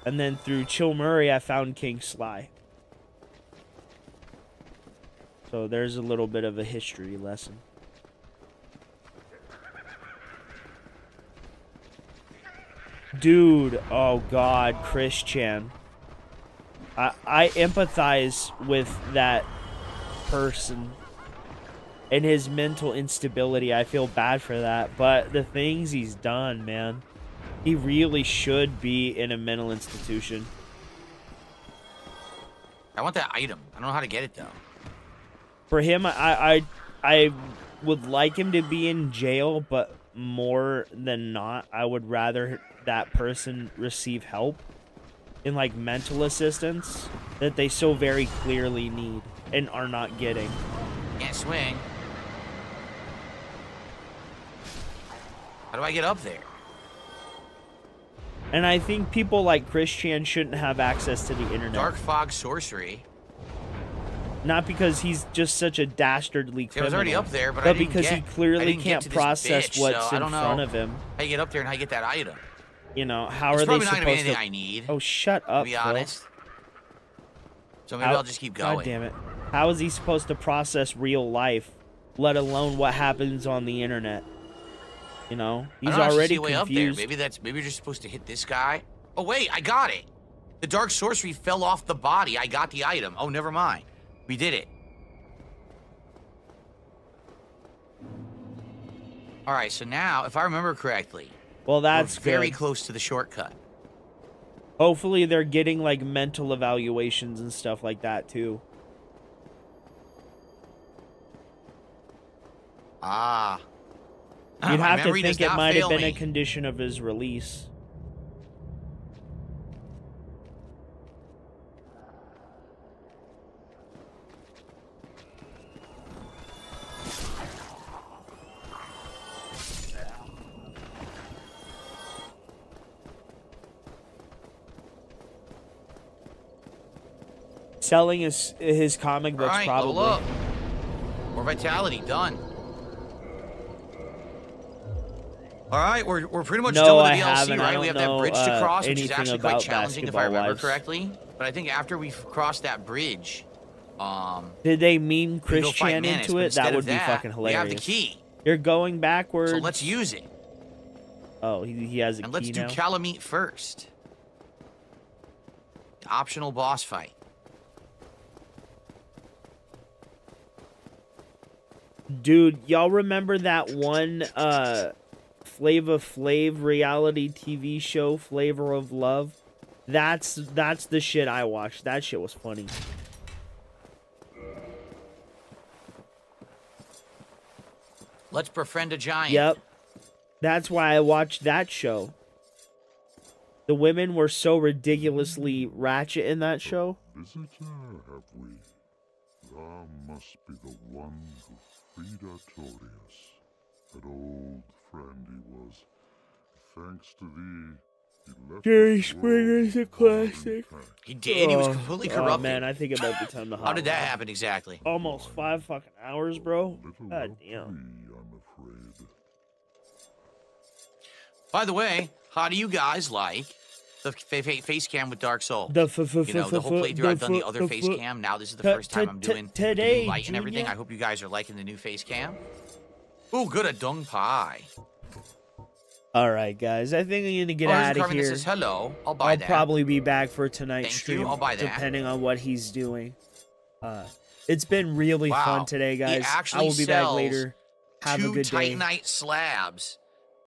And then through Chill Murray, I found King Sly. So there's a little bit of a history lesson. Dude, oh God, Christian. I empathize with that person and his mental instability. I feel bad for that, but the things he's done, man. He really should be in a mental institution. I want that item. I don't know how to get it, though. For him, I would like him to be in jail, but more than not, I would rather that person receive help in, like, mental assistance that they so very clearly need and are not getting. Can't swing. How do I get up there? And I think people like Christian shouldn't have access to the internet. Dark fog sorcery. Not because he's just such a dastardly criminal. I was already up there, but I didn't because he clearly can't process bitch, what's so in front of him. How you get up there and how you get that item? You know, how it's are they probably not supposed gonna be anything to... I need. Oh, shut up, to be Phil. honest. So maybe I'll just keep going. God damn it. How is he supposed to process real life, let alone what happens on the internet? You know, he's already way confused. Up there. Maybe you're just supposed to hit this guy. Oh wait, I got it. The dark sorcery fell off the body. I got the item. Oh, never mind. We did it. All right, so now, if I remember correctly, well, that's we're very good. close to the shortcut. Hopefully, they're getting like mental evaluations and stuff like that too. Ah. You'd My have to memory think does it not might have fail been me. a condition of his release. Selling his comic books, All right, probably. level up. More vitality, done. All right, we're pretty much done with the DLC, right? We have that bridge to cross, which is actually quite challenging if I remember correctly. But I think after we cross that bridge, did they meme Chris go fight Chan Menace, into but it? instead That of would be that, fucking we have hilarious. the key. You're going backwards. So let's use it. Oh, he has a And key let's do now. Calamite first. Optional boss fight. Dude, y'all remember that one Flava Flav reality TV show, Flavor of Love? That's the shit I watched. That shit was funny. Let's befriend a giant. Yep. That's why I watched that show. The women were so ridiculously ratchet in that show. Visitor, have we? Thou must be the one who freed Artorias. That old friend he was. Thanks to thee, he left Jerry this world Springer's a classic. He did. He was completely corrupted. Oh man, I think it might be time to hop How did that off. happen exactly? Almost 5 fucking hours, bro. God damn. I'm afraid. By the way, how do you guys like the face cam with Dark Souls? The you know, the whole playthrough I've done the other face cam. Now this is the first time I'm doing the today, new light and everything. Junior. I hope you guys are liking the new face cam. Ooh, good, a dung pie. All right, guys. I think I'm gonna get Oh, there's a out of carving that here. says hello. I'll buy I'll that. probably be back for tonight's Thank you, stream, I'll buy that. depending on what he's doing. It's been really Wow. fun today, He guys. I actually will be back sells later. Have a two good day. Titanite slabs